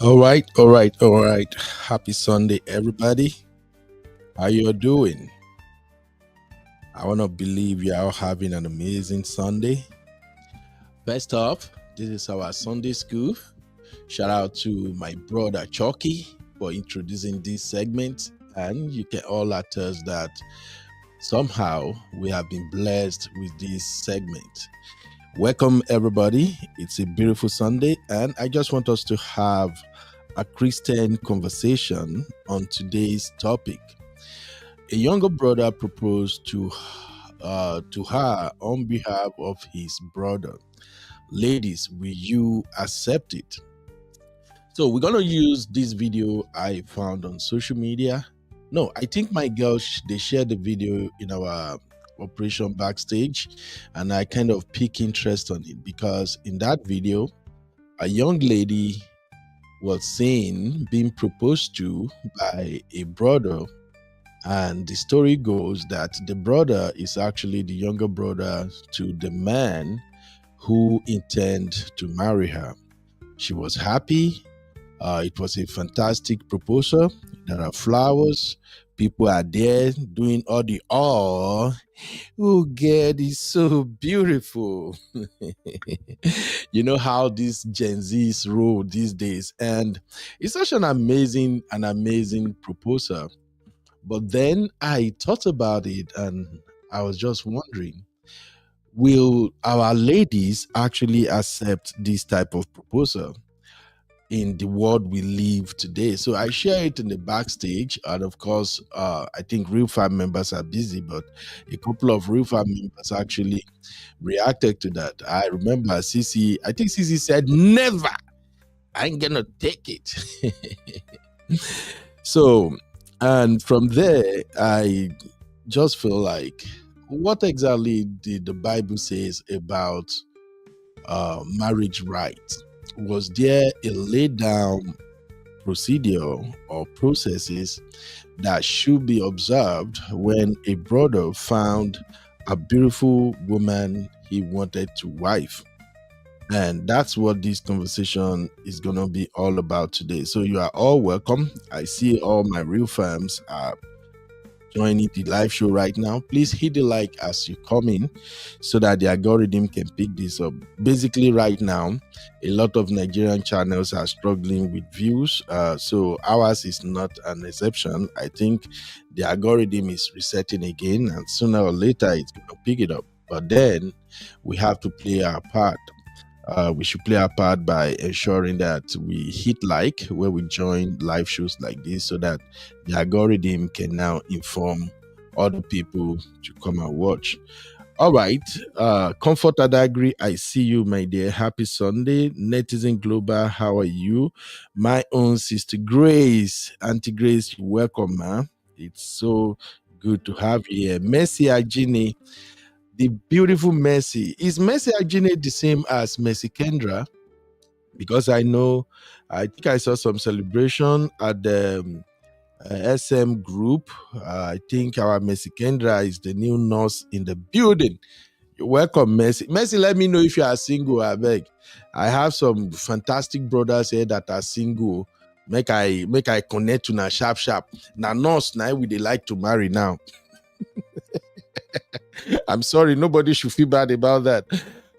All right. Happy Sunday, everybody. How you doing? I want to believe you're all having an amazing Sunday. First off, this is our Sunday school. Shout out to my brother Chucky for introducing this segment. And you can all attest that somehow we have been blessed with this segment. Welcome, everybody. It's a beautiful Sunday, and I just want us to have a Christian conversation on today's topic. A younger brother proposed to her on behalf of his brother. Ladies, will you accept it? So we're gonna use this video I found on social media. No, I think my girls they shared the video in our operation backstage, and I kind of pick interest on it because in that video, a young lady was seen being proposed to by a brother, and the story goes that the brother is actually the younger brother to the man who intend to marry her. She was happy. It was a fantastic proposal. There are flowers. People are there doing all the oh, God is so beautiful. You know how these Gen Zs roll these days, and it's such an amazing proposal. But then I thought about it, and I was just wondering, will our ladies actually accept this type of proposal in the world we live today? So I share it in the backstage, and of course, I think Real Fam members are busy, but a couple of Real Fam members actually reacted to that. I remember I think Cece said, "Never, I ain't gonna take it." So, and from there, I just feel like, what exactly did the Bible says about marriage rights? Was there a laid down procedure or processes that should be observed when a brother found a beautiful woman he wanted to wife? And that's what this conversation is going to be all about today. So you are all welcome. I see all my real fams are joining the live show right now. Please hit the like as you come in so that the algorithm can pick this up. Basically, right now, a lot of Nigerian channels are struggling with views. So ours is not an exception. I think the algorithm is resetting again, and sooner or later it's going to pick it up. But then we have to play our part. We should play our part by ensuring that we hit like when we join live shows like this so that the algorithm can now inform other people to come and watch. All right. Comfort Adagri, I see you, my dear. Happy Sunday. Netizen Global, how are you? My own sister Grace, Auntie Grace, welcome, man. It's so good to have you here. Mercy Ajini, the beautiful Mercy. Is Mercy Ajine the same as Mercy Kendra? Because I think I saw some celebration at the SM group. I think our Mercy Kendra is the new nurse in the building. You're welcome, Mercy. Mercy, let me know if you are single, I beg. I have some fantastic brothers here that are single. Make I connect to na sharp. Na nurse, now we they like to marry now. I'm sorry, nobody should feel bad about that.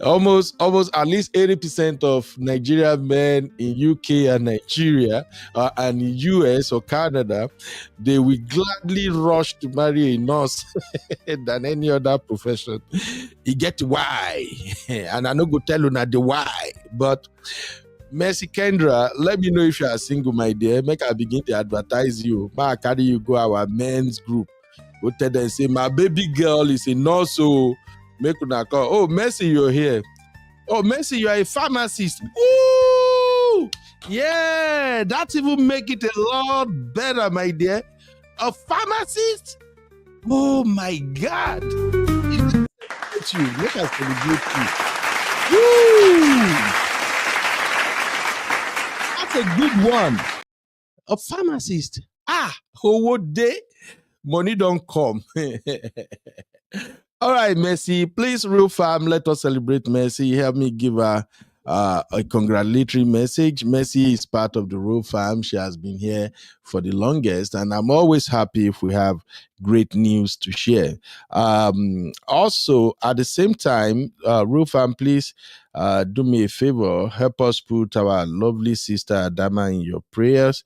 Almost at least 80% of Nigerian men in UK and Nigeria and in US or Canada, they will gladly rush to marry a nurse than any other profession. You get why, and I no go tell you not the why, but Mercy Kendra, let me know if you are single, my dear. Make I begin to advertise you. Ma carry you go our men's group. Go tell them, say, my baby girl is a nurse, so make una call. Oh, Mercy, you're here. Oh, Mercy, you are a pharmacist. Ooh! Yeah, that even make it a lot better, my dear. A pharmacist? Oh, my God. It's you. Let us celebrate you. Woo! That's a good one. A pharmacist. What day? Money don't come. All right, Mercy. Please, real fam, let us celebrate Mercy. Help me give her a congratulatory message. Mercy is part of the Rule Fam. She has been here for the longest, and I'm always happy if we have great news to share. Also, at the same time, Rule Fam, please do me a favor, help us put our lovely sister Adama in your prayers.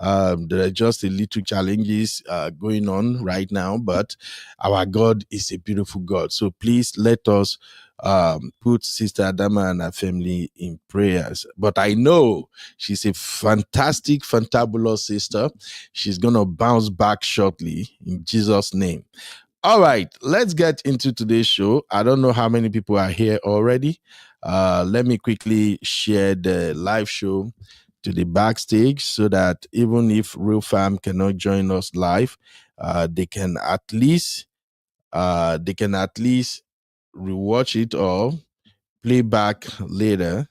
There are just a little challenges going on right now, but our God is a beautiful God. So please let us put Sister Adama and her family in prayers. But I know she's a fantastic, fantabulous sister. She's going to bounce back shortly in Jesus' name. All right, let's get into today's show. I don't know how many people are here already. Let me quickly share the live show to the backstage so that even if Real Fam cannot join us live, they can at least rewatch it or play back later.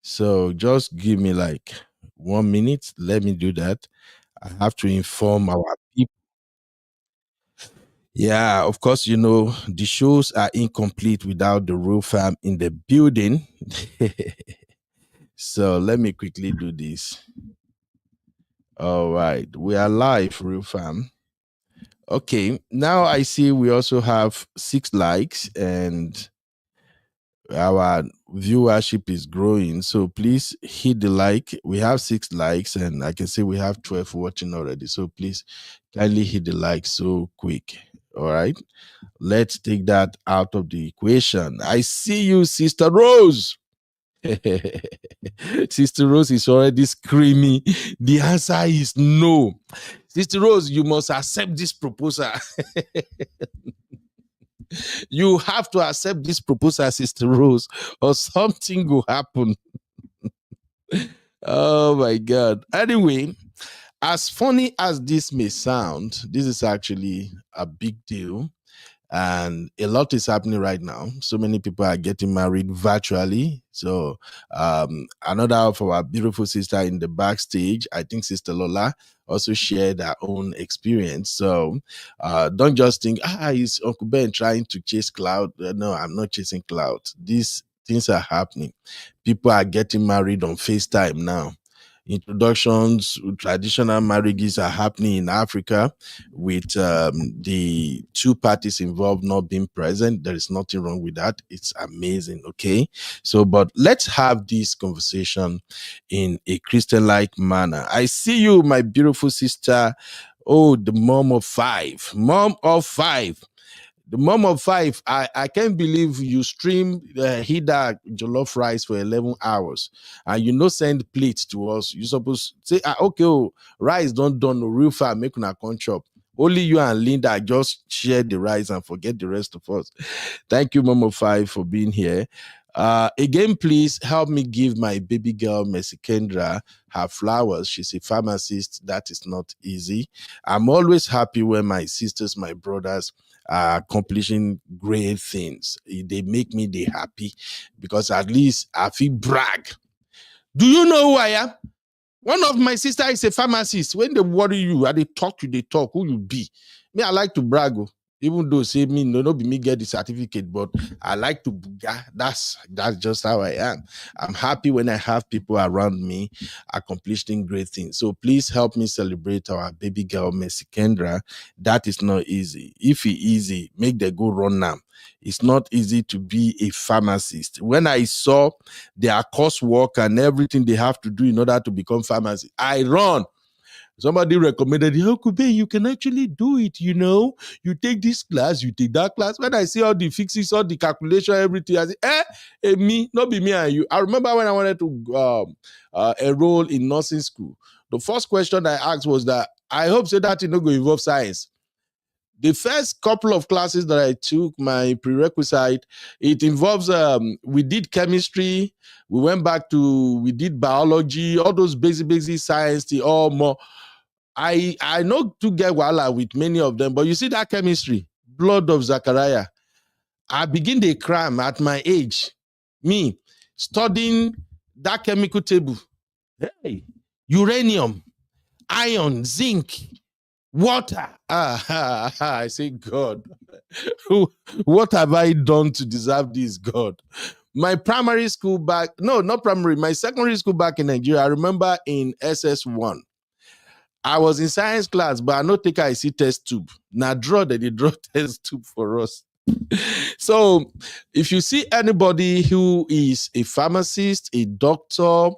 So just give me like 1 minute. Let me do that. I have to inform our people. Yeah, of course, the shows are incomplete without the Real Fam in the building. So let me quickly do this. All right, we are live, Real Fam. Okay, now I see we also have 6 likes and our viewership is growing. So please hit the like. We have 6 likes and I can see we have 12 watching already. So please kindly hit the like so quick. All right, let's take that out of the equation. I see you, Sister Rose. Sister Rose is already screaming. The answer is no. Sister Rose, you must accept this proposal. You have to accept this proposal, Sister Rose, or something will happen. Oh my God. Anyway, as funny as this may sound, this is actually a big deal. And a lot is happening right now. So many people are getting married virtually. So another of our beautiful sister in the backstage, I think Sister Lola, also shared her own experience. So don't just think, is Uncle Ben trying to chase cloud? No, I'm not chasing cloud. These things are happening. People are getting married on FaceTime now. Introductions, traditional marriages are happening in Africa with the 2 parties involved not being present. There is nothing wrong with that. It's amazing. Okay. So, but let's have this conversation in a Christian-like manner. I see you, my beautiful sister. Oh, the mom of 5. Mom of 5. The mom of 5, I can't believe you stream Hida jollof rice for 11 hours and send plates to us. You supposed to say, okay, rice don't done no real far, make una come chop. Only you and Linda just share the rice and forget the rest of us. Thank you, mom of 5, for being here. Again, please help me give my baby girl, Mercy Kendra, her flowers. She's a pharmacist. That is not easy. I'm always happy when my sisters, my brothers are accomplishing great things. They make me happy because at least I feel brag. Do you know who I am? One of my sister is a pharmacist. When they worry you, and they talk, who you be. Me, I like to brag. Even though say me, no be me get the certificate, but I like to buga. That's just how I am. I'm happy when I have people around me accomplishing great things. So please help me celebrate our baby girl, Mercy Kendra. That is not easy. If it easy, make the go run now. It's not easy to be a pharmacist. When I saw their coursework and everything they have to do in order to become pharmacist, I run. Somebody recommended, you can actually do it, You take this class, you take that class. When I see all the fixes, all the calculation, everything, I say, me, not be me and you. I remember when I wanted to enroll in nursing school, the first question I asked was that, I hope so that you not go involve science. The first couple of classes that I took, my prerequisite, it involves, we did chemistry, we did biology, all those basic science, all more. I know to get wahala with many of them, but you see that chemistry, blood of Zachariah, I begin to cram at my age. Me, studying that chemical table. Hey, uranium, iron, zinc, water. I say, God, what have I done to deserve this, God? my primary school back, no, not primary, my secondary school back in Nigeria, I remember in SS1, I was in science class, but I no take I see test tube. Now they draw test tube for us. So if you see anybody who is a pharmacist, a doctor,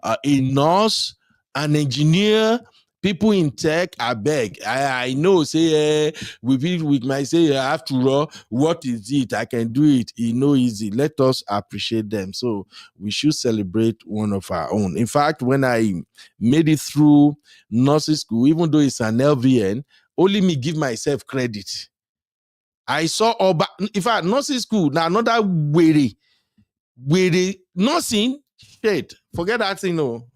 a nurse, an engineer, people in tech, I beg. I know, say, we might say, after all, what is it? I can do it. It's no easy. Let us appreciate them. So we should celebrate one of our own. In fact, when I made it through nursing school, even though it's an LVN, only me give myself credit. I saw in fact, nursing school, now another way nursing, shit, forget that thing, no.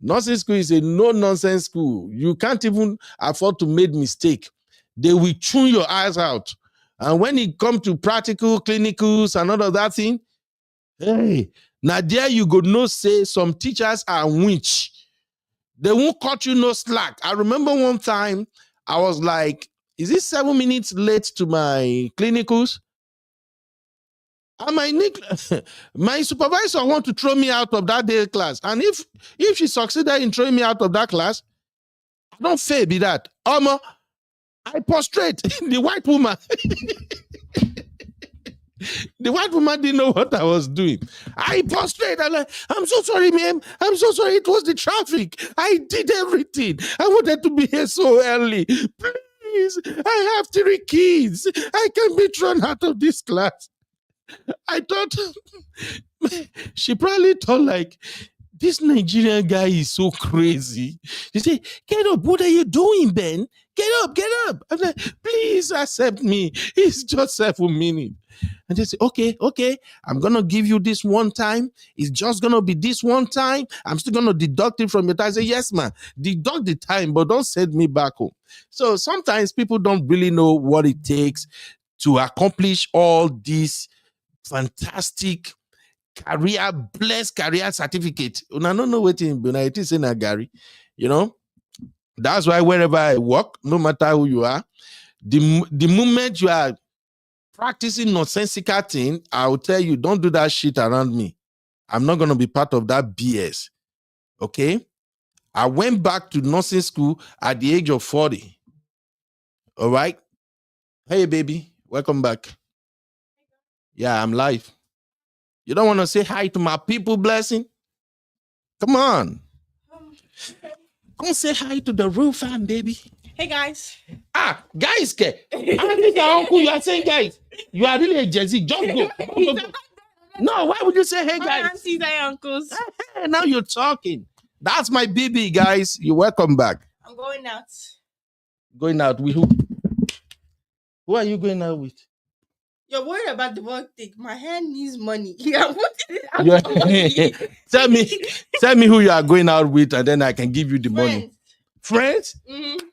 Nursing school is a no-nonsense school. You can't even afford to make mistake. They will chew your eyes out. And when it comes to practical, clinicals, and all of that thing, hey, now there you go, no say some teachers are witch. They won't cut you no slack. I remember one time, I was like, is it 7 minutes late to my clinicals? And my supervisor want to throw me out of that day class. And if she succeeded in throwing me out of that class, I don't fail be that. I prostrate the white woman. The white woman didn't know what I was doing. I prostrate. I'm so sorry, ma'am. I'm so sorry. It was the traffic. I did everything. I wanted to be here so early. Please, I have 3 kids. I can't be thrown out of this class. I thought she probably thought like, this Nigerian guy is so crazy. She said, get up. What are you doing, Ben? Get up, get up. I'm like, please accept me. It's just 7 minutes. And they say, okay, I'm going to give you this one time. It's just going to be this one time. I'm still going to deduct it from your time. I say, yes, man, deduct the time, but don't send me back home. So sometimes people don't really know what it takes to accomplish all these fantastic blessed career certificate. I don't know what it is in a Gary. You know, that's why wherever I work, no matter who you are, the moment you are practicing nonsensical thing, I will tell you, don't do that shit around me. I'm not going to be part of that BS. Okay? I went back to nursing school at the age of 40. All right? Hey, baby. Welcome back. Yeah, I'm live. You don't want to say hi to my people, Blessing? Come on. Come say hi to the real fam, baby. Hey, guys. Guys, I think your uncle, you are saying guys. You are really a Gen Z. Just go. No, why would you say hey, guys? My aunties and uncles. Hey, now you're talking. That's my baby, guys. You're welcome back. I'm going out. Going out with who? Who are you going out with? You're worried about the work thing. My hair needs money. I'm putting it out. Tell me who you are going out with, and then I can give you the money. Friends? Mm-hmm.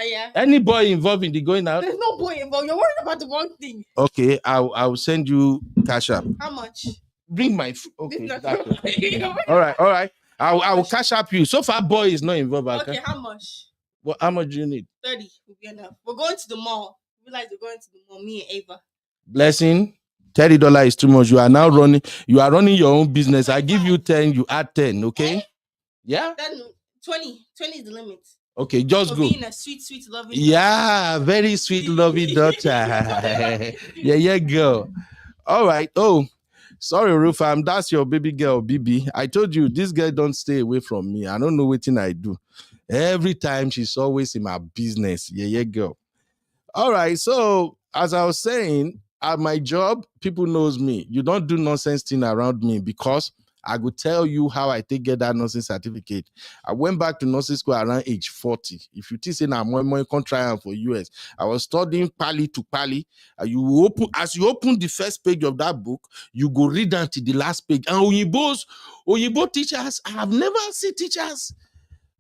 Yeah. Any boy involved in the going out? There's no boy involved. You're worried about the wrong thing. Okay, I'll send you cash up. How much? Bring my okay. All right. I will cash up you. So far, boy is not involved. Okay, how much? Well, how much do you need? 30 will be enough. We're going to the mall. We like to go into the mall. Me and Ava. Blessing. $30 is too much. You are now running. You are running your own business. I give you 10. You add 10. Okay. Yeah. Then 20. 20 is the limit. Okay, just go. Being a sweet, loving daughter. Yeah, very sweet, loving daughter. Yeah, girl. All right. Oh, sorry, Rufam. That's your baby girl, BB. I told you, this girl don't stay away from me. I don't know what thing I do. Every time she's always in my business. Yeah, girl. All right. So, as I was saying, at my job, people knows me. You don't do nonsense thing around me because I could tell you how I get that nursing certificate. I went back to nursing school around age 40. If you think I'm more contract for US, I was studying pali to pali. As you open the first page of that book, you go read until the last page. And Oyibo teachers, I have never seen teachers.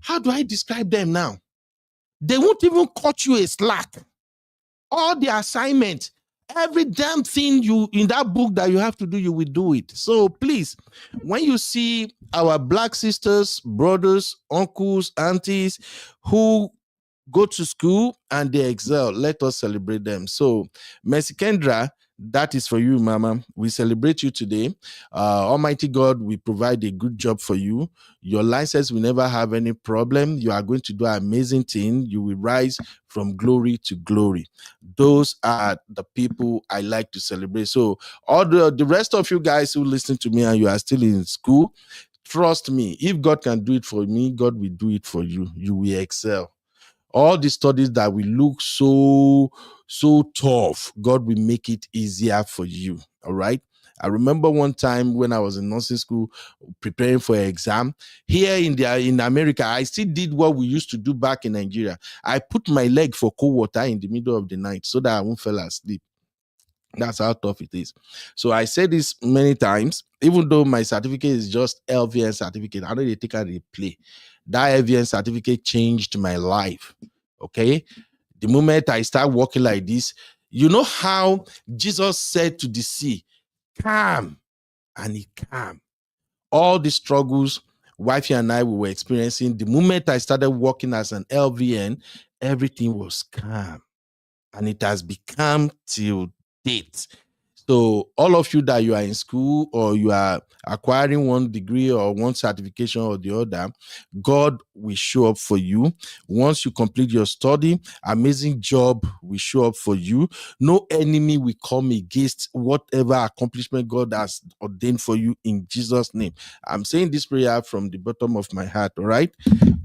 How do I describe them now? They won't even cut you a slack. All the assignments, every damn thing you in that book that you have to do, you will do it. So please, when you see our black sisters, brothers, uncles, aunties who go to school and they excel, let us celebrate them. So, Mercy Kendra, That is for you, Mama. We celebrate you today. Almighty God will provide a good job for you. Your license will never have any problem. You are going to do an amazing thing. You will rise from glory to glory. Those are the people I like to celebrate. So all the rest of you guys who listen to me and you are still in school, trust me, if God can do it for me, God will do it for you. You will excel. All the studies that will look so tough, God will make it easier for you. All right. I remember one time when I was in nursing school preparing for an exam here in America. I still did what we used to do back in Nigeria. I put my leg for cold water in the middle of the night so that I won't fall asleep. That's how tough it is. So I said this many times, even though my certificate is just LVN certificate, I know they take a replay. That LVN certificate changed my life. Okay. The moment I start walking like this, you know how Jesus said to the sea, calm, and it calm. All the struggles wifey and I we were experiencing, the moment I started working as an LVN, everything was calm. And it has become till date. So all of you that you are in school or you are acquiring one degree or one certification or the other, God will show up for you. Once you complete your study, amazing job will show up for you. No enemy will come against whatever accomplishment God has ordained for you in Jesus' name. I'm saying this prayer from the bottom of my heart, all right?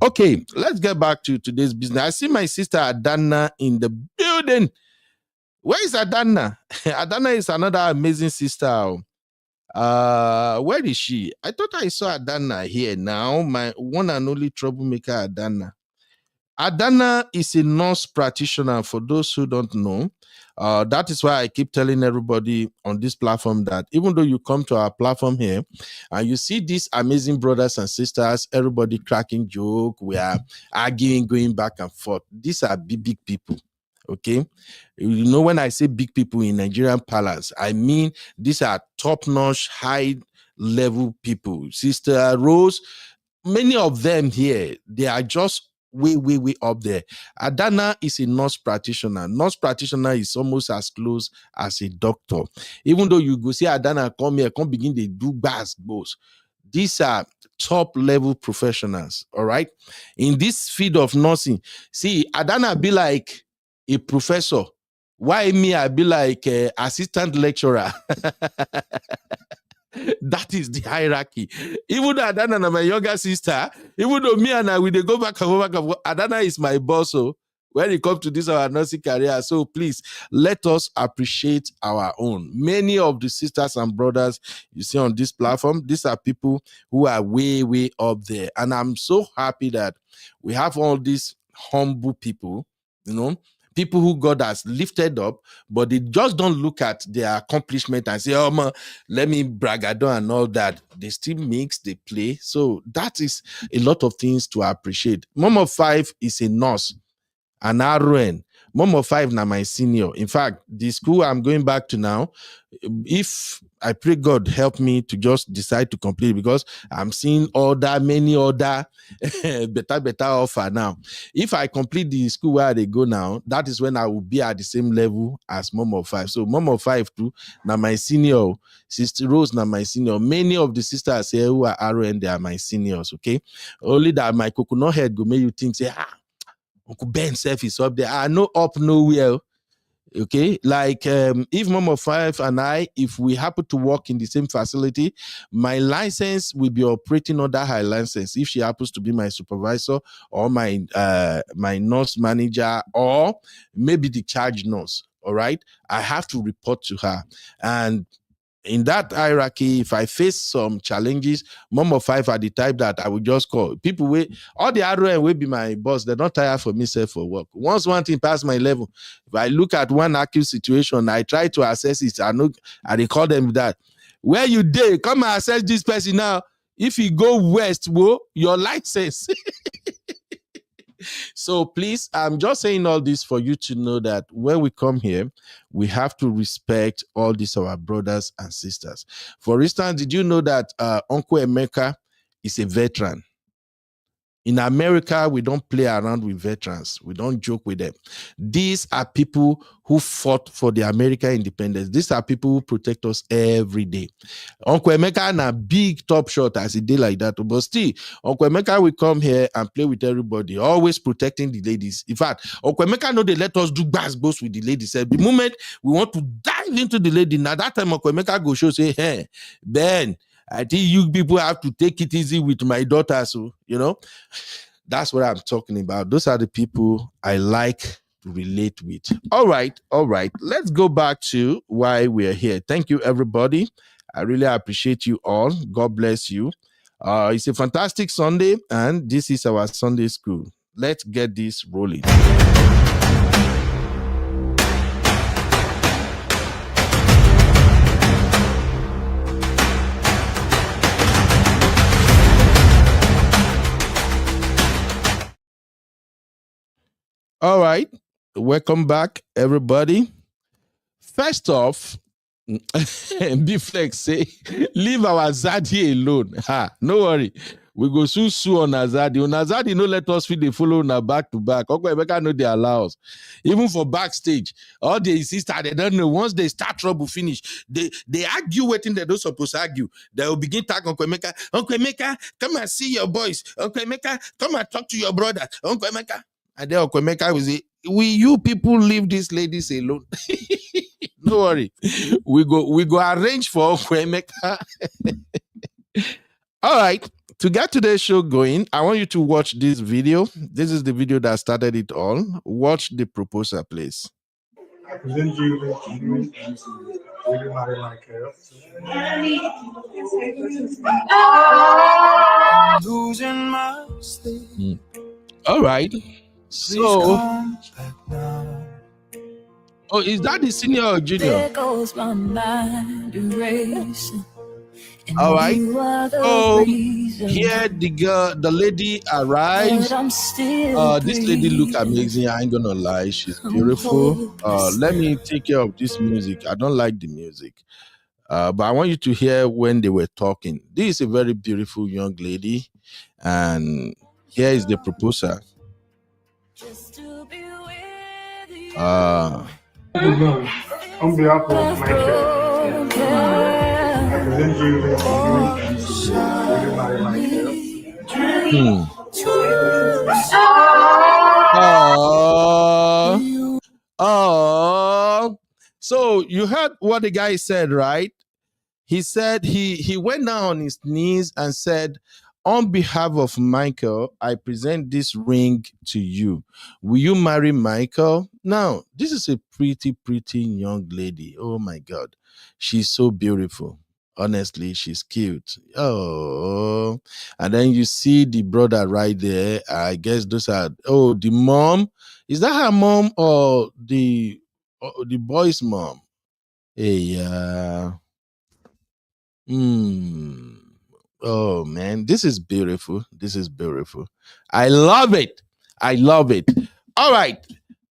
Okay, let's get back to today's business. I see my sister Adana in the building. Where is Adana? Adana is another amazing sister. Where is she? I thought I saw Adana here now. My one and only troublemaker, Adana. Adana is a nurse practitioner. For those who don't know, that is why I keep telling everybody on this platform that even though you come to our platform here and you see these amazing brothers and sisters, everybody cracking joke, we are arguing, going back and forth. These are big people. Okay, you know, when I say big people in Nigerian parlance, I mean these are top-notch, high-level people. Sister Rose, many of them here, they are just way up there. Adana is a nurse practitioner. Nurse practitioner is almost as close as a doctor. Even though you go see Adana come here, come begin they do basketballs. These are top level professionals. All right. In this field of nursing, see, Adana be like a professor. Why me? I be like a assistant lecturer. That is the hierarchy. Even though Adana and my younger sister, even though me and I, we they go back and forth, Adana is my boss. So when it comes to this, our nursing career, so please let us appreciate our own. Many of the sisters and brothers you see on this platform, these are people who are way up there. And I'm so happy that we have all these humble people, you know, people who God has lifted up, but they just don't look at their accomplishment and say, oh, man, let me bragado and all that. They still mix, they play. So that is a lot of things to appreciate. Mom of Five is a nurse, an RN. Mom of Five now my senior. In fact, the school I'm going back to now, if I pray God help me to just decide to complete it, because I'm seeing many other better offer now. If I complete the school where they go now, that is when I will be at the same level as Mom of Five. So Mom of Five too, now my senior. Sister Rose now my senior. Many of the sisters here who are RN, they are my seniors, okay? Only that my coconut head go make you think, say, Uncle Ben self is up there. I know up nowhere. Okay, like if Mom of Five and I, if we happen to work in the same facility, my license will be operating under her license. If she happens to be my supervisor or my nurse manager or maybe the charge nurse, all right, I have to report to her. And in that hierarchy, if I face some challenges, Mom of Five are the type that I would just call people. All the ROM will be my boss. They're not tired for me for work. Once one thing pass my level, if I look at one acute situation, I try to assess it. I they call them that. Where you did, come and assess this person now. If you go west, your license. So please, I'm just saying all this for you to know that when we come here, we have to respect all these our brothers and sisters. For instance, did you know that Uncle Emeka is a veteran? In America, we don't play around with veterans. We don't joke with them. These are people who fought for the American independence. These are people who protect us every day. Uncle Emeka na big top shot as he did like that. But still, Uncle Emeka will come here and play with everybody, always protecting the ladies. In fact, Uncle Emeka know they let us do bass both with the ladies. The moment we want to dive into the lady, now that time Uncle Emeka go show, say, hey, Ben, I think you people have to take it easy with my daughter. So, that's what I'm talking about. Those are the people I like to relate with. All right. Let's go back to why we're here. Thank you, everybody. I really appreciate you all. God bless you. It's a fantastic Sunday, and this is our Sunday school. Let's get this rolling. All right. Welcome back, everybody. First off, B-Flex say, leave our Zaddy alone. No worry. We go soon sue on Azadi. On Azadi, no let us feed the follow na back to back. Okay, Emeka know they allow us. Even for backstage, all they insist they don't know. Once they start trouble finish, they argue waiting they don't supposed to argue. They will begin talking Uncle Emeka. Uncle Emeka, come and see your boys. Uncle Emeka, come and talk to your brother. Uncle Emeka. And then Uncle Emeka will say, will you people leave these ladies alone? No worry. We go arrange for Uncle Emeka. All right. To get today's show going, I want you to watch this video. This is the video that started it all. Watch the proposal, please. I present you with losing my sleep. All right. So, is that the senior or junior? There goes my mind erasing. All right. Oh, here the lady arrives. This lady look amazing. I ain't gonna lie, she's beautiful. Let me take care of this music. I don't like the music, but I want you to hear when they were talking. This is a very beautiful young lady, and here is the proposal. On behalf of my I present you with So you heard what the guy said, right? He said he went down on his knees and said, on behalf of Michael, I present this ring to you. Will you marry Michael? Now, this is a pretty young lady. Oh my God. She's so beautiful. Honestly, she's cute. Oh, and then you see the brother right there. I guess those are, the mom. Is that her mom or the boy's mom? Hey, oh man, this is beautiful. I love it. All right.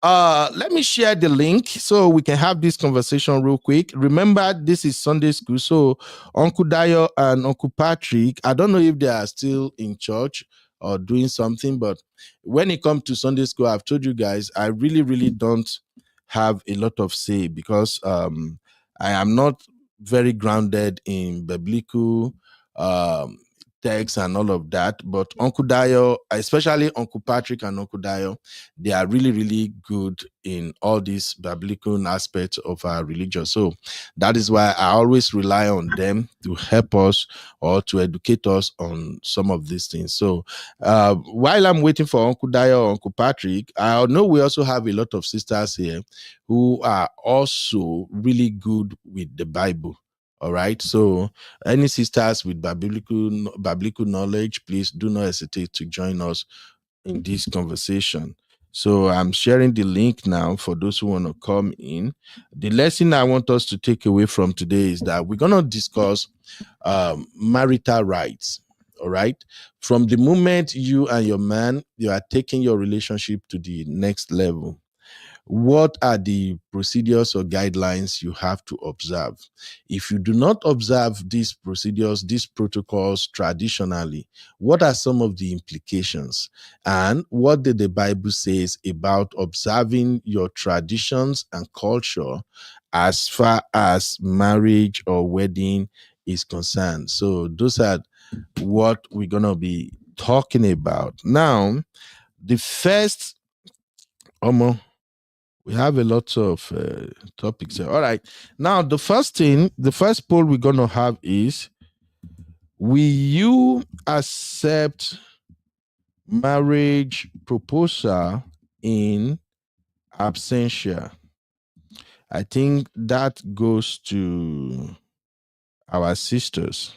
Let me share the link so we can have this conversation real quick. Remember, this is Sunday school. So Uncle Dayo and Uncle Patrick, I don't know if they are still in church or doing something, but when it comes to Sunday school, I've told you guys, I really don't have a lot of say because I am not very grounded in biblical text and all of that. But Uncle Dayo, especially Uncle Patrick and Uncle Dayo, they are really good in all these biblical aspects of our religion. So that is why I always rely on them to help us or to educate us on some of these things. So while I'm waiting for Uncle Dayo or Uncle Patrick, I know we also have a lot of sisters here who are also really good with the Bible. All right. So any sisters with biblical knowledge, please do not hesitate to join us in this conversation. So I'm sharing the link now for those who want to come in. The lesson I want us to take away from today is that we're going to discuss marital rights. All right. From the moment you and your man, you are taking your relationship to the next level. what are the procedures or guidelines you have to observe? If you do not observe these procedures, these protocols traditionally, what are some of the implications? And what did the Bible says about observing your traditions and culture as far as marriage or wedding is concerned? So those are what we're going to be talking about. Now, the first, we have a lot of topics here. All right. Now, the first poll we're going to have is, will you accept marriage proposal in absentia? I think that goes to our sisters.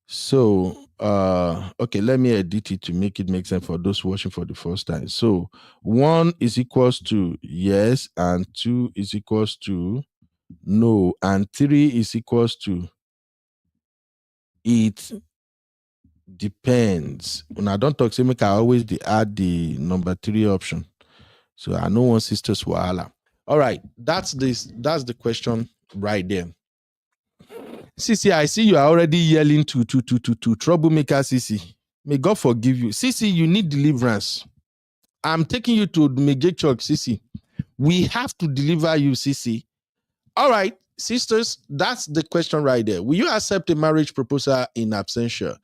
So, okay, let me edit it to make it make sense for those watching for the first time. So 1 is equals to yes, and 2 is equals to no, and 3 is equals to it depends. When I don't talk, say make I always add the number 3 option. So I know one sister's wahala. All right, that's the question right there. Sisi, I see you are already yelling to troublemaker Sisi. May God forgive you. Sisi, you need deliverance. I'm taking you to Major Church, Sisi. We have to deliver you, Sisi. All right, sisters, that's the question right there. Will you accept a marriage proposal in absentia?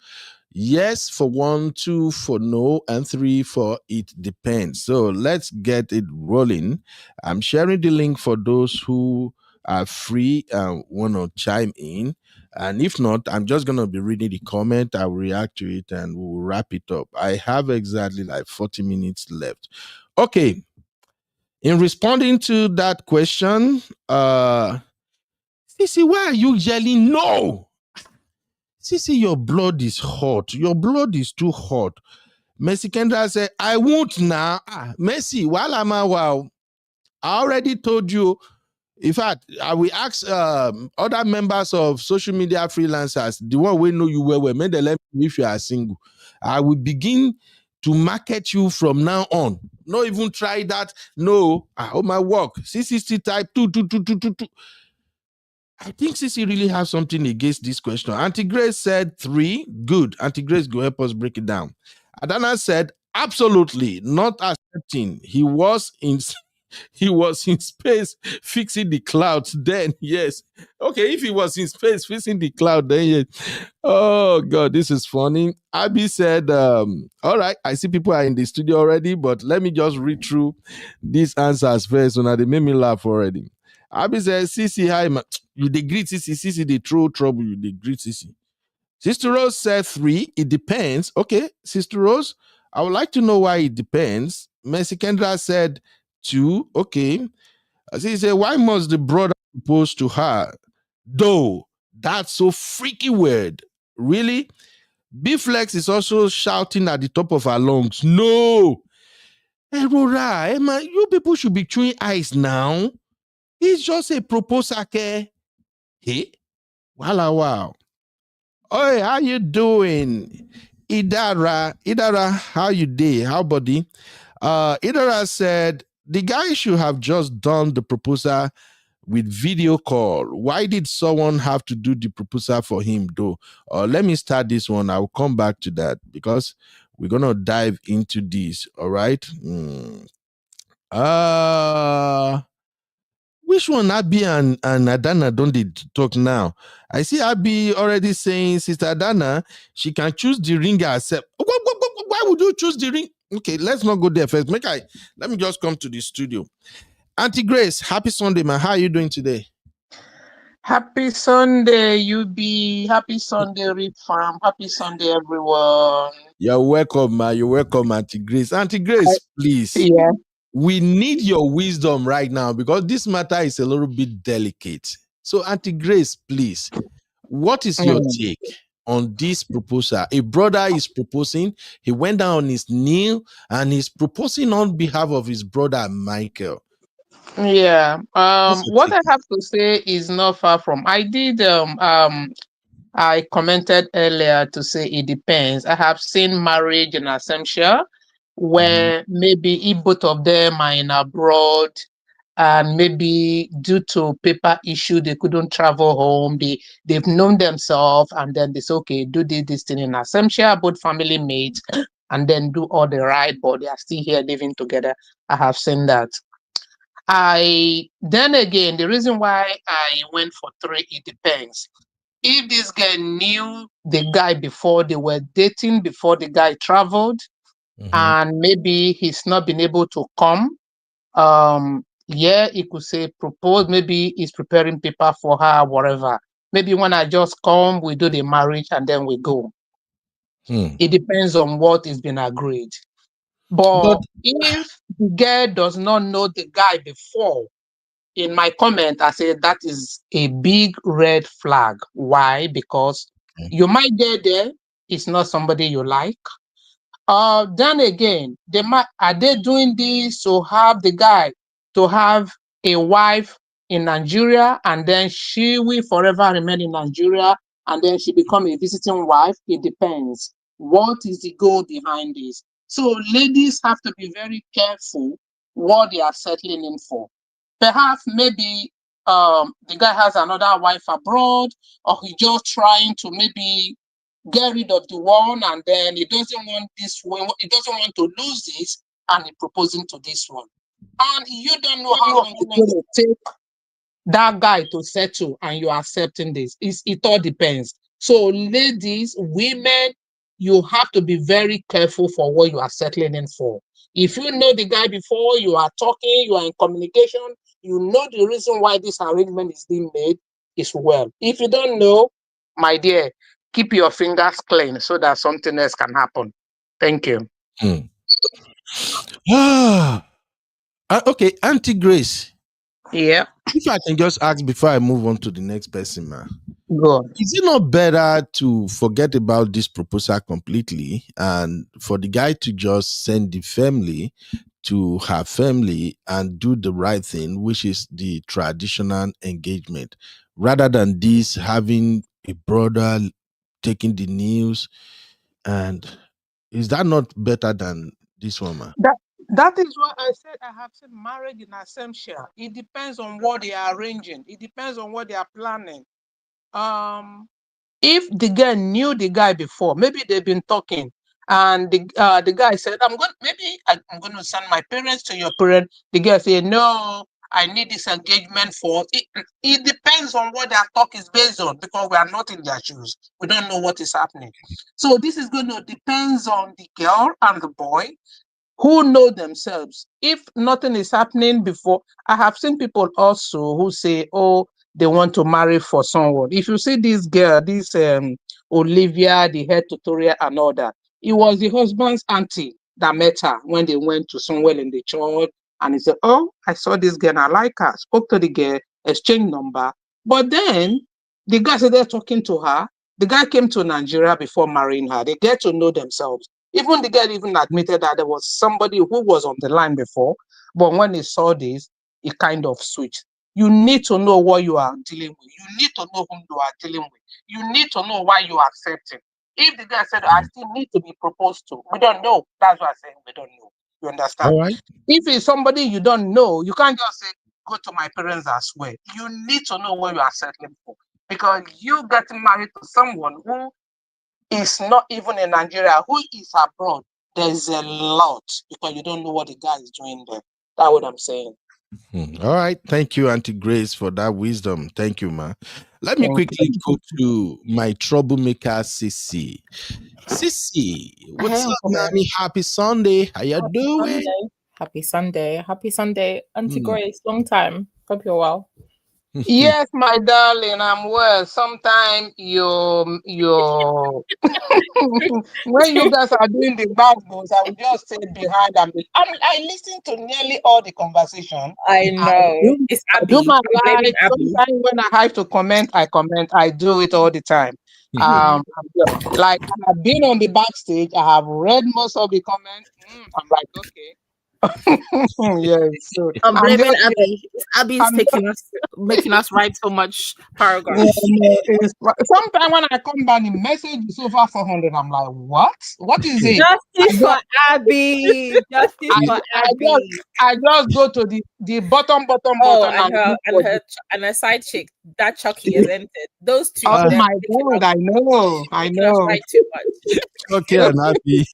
Yes for 1, 2 for no, and 3 for it depends. So let's get it rolling. I'm sharing the link for those who are free and want to chime in. And if not, I'm just going to be reading the comment. I'll react to it and we'll wrap it up. I have exactly like 40 minutes left. Okay. In responding to that question, Sisi, why are you yelling no? Sisi, your blood is hot. Your blood is too hot. Mercy Kendra said, I won't now. Mercy, while I'm wow. I already told you. In fact, I will ask other members of social media freelancers, the one we know you well, may they let me if you are single. I will begin to market you from now on. Not even try that. No, my work. CCC type 2. I think Sisi really has something against this question. Auntie Grace said 3. Good. Auntie Grace, go help us break it down. Adana said, absolutely not accepting. He was in space fixing the clouds. Then, yes. Okay, if he was in space fixing the cloud, then yes. Oh, God, this is funny. Abby said, all right, I see people are in the studio already, but let me just read through these answers first. So now they made me laugh already. Abby says, Sisi, hi, man. You dey greet Sisi. Sisi, they throw trouble. You dey greet Sisi. Sister Rose said 3. It depends. Okay, Sister Rose, I would like to know why it depends. Mercy Kendra said 2. Okay. She said, why must the brother propose to her? Though, that's so freaky weird. Really? B-Flex is also shouting at the top of her lungs. No! Hey, Rora, hey, man, you people should be chewing eyes now. It's just a proposal, okay? Hey? Wow. Hey, how you doing? Idara, how you day? How buddy? Idara said, the guy should have just done the proposal with video call. Why did someone have to do the proposal for him though? Let me start this one. I'll come back to that because we're going to dive into this. All right. Which one Abby and Adana don't they talk now? I see Abby already saying, Sister Adana, she can choose the ring herself. Why would you choose the ring? Okay, let's not go there first. Let me just come to the studio. Auntie Grace, happy Sunday, man. How are you doing today? Happy Sunday, UB. Happy Sunday, Reed Farm. Happy Sunday, everyone. You're welcome, man. You're welcome, Auntie Grace. Auntie Grace, please. Yeah. We need your wisdom right now because this matter is a little bit delicate. So, Auntie Grace, please, what is your take on this proposal? A brother is proposing. He went down on his knee and he's proposing on behalf of his brother, Michael. Yeah. What I have to say is not far from. I commented earlier to say it depends. I have seen marriage in absentia where maybe if both of them are in abroad and maybe due to paper issue they couldn't travel home, they've known themselves and then they say, okay, do this thing in Absentia, both family mates, and then do all the right, but they are still here living together. I have seen that. Then again, the reason why I went for 3, it depends. If this guy knew the guy before, they were dating before the guy traveled, and maybe he's not been able to come, yeah, he could say propose, maybe he's preparing paper for her, whatever. Maybe when I just come, we do the marriage and then we go. It depends on what is been agreed. But if the girl does not know the guy before, in my comment, I said that is a big red flag. Why? Because you might get there, it's not somebody you like. Then again, are they doing this to have the guy to have a wife in Nigeria and then she will forever remain in Nigeria and then she become a visiting wife? It depends. What is the goal behind this? So ladies have to be very careful what they are settling in for. Perhaps maybe the guy has another wife abroad, or he just trying to maybe get rid of the one, and then he doesn't want this one, he doesn't want to lose this, and he proposing to this one. And you don't know how long it's going to take that guy to settle, and you're accepting this. It all depends. So, ladies, women, you have to be very careful for what you are settling in for. If you know the guy before, you are talking, you are in communication, you know the reason why this arrangement is being made is well. If you don't know, my dear, keep your fingers clean so that something else can happen. Thank you. Okay, Auntie Grace. Yeah. If I can just ask before I move on to the next person, man. Go on. Is it not better to forget about this proposal completely and for the guy to just send the family to her family and do the right thing, which is the traditional engagement, rather than this having a brother taking the news? And is that not better than this woman? That is why I said I have said marriage in Absentia. It depends on what they are arranging. It depends on what they are planning. If the girl knew the guy before, maybe they've been talking, and the guy said, I'm going to send my parents to your parent. The girl said, no, I need this engagement for it depends on what their talk is based on, because we are not in their shoes. We don't know what is happening. So this is going to depends on the girl and the boy who know themselves. If nothing is happening before, I have seen people also who say, oh, they want to marry for someone. If you see this girl, this Olivia, the head tutorial and all that, it was the husband's auntie that met her when they went to somewhere in the church, and he said, oh, I saw this girl and I like her. Spoke to the girl, exchange number. But then the guy said they're talking to her. The guy came to Nigeria before marrying her. They get to know themselves. Even the girl even admitted that there was somebody who was on the line before, but when he saw this, he kind of switched. You need to know what you are dealing with. You need to know whom you are dealing with. You need to know why you are accepting. If the guy said, I still need to be proposed to, we don't know. That's what I'm saying. We don't know. You understand? All right. If it's somebody you don't know, you can't just say, go to my parents as well. You need to know what you are settling for. Because you getting married to someone who is not even in Nigeria, who is abroad, there's a lot, because you don't know what the guy is doing there. That's what I'm saying. All right. Thank you, Auntie Grace, for that wisdom. Thank you, ma. Let me Thank quickly go to my troublemaker, Sissy. Sissy, what's Hey, up, Uncle Ben. mommy? Happy Sunday. How you Happy doing? Sunday. Happy Sunday. Happy Sunday. Auntie Grace, long time. Hope you're well. Yes, my darling, I'm well. Sometimes when you guys are doing the backbones, I will just sit behind and I listen to nearly all the conversation. I know. It's I do Abby. my I'm blaming life. Abby. Sometimes when I have to comment, I comment. I do it all the time. Like I have been on the backstage. I have read most of the comments. I'm like, okay. Yes. So I'm I'm blaming just Abby. Abby's I'm just making us write so much paragraphs. sometimes when I come back, the message is over 400. I'm like, what? What is it? I Justice for just Abby. Justice I, for I just Abby. I just go to the bottom Oh, and look for the and her side chick, that Chucky has entered. Those two, oh Ah, they're my God, I making us know. write too much. okay, and happy.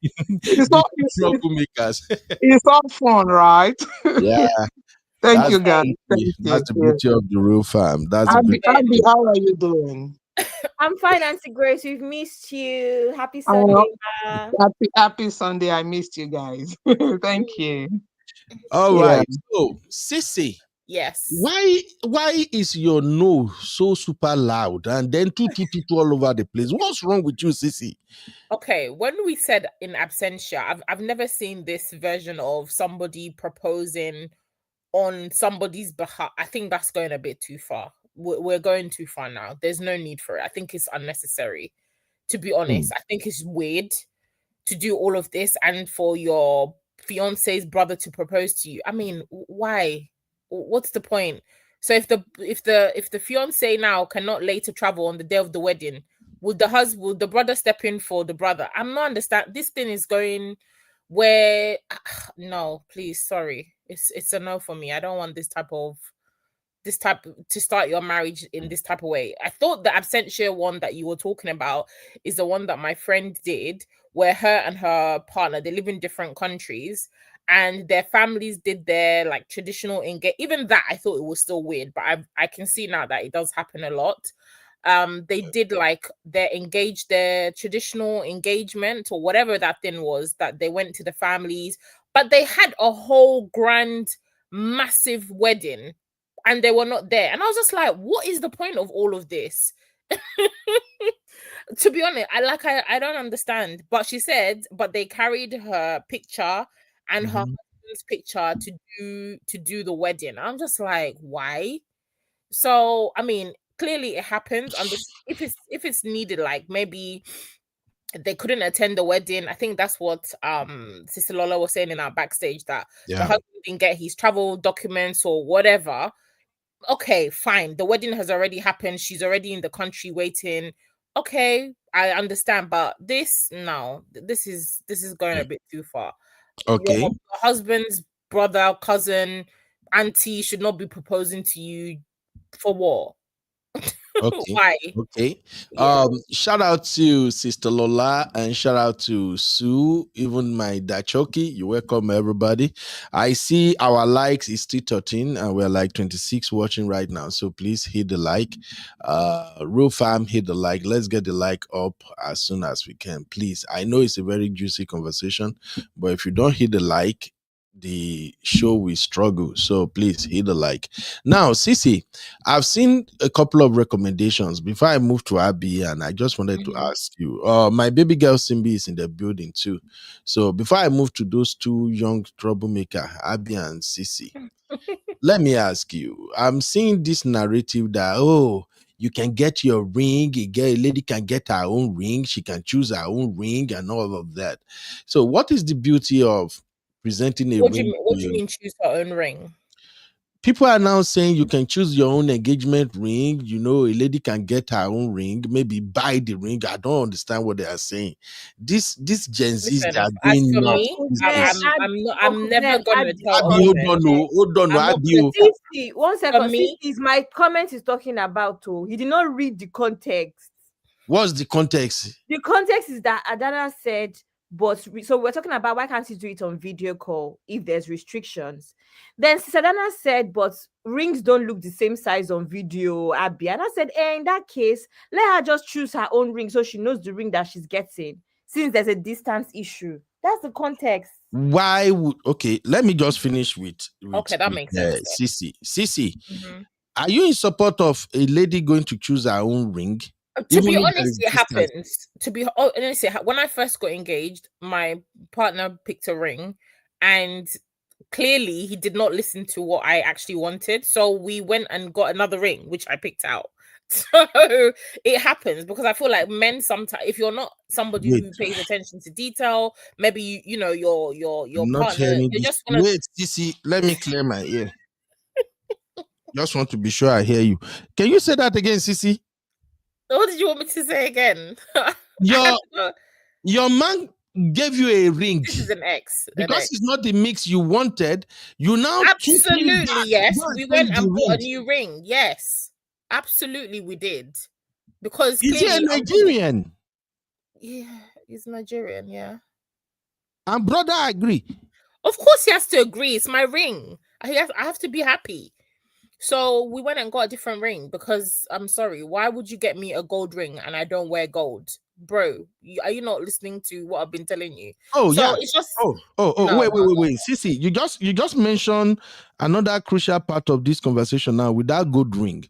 It's The all troublemakers. it's all fun, right? Yeah, Thank that's you, the guys. Okay. Thank beauty. you. That's the Yeah. beauty of the real farm. That's the beauty. But Abby, how are you doing? I'm fine, Auntie Grace. We've missed you. Happy Oh, Sunday, ma. happy Sunday. I missed you guys. Thank you. All Yeah. right. So, Sissy, yes. why is your no so super loud and then two all over the place? What's wrong with you, Sissy? Okay, when we said in absentia, I've never seen this version of somebody proposing on somebody's behalf. I think that's going a bit too far. We're going too far now. There's no need for it. I think it's unnecessary. To be honest, I think it's weird to do all of this and for your fiance's brother to propose to you. I mean, why? What's the point? So if the fiance now cannot later travel on the day of the wedding, would the brother step in for the brother? I'm not understand. This thing is going where no, please, sorry. It's a no for me. I don't want this type to start your marriage in this type of way. I thought the Absentia one that you were talking about is the one that my friend did, where her and her partner, they live in different countries and their families did their like traditional engage. Even that I thought it was still weird, but I can see now that it does happen a lot. They did like their traditional engagement or whatever that thing was, that they went to the families, but they had a whole grand massive wedding and they were not there. And I was just like, what is the point of all of this? To be honest, I don't understand. But she said, but they carried her picture and her Mhm. husband's picture to do the wedding. I'm just like, why? So I mean, clearly it happens. And if it's needed, like maybe they couldn't attend the wedding. I think that's what Sister Lola was saying in our backstage, that the Yeah. husband didn't get his travel documents or whatever. Okay, fine. The wedding has already happened. She's already in the country waiting. Okay, I understand, but this no, this is going a bit too far. Okay. Your husband's brother, cousin, auntie should not be proposing to you for what? Okay. Why? Okay. Yeah. Shout out to Sister Lola and shout out to Sue, even my Dachoki. You welcome everybody. I see our likes is still 13 and we're like 26 watching right now. So please hit the like. Real fam, hit the like. Let's get the like up as soon as we can. Please. I know it's a very juicy conversation, but if you don't hit the like, the show will struggle. So please hit the like. Now, Sissy, I've seen a couple of recommendations before I moved to Abby, and I just wanted to Mhm. ask you. My baby girl Simbi is in the building too. So before I move to those two young troublemaker, Abby and Sissy, let me ask you. I'm seeing this narrative that you can get your ring, a lady can get her own ring, she can choose her own ring, and all of that. So, what is the beauty of presenting a ring What do you to mean choose her own ring? people are now saying you can choose your own engagement ring. You know, a lady can get her own ring, maybe buy the ring. I don't understand what they are saying. This Gen Zs, they Listen, are as going for nuts me, Uncle these Ben, days. I'm Uncle never Ben, gonna Abby, tell a Abi, Uncle hold person. on, Ben. no, hold on, no, I'm not Abi, gonna oh. tell. Sissy, one For second. me, Sissy is my comment is talking about. Oh, he did not read the context. What's the context? The context is that Adana said, so we're talking about why can't you do it on video call if there's restrictions? Then Sister Adana said, but rings don't look the same size on video, Abby. And I said, in that case, let her just choose her own ring so she knows the ring that she's getting, since there's a distance issue. That's the context. Why would okay? Let me just finish okay, that makes sense. Sissy. Sissy, Mhm. are you in support of a lady going to choose her own ring, To be even if there honest, is it distance? happens. To be honest, when I first got engaged, my partner picked a ring, and clearly he did not listen to what I actually wanted. So we went and got another ring, which I picked out. So it happens because I feel like men sometimes, if you're not somebody Wait, who pays attention to detail, maybe you know your I'm not partner, hearing you this. just want to. Wait, Sissy, let me clear my ear. Just want to be sure I hear you. Can you say that again, Sissy? What did you want me to say again? Your man gave you a ring. This is an X. Because it's not the mix you wanted, you now took him back Absolutely, yes. to go and We take went the and bought a ring. new ring. Yes, absolutely, we did. Because Is he a clearly, Nigerian? yeah, he's Nigerian. Yeah, And brother, I agree. of course he has to agree. It's my ring. I have to be happy. So we went and got a different ring because I'm sorry. Why would you get me a gold ring and I don't wear gold, bro? Are you not listening to what I've been telling you? Oh So yeah. it's just No, wait. Sissy, you just mentioned another crucial part of this conversation now with that gold ring.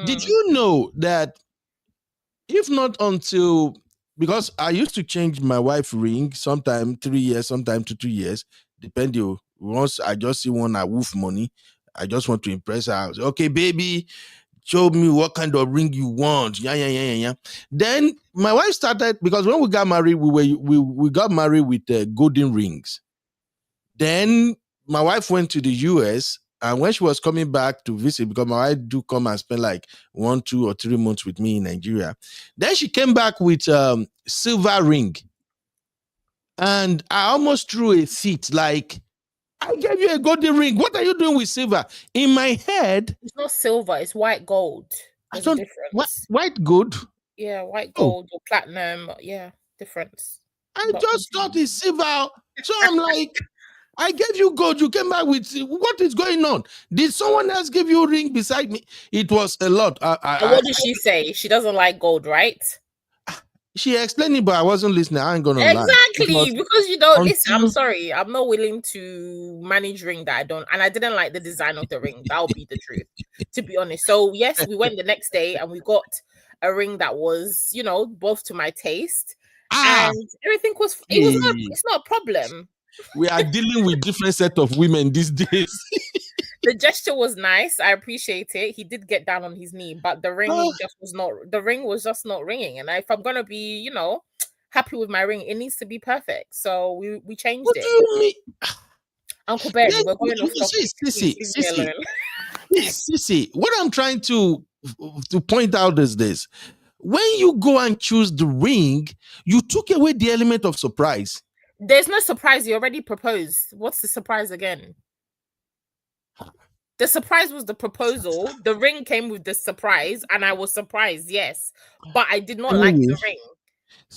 Did you know that if not until, because I used to change my wife ring sometime 3 years, sometime 2 years, depending. Once I just see one, I woof money. I just want to impress her. I say, okay, baby, show me what kind of ring you want. Yeah. Then my wife started, because when we got married, we got married with golden rings. Then my wife went to the US, and when she was coming back to visit, because my wife do come and spend like 1, 2, or 3 months with me in Nigeria, then she came back with silver ring, and I almost threw a fit. Like, I gave you a golden ring. What are you doing with silver? In my head, it's not silver, it's white gold. There's a difference. White gold. Yeah, white gold or platinum. Yeah, difference. I just thought it's silver. So I'm like, I gave you gold. You came back with, what is going on? Did someone else give you a ring beside me? It was a lot. And what did she say? She doesn't like gold, right? She explained it, but I wasn't listening. I ain't gonna lie. Exactly, because you don't listen. I'm sorry, I'm not willing to manage ring that I don't, and I didn't like the design of the ring. That'll be the truth, to be honest. So yes, we went the next day and we got a ring that was, you know, both to my taste, and everything was. It's not a problem. We are dealing with different set of women these days. The gesture was nice. I appreciate it. He did get down on his knee, but the ring just was not. The ring was just not ringing. And if I'm gonna be, you know, happy with my ring, it needs to be perfect. So we changed it. What do you mean? Uncle Ben, we're going off topic. Sissy, what I'm trying to point out is this: when you go and choose the ring, you took away the element of surprise. There's no surprise. You already proposed. What's the surprise again? The surprise was the proposal. The ring came with the surprise, and I was surprised, yes. But I did not like the ring.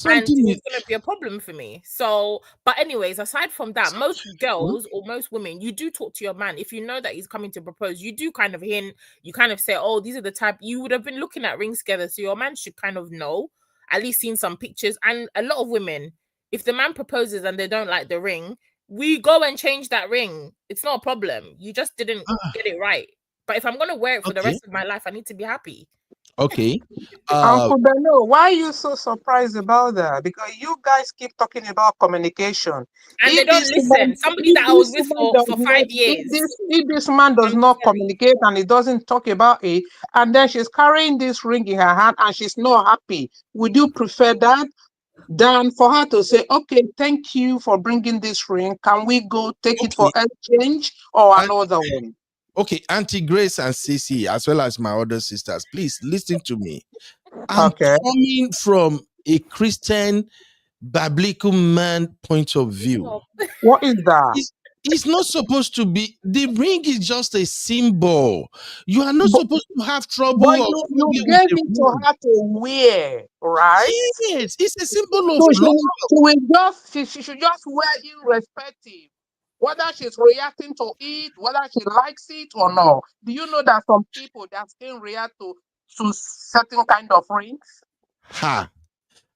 And it was going to be a problem for me. So, but anyways, aside from that, most girls or most women, you do talk to your man. If you know that he's coming to propose, you do kind of hint, you kind of say, oh, these are the type, you would have been looking at rings together. So your man should kind of know, at least seen some pictures. And a lot of women, if the man proposes and they don't like the ring, we go and change that ring. It's not a problem. You just didn't get it right. But if I'm going to wear it for the rest of my life, I need to be happy. Okay. Uncle Beno, why are you so surprised about that? Because you guys keep talking about communication. And they don't listen. Somebody that I was with for 5 years. If this man does not communicate and he doesn't talk about it, and then she's carrying this ring in her hand and she's not happy, would you prefer that than for her to say, okay, thank you for bringing this ring. Can we go take it for exchange or another one? Okay, Auntie Grace and Sissy, as well as my other sisters, please listen to me. I'm coming from a Christian biblical man point of view. What is that? It's not supposed to be. The ring is just a symbol. You are not supposed to have trouble. But you gave it to her to wear, right? Yes, it's a symbol of love. She should just wear irrespective. Whether she's reacting to it, whether she likes it or not. Do you know that some people that can react to certain kind of rings?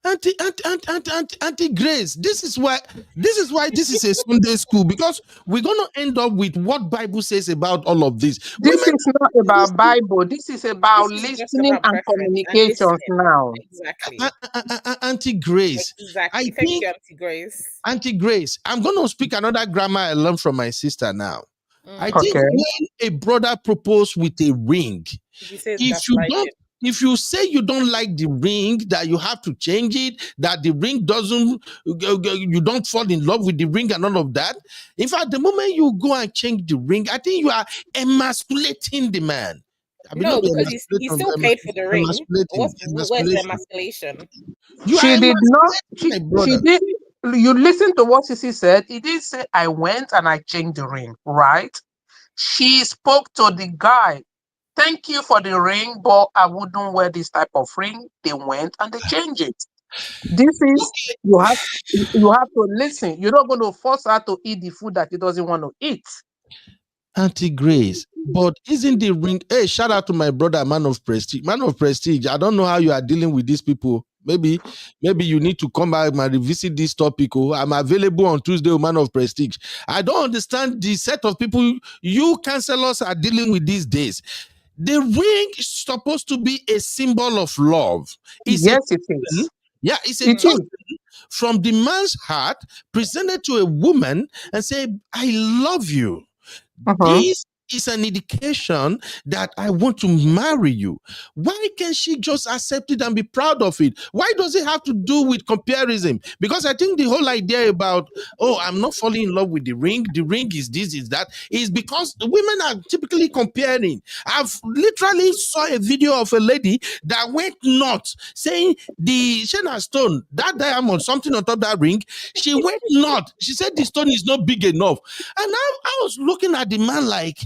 Auntie Grace, this is why this is a Sunday school, because we're gonna end up with what Bible says about all of this. This is not about Bible. This is about listening and communication now. Exactly. Auntie Grace. Exactly. Thank you, Auntie Grace. Auntie Grace, I'm gonna speak another grammar I learned from my sister now. I think when a brother proposes with a ring, if you say you don't like the ring, that you have to change it, that the ring doesn't, you don't fall in love with the ring and all of that. In fact, the moment you go and change the ring, I think you are emasculating the man. I mean, No, not be because he emasculating, still paid for the ring. Where's the emasculation. emasculation? You are She did not. emasculating my She brother. did. You listen to what Sissy said. He did say, I went and I changed the ring, right? She spoke to the guy. Thank you for the ring, but I wouldn't wear this type of ring. They went and they changed it. This is you have to listen. You're not going to force her to eat the food that she doesn't want to eat. Auntie Grace, but isn't the ring? Hey, shout out to my brother, man of prestige. Man of prestige. I don't know how you are dealing with these people. Maybe you need to come back and revisit this topic. Oh, I'm available on Tuesday, oh, man of prestige. I don't understand the set of people you counselors are dealing with these days. The ring is supposed to be a symbol of love. It's Yes, it is. it's a It token is. from the man's heart presented to a woman and say, I love you. This is an indication that I want to marry you. Why can't she just accept it and be proud of it? Why does it have to do with comparison? Because I think the whole idea about, oh, I'm not falling in love with the ring is this, is that, is because women are typically comparing. I've literally saw a video of a lady that went nuts saying the Shena stone, that diamond, something on top of that ring, she went nuts. She said the stone is not big enough. And I was looking at the man like,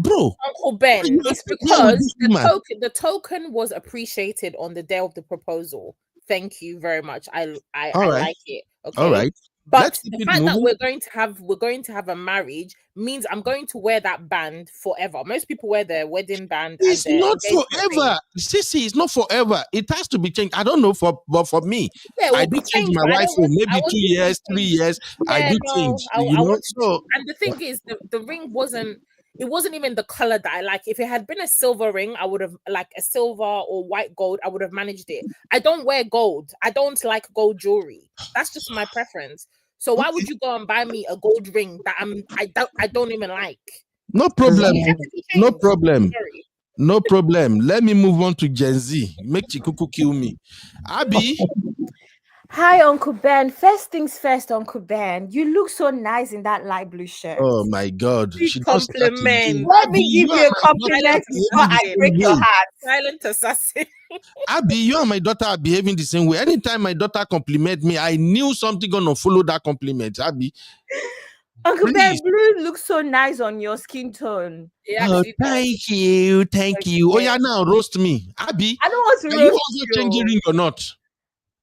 bro, Uncle Ben, it's because the token was appreciated on the day of the proposal. Thank you very much. I like it. Okay. All right. But the fact that we're going to have a marriage means I'm going to wear that band forever. Most people wear their wedding band. It's not forever. Sissy, it's not forever. It has to be changed. I don't know but for me. Yeah, I do change my wife for maybe 2 years, 3 years. Yeah, I do change. So and the thing is, the ring wasn't even the color that I like. If it had been a silver ring, I would have, like a silver or white gold, I would have managed it. I don't wear gold. I don't like gold jewelry. That's just my preference. So why would you go and buy me a gold ring that I don't even like? No problem. No problem. Sorry. No problem. Let me move on to Gen Z. Make Chikuku kill me. Abby. Hi, Uncle Ben. First things first, Uncle Ben. You look so nice in that light blue shirt. Oh my God! She compliment. Let me give you a compliment before I break your heart. Silent assassin. Abby, you and my daughter are behaving the same way. Anytime my daughter compliment me, I knew something gonna follow that compliment. Abby. Uncle Ben, blue looks so nice on your skin tone. Oh, thank you. Oh yeah, now roast me, Abby. I don't want to roast you. Also change the ring or not?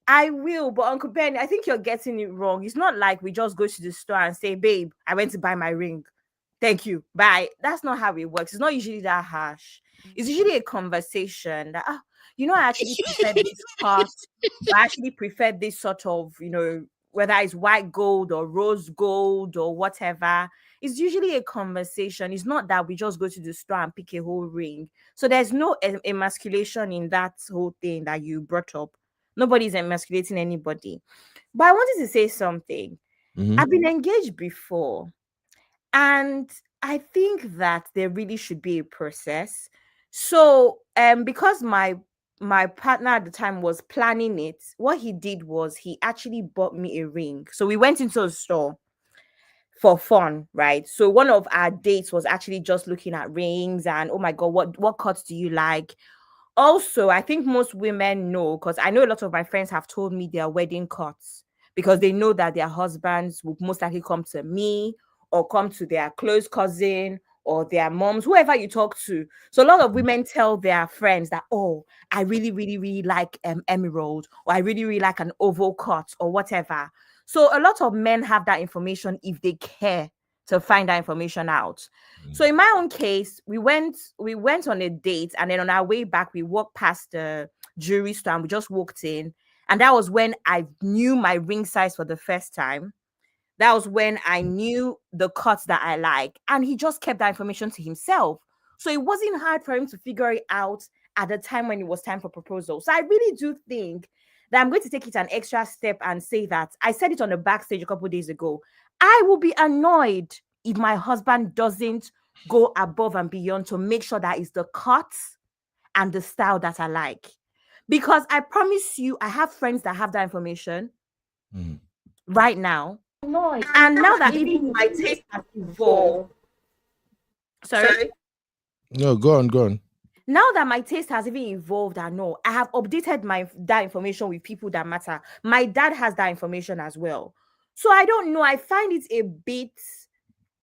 I will, but Uncle Ben, I think you're getting it wrong. It's not like we just go to the store and say, babe, I went to buy my ring. Thank you. Bye. That's not how it works. It's not usually that harsh. It's usually a conversation that, I actually prefer this part. I actually prefer this sort of, whether it's white gold or rose gold or whatever. It's usually a conversation. It's not that we just go to the store and pick a whole ring. So there's no emasculation in that whole thing that you brought up. Nobody's emasculating anybody. But I wanted to say something. I've been engaged before. And I think that there really should be a process. So because my partner at the time was planning it, what he did was he actually bought me a ring. So we went into a store for fun, right? So one of our dates was actually just looking at rings and, oh my God, what cuts do you like? Also, I think most women know, because I know a lot of my friends have told me their wedding cuts because they know that their husbands will most likely come to me or come to their close cousin or their moms, whoever you talk to. So a lot of women tell their friends that, oh, I really, really, really like emerald, or I really, really like an oval cut or whatever. So a lot of men have that information if they care to find that information out. So in my own case, we went on a date, and then on our way back, we walked past the jewelry store and we just walked in. And that was when I knew my ring size for the first time. That was when I knew the cuts that I like. And he just kept that information to himself. So it wasn't hard for him to figure it out at the time when it was time for proposal. So I really do think that I'm going to take it an extra step and say that I said it on the backstage a couple of days ago. I will be annoyed if my husband doesn't go above and beyond to make sure that it's the cuts and the style that I like. Because I promise you, I have friends that have that information right now. And now that even my taste has evolved. Sorry? No, go on. Now that my taste has even evolved, I know I have updated that information with people that matter. My dad has that information as well. So I don't know. I find it a bit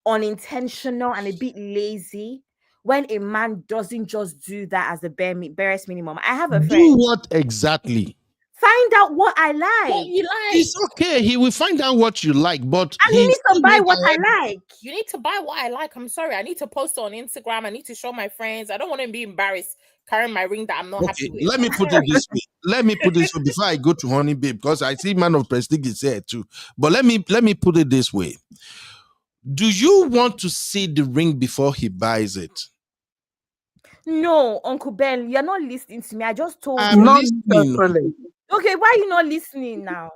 unintentional and a bit lazy when a man doesn't just do that as the barest minimum. I have a friend. Do what exactly? Find out what I like. What you like? It's okay. He will find out what you like, but and he needs to buy what I like. You need to buy what I like. I'm sorry. I need to post it on Instagram. I need to show my friends. I don't want to be embarrassed carrying my ring that I'm not happy with. Let me put it this way. Before I go to Honey Babe, because I see Man of Prestige is here too. But let me put it this way. Do you want to see the ring before he buys it? No, Uncle Ben, you're not listening to me. I just told I'm you. not listening. Okay, why are you not listening now?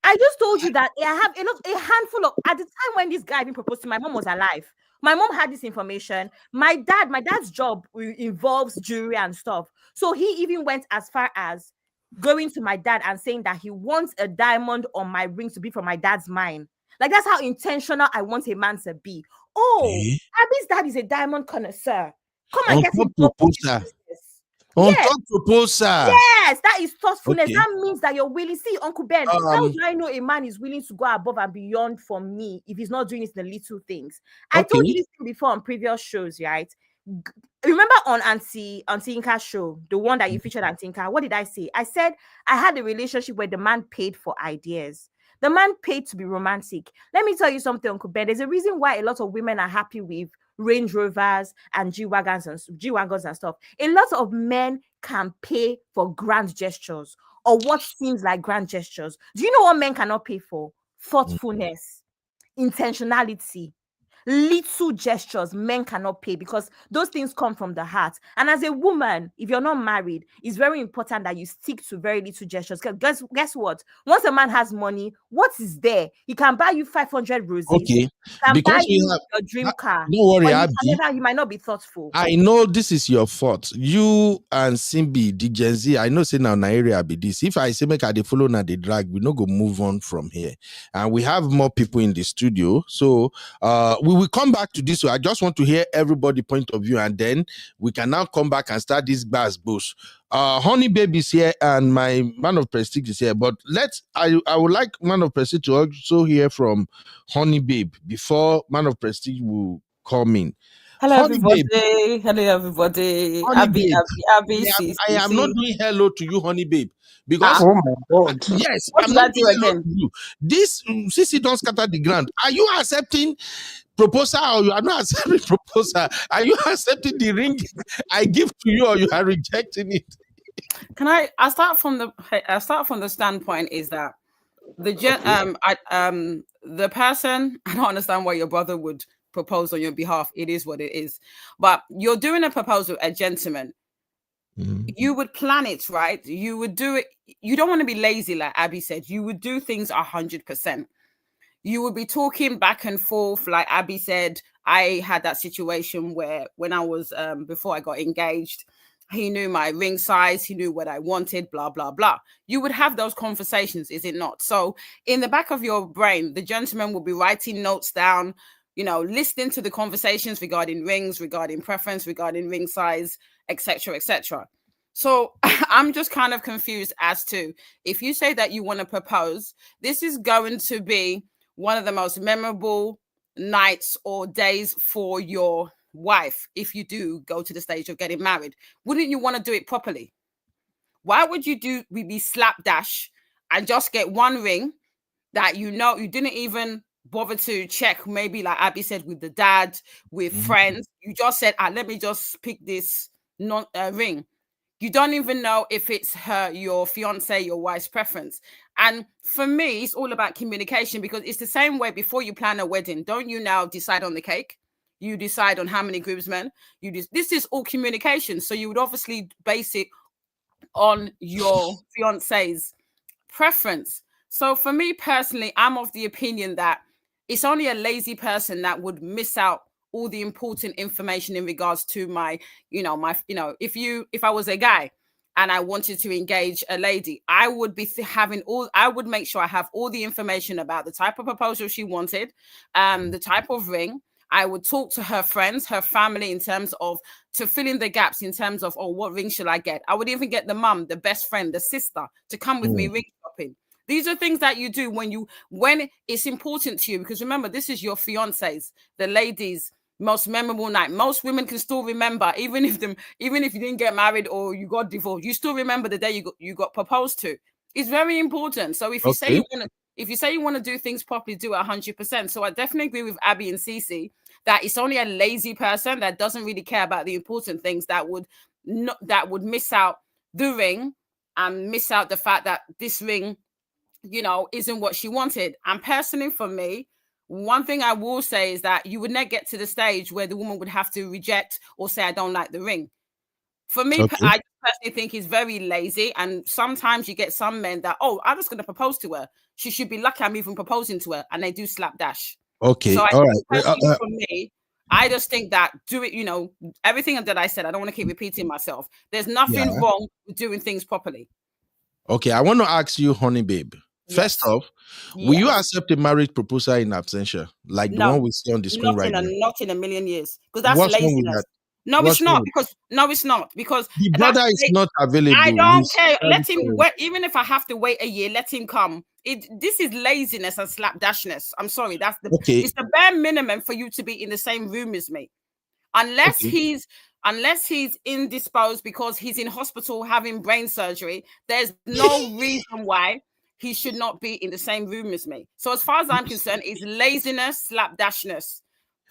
I just told you that I have a handful of, at the time when this guy even proposed to my mom was alive. My mom had this information. My dad's job involves jewelry and stuff. So he even went as far as going to my dad and saying that he wants a diamond on my ring to be from my dad's mine. Like, that's how intentional I want a man to be. Oh, Abby's dad is a diamond connoisseur. Come and get it. Top proposal. Yes, that is thoughtfulness. Okay. That means that you're willing. See, Uncle Ben, how do I know a man is willing to go above and beyond for me if he's not doing it in the little things? I told you this before on previous shows, right? Remember on Auntie Inka's show, the one that you featured, Auntie Inka, what did I say? I said I had a relationship where the man paid for ideas. The man paid to be romantic. Let me tell you something, Uncle Ben. There's a reason why a lot of women are happy with Range Rovers and G-Wagons and stuff. A lot of men can pay for grand gestures or what seems like grand gestures. Do you know what men cannot pay for? Thoughtfulness, intentionality, little gestures. Men cannot pay because those things come from the heart. And as a woman, if you're not married, it's very important that you stick to very little gestures. Because guess what? Once a man has money, what is there? He can buy you 500 roses. Okay, can because buy you your dream car. Don't worry, Abby. You might not be thoughtful. I know this is your fault. You and Simbi, the Gen Z, I know say now Nigeria be this. If I say make they follow now the drag, we no go move on from here. And we have more people in the studio. So we will come back to this. So I just want to hear everybody's point of view, and then we can now come back and start this bass boost. Honey Babe is here and my Man of Prestige is here. But I would like Man of Prestige to also hear from Honey Babe before Man of Prestige will come in. Hello, everybody. Hello, everybody. Abby. I am not doing hello to you, Honey Babe, because oh my God, yes, what did I do again? This Sissy don't scatter the ground. Are you accepting proposal or you are not accepting proposal? Are you accepting the ring I give to you or you are rejecting it? Can I start from the standpoint is that the person, I don't understand why your brother would propose on your behalf. It is what it is. But you're doing a proposal, a gentleman. You would plan it, right? You would do it. You don't want to be lazy, like Abby said. You would do things 100%. You would be talking back and forth, like Abby said. I had that situation where when I was before I got engaged, he knew my ring size, he knew what I wanted, blah, blah, blah. You would have those conversations, is it not? So in the back of your brain, the gentleman will be writing notes down, listening to the conversations regarding rings, regarding preference, regarding ring size, etc., etc. So I'm just kind of confused as to, if you say that you want to propose, this is going to be one of the most memorable nights or days for your wife if you do go to the stage of getting married. Wouldn't you want to do it properly? Why would you be slapdash and just get one ring that you didn't even bother to check, maybe like Abby said, with the dad, with friends? You just said, let me just pick this ring. You don't even know if it's your fiance, your wife's preference. And for me, it's all about communication, because it's the same way before you plan a wedding. Don't you now decide on the cake? You decide on how many groomsmen. This is all communication. So you would obviously base it on your fiance's preference. So for me personally, I'm of the opinion that it's only a lazy person that would miss out all the important information in regards to my, if I was a guy and I wanted to engage a lady, I would be I would make sure I have all the information about the type of proposal she wanted, the type of ring. I would talk to her friends, her family, in terms of to fill in the gaps in terms of, oh, what ring should I get? I would even get the mum, the best friend, the sister to come with me ring shopping. These are things that you do when it's important to you, because remember, this is your fiancés, the ladies' most memorable night. Most women can still remember, even if you didn't get married or you got divorced, you still remember the day you got proposed to. It's very important. So if you say you want to do things properly, do it 100%. So I definitely agree with Abby and Cece that it's only a lazy person that doesn't really care about the important things that would miss out the ring and miss out the fact that this ring, isn't what she wanted. And personally, for me, one thing I will say is that you would not get to the stage where the woman would have to reject or say, I don't like the ring. For me, I personally think he's very lazy. And sometimes you get some men that, I'm just going to propose to her. She should be lucky I'm even proposing to her. And they do slapdash. Okay. So All right. for me, I just think that everything that I said, I don't want to keep repeating myself. There's nothing wrong with doing things properly. Okay. I want to ask you, honey babe. First off, will you accept a marriage proposal in absentia, like the one we see on the screen right now? Not in a million years, because that's laziness. No, it's not. Because the brother is not available. I don't care. Let him wait. Even if I have to wait a year, let him come. This is laziness and slapdashness. I'm sorry. It's the bare minimum for you to be in the same room as me, unless he's indisposed because he's in hospital having brain surgery. There's no reason why he should not be in the same room as me. So as far as I'm concerned, it's laziness, slapdashness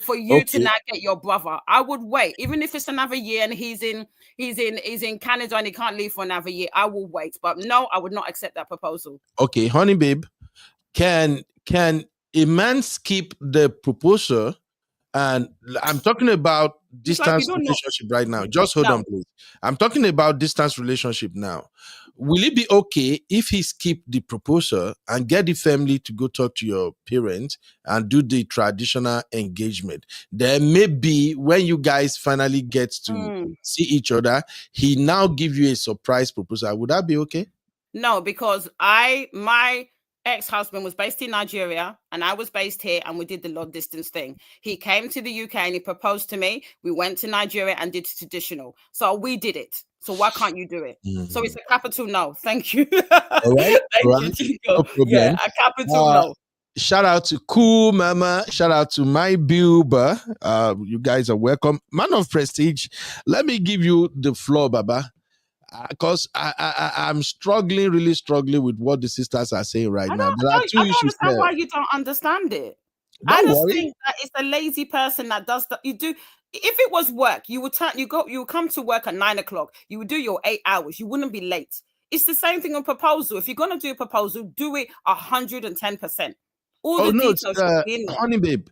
for you to not get your brother. I would wait, even if it's another year and he's in Canada and he can't leave for another year. I will wait, but no, I would not accept that proposal. Okay, honey babe, can a man skip the proposal? And I'm talking about distance relationship right now. Just hold on, please. I'm talking about distance relationship now. Will it be okay if he skip the proposal and get the family to go talk to your parents and do the traditional engagement? Then maybe when you guys finally get to see each other, he now give you a surprise proposal. Would that be okay? No, because my ex-husband was based in Nigeria and I was based here, and we did the long distance thing. He came to the UK and he proposed to me. We went to Nigeria and did traditional. So we did it. So why can't you do it? So it's a capital no. Thank you. All right. Thank you, Chico. No, a capital no. Shout out to Cool Mama. Shout out to my Bilba. You guys are welcome. Man of Prestige, let me give you the floor, Baba. Because I'm really struggling with what the sisters are saying right now. There are two issues. I don't understand why you don't understand it. I just think that it's a lazy person that does that. You do. If it was work, you would come to work at 9 o'clock. You would do your 8 hours. You wouldn't be late. It's the same thing on proposal. If you're gonna do a proposal, do it 110%. Honey babe,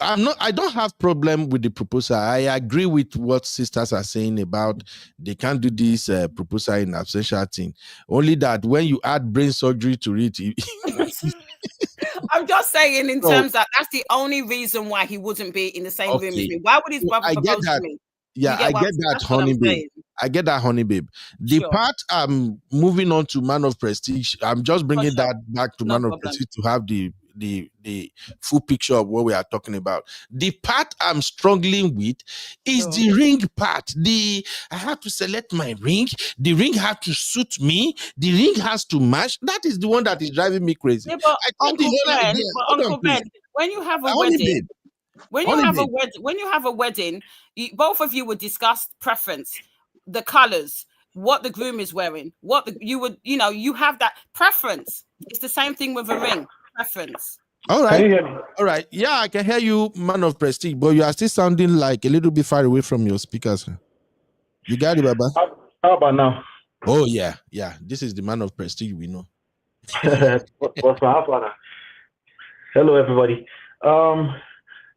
I don't have problem with the proposal. I agree with what sisters are saying about they can't do this proposal in absentia thing. Only that when you add brain surgery to it, I'm just saying in terms that that's the only reason why he wouldn't be in the same room as me. Why would his brother propose to me? Yeah, I get that, honey babe. I get that, honey babe. The part I'm moving on to Man of Prestige, I'm just bringing that back to Man of Prestige to have the full picture of what we are talking about. The part I'm struggling with is the ring part. I have to select my ring. The ring has to suit me. The ring has to match. That is the one that is driving me crazy. Yeah, but Uncle Ben, when you have a wedding, when you have a wedding, both of you would discuss preference, the colors, what the groom is wearing, you have that preference. It's the same thing with a ring. Preference. All right. Can you hear me? All right. Yeah, I can hear you, Man of Prestige, but you are still sounding like a little bit far away from your speakers. You got it, Baba? How about now? Oh, yeah. Yeah. This is the Man of Prestige we know. What's my father? Hello, everybody.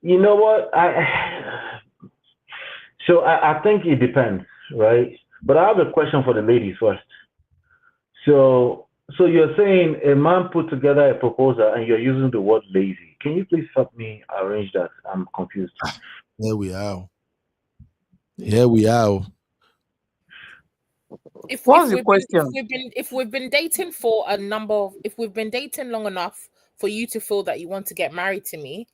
You know what? I think it depends, right? But I have a question for the ladies first. So you're saying a man put together a proposal and you're using the word lazy. Can you please help me arrange that? I'm confused. Here we are. Here we are. If What's the we've question? been dating for a number of, if we've been dating long enough for you to feel that you want to get married to me,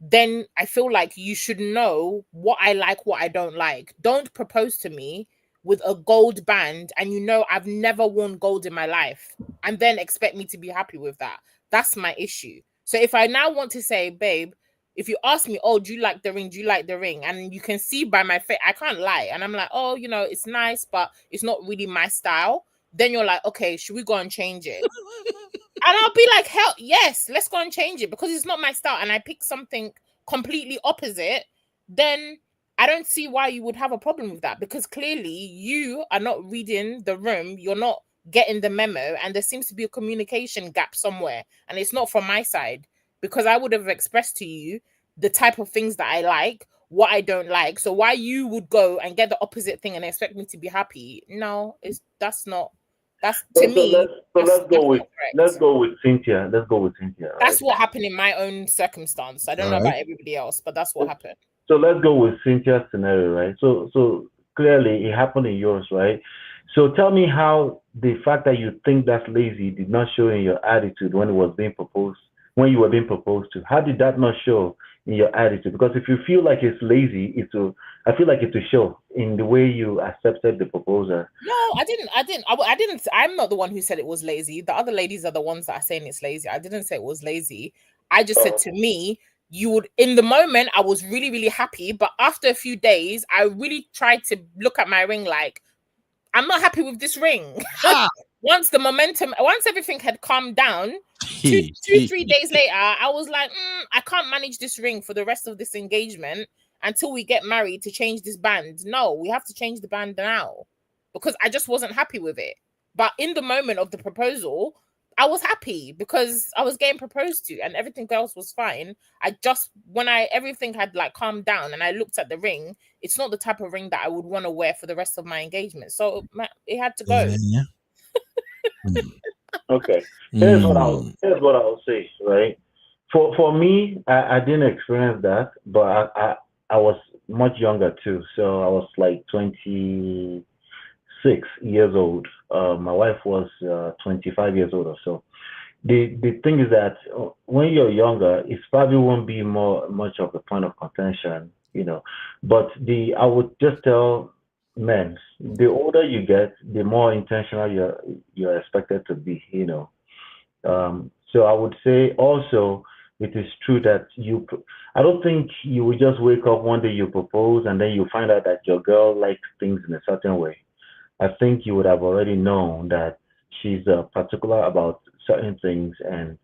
then I feel like you should know what I like, what I don't like. Don't propose to me with a gold band and you know I've never worn gold in my life and then expect me to be happy with that. That's my issue. So if I now want to say, babe, if you ask me, oh, do you like the ring? Do you like the ring? And you can see by my face, I can't lie. And I'm like, oh, you know, it's nice, but it's not really my style. Then you're like, okay, should we go and change it? And I'll be like, hell yes, let's go and change it because it's not my style. And I pick something completely opposite, then I don't see why you would have a problem with that because clearly you are not reading the room. You're not getting the memo. And there seems to be a communication gap somewhere. And it's not from my side because I would have expressed to you the type of things that I like, what I don't like. So why you would go and get the opposite thing and expect me to be happy? No, that's to me. Let's go with Cynthia. Let's go with Cynthia. Right? That's what happened in my own circumstance. I don't know about everybody else, but that's what happened. So let's go with Cynthia's scenario, right? So clearly it happened in yours, right? So tell me how the fact that you think that's lazy did not show in your attitude when it was being proposed, when you were being proposed to. How did that not show in your attitude? Because if you feel like it's lazy, I feel like it will show in the way you accepted the proposal. No, I didn't. I'm not the one who said it was lazy. The other ladies are the ones that are saying it's lazy. I didn't say it was lazy. I just said to me, you would, in the moment, I was really, really happy. But after a few days, I really tried to look at my ring like, I'm not happy with this ring. Once everything had calmed down, 3 days later, I was like, I can't manage this ring for the rest of this engagement until we get married to change this band. No, we have to change the band now because I just wasn't happy with it. But in the moment of the proposal, I was happy because I was getting proposed to and everything else was fine. When everything had like calmed down and I looked at the ring, it's not the type of ring that I would want to wear for the rest of my engagement. So it had to go. Okay. Here's what I'll say, right? For me, I didn't experience that, but I was much younger too. So I was like 26 years old. My wife was 25 years old or so. The thing is that when you're younger, it probably won't be much of a point of contention, you know. But I would just tell men, the older you get, the more intentional you're expected to be, you know. So I would say also it is true that I don't think you would just wake up one day, you propose, and then you find out that your girl likes things in a certain way. I think you would have already known that she's particular about certain things, and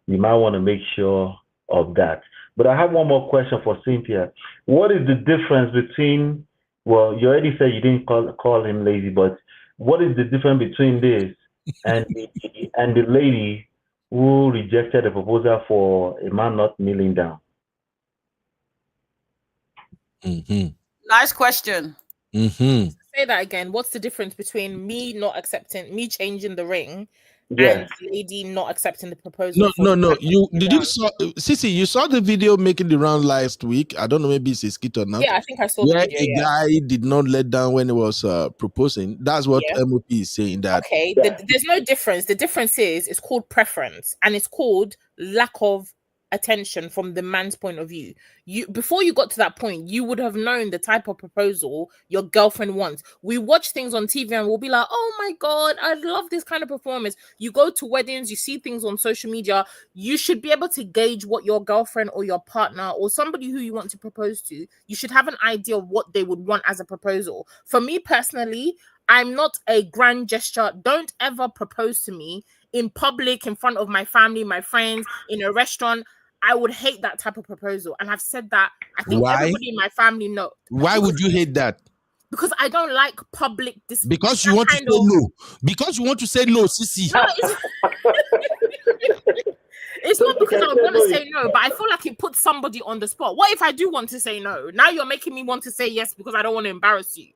you might want to make sure of that. But I have one more question for Cynthia. What is the difference between, well, you already said you didn't call him lazy, but what is the difference between this and the lady who rejected the proposal for a man not kneeling down? Nice question. Say that again. What's the difference between me changing the ring and the lady not accepting the proposal? No. Sissy, you saw the video making the round last week. I don't know, maybe it's a skit or not. Yeah, I think I saw the video. A guy did not let down when he was proposing. That's what MOP is saying. That okay, there's no difference. The difference is it's called preference and it's called lack of attention from the man's point of view. Before you got to that point, you would have known the type of proposal your girlfriend wants. We watch things on TV and we'll be like, oh my god, I love this kind of performance. You go to weddings, you see things on social media, you should be able to gauge what your girlfriend or your partner or somebody who you want to propose to, you should have an idea of what they would want as a proposal. For me personally, I'm not a grand gesture. Don't ever propose to me in public, in front of my family, my friends, in a restaurant. I would hate that type of proposal. And I've said that. I think everybody in my family knows. Why would you hate that? Because I don't like public display. Because you want to say no. Because you want to say no, Sissy. No, it's not because I want to say no, but I feel like it puts somebody on the spot. What if I do want to say no? Now you're making me want to say yes because I don't want to embarrass you.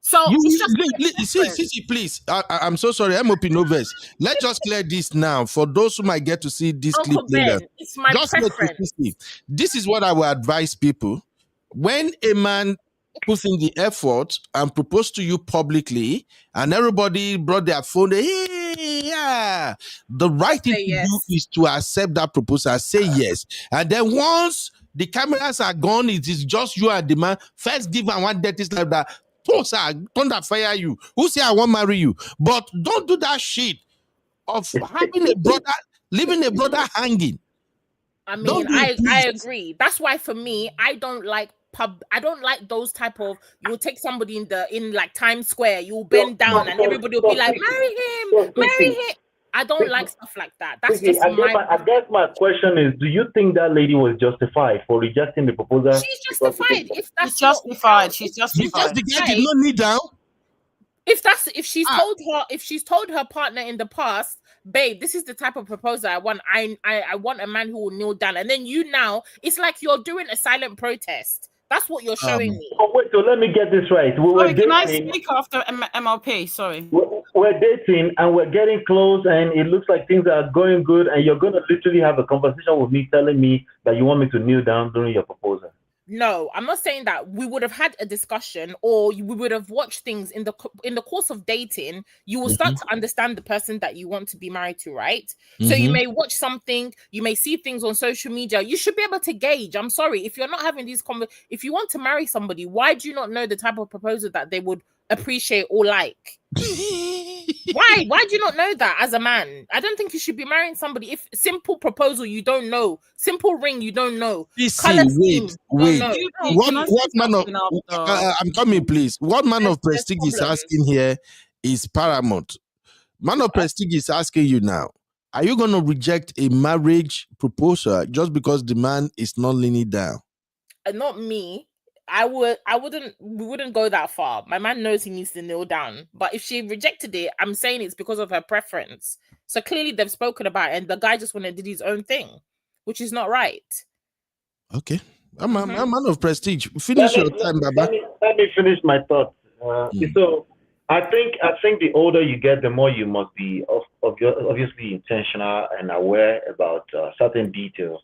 So Sissy, please. I'm so sorry. MOP Noves. Let's just clear this now for those who might get to see this Uncle clip later. Ben, it's my preference. This is what I will advise people. when a man puts in the effort and proposed to you publicly, and everybody brought their phone, hey, yeah, the right thing to do is to accept that proposal, say yes. And then once the cameras are gone, it is just you and the man. First give and one dirty slap that. Don't fire you. Who say I won't marry you? But don't do that shit of having a brother, leaving a brother hanging. I mean, I agree. That's why for me, I don't like those type of, you will take somebody in like Times Square, you'll bend down and everybody will be like, marry him. I don't like stuff like that. That's just I guess my question is, do you think that lady was justified for rejecting the proposal? She's justified. If that's she's justified. She's justified. Because the guy did not kneel down. If she's told her partner in the past, babe, this is the type of proposal I want. I want a man who will kneel down, and then now it's like you're doing a silent protest. That's what you're showing me. Oh wait, so let me get this right. Can I speak after MLP? Sorry. We're dating and we're getting close, and it looks like things are going good, and you're going to literally have a conversation with me telling me that you want me to kneel down during your proposal. No, I'm not saying that. We would have had a discussion, or we would have watched things in the course of dating. You will start to understand the person that you want to be married to, right? So you may watch something, you may see things on social media. You should be able to gauge. I'm sorry, if you're not having these if you want to marry somebody, why do you not know the type of proposal that they would appreciate or like? Why do you not know that as a man? I don't think you should be marrying somebody if simple proposal you don't know, simple ring you don't know, color scheme, wait. What man of I'm coming, please. What man of prestige is asking here is paramount. Man of prestige is asking you now, are you going to reject a marriage proposal just because the man is not leaning down? Not me. We wouldn't go that far. My man knows he needs to kneel down. But if she rejected it, I'm saying it's because of her preference. So clearly they've spoken about it, and the guy just went and did his own thing, which is not right. Okay. I'm a man of prestige. Finish your time, Baba. Let me finish my thoughts. So I think the older you get, the more you must be obviously intentional and aware about certain details.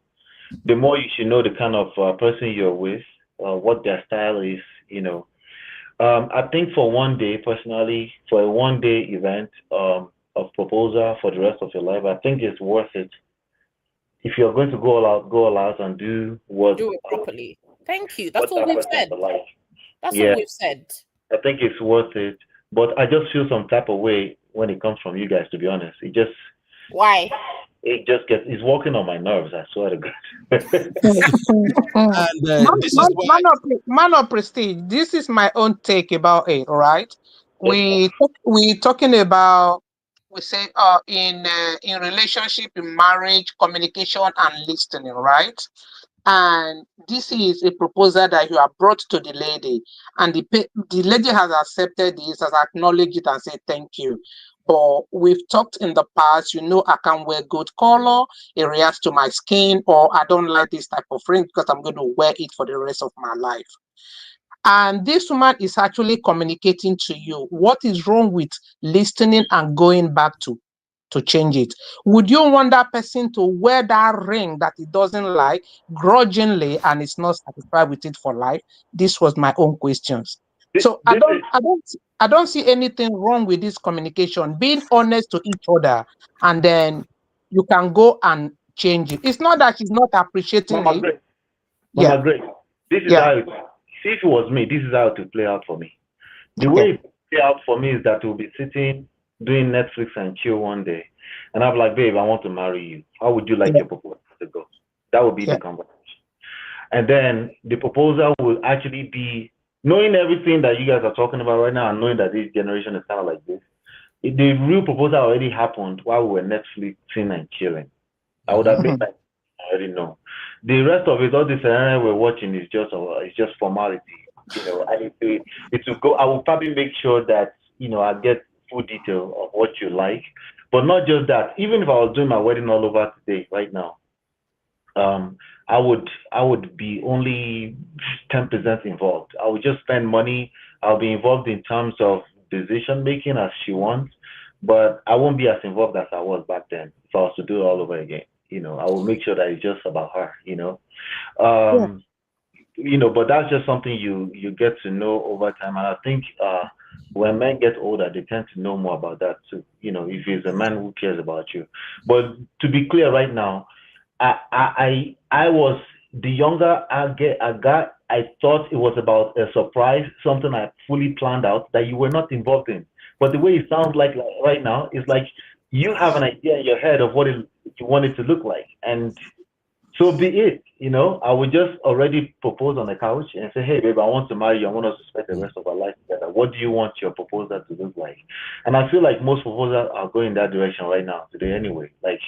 The more you should know the kind of person you're with, what their style is, I think for one day, personally, for a one-day event of proposal for the rest of your life, I think it's worth it. If you're going to go all out and do it properly. Thank you. That's what we've said. That's what we've said. I think it's worth it, but I just feel some type of way when it comes from you guys, to be honest. Why? It's walking on my nerves, I swear to God. And man of prestige, this is my own take about it, all right? We talking about, we say in relationship, in marriage, communication and listening, right? And this is a proposal that you have brought to the lady, and the lady has accepted this, has acknowledged it and said thank you. But we've talked in the past, I can't wear good color, it reacts to my skin, or I don't like this type of ring because I'm going to wear it for the rest of my life. And this woman is actually communicating to you what is wrong with listening and going back to change it. Would you want that person to wear that ring that he doesn't like grudgingly and is not satisfied with it for life? This was my own questions. So I don't see anything wrong with this communication, being honest to each other, and then you can go and change it. It's not that she's not appreciating Mama it. Grace. Mama Grace. This is how if it was me, this is how it would play out for me. The way it play out for me is that we'll be sitting doing Netflix and chill one day, and I'm like, babe, I want to marry you. How would you like your proposal to go? That would be the conversation. And then the proposal will actually be, knowing everything that you guys are talking about right now and knowing that this generation is kind of like this, the real proposal already happened while we were Netflixing and chilling. I would have been like, I already know. The rest of it, all the scenario we're watching is just formality. And it will go. I will probably make sure that I get full detail of what you like, but not just that. Even if I was doing my wedding all over today, right now, I would be only 10% involved. I would just spend money. I'll be involved in terms of decision making as she wants, but I won't be as involved as I was back then. If I was to do it all over again, I will make sure that it's just about her. but that's just something you get to know over time. And I think when men get older, they tend to know more about that too. If he's a man who cares about you. But to be clear, right now, I was the younger I got, I thought it was about a surprise, something I fully planned out that you were not involved in. But the way it sounds like right now is like you have an idea in your head of what you want it to look like, and so be it. I would just already propose on the couch and say, hey, babe, I want to marry you. I want us to spend the rest of our life together. What do you want your proposal to look like? And I feel like most proposals are going that direction right now today anyway. Like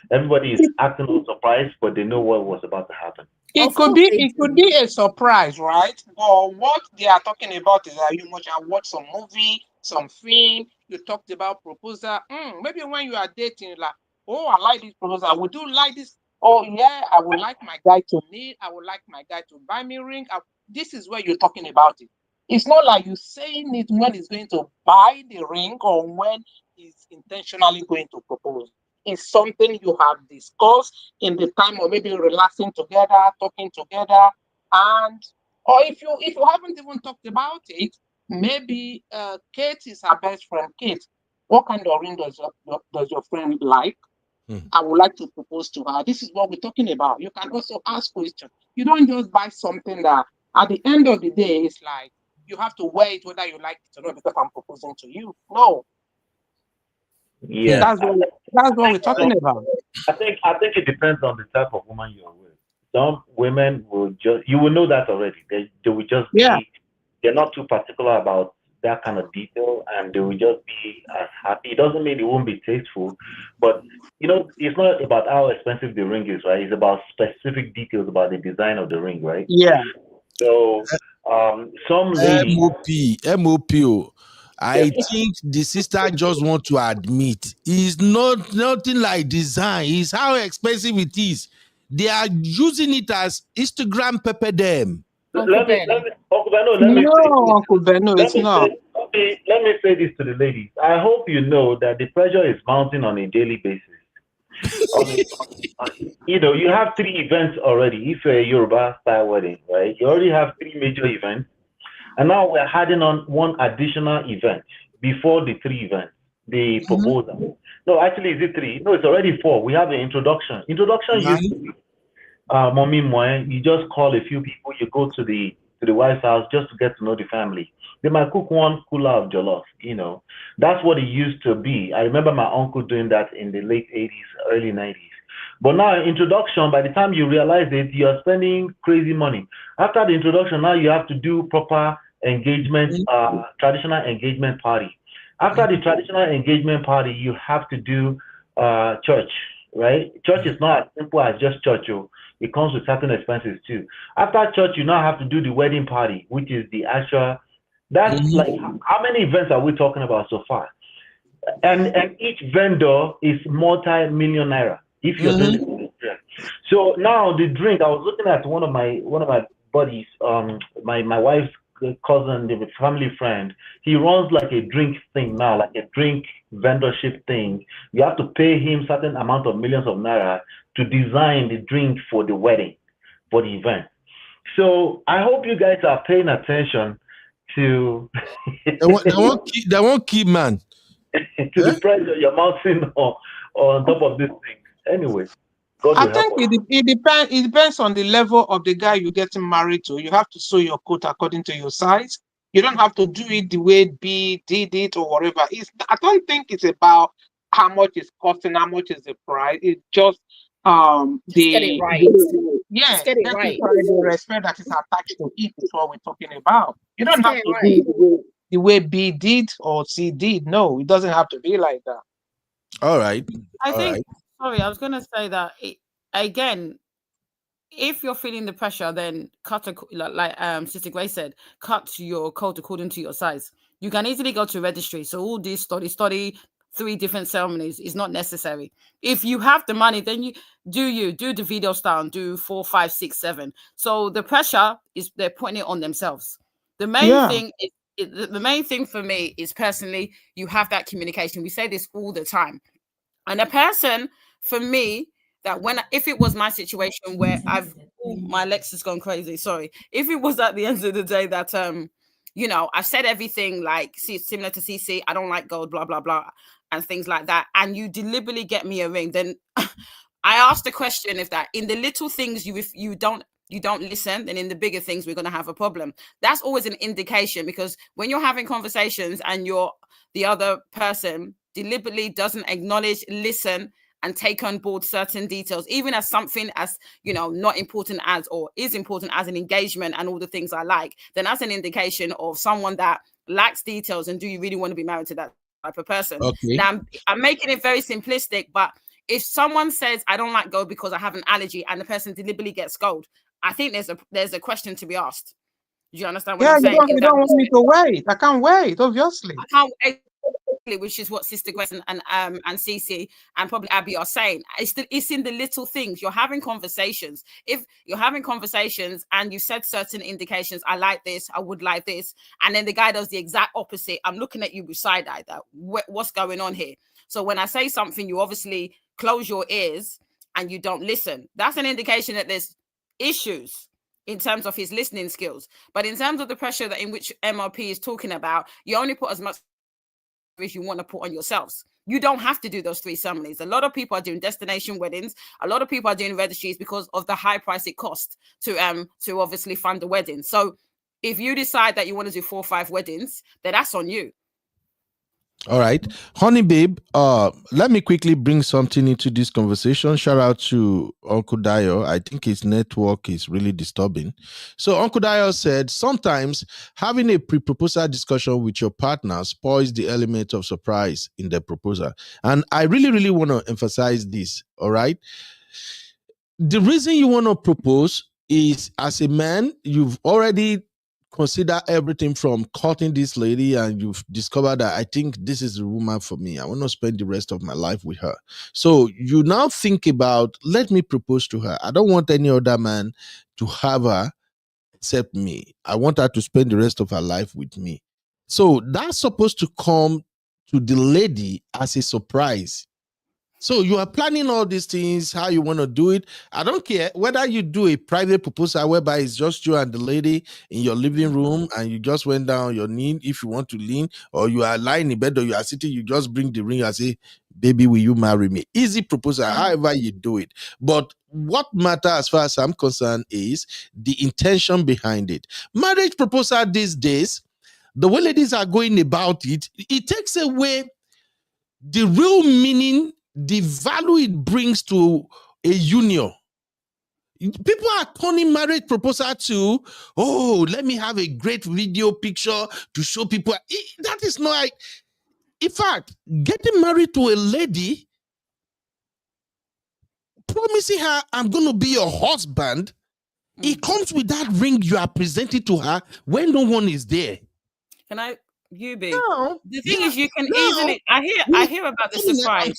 everybody is acting all surprised, but they know what was about to happen. It could be a surprise, right? But what they are talking about is that you must have watched some movie, some film. You talked about proposal. Maybe when you are dating, like, oh, I like this proposal. Would you like this? Oh yeah, I would like my guy to knit. I would like my guy to buy me ring. This is where you're talking about it. It's not like you saying it when he's going to buy the ring or when he's intentionally going to propose. It's something you have discussed in the time of maybe relaxing together, talking together, and or if you haven't even talked about it, maybe Kate is her best friend. Kate, what kind of ring does your friend like? I would like to propose to her. This is what we're talking about. You can also ask questions. You don't just buy something that at the end of the day, it's like you have to weigh it whether you like it or not because I'm proposing to you. No. Yeah. That's what we're talking about. I think it depends on the type of woman you're with. Some women you will know that already. They will just be they're not too particular about that kind of detail, and they will just be as happy. It doesn't mean it won't be tasteful, but it's not about how expensive the ring is, right? It's about specific details about the design of the ring, right? Yeah. So some ladies MOP. I think the sister just want to admit it's nothing like design. It's how expensive it is. They are using it as Instagram pepper them. Let me Uncle Beno, Uncle Beno, it's not. Let me say this to the ladies. I hope you know that the pressure is mounting on a daily basis. You have 3 events already. If you're a Yoruba style wedding, right? You already have 3 major events. And now we're adding on 1 additional event before the 3 events, the proposal. No, actually, is it 3? No, it's already 4. We have the introduction. Introduction used to be, mommy moe. You just call a few people. You go to the wife's house just to get to know the family. They might cook 1 cooler of jollof. That's what it used to be. I remember my uncle doing that in the late 80s, early 90s. But now, introduction, by the time you realize it, you're spending crazy money. After the introduction, now you have to do proper engagement, traditional engagement party. After the traditional engagement party, you have to do church, right? Church is not as simple as just church. It comes with certain expenses too. After church, you now have to do the wedding party, which is the actual. That's like how many events are we talking about so far? And each vendor is multi-million naira. If you're doing it. So now the drink, I was looking at one of my buddies, my wife's cousin, the family friend. He runs like a drink thing now, like a drink vendorship thing. You have to pay him certain amount of millions of naira to design the drink for the wedding, for the event. So I hope you guys are paying attention to they won't keep man to the pressure you're mounting on top of this thing. Anyway, I think it depends on the level of the guy you're getting married to. You have to sew your coat according to your size. You don't have to do it the way B did it or whatever. I don't think it's about how much it's costing, how much is the price. It's just get it right. Just get it right. The respect that is attached to it is what we're talking about. You don't have to do the way B did or C did. No, it doesn't have to be like that. All right. Sorry, I was going to say that again, if you're feeling the pressure, then like Sister Grace said, cut your coat according to your size. You can easily go to registry. So all this study 3 different ceremonies is not necessary. If you have the money, then you do the video style and do 4, 5, 6, 7. So the pressure is they're putting it on themselves. The main thing is the main thing for me is personally, you have that communication. We say this all the time. And a person, for me, that if it was my situation where my Alexa's gone crazy, sorry. If it was at the end of the day that you know, I've said everything like similar to CC, I don't like gold, blah blah blah, and things like that, and you deliberately get me a ring, then I asked the question, if that in the little things if you don't listen, then in the bigger things we're going to have a problem. That's always an indication, because when you're having conversations and the other person deliberately doesn't acknowledge, listen, and take on board certain details, even as something as, you know, not important as, or is important as an engagement and all the things I like, then that's an indication of someone that lacks details. And do you really want to be married to that type of person? Okay. Now, I'm making it very simplistic, but if someone says, I don't like gold because I have an allergy, and the person deliberately gets gold, I think there's a question to be asked. Do you understand what I'm saying? You don't want me to wait. I can't wait, obviously. I can't wait. Which is what Sister Grace and Cece and probably Abby are saying. It's in the little things. You're having conversations. If you're having conversations and you said certain indications, I like this, I would like this, and then the guy does the exact opposite, I'm looking at you with side eye. That what's going on here? So when I say something, you obviously close your ears and you don't listen. That's an indication that there's issues in terms of his listening skills. But in terms of the pressure that in which MRP is talking about, you only put as much as you want to put on yourselves. You don't have to do those 3 ceremonies. A lot of people are doing destination weddings. A lot of people are doing registries because of the high price it costs to obviously fund the wedding. So if you decide that you want to do 4 or 5 weddings, then that's on you. All right. Honey babe, let me quickly bring something into this conversation. Shout out to Uncle Dio. I think his network is really disturbing. So Uncle Dio said, sometimes having a pre-proposal discussion with your partner spoils the element of surprise in the proposal. And I really, really want to emphasize this. All right. The reason you want to propose is, as a man, you've already consider everything from courting this lady, and you've discovered that I think this is the woman for me. I want to spend the rest of my life with her. So you now think about, let me propose to her. I don't want any other man to have her except me. I want her to spend the rest of her life with me. So that's supposed to come to the lady as a surprise. So you are planning all these things, how you want to do it. I don't care whether you do a private proposal whereby it's just you and the lady in your living room and you just went down on your knee if you want to lean, or you are lying in bed or you are sitting, you just bring the ring and say, baby, will you marry me? Easy proposal, however you do it. But what matters as far as I'm concerned is the intention behind it. Marriage proposal these days, the way ladies are going about it, it takes away the real meaning, the value it brings to a union. People are turning marriage proposal to, oh, let me have a great video picture to show people. That is not, in fact, getting married to a lady, promising her, I'm going to be your husband, it comes with that ring you are presenting to her when no one is there. Can I? You be. No, the thing is, you can easily. I hear about the surprise.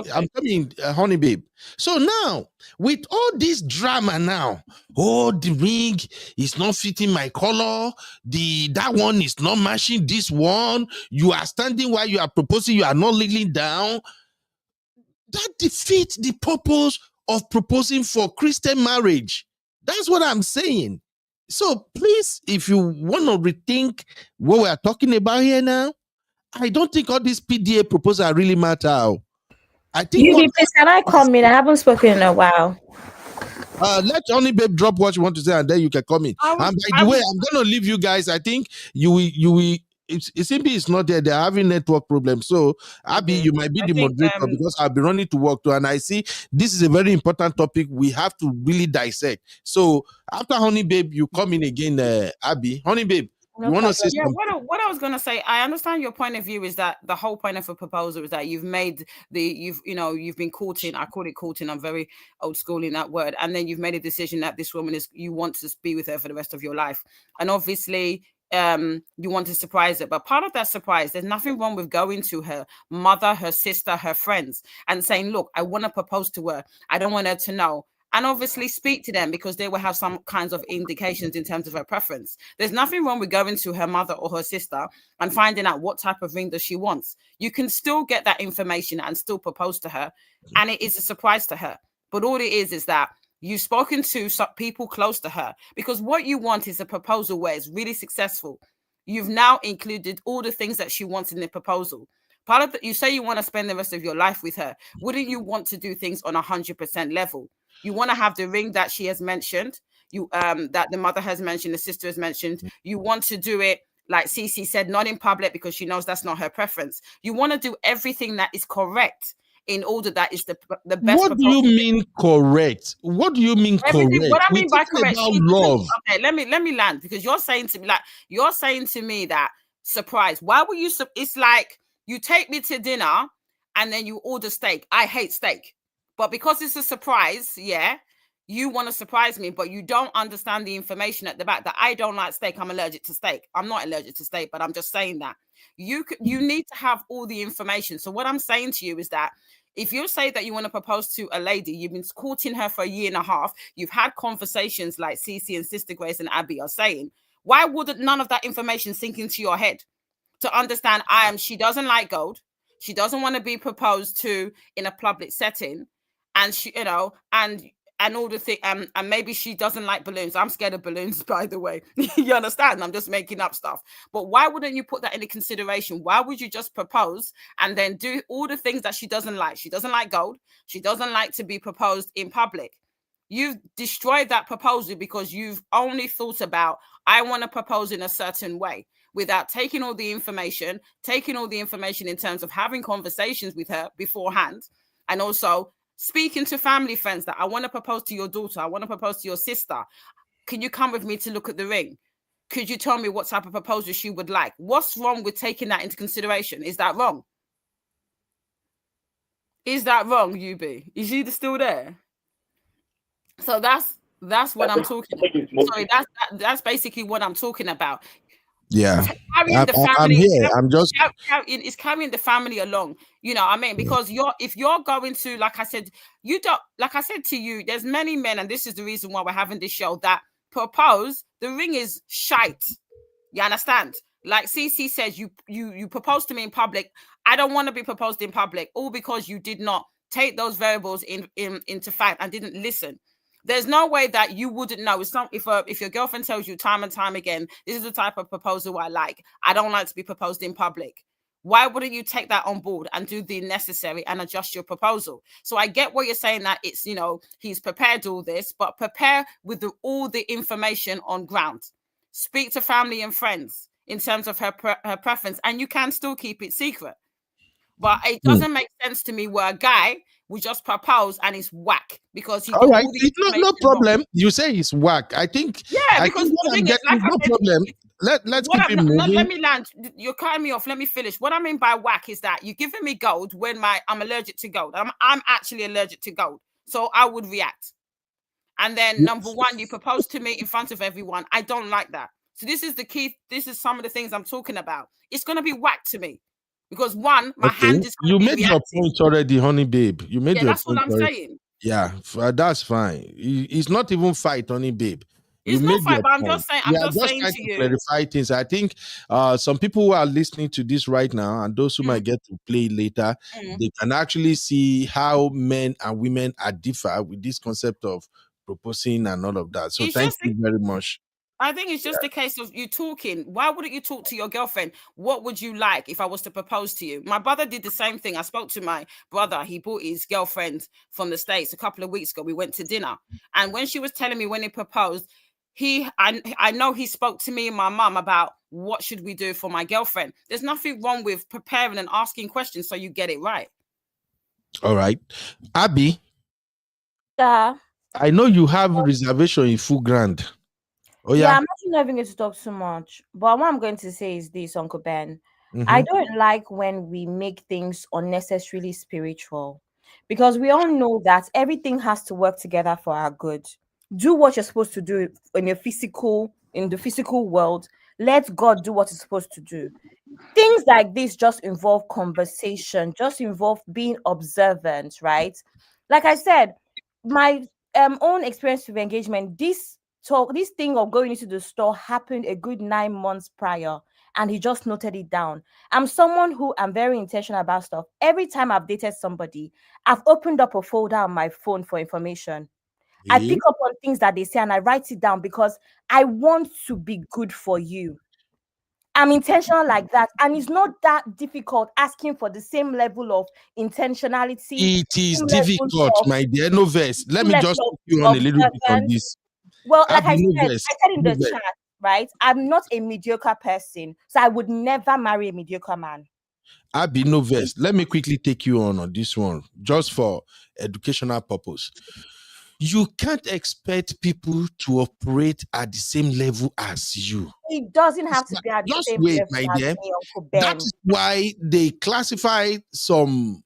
I'm coming, honey babe. So now, with all this drama now, oh, the ring is not fitting my color. That one is not matching this one. You are standing while you are proposing. You are not leaning down. That defeats the purpose of proposing for Christian marriage. That's what I'm saying. So please, if you want to rethink what we are talking about here now, I don't think all these PDA proposals really matter. I think. Please, can I come in? I haven't spoken in a while. Let Honey Babe drop what you want to say, and then you can come in. And by the way, I'm going to leave you guys. I think you will. Simply is not there. They're having network problems. So, Abby, you might be the moderator because I'll be running to work too. And I see this is a very important topic we have to really dissect. So, after Honey Babe, you come in again, Abby. Honey Babe, you want to say something? What I was going to say, I understand your point of view is that the whole point of a proposal is that you've been courting. I call it courting. I'm very old school in that word. And then you've made a decision that this woman you want to be with her for the rest of your life. And obviously, you want to surprise her, but part of that surprise, there's nothing wrong with going to her mother, her sister, her friends, and saying, look, I want to propose to her. I don't want her to know. and obviously speak to them because they will have some kinds of indications in terms of her preference. There's nothing wrong with going to her mother or her sister and finding out what type of ring that she wants. You can still get that information and still propose to her, and it is a surprise to her. But all it is that you've spoken to some people close to her, because what you want is a proposal where it's really successful. You've now included all the things that she wants in the proposal. Part of you say you want to spend the rest of your life with her. Wouldn't you want to do things on 100% level? You want to have the ring that she has mentioned, that the mother has mentioned, the sister has mentioned. You want to do it, like Cece said, not in public because she knows that's not her preference. You want to do everything that is correct in order that is the best. What do you mean correct? What do you mean Everything, correct? what I mean by correct, about love. Okay, let me land, because you're saying to me that surprise. Why will you? It's like you take me to dinner and then you order steak. I hate steak, but because it's a surprise, yeah, you want to surprise me, but you don't understand the information at the back that I don't like steak. I'm allergic to steak. I'm not allergic to steak, but I'm just saying that you need to have all the information. So what I'm saying to you is that if you say that you want to propose to a lady, you've been courting her for a year and a half, you've had conversations like Cece and Sister Grace and Abby are saying, why wouldn't none of that information sink into your head to understand she doesn't like gold, she doesn't want to be proposed to in a public setting, and she, and all the thing, and maybe she doesn't like balloons. I'm scared of balloons, by the way. You understand? I'm just making up stuff. But why wouldn't you put that into consideration? Why would you just propose and then do all the things that she doesn't like? She doesn't like gold. She doesn't like to be proposed in public. You've destroyed that proposal because you've only thought about, I want to propose in a certain way, without taking all the information in terms of having conversations with her beforehand, and also speaking to family friends that I want to propose to your daughter, I want to propose to your sister. Can you come with me to look at the ring? Could you tell me what type of proposal she would like? What's wrong with taking that into consideration? Is that wrong? Is that wrong, UB? Is she still there? So that's what I'm talking about. Sorry, that's basically what I'm talking about. Yeah, carrying the family, I'm here. I'm just it's carrying the family along. You know what I mean? Because if you're going to, like I said to you, there's many men, and this is the reason why we're having this show, that propose. The ring is shite. You understand? Like Cece says, you propose to me in public. I don't want to be proposed in public, all because you did not take those variables into fact and didn't listen. There's no way that you wouldn't know. If your girlfriend tells you time and time again, this is the type of proposal I like. I don't like to be proposed in public. Why wouldn't you take that on board and do the necessary and adjust your proposal? So I get what you're saying, that it's, he's prepared all this, but prepare with all the information on ground. Speak to family and friends in terms of her preference, and you can still keep it secret. But it doesn't make sense to me where a guy will just propose and it's whack because he got all the no problem. You say it's whack. I think because what I'm getting, no problem. Let's keep it moving. Let me land. You're cutting me off. Let me finish. What I mean by whack is that you're giving me gold when I'm allergic to gold. I'm actually allergic to gold, so I would react. And then number one, you propose to me in front of everyone. I don't like that. So this is the key. This is some of the things I'm talking about. It's going to be whack to me. Because one, my hand is. You made your point already, honey babe. You made your that's point. That's what I'm saying. Yeah, that's fine. It's not even fight, honey babe. It's not fight, but I'm just saying. I'm just saying to you. Clarify things. I think some people who are listening to this right now, and those who might get to play later, they can actually see how men and women are differ with this concept of proposing and all of that. So thank you very much. I think it's just a case of you talking. Why wouldn't you talk to your girlfriend? What would you like if I was to propose to you? My brother did the same thing. I spoke to my brother. He brought his girlfriend from the States a couple of weeks ago. We went to dinner. And when she was telling me when he proposed, I know he spoke to me and my mum about what should we do for my girlfriend. There's nothing wrong with preparing and asking questions so you get it right. All right. Abby. Yeah. I know you have reservation in full grand. Oh, yeah, I'm actually not even going to talk too much. But what I'm going to say is this, Uncle Ben. I don't like when we make things unnecessarily spiritual, because we all know that everything has to work together for our good. Do what you're supposed to do in the physical world. Let God do what he's supposed to do. Things like this just involve conversation, just involve being observant, right? Like I said, my own experience with engagement, this thing of going into the store happened a good 9 months prior, and he just noted it down. I'm someone who I'm very intentional about stuff. Every time I've dated somebody, I've opened up a folder on my phone for information. I pick up on things that they say and I write it down because I want to be good for you. I'm intentional like that, and it's not that difficult asking for the same level of intentionality. It is Same level difficult, of my dear. No verse. Let me just level put you on a of little bit on observance. this. Well, like Abby, I no said, verse. in No the verse. chat, right? I'm not a mediocre person, so I would never marry a mediocre man. Abby, no verse. Let me quickly take you on this one, just for educational purpose. You can't expect people to operate at the same level as you. It doesn't have to be at the Just same wait, level my as dear. me, Uncle Ben. That is why they classify some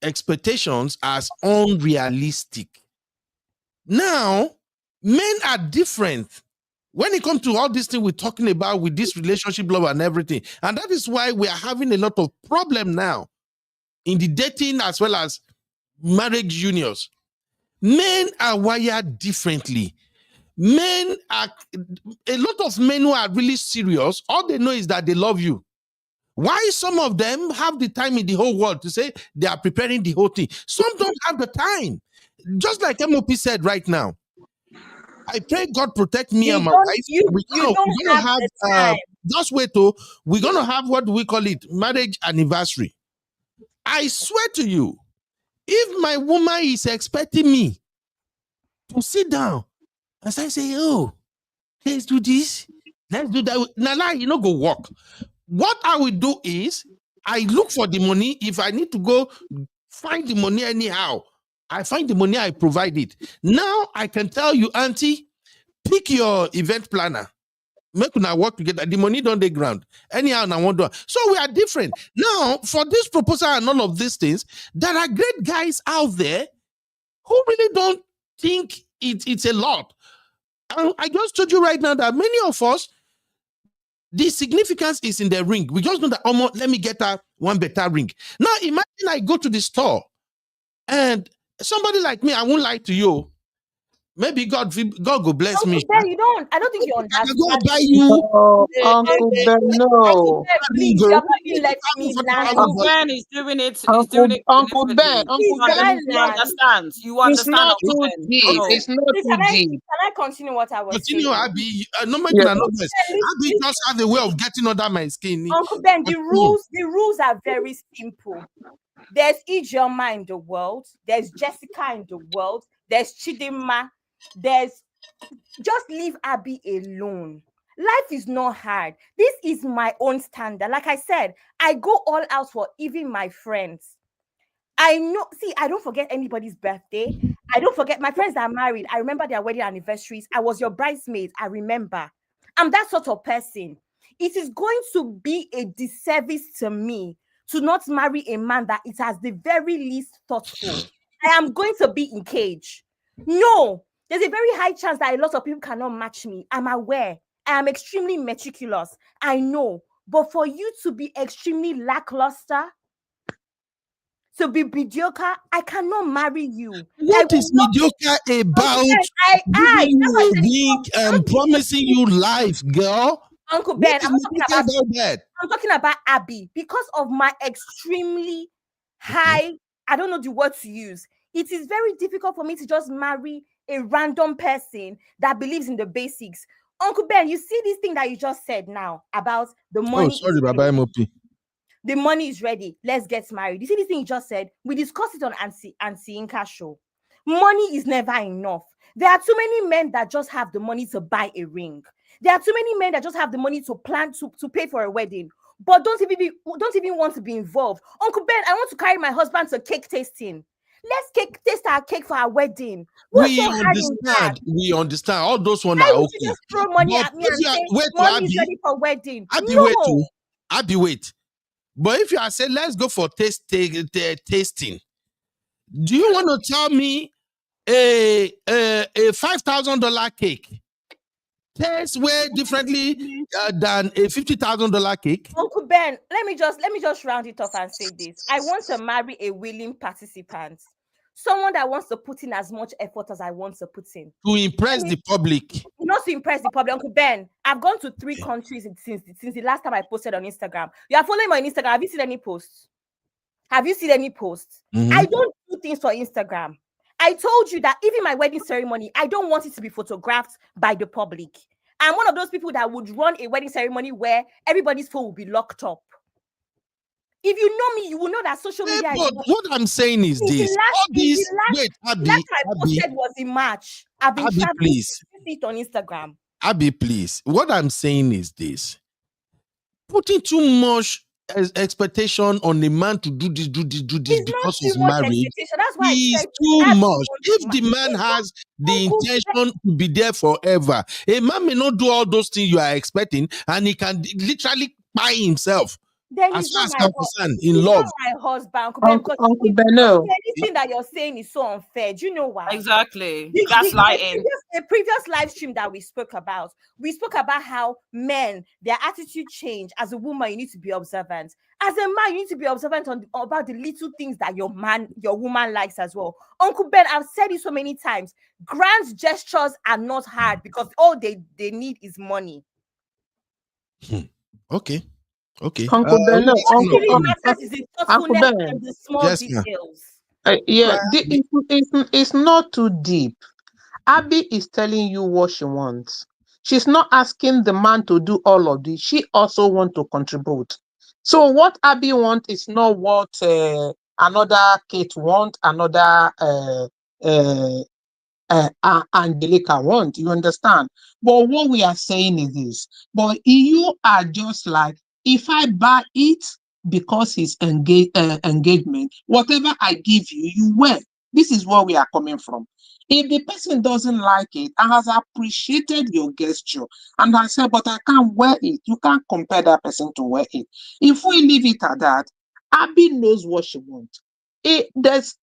expectations as unrealistic. Now, men are different when it comes to all this thing we're talking about with this relationship love and everything. And that is why we are having a lot of problem now in the dating as well as marriage unions. Men are wired differently. Men are, a lot of men who are really serious, all they know is that they love you. Why some of them have the time in the whole world to say they are preparing the whole thing? Some don't have the time. Just like MOP said right now. I pray God protect me and my wife. We're gonna have the time. just wait till we're gonna have, what do we call it? Marriage anniversary. I swear to you, if my woman is expecting me to sit down and say, oh, let's do this, let's do that. Now, you know, go walk. What I will do is I look for the money. If I need to go find the money anyhow, I find the money, I provide it. Now I can tell you, auntie, pick your event planner. Make una work together. The money don't the ground. Anyhow, I want to. So we are different. Now, for this proposal and all of these things, there are great guys out there who really don't think it's a lot. And I just told you right now that many of us, the significance is in the ring. We just know that, almost, let me get one better ring. Now, imagine I go to the store and somebody like me, I won't lie to you. Maybe God will bless me. Ben, you don't. I don't think you understand. I go buy you. Uncle Ben, no. Uncle Ben, please, you're not even letting me land. Uncle Ben is doing it. Uncle Ben, Please, can I You land? understand? You it's understand, not Uncle too Ben? deep. No. It's not Please, too deep. can I continue what I was Continue, saying? Abby. No make Yeah. no mess. Abby just have a way of getting under my skin. Uncle Ben, the rules are very simple. There's Ijeoma in the world. There's Jessica in the world. There's Chidinma. Just leave Abby alone. Life is not hard. This is my own standard. Like I said, I go all out for even my friends. I know, see, I don't forget anybody's birthday. I don't forget my friends that are married. I remember their wedding anniversaries. I was your bridesmaid. I remember. I'm that sort of person. It is going to be a disservice to me to not marry a man that it has the very least thoughtful. I am going to be in cage. No, there's a very high chance that a lot of people cannot match me. I'm aware. I am extremely meticulous. I know. But for you to be extremely lackluster, to be mediocre, I cannot marry you. What is mediocre about giving you a ring and promising you life, girl? Uncle Ben, I'm talking about Abby. Because of my extremely high, I don't know the word to use. It is very difficult for me to just marry a random person that believes in the basics. Uncle Ben, you see this thing that you just said now about the money. Oh, sorry, Baba MOP. The money is ready. Let's get married. You see this thing you just said? We discussed it on Auntie Inka show. Money is never enough. There are too many men that just have the money to buy a ring. There are too many men that just have the money to plan to pay for a wedding, but don't even want to be involved. Uncle Ben, I want to carry my husband to cake tasting. Let's taste our cake for our wedding. We understand. All those ones are okay. Just throw money at me and say money is ready for wedding. Abby, wait. But if you are saying let's go for tasting, do you want to tell me a $5,000 cake tastes way differently than a $50,000 cake? Uncle Ben, let me just round it off and say this. I want to marry a willing participant. Someone that wants to put in as much effort as I want to put in. To impress the public. Not to impress the public. Uncle Ben, I've gone to 3 countries since the last time I posted on Instagram. You are following me on Instagram. Have you seen any posts? Have you seen any posts? I don't do things for Instagram. I told you that even my wedding ceremony, I don't want it to be photographed by the public. I'm one of those people that would run a wedding ceremony where everybody's phone will be locked up. If you know me, you will know that social media. But what I'm saying is this: the last I posted was in March. I've been traveling. Please, see it on Instagram. Abby, please. What I'm saying is this: putting too much expectation on a man to do this because of marriage. That's why it's too much. If the man has the intention to be there forever, a man may not do all those things you are expecting, and he can literally buy himself. Then as far as I'm concerned in love. Not my husband, Uncle Beno. Anything that you're saying is so unfair. Do you know why? Exactly. That's lying. The previous live stream that we spoke about how men, their attitude change. As a woman, you need to be observant. As a man, you need to be observant about the little things that your woman likes as well. Uncle Ben, I've said it so many times. Grand gestures are not hard because all they need is money. Okay. Uncle Ben, Uncle Ben, the small details. It's not too deep. Abby is telling you what she wants. She's not asking the man to do all of this. She also wants to contribute. So what Abby wants is not what another Kate wants, another Angelica wants. You understand? But what we are saying is this. But you are just like, if I buy it because it's engagement, whatever I give you, you wear. This is where we are coming from. If the person doesn't like it and has appreciated your gesture and has said, but I can't wear it, you can't compare that person to wear it. If we leave it at that, Abby knows what she wants. There's,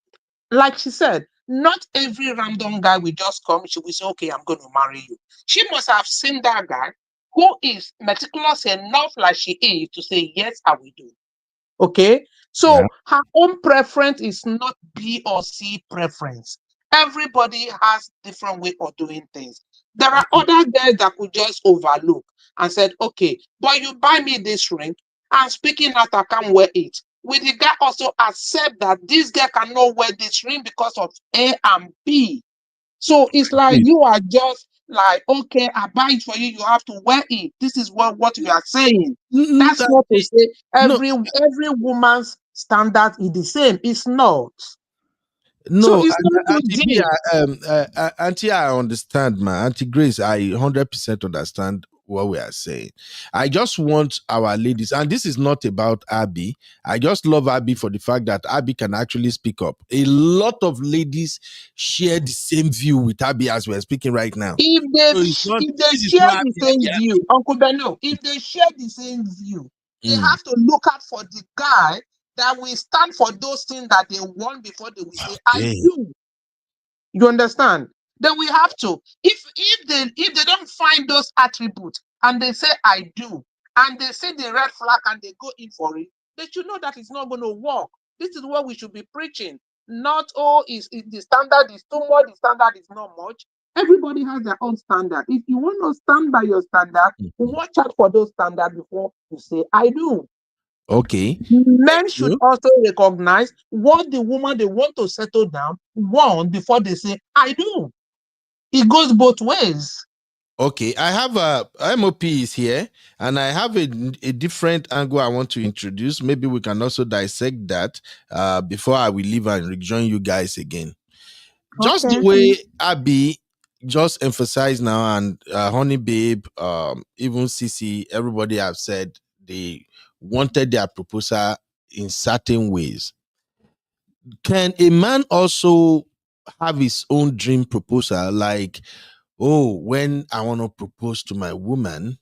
like she said, not every random guy will just come. She will say, okay, I'm going to marry you. She must have seen that guy who is meticulous enough like she is to say, yes, I will do. Okay? So her own preference is not B or C preference. Everybody has different way of doing things. There are other guys that could just overlook and said, okay, but you buy me this ring, and speaking out, I can't wear it. Will the guy also accept that this guy cannot wear this ring because of A and B? So it's like you are just like, okay, I buy it for you, you have to wear it. This is what you are saying. That's what they say. Every woman's standard is the same. It's not. No, so Auntie, I understand, man. Auntie Grace, I 100% understand what we are saying. I just want our ladies, and this is not about Abby. I just love Abby for the fact that Abby can actually speak up. A lot of ladies share the same view with Abby as we're speaking right now. If they share the same view, Uncle Beno, if they share the same view, they have to look out for the guy that will stand for those things that they want before they will say, I do. You understand? Then we have to. If they don't find those attributes and they say, I do, and they see the red flag and they go in for it, they should know that it's not going to work. This is what we should be preaching. Not, is the standard is too much, the standard is not much. Everybody has their own standard. If you want to stand by your standard, watch out for those standards before you say, I do. Okay. Men should also recognize what the woman they want to settle down want before they say, I do. It goes both ways. Okay, I have a MOP is here, and I have a different angle I want to introduce. Maybe we can also dissect that before I will leave and rejoin you guys again. Just the way Abby just emphasized now, and Honey Babe, even Cece, everybody have said they wanted their proposal in certain ways. Can a man also have his own dream proposal? Like, oh, when I want to propose to my woman,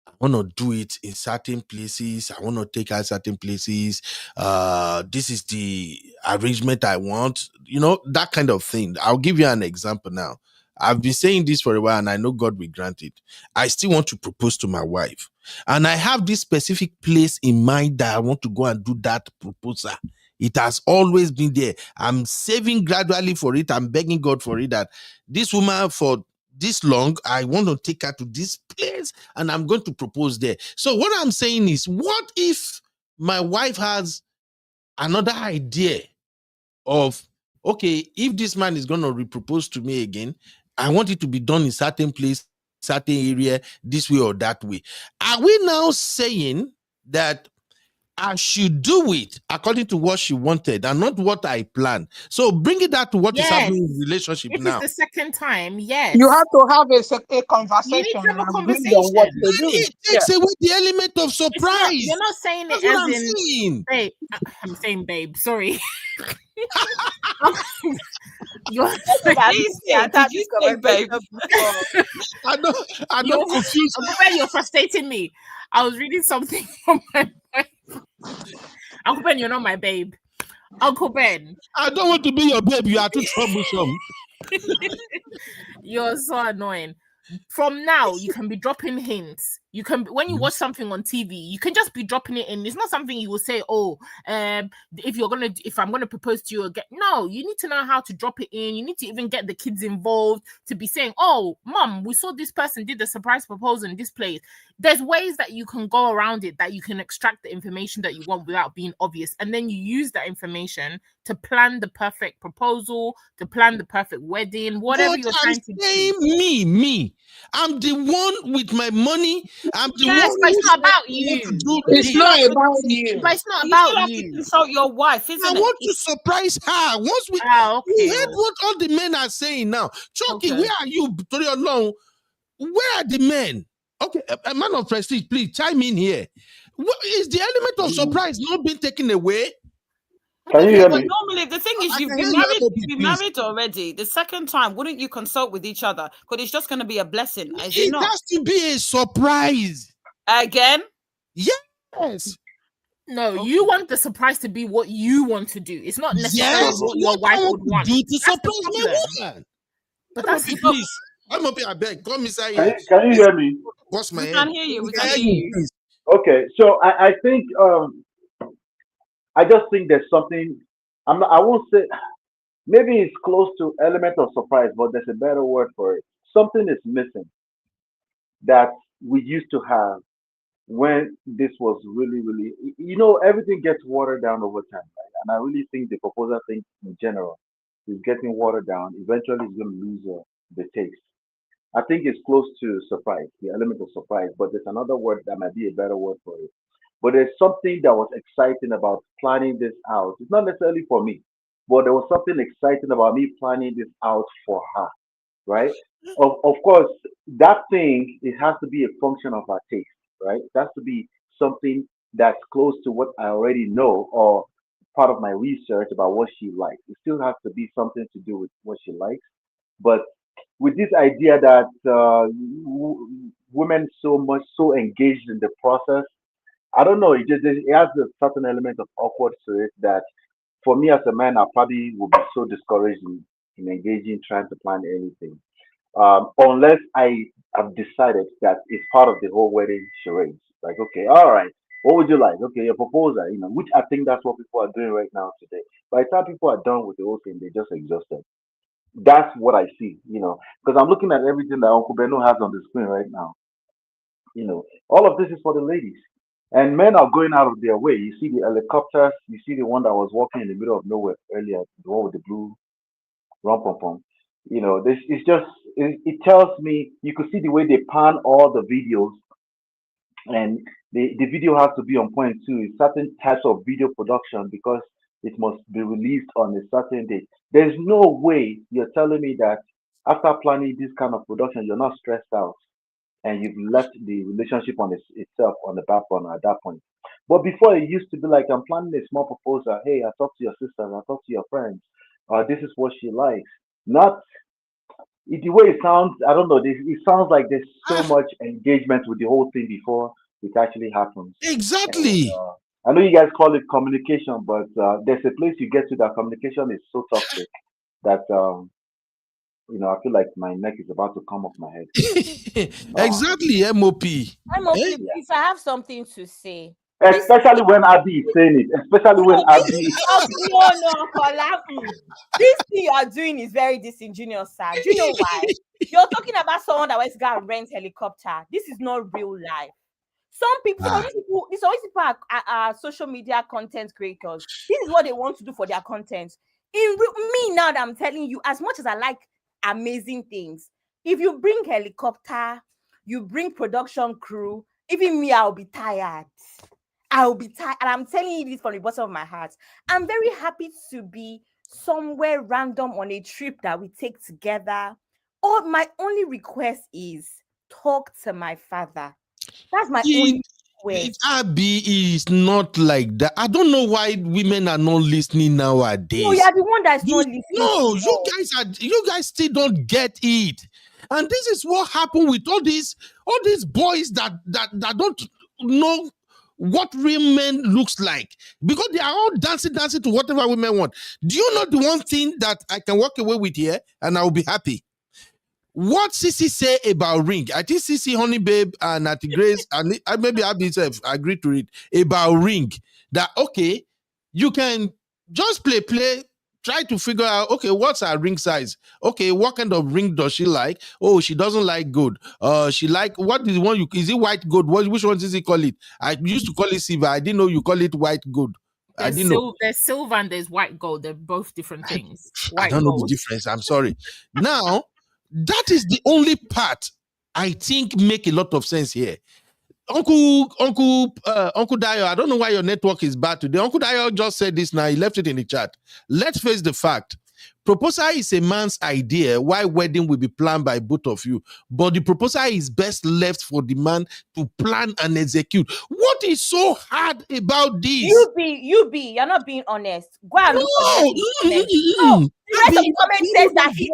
I want to do it in certain places. I want to take her certain places. This is the arrangement I want. You know, that kind of thing. I'll give you an example now. I've been saying this for a while, and I know God will grant it. I still want to propose to my wife. And I have this specific place in mind that I want to go and do that proposal It has always been there. I'm saving gradually for it. I'm begging God for it that this woman for this long, I want to take her to this place and I'm going to propose there. So what I'm saying is, what if my wife has another idea of, okay, if this man is going to repropose to me again, I want it to be done in certain place, certain area, this way or that way. Are we now saying that I should do it according to what she wanted and not what I planned? So bring it back to what is happening in the relationship If now. it's the second time, yes. You have to have a You conversation need to have and a agree on what conversation. to And do. it takes away the element of surprise. You're not saying That's it what as I'm in, saying. babe. I'm saying, babe. Sorry. You're Did you say, babe? I don't confuse. Uncle Ben, you're frustrating me. I was reading something from my Bible. Uncle Ben, you're not my babe. Uncle Ben. I don't want to be your babe. You are too troublesome. You're so annoying. From now, you can be dropping hints. You can, when you watch something on TV, you can just be dropping it in. It's not something you will say, oh, if I'm gonna propose to you again. No, you need to know how to drop it in. You need to even get the kids involved to be saying, oh, mom, we saw this person did a surprise proposal in this place. There's ways that you can go around it, that you can extract the information that you want without being obvious, and then you use that information to plan the perfect proposal, to plan the perfect wedding, whatever you're trying to do. Me. I'm the one with my money. I'm the one. But it's not about you. It's not about you. But it's not You about still have to consult your wife, isn't I it? want to surprise her. Once we heard what all the men are saying now. Chucky, where are you? Where are the men? Okay, a man of prestige, please chime in here. What is the element of surprise not being taken away? Can you hear me? Normally, the thing is, you've been married already. The second time, wouldn't you consult with each other? Because it's just going to be a blessing. It has to be a surprise. Again? Yes. No, you want the surprise to be what you want to do. It's not necessarily what your wife would want. Do to surprise my woman. But that's the please. I'm up here. I beg. Come inside Can here. you hear me? What's my We head? can hear you. We can hear you. Okay, so I think I just think there's something. I won't say maybe it's close to element of surprise, but there's a better word for it. Something is missing that we used to have when this was really, really. Everything gets watered down over time, right? And I really think the proposal thing in general is getting watered down. Eventually, it's going to lose the taste. I think it's close to surprise, the element of surprise, but there's another word that might be a better word for it. But there's something that was exciting about planning this out. It's not necessarily for me, but there was something exciting about me planning this out for her, right? Of course, that thing, it has to be a function of her taste, right? It has to be something that's close to what I already know or part of my research about what she likes. It still has to be something to do with what she likes. But with this idea that women so engaged in the process, I don't know. It has a certain element of awkward to it that for me as a man, I probably would be so discouraged in engaging, trying to plan anything, unless I have decided that it's part of the whole wedding charade. Like, okay, all right, what would you like? Okay, your proposal, which I think that's what people are doing right now today. By the time people are done with the whole thing, they're just exhausted. That's what I see, because I'm looking at everything that Uncle Beno has on the screen right now. All of this is for the ladies. And men are going out of their way. You see the helicopters, you see the one that was walking in the middle of nowhere earlier, the one with the blue rum pom pom. This is just, it tells me, you could see the way they pan all the videos, and the video has to be on point too. It's certain types of video production because it must be released on a certain date. There's no way you're telling me that after planning this kind of production, you're not stressed out and you've left the relationship on itself on the back burner at that point. But before, it used to be like, I'm planning a small proposal. Hey, I talk to your sisters, I talk to your friends. This is what she likes. Not the way it sounds. I don't know. It sounds like there's so much engagement with the whole thing before it actually happens. Exactly. And, I know you guys call it communication, but there's a place you get to that communication is so toxic that I feel like my neck is about to come off my head. Exactly, MOP. Please, I have something to say. Especially when Abby is saying it. Especially when Abby. No, this thing you are doing is very disingenuous, sir. Do you know why? You're talking about someone that wants to go and rent helicopter. This is not real life. Some people are social media content creators. This is what they want to do for their content. Me now that I'm telling you, as much as I like amazing things, if you bring helicopter, you bring production crew, even me, I'll be tired. I'll be tired. And I'm telling you this from the bottom of my heart. I'm very happy to be somewhere random on a trip that we take together. My only request is talk to my father. That's my only request. Abby is not like that. I don't know why women are not listening nowadays. No, you're the one that's not listening. No, you guys still don't get it. And this is what happened with all these boys that don't know what real men looks like, because they are all dancing to whatever women want. Do you know the one thing that I can walk away with here and I will be happy? What Sissy say about ring? I think Sissy, Honey Babe, and Natty Grace, and maybe Abby himself agreed to it about ring. That okay, you can just play, try to figure out, okay, what's her ring size? Okay, what kind of ring does she like? Oh, she doesn't like gold. She like, what is the one is it white gold? Which one does he call it? I used to call it silver. I didn't know you call it white gold. I didn't know. There's silver and there's white gold. They're both different things. I don't know the difference. I'm sorry. Now, that is the only part I think make a lot of sense here. Uncle Dio, I don't know why your network is bad today. Uncle Dio just said this now. He left it in the chat. Let's face the fact. Proposal is a man's idea, why wedding will be planned by both of you. But the proposal is best left for the man to plan and execute. What is so hard about this? You're not being honest. Go and look for the rest of the comment says that he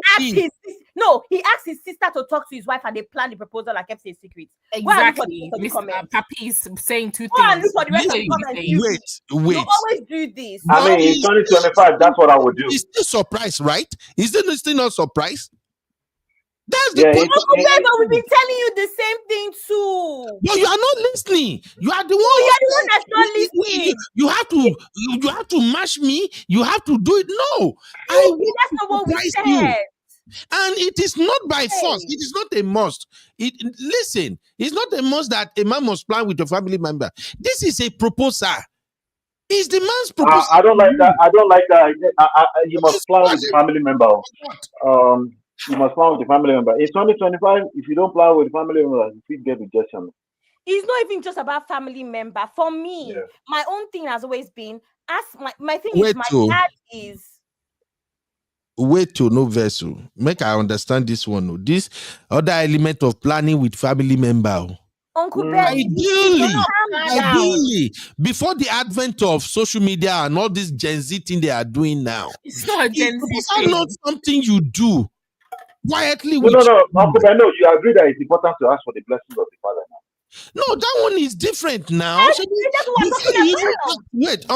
asked his sister to talk to his wife and they planned the proposal and kept it a secret. Exactly. Papi is saying two things. Go and look for the rest of the comments. Wait. You always do this. I mean, in 2025, that's what I would do. Is this surprise, right? Is this still not surprise? That's the point. But we've been telling you the same thing too. No, you are not listening. You are the one. No, you're the one that's not listening. You have to match me. You have to do it. No, that's not what we said. You. And it is not by force. It is not a must. Listen, it's not a must that a man must plan with a family member. This is a proposal. It's the man's proposal. I don't like that. You must plan with a family member. You must plan with the family member. In 2025, if you don't plan with the family member, you will get rejection. It's not even just about family member. For me, my own thing has always been, my thing is, my dad is... Wait to no vessel. Make I understand this one. This other element of planning with family member. Uncle Ben, ideally, before the advent of social media and all this Gen Z thing they are doing now. It's not a Gen Z thing. It's not something you do quietly. No, Uncle Ben, no, you agree that it's important to ask for the blessings of the father now. No, that one is different now. Wait,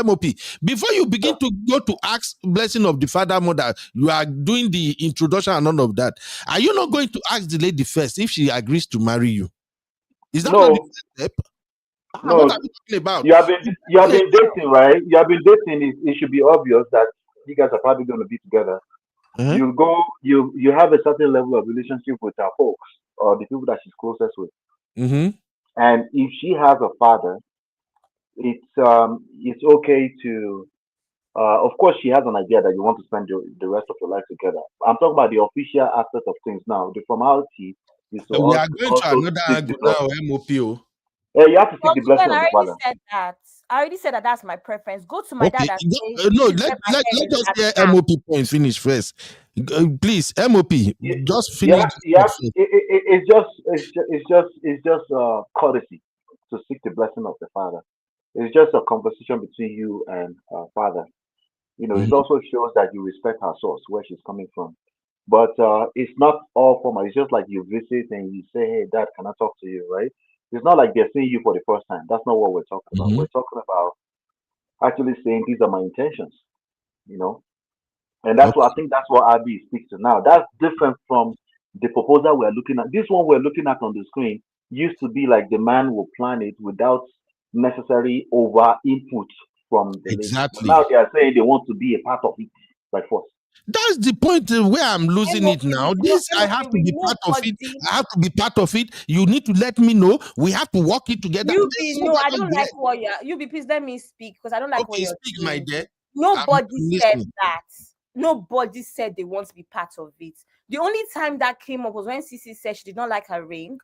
MOP. Before you begin to go to ask blessing of the father, mother, you are doing the introduction and all of that. Are you not going to ask the lady first if she agrees to marry you? Is that not the step? No, what are we talking about? You have been dating, right? You have been dating. It should be obvious that you guys are probably going to be together. You have a certain level of relationship with her folks or the people that she's closest with. And if she has a father, it's okay to of course she has an idea that you want to spend the rest of your life together. I'm talking about the official aspect of things now. The formality is to we are going to another angle now, MOPO. Yeah, you have to seek the blessing of the father. I already said that that's my preference. Go to my dad and say, no, let us hear MOP point finish first. Please, MOP, just finish. It's just courtesy to seek the blessing of the father. It's just a conversation between you and father. You know, it also shows that you respect her source, where she's coming from. But it's not all formal. It's just like you visit and you say, "Hey, Dad, can I talk to you?" Right? It's not like they're seeing you for the first time. That's not what we're talking about. We're talking about actually saying these are my intentions, you know. And that's what I think. That's what Abby speaks to now. That's different from the proposal we're looking at. This one we're looking at on the screen used to be like the man will plan it without necessary over input from the lady. Exactly. Now they are saying they want to be a part of it by force. That's the point where I'm losing it now. This I have to be part of it. I have to be part of it. You need to let me know. We have to work it together. No, I don't like what you be. Please let me speak because I don't like what you're speak, my dear. Nobody said that. Nobody said they want to be part of it. The only time that came up was when Sisi said she did not like her ring.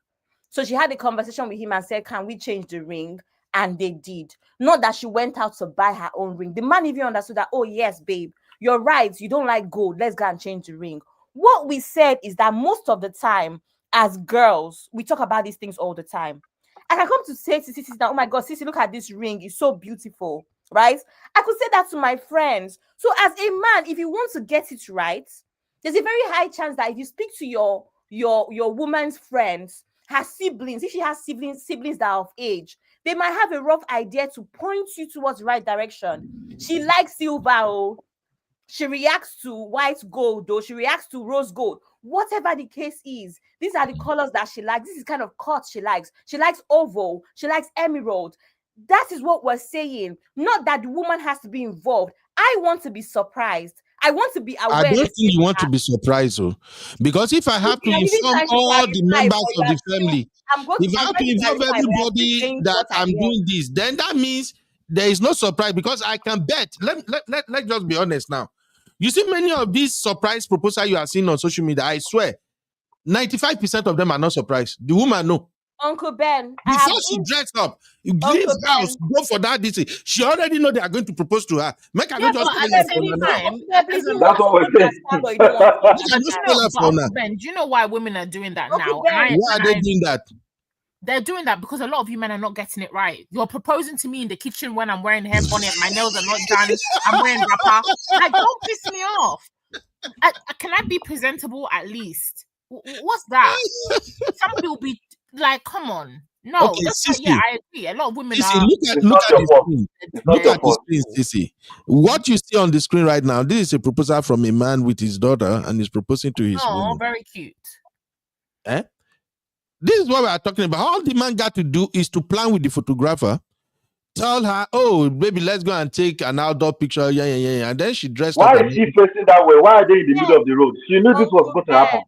So she had a conversation with him and said, can we change the ring? And they did. Not that she went out to buy her own ring. The man even understood that, oh, yes, babe, you're right. You don't like gold. Let's go and change the ring. What we said is that most of the time, as girls, we talk about these things all the time. I can come to say to Sisi that, oh my God, Sisi, look at this ring. It's so beautiful, right? I could say that to my friends. So as a man, if you want to get it right, there's a very high chance that if you speak to your woman's friends, her siblings, if she has siblings that are of age, they might have a rough idea to point you towards the right direction. She likes silver, oh. She reacts to white gold, though. She reacts to rose gold. Whatever the case is, these are the colors that she likes. This is kind of cut she likes. She likes oval. She likes emerald. That is what we're saying. Not that the woman has to be involved. I want to be surprised. I want to be aware. I don't think you want to be surprised, oh, because if I have to inform all the members of the family, if I have to involve everybody that I'm doing this, then that means there is no surprise, because I can bet. Let's just be honest now. You see many of these surprise proposals you are seeing on social media, I swear, 95% of them are not surprised. The woman know. Uncle Ben, before she dressed up, you leave house, go for that. This she already know they are going to propose to her. Make her not just at the same time. That's what we're saying. Ben, do you know why women are doing that now? Why are they doing that? They're doing that because a lot of you men are not getting it right. You're proposing to me in the kitchen when I'm wearing hair bonnet, my nails are not done, I'm wearing wrapper. Like, don't piss me off. Can I be presentable at least? What's that? Somebody will be like, come on. No, okay, I agree. A lot of women are. Look at the screen, Sissy. What you see on the screen right now, this is a proposal from a man with his daughter, and he's proposing to his woman. Oh, very cute. This is what we are talking about. All the man got to do is to plan with the photographer, tell her, oh, baby, let's go and take an outdoor picture. Yeah. And then she dressed up. Why is she facing that way? Why are they in the middle of the road? She knew this was going to happen.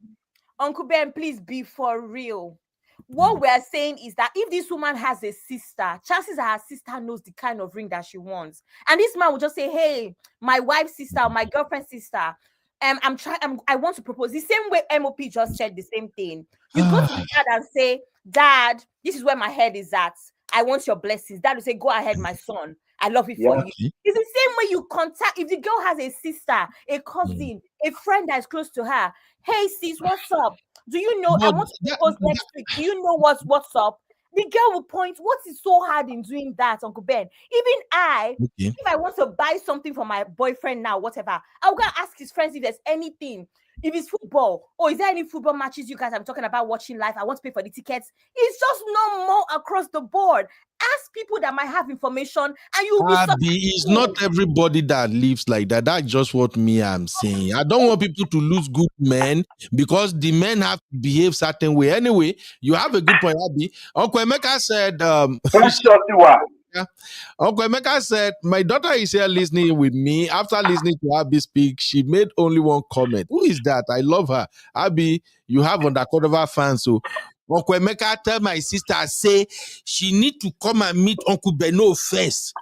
Uncle Ben, please be for real. What we're saying is that if this woman has a sister, chances are her sister knows the kind of ring that she wants. And this man will just say, hey, my wife's sister or my girlfriend's sister, I want to propose. The same way MOP just said the same thing. You go to the dad and say, Dad, this is where my head is at. I want your blessings. Dad will say, go ahead, my son. I love it for you. It's the same way you contact. If the girl has a sister, a cousin, a friend that is close to her. Hey, sis, what's up? Do you know? I want to propose next week. Do you know what's up? The girl will point. What is so hard in doing that, Uncle Ben? Even if I want to buy something for my boyfriend now, whatever, I'll go ask his friends if there's anything. If it's football, or is there any football matches you guys are talking about watching live? I want to pay for the tickets. It's just no more across the board. Ask people that might have information, and you'll be it's not everybody that lives like that. That's just what I'm saying. I don't want people to lose good men because the men have to behave certain way. Anyway, you have a good point, Abby. Uncle Emeka said, Uncle Emeka said, my daughter is here listening with me. After listening to Abby speak, she made only one comment. Who is that? I love her. Abby, you have undercover fans, so Uncle Emeka tell my sister, say she need to come and meet Uncle Beno first.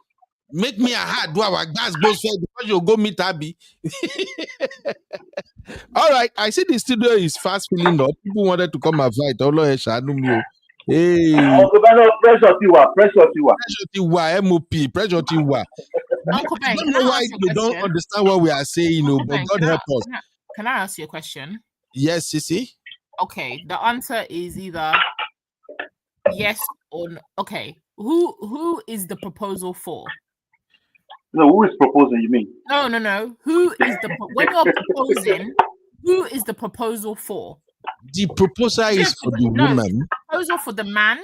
Make me a hard do our gas goes first because you'll go meet Abby. All right, I see the studio is fast filling up. People wanted to come and fight. Hey, Uncle Beno, pressure Tiwa, MOP, pressure Tiwa. I don't know why they don't understand what we are saying, but God help us. Can I ask you a question? Yes, Sissy. Okay, the answer is either yes or no. Okay, who is the proposal for? No, who is proposing? You mean? No. Who is when you're proposing? Who is the proposal for? The proposal is for the woman. Is the proposal for the man,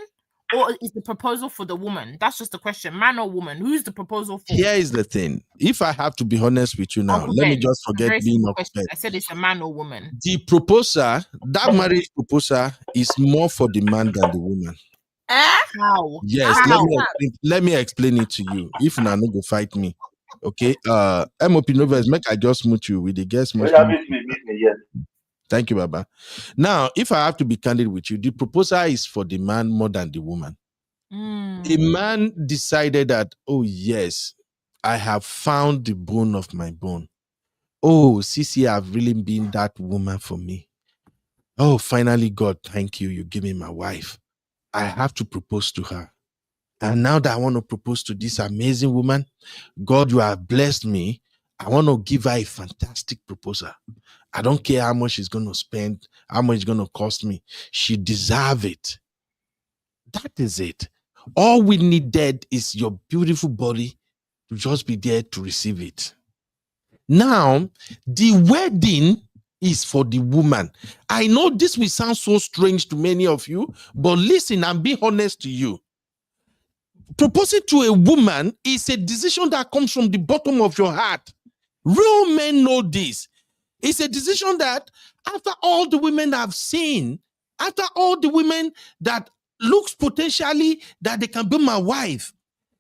or is the proposal for the woman? That's just the question. Man or woman? Who's the proposal for? Here is the thing. If I have to be honest with you now, let me just forget being upset. I said it's a man or woman. The proposal, that marriage proposal, is more for the man than the woman. How? Yes, How? let me explain it to you. If na no go fight me. Okay. MOP Novels, make I just smooth you with the guest must. Meet me, yes. Thank you, Baba. Now, if I have to be candid with you, the proposal is for the man more than the woman. A man decided that, oh yes, I have found the bone of my bone. Oh, Sisi have really been that woman for me. Oh, finally, God, thank you. You give me my wife. I have to propose to her. And now that I want to propose to this amazing woman, God, you have blessed me. I want to give her a fantastic proposal. I don't care how much she's going to spend, how much it's going to cost me. She deserves it. That is it. All we needed is your beautiful body to just be there to receive it. Now, the wedding is for the woman. I know this will sound so strange to many of you, but listen, I'm being honest to you. Proposing to a woman is a decision that comes from the bottom of your heart. Real men know this. It's a decision that after all the women I've seen, after all the women that looks potentially that they can be my wife,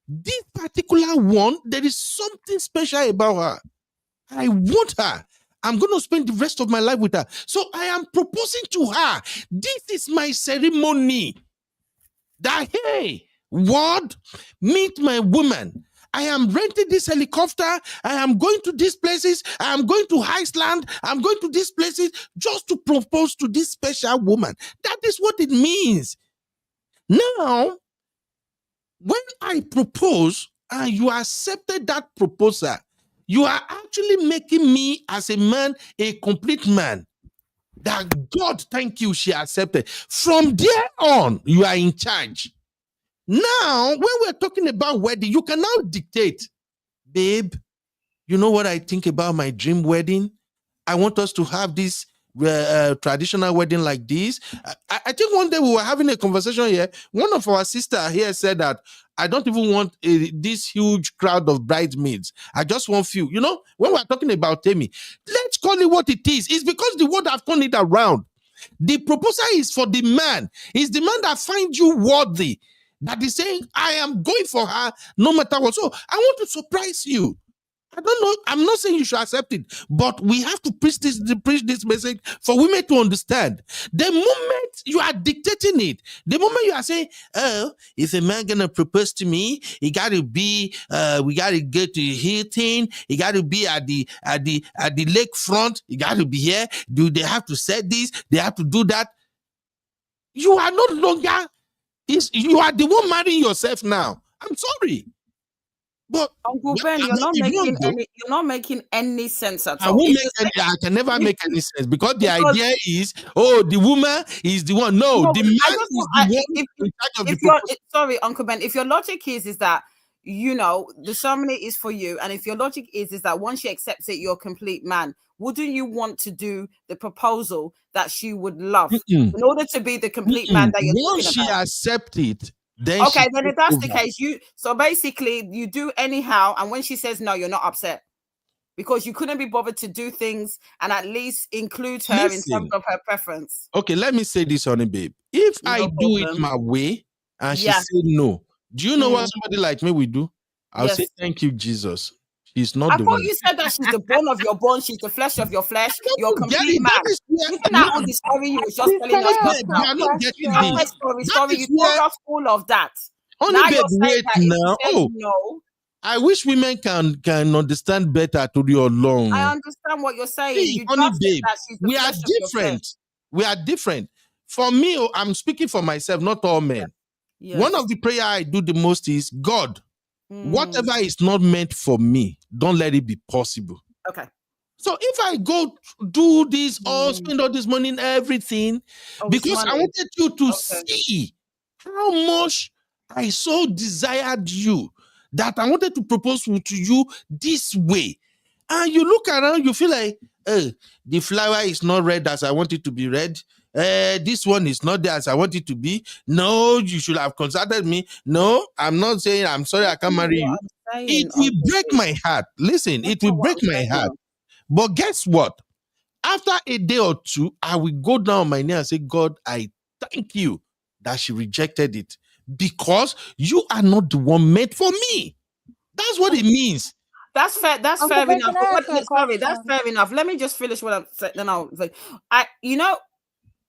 this particular one, there is something special about her. I want her. I'm going to spend the rest of my life with her. So I am proposing to her. This is my ceremony. That, hey, what? Meet my woman. I am renting this helicopter. I am going to these places. I am going to Iceland. I'm going to these places just to propose to this special woman. That is what it means. Now, when I propose and you accepted that proposal, you are actually making me as a man a complete man. That God, thank you, she accepted. From there on, you are in charge. Now, when we're talking about wedding, you can now dictate, babe, you know what I think about my dream wedding? I want us to have this traditional wedding like this. I think one day we were having a conversation here. One of our sisters here said that I don't even want this huge crowd of bridesmaids. I just want few. You know, when we're talking about Temi, let's call it what it is. It's because the word have turned it around. The proposal is for the man. It's the man that finds you worthy, that is saying, I am going for her no matter what. So I want to surprise you. I don't know. I'm not saying you should accept it, but we have to preach this message for women to understand. The moment you are dictating it, the moment you are saying, oh, if a man gonna propose to me, he gotta be, we gotta get to Hilton, he gotta be at the lakefront, he gotta be here. Do they have to say this? They have to do that. You are no longer, you are the one marrying yourself now. I'm sorry. But Uncle Ben, you're not making any sense at all. I can never make any sense because the idea is, oh, the woman is the one. No, the man is the one in charge of the proposal. Sorry, Uncle Ben, if your logic is that, you know, the ceremony is for you, and if your logic is that once she accepts it, you're a complete man, wouldn't you want to do the proposal that she would love in order to be the complete man that you're talking about? Once she accepts it, then if that's the case, so basically you do anyhow, and when she says no, you're not upset because you couldn't be bothered to do things and at least include her in terms of her preference. Okay, let me say this, honey babe. If I do it my way and she said no, do you know what somebody like me will do? I'll say thank you, Jesus. She's not the one. I thought you said that she's the bone of your bone, she's the flesh of your flesh. You're complete man. Isn't that all the story you were just telling us just now? You're not getting this. Sorry, you told us all of that. Honey now babe, wait now. No. I wish women can understand better to your long. I understand what you're saying. See, honey babe, we are different. We are different. For me, I'm speaking for myself, not all men. Yes. One of the prayer I do the most is, God, whatever is not meant for me, don't let it be possible. Okay. So if I go do this or spend all this money and everything, because I wanted you to see how much I so desired you, that I wanted to propose to you this way. And you look around, you feel like, the flower is not red as I want it to be red. This one is not there as I want it to be. No, you should have consulted me. No, I'm not saying I'm sorry I can't marry you. It will break my heart. Listen, it will break my heart. But guess what? After a day or two, I will go down on my knee and say, God, I thank you that she rejected it. because you are not the one made for me. That's what it means. That's fair. That's Uncle fair Ben, enough. can I ask But you a sorry, that's question? fair enough. Let me just finish what I'm saying. Then I'll say,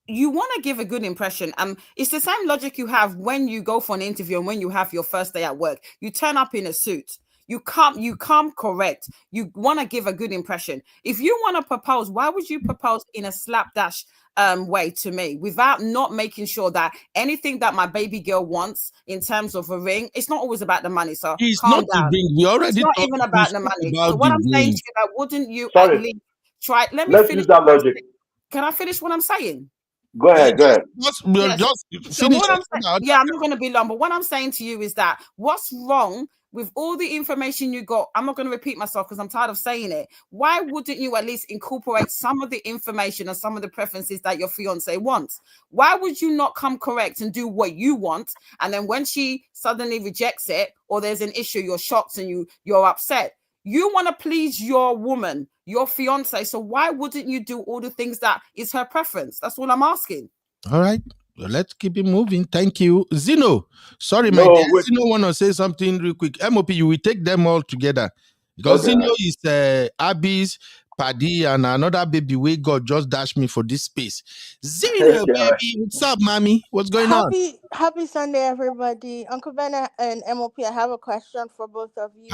you want to give a good impression. It's the same logic you have when you go for an interview and when you have your first day at work. You turn up in a suit. You come correct. You want to give a good impression. If you want to propose, why would you propose in a slapdash way to me without not making sure that anything that my baby girl wants in terms of a ring, it's not always about the money. So It's calm not the down. ring. We It's already not talked even about the money. So about what the I'm saying ring. to you, that wouldn't you at Sorry. least try? Let me Let's finish use that what I'm logic. saying. Can I finish what I'm saying? Go ahead. Go ahead. We'll Yes. just So finish. what I'm saying, yeah, I'm not going to be long, but what I'm saying to you is that what's wrong with all the information you got? I'm not going to repeat myself because I'm tired of saying it. Why wouldn't you at least incorporate some of the information and some of the preferences that your fiance wants? Why would you not come correct and do what you want? And then when she suddenly rejects it or there's an issue, you're shocked and you're upset. You want to please your woman, your fiance. So why wouldn't you do all the things that is her preference? That's all I'm asking. All right. Well, let's keep it moving. Thank you. Zeno. Sorry, my No, dear. wait. Zeno want to say something real quick. MOP, you will take them all together. Because Okay. Zeno is Abby's paddy and another baby way God just dashed me for this space. Zeno, Okay, all right. baby. What's up, mommy? What's going on? Happy Sunday, everybody. Uncle Ben and MOP, I have a question for both of you.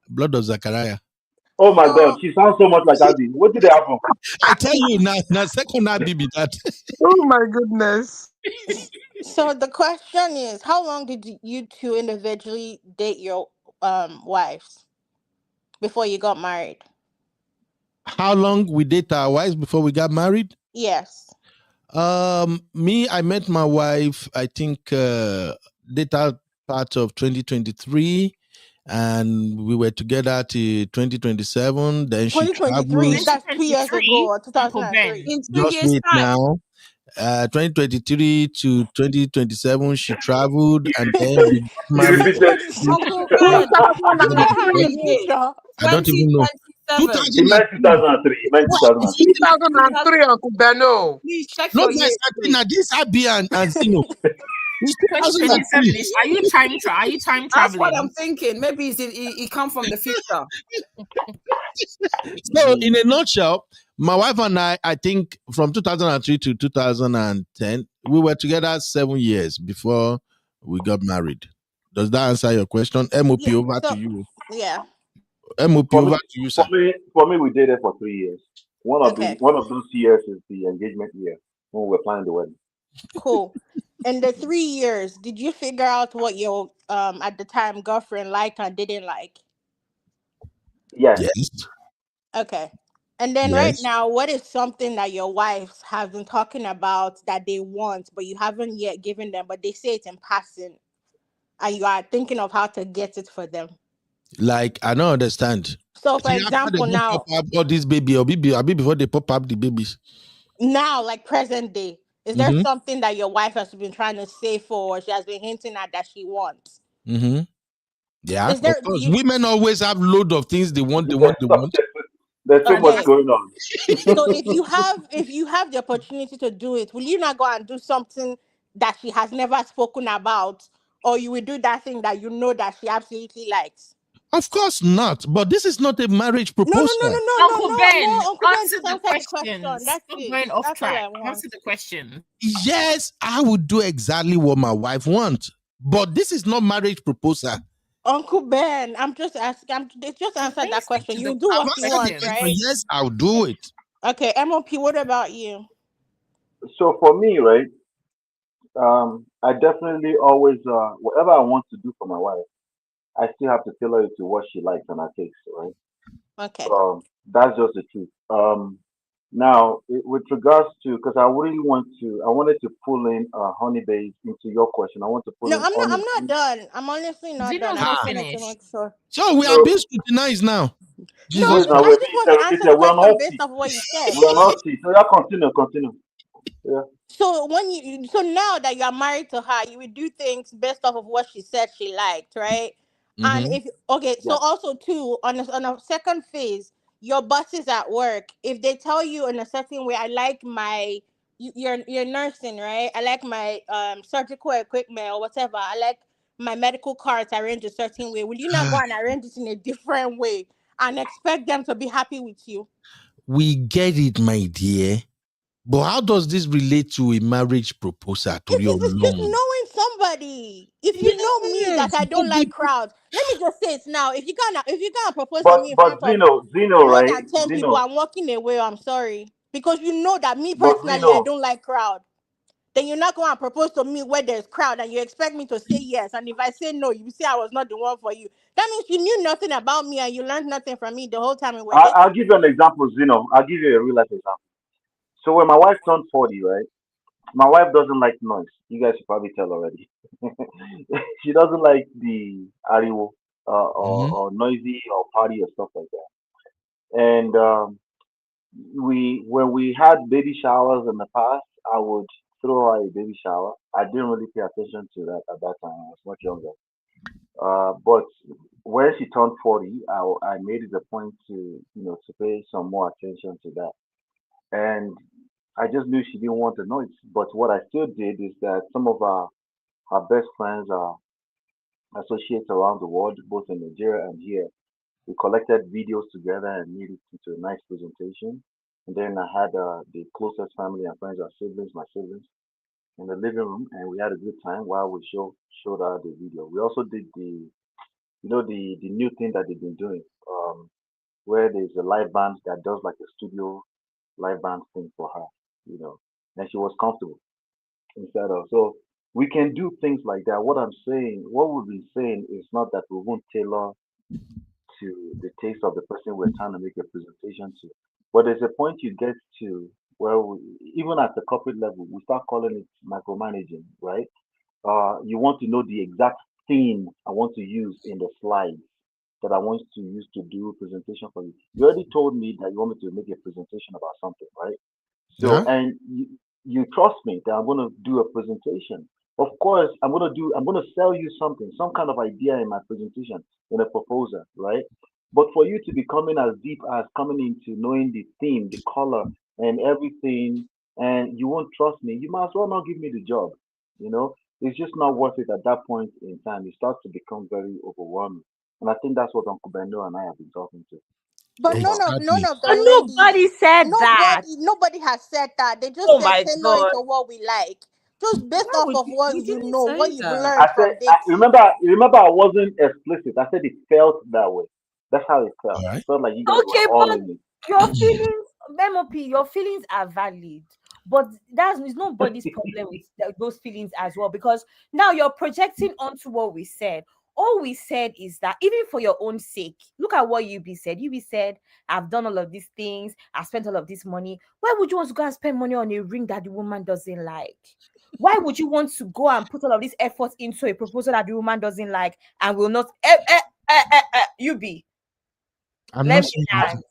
Blood of Zachariah. Oh my So- God, she sounds so much like Abby. What did happen? I tell you now second Abby be that. Oh my goodness. So the question is, how long did you two individually date your wives before you got married? How long we date our wives before we got married? Yes. Me, I met my wife, I think later part of 2023, and we were together till 2027. Then she 2023, traveled. that's 2 years ago, or Uncle Ben. 2003. In 2 Just years' wait time. now. 2023 to 2027, she traveled, and then we got You married. repeated. Uncle Ben, Uncle Ben, how many 2 years, years. y'all? I don't even know. 2027. He meant 2003. He meant 2003. 2003, Uncle Beno. Please check No, your guys, years. I think that this Abby and Zeno. It's 2027 2003. is, are you time That's what traveling? I'm thinking. Maybe he come from the future. So, in a nutshell, my wife and I think from 2003 to 2010, we were together 7 years before we got married. Does that answer your question? MOP, Yeah, over so- to you. Yeah. MOP, For over me, to you, sir. for me, we dated for 3 years. One Okay. of those years is the engagement year when we were planning the wedding. Cool. In the 3 years, did you figure out what your at the time girlfriend liked and didn't like? Yes. Yes. Okay. And then right Yes. now, what is something that your wives have been talking about that they want, but you haven't yet given them, but they say it in passing, and you are thinking of how to get it for them? Like, I don't understand. So, for See, after example, they don't now, pop up all this baby or baby, I mean, before they pop up the babies. like present day, is there something that your wife has been trying to say for, or she has been hinting at that she wants? Mm-hmm. Yeah, Is of there course. Women always have load of things they want. There's so much Okay. going on. So if you have the opportunity to do it, will you not go and do something that she has never spoken about, or you will do that thing that you know that she absolutely likes? Of course not. But this is not a marriage No, proposal. Uncle Ben, Uncle Ben, answer just the answer the question. questions. That's Stop it. going off That's all track. I want. Answer the question. Yes, I would do exactly what my wife wants. But this is not marriage proposal. Uncle Ben, I'm just asking. Just answer that question. You do I've what you want, answered the right? question. Yes, I'll do it. Okay, MOP. What about you? So for me, right, I definitely always whatever I want to do for my wife, I still have to tailor it to what she likes and her tastes, right? Okay. That's just the truth. Now, with regards to, because I wanted to pull in Honey Babe into your question. I want to pull No, in I'm Honey. not done. I'm honestly not done. Zeno's I not just wanted to finished. make sure. So we are being scrutinized now. No, Jesus. Now, I just want to answer the we're on question hot based seat. off what you said. We're on hot seat. So yeah, continue. Yeah. So now that you are married to her, you would do things based off of what she said she liked, right? And Mhm. so also too on a second phase, your bosses at work, if they tell you in a certain way, I like my you're nursing, right? I like my surgical equipment or whatever. I like my medical cards arranged a certain way. Will you not go and arrange it in a different way and expect them to be happy with you? We get it, my dear. But how does this relate to a marriage proposal? It's just knowing somebody. If you know me that I don't like crowds, let me just say it now. If you gonna propose to me in But front of Zeno, more right? than 10 people, Zeno, I'm walking away. I'm sorry. Because you know that me but personally, I Zeno, don't like crowd. Then you're not going to propose to me where there's crowd and you expect me to say yes. And if I say no, you say I was not the one for you. That means you knew nothing about me and you learned nothing from me the whole time we were I'll dating. give you an example, Zeno. I'll give you a real life example. So when my wife turned 40, right? My wife doesn't like noise. You guys should probably tell already. She doesn't like the ariwo or noisy or party or stuff like that. And when we had baby showers in the past, I would throw her a baby shower. I didn't really pay attention to that at that time. I was much younger. But when she turned 40, I made it a point to to pay some more attention to that. And I just knew she didn't want the noise. But what I still did is that some of our best friends are associates around the world, both in Nigeria and here. We collected videos together and made it into a nice presentation. And then I had the closest family and friends, our siblings, my siblings, in the living room, and we had a good time while we showed her the video. We also did the new thing that they've been doing, where there's a live band that does like a studio live band thing for her, and she was comfortable instead of. So we can do things like that. What we've been saying is not that we won't tailor to the taste of the person we're trying to make a presentation to. But there's a point you get to where even at the corporate level, we start calling it micromanaging, right? You want to know the exact theme I want to use in the slides that I want to use to do a presentation for you. You already told me that you want me to make a presentation about something, right? So, Yeah. and you trust me that I'm going to do a presentation. Of course, I'm going to sell you something, some kind of idea in my presentation, in a proposal, right? But for you to be coming as deep as coming into knowing the theme, the color, and everything, and you won't trust me, you might as well not give me the job. It's just not worth it at that point in time. It starts to become very overwhelming. And I think that's what Uncle Bendo and I have been talking to But so far. none Exactly. of the But ladies, nobody said that. nobody has said that. They just Oh said my tailor it god. to what we like. Just based No, off of what we you didn't know, what say you've that. I learned said, from dating. remember, I wasn't explicit. I said it felt that way. That's how it felt. All It right. felt like you guys were Okay, all but in it. your feelings, MOP, your feelings are valid. But it's nobody's problem with those feelings as well, because now you're projecting onto what we said. All we said is that even for your own sake, look at what Yubi said. Yubi said, I've done all of these things, I've spent all of this money. Why would you want to go and spend money on a ring that the woman doesn't like? Why would you want to go and put all of this effort into a proposal that the woman doesn't like and will not? Yubi, I'm let not me saying land. that.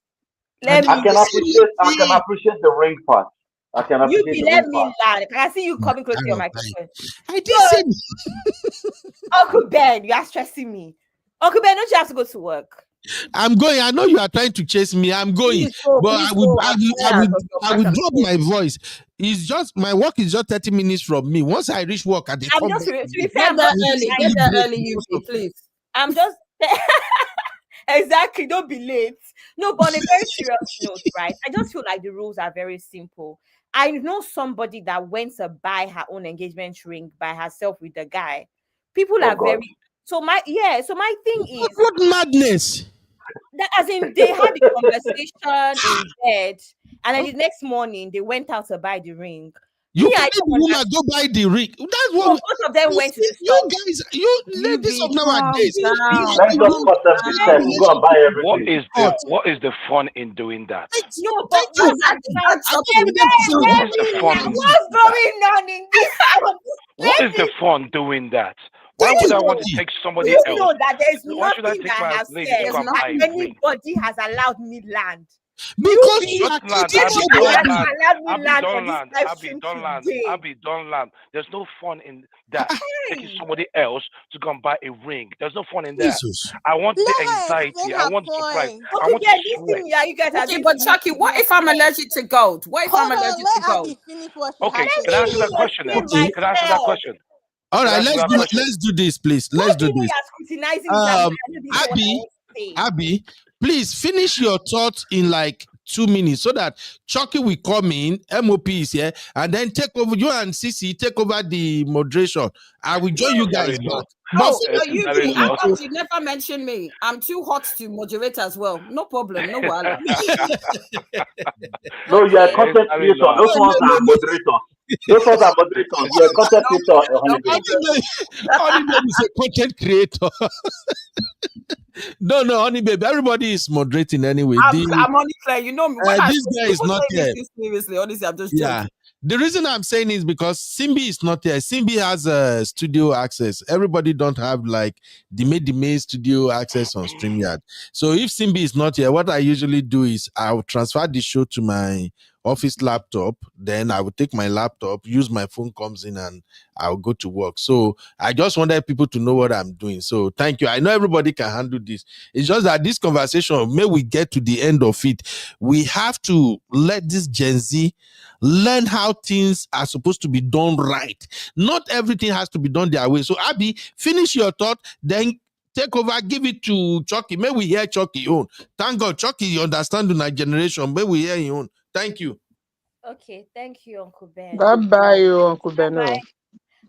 I Let didn't I me can say appreciate, I can it. appreciate the ring part. I can You appreciate be the let ring me part. land. I can see you coming close to your Kind of like, microphone. I So, did say it. Uncle Ben, you are stressing me. Uncle Ben, don't you have to go to work? I'm going. I know you are trying to chase me. I'm going, but Please go. I'm I tired would, of your I back would and drop forth. my voice. It's just my work is just 30 minutes from me. Once I reach work, and they I'm come just back to be again, fair, Get I'm there just you early. totally Get there break early, most Yubi, of it. please. I'm just exactly. Don't be late. No, but on a very serious note, right? I just feel like the rules are very simple. I know somebody that went to buy her own engagement ring by herself with the guy. People Oh are God. very so my thing is What madness? that, as in, they had a conversation in bed, and then the next morning they went out to buy the ring. You Me, I carry don't the woman, understand. go buy the ring. That's So what both of them you went to see. the You shop. guys, you You ladies of be calm nowadays, You down. Let's just you be cut them this let time. don't We'll me go and relation buy to What everything. is the God. what is the fun in doing that? Thank, no, but thank you. now That's I up told to them let, to you. What let is the me say, fun let in thank what's doing that? going on in this house? What Let is me the fun doing that? Why thank would you. I want to know. take Do somebody you else? know that there is Why should I nothing take that I my have lady to said There's go and that buy a nothing. ring? anybody has allowed me land? Because be- you are Don't land. cheating Abby, Abby, don't somebody. land. allow me Abby, land don't on this land. live Abby, stream don't land. today. Abby, don't land. There's no fun in that. Taking Hey. somebody else to go and buy a ring. There's no fun in that. Jesus. I want the Let her anxiety. explain I her want the surprise. point. I Okay, want to yeah, this sweat. thing, yeah, you guys are Okay, doing but too Chucky, what if I'm allergic to gold? What if I'm Hold on, allergic to let gold? Abby finish what she Okay, has to can I answer say. that question now? Okay. Can I answer that question? All Can I right, answer that question? let's do this, please. Why Let's do do you know this. you're scrutinizing this? And I know this is what I Abby, want to say. Abby, please finish your thoughts in like 2 minutes so that Chucky will come in, MOP is here, and then take over. You and Sisi take over the moderation. I will join you guys back. But Oh, finish you your do. Very How low. come you never mention me? I'm too hot to moderate as well. No problem. No wala. No, you're a Okay. content Very creator. low. Those ones No. are moderators. Those ones are moderators. You're a content No creator, problem. No Honey Babe. problem. Honey Babe is a content creator. No, Honey Babe, everybody is moderating anyway. I'm only playing. You know me. When This guy is people not take here. this seriously, honestly, I'm just Yeah. joking. The reason I'm saying is because Simbi is not here. Simbi has a studio access. Everybody don't have like the main studio access on StreamYard. So if Simbi is not here, what I usually do is I'll transfer the show to my office laptop. Then I will take my laptop, use my phone comes in, and I'll go to work. So I just wanted people to know what I'm doing. So thank you. I know everybody can handle this. It's just that this conversation, may we get to the end of it, we have to let this Gen Z learn how things are supposed to be done right. Not everything has to be done their way. So Abby, finish your thought, then take over, give it to Chucky. May we hear Chucky own. Thank God, Chucky, you understand the generation. May we hear your own. Thank you. Okay, thank you, Uncle Ben. Bye-bye, Uncle Beno. Bye-bye.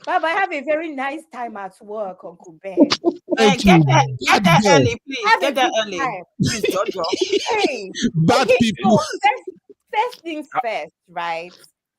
Bye-bye. Have a very nice time at work, Uncle Ben. Thank Get you. there Bad girl. early, please. Have a Get there good early. time. Please, Jojo. Hey. Bad Okay, people. so first things first, right?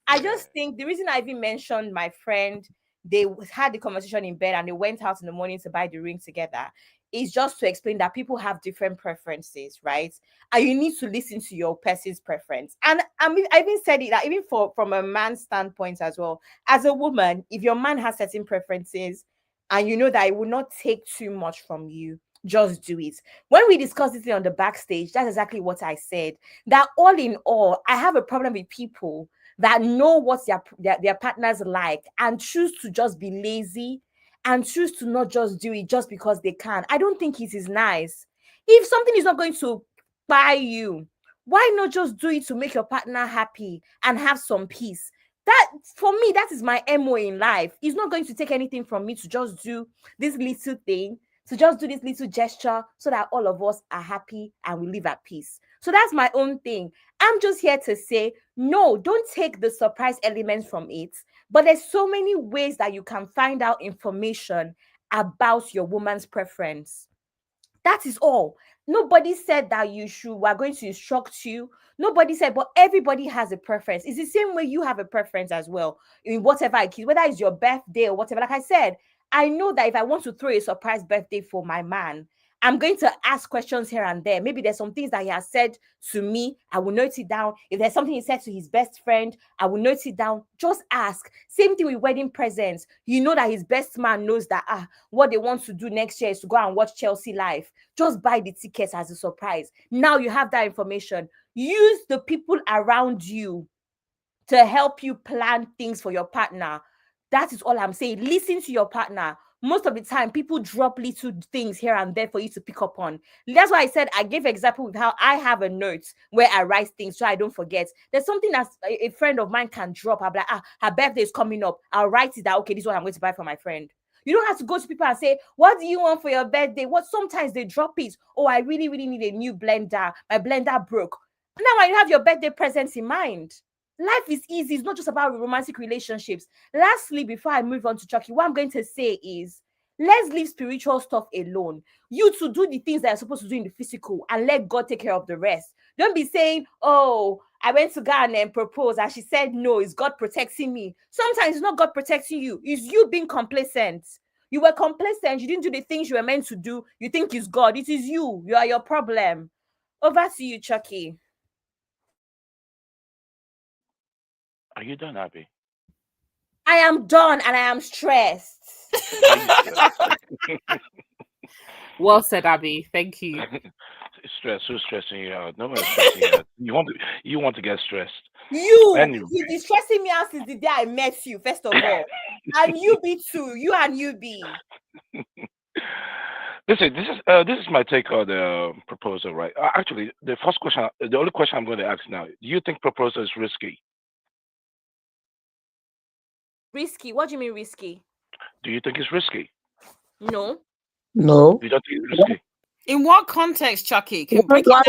I just think the reason I even mentioned my friend, they had the conversation in bed and they went out in the morning to buy the ring together, is just to explain that people have different preferences, right? And you need to listen to your person's preference. And I mean, I even said it that even from a man's standpoint as well. As a woman, if your man has certain preferences and you know that it will not take too much from you, just do it. When we discussed this on the backstage, that's exactly what I said. That all in all, I have a problem with people that know what their partners like and choose to just be lazy and choose to not just do it just because they can. I don't think it is nice. If something is not going to buy you, why not just do it to make your partner happy and have some peace? That, for me, that is my MO in life. It's not going to take anything from me to just do this little thing, to just do this little gesture so that all of us are happy and we live at peace. So that's my own thing. I'm just here to say, no, don't take the surprise elements from it. But there's so many ways that you can find out information about your woman's preference. That is all. Nobody said that we're going to instruct you. Nobody said, but everybody has a preference. It's the same way you have a preference as well in whatever it is, whether it's your birthday or whatever. Like I said, I know that if I want to throw a surprise birthday for my man, I'm going to ask questions here and there. Maybe there's some things that he has said to me. I will note it down. If there's something he said to his best friend, I will note it down. Just ask. Same thing with wedding presents. You know that his best man knows that what they want to do next year is to go and watch Chelsea live. Just buy the tickets as a surprise. Now you have that information. Use the people around you to help you plan things for your partner. That is all I'm saying. Listen to your partner. Most of the time, people drop little things here and there for you to pick up on. That's why I said I gave example with how I have a note where I write things so I don't forget. There's something that a friend of mine can drop. I'll be like, her birthday is coming up. I'll write it down. Okay, this is what I'm going to buy for my friend. You don't have to go to people and say, what do you want for your birthday? What? Sometimes they drop it. Oh, I really, really need a new blender. My blender broke. Now you have your birthday presents in mind. Life is easy. It's not just about romantic relationships. Lastly, before I move on to Chucky, what I'm going to say is, let's leave spiritual stuff alone. You to do the things that you're supposed to do in the physical and let God take care of the rest. Don't be saying, oh, I went to God and proposed and she said no, is God protecting me? Sometimes it's not God protecting you. It's you being complacent. You were complacent. You didn't do the things you were meant to do. You think it's God. It is you. You are your problem. Over to you, Chucky. Are you done, Abby? I am done and I am stressed. Well said, Abby. Thank you. stressed. Who's stressing you out? No one's stressing you out. You want to get stressed. Anyway. You've been stressing me out since the day I met you, first of all. And you be too. You and you be. Listen, this is my take on the proposal, right? Actually, the only question I'm going to ask now: do you think proposal is risky? Risky? What do you mean risky? Do you think it's risky? No. No. You don't think it's risky? In what context, Chucky? Can Okay, Why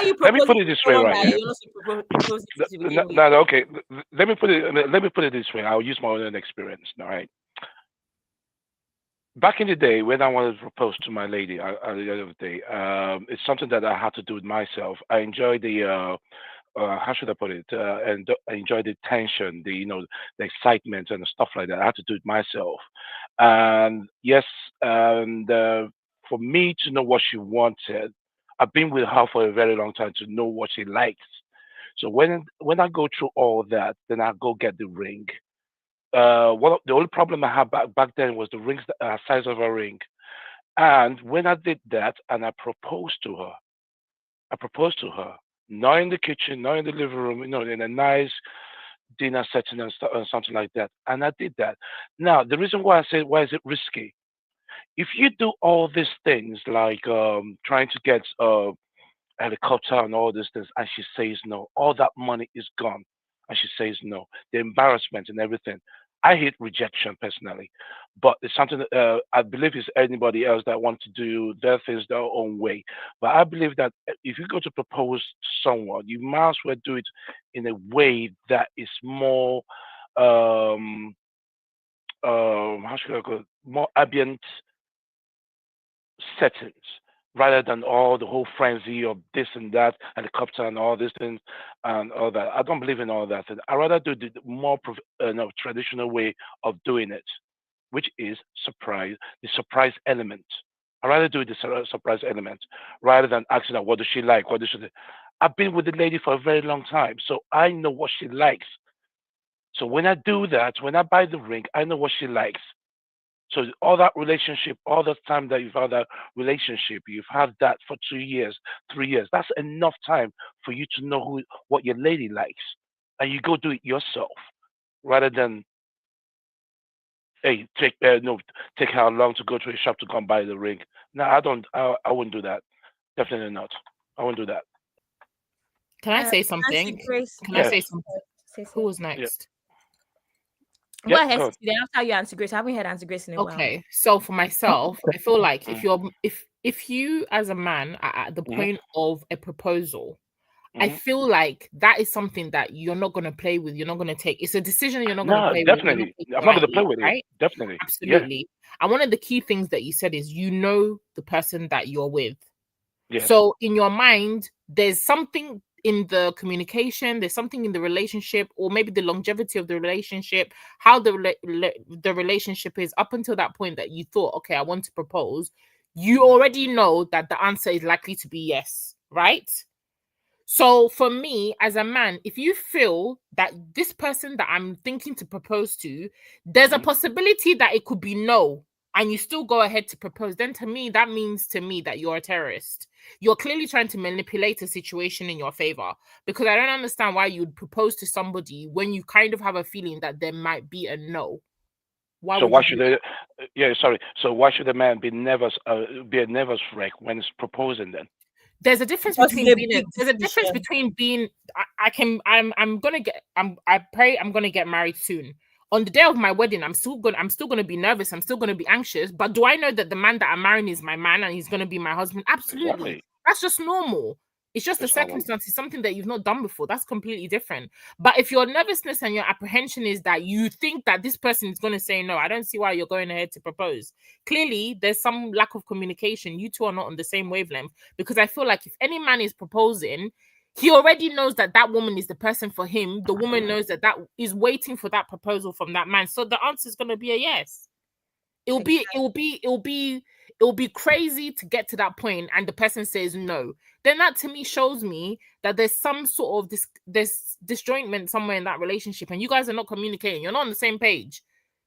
you let me put it this way, right? You're not proposing to begin with? No, okay. Let me put it this way. I'll use my own experience. All right. Back in the day, when I wanted to propose to my lady, at the end of the day, it's something that I had to do with myself. I enjoy the how should I put it? And I enjoy the tension, the excitement and stuff like that. I had to do it myself. And yes, and for me to know what she wanted, I've been with her for a very long time to know what she likes. So when I go through all that, then I go get the ring. The only problem I had back then was the rings, size of a ring. And when I did that, and I proposed to her, not in the kitchen, not in the living room, in a nice dinner setting and something like that. And I did that. Now, the reason why I say why is it risky? If you do all these things like trying to get helicopter and all these things, and she says no, all that money is gone, and she says no, the embarrassment and everything. I hate rejection personally, but it's something that I believe is anybody else that wants to do their things their own way. But I believe that if you go to propose to someone, you might as well do it in a way that is more, how should I go, more ambient settings rather than all the whole frenzy of this and that, helicopter and all these things and all that. I don't believe in all that. I rather do the more traditional way of doing it, which is the surprise element. I rather do the surprise element rather than asking her what does she like, what does she. I've been with the lady for a very long time, so I know what she likes. So when I do that, when I buy the ring, I know what she likes. So all that relationship, all the time that you've had that relationship, you've had that for 2 years, 3 years. That's enough time for you to know what your lady likes, and you go do it yourself, rather than take how long to go to a shop to come buy the ring. No, I don't. I wouldn't do that. Definitely not. I wouldn't do that. Can I say something? Can I say something? Who was next? Go ahead. Then after you answer Grace, I haven't heard answer Grace in a while. Okay, so for myself, I feel like if you as a man are at the point of a proposal, I feel like that is something that you're not going to play with. You're not going to take. It's a decision you're not going to play definitely. with. I'm not going to play with right? it. Definitely. Absolutely. Yeah. And one of the key things that you said is the person that you're with. Yes. So in your mind, there's something in the communication, there's something in the relationship, or maybe the longevity of the relationship, how the relationship is up until that point that you thought, okay, I want to propose. You already know that the answer is likely to be yes, right? So for me, as a man, if you feel that this person that I'm thinking to propose to, there's a possibility that it could be no, and you still go ahead to propose, then to me, that means that you're a terrorist. You're clearly trying to manipulate a situation in your favor, because I don't understand why you'd propose to somebody when you kind of have a feeling that there might be a no. So why should they? So why should a man be a nervous wreck when he's proposing then? There's a difference between being. I pray I'm gonna get married soon. On the day of my wedding, I'm still gonna be nervous. I'm still gonna be anxious. But do I know that the man that I'm marrying is my man and he's gonna be my husband? Absolutely. Exactly. That's just normal. It's just the circumstance. It's something that you've not done before. That's completely different. But if your nervousness and your apprehension is that you think that this person is going to say no, I don't see why you're going ahead to propose. Clearly, there's some lack of communication. You two are not on the same wavelength, because I feel like if any man is proposing, he already knows that that woman is the person for him. The woman knows that is waiting for that proposal from that man. So the answer is going to be a yes. It'll be crazy to get to that point and the person says no. Then that to me shows me that there's some sort of this disjointment somewhere in that relationship, and you guys are not communicating. You're not on the same page.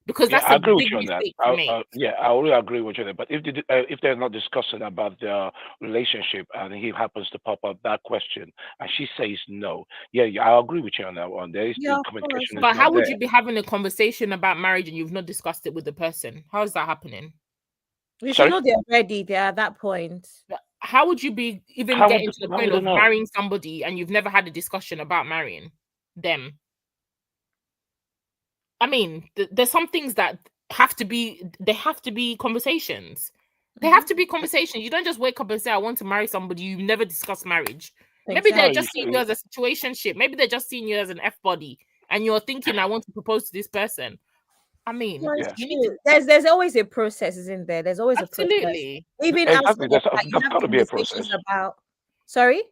because Yeah, that's I a agree with big you on that. mistake to make. Yeah, I really agree with you there. But if they're not discussing about their relationship and he happens to pop up that question and she says no, yeah, I agree with you on that one. There is Yeah, the of course. communication is But not how would there. you be having a conversation about marriage and you've not discussed it with the person? How is that happening? You should Sorry, know they're ready. They're at that point. How would you be even how would getting to the how point would I of know? marrying somebody and you've never had a discussion about marrying them? I mean, there's some things that have to be, they have to be conversations. They have to be conversations. You don't just wake up and say, I want to marry somebody. You never discuss marriage. Maybe they're No, Exactly. you just seeing you see, as a situationship. Maybe they're just seeing you as an F body and you're thinking, I want to propose to this person. I No, mean, it's yeah, you need to, true. There's always a process, isn't there? There's always a process. absolutely. Even outside exactly. of There's that, you there's have got to be a process. conversations about. Sorry.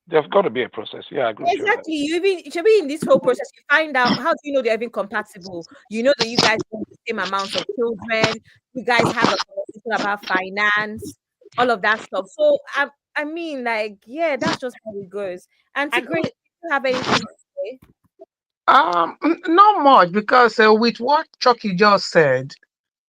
There's got to be a process. Yeah, I agree with you on that. Exactly. You even it should be in this whole process. You find out how do you know they're even compatible. You know that you guys want the same amount of children. You guys have a conversation about finance, all of that stuff. So I mean, like, yeah, that's just how it goes. Auntie And Grace, do you have anything to say? Not much because with what Chucky just said,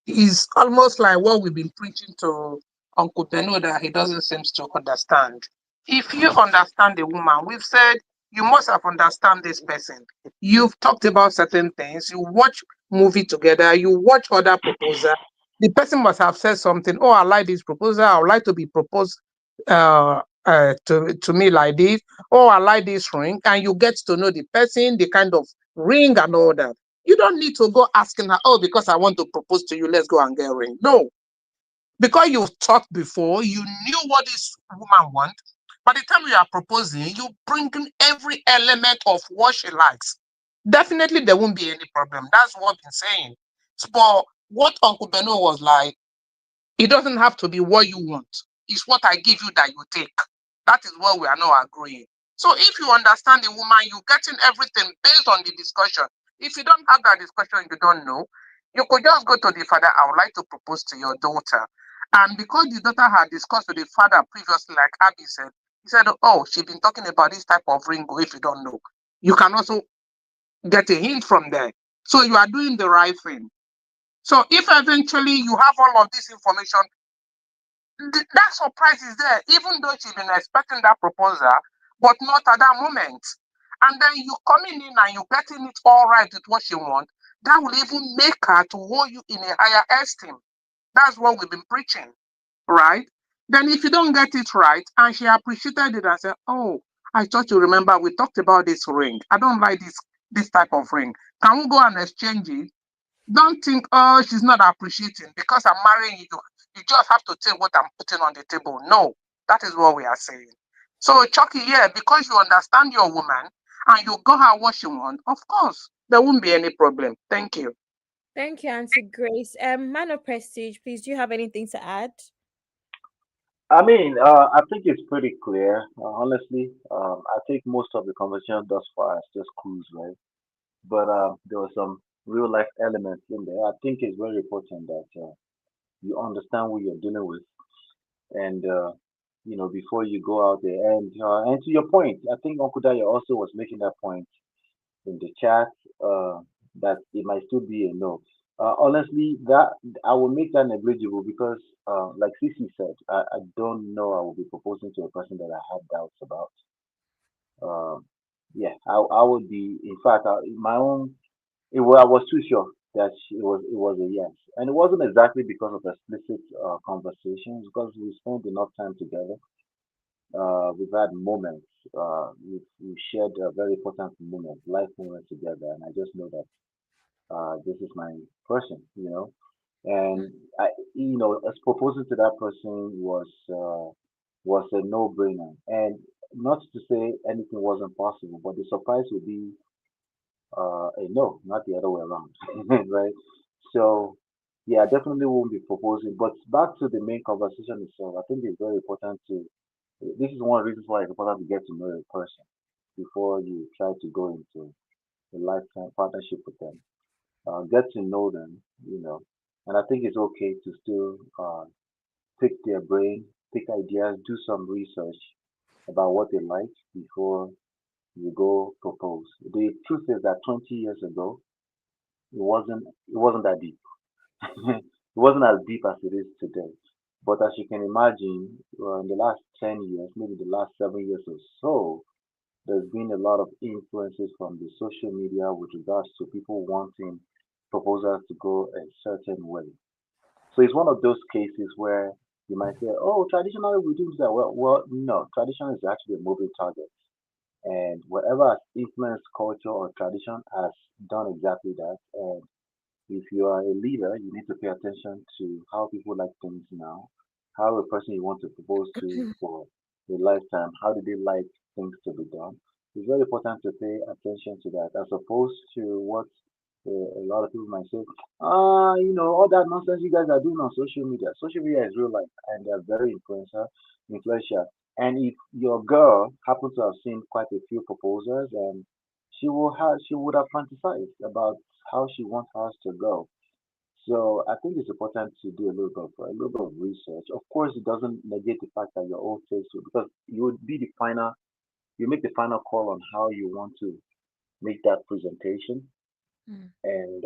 is almost like what we've been preaching to Uncle Beno that he doesn't seem to understand. If you understand the woman, we've said you must have understand this person. You've talked about certain things. You watch movie together. You watch other proposal. The person must have said something. Oh, I like this proposal. I would like to be proposed to me like this. Oh, I like this ring, and you get to know the person, the kind of ring and all that. You don't need to go asking her, oh, because I want to propose to you, let's go and get a ring. No, because you've talked before, you knew what this woman wants. By the time you are proposing, you bring in every element of what she likes. Definitely, there won't be any problem. That's what I've been saying. But what Uncle Beno was like, it doesn't have to be what you want. It's what I give you that you take. That is what we are not agreeing. So if you understand the woman, you're getting everything based on the discussion. If you don't have that discussion, you don't know, you could just go to the father, I would like to propose to your daughter. And because the daughter had discussed with the father previously, like Abby said, he said, oh, she's been talking about this type of ring, if you don't know. You can also get a hint from there. So you are doing the right thing. So if eventually you have all of this information, that surprise is there, even though she's been expecting that proposal, but not at that moment. And then you coming in and you getting it all right with what she wants, that will even make her to hold you in a higher esteem. That's what we've been preaching, right? Then if you don't get it right and she appreciated it and said, oh, I thought you remember we talked about this ring. I don't like this type of ring. Can we go and exchange it? Don't think, oh, she's not appreciating because I'm marrying you. You just have to take what I'm putting on the table. No, that is what we are saying. So, Chucky, yeah, because you understand your woman and you got her what she wants, of course, there won't be any problem. Thank you. Thank you, Auntie Grace. Man of Prestige, please, do you have anything to add? I mean, I think it's pretty clear. Honestly, I think most of the conversation thus far is just cruise, right? But there were some real life elements in there. I think it's very important that you understand who you're dealing with, and before you go out there. And to your point, I think Uncle Daya also was making that point in the chat that it might still be a no. Honestly, that I will make that negligible because, like Cece said, I don't know I will be proposing to a person that I have doubts about. Um, yeah, I would be. In fact, my own. I was too sure that it was a yes, and it wasn't exactly because of explicit conversations because we spent enough time together. We've had moments. We've shared very important moments, life moments together, and I just know that this is my person, and as proposing to that person was a no-brainer, and not to say anything wasn't possible, but the surprise would be a no, not the other way around, right? So, yeah, I definitely won't be proposing. But back to the main conversation itself, I think it's very important to. This is one of the reasons why it's important to get to know a person before you try to go into a lifetime partnership with them. Get to know them, and I think it's okay to still pick their brain, pick ideas, do some research about what they like before you go propose. The truth is that 20 years ago, it wasn't that deep. It wasn't as deep as it is today. But as you can imagine, in the last 10 years, maybe the last 7 years or so, there's been a lot of influences from the social media with regards to people wanting proposals to go a certain way. So it's one of those cases where you might say, "Oh, traditionally we do that." Well, no, tradition is actually a moving target, and whatever has influenced culture or tradition has done exactly that. And if you are a leader, you need to pay attention to how people like things now, how a person you want to propose to for a lifetime, how do they like things to be done. It's very important to pay attention to that, as opposed to what a lot of people might say, all that nonsense you guys are doing on social media. Social media is real life, and they're very influential. And if your girl happens to have seen quite a few proposals, and she would have fantasized about how she wants hers to go. So I think it's important to do a little bit of research. Of course, it doesn't negate the fact that your own taste will, because you make the final call on how you want to make that presentation, Mm. and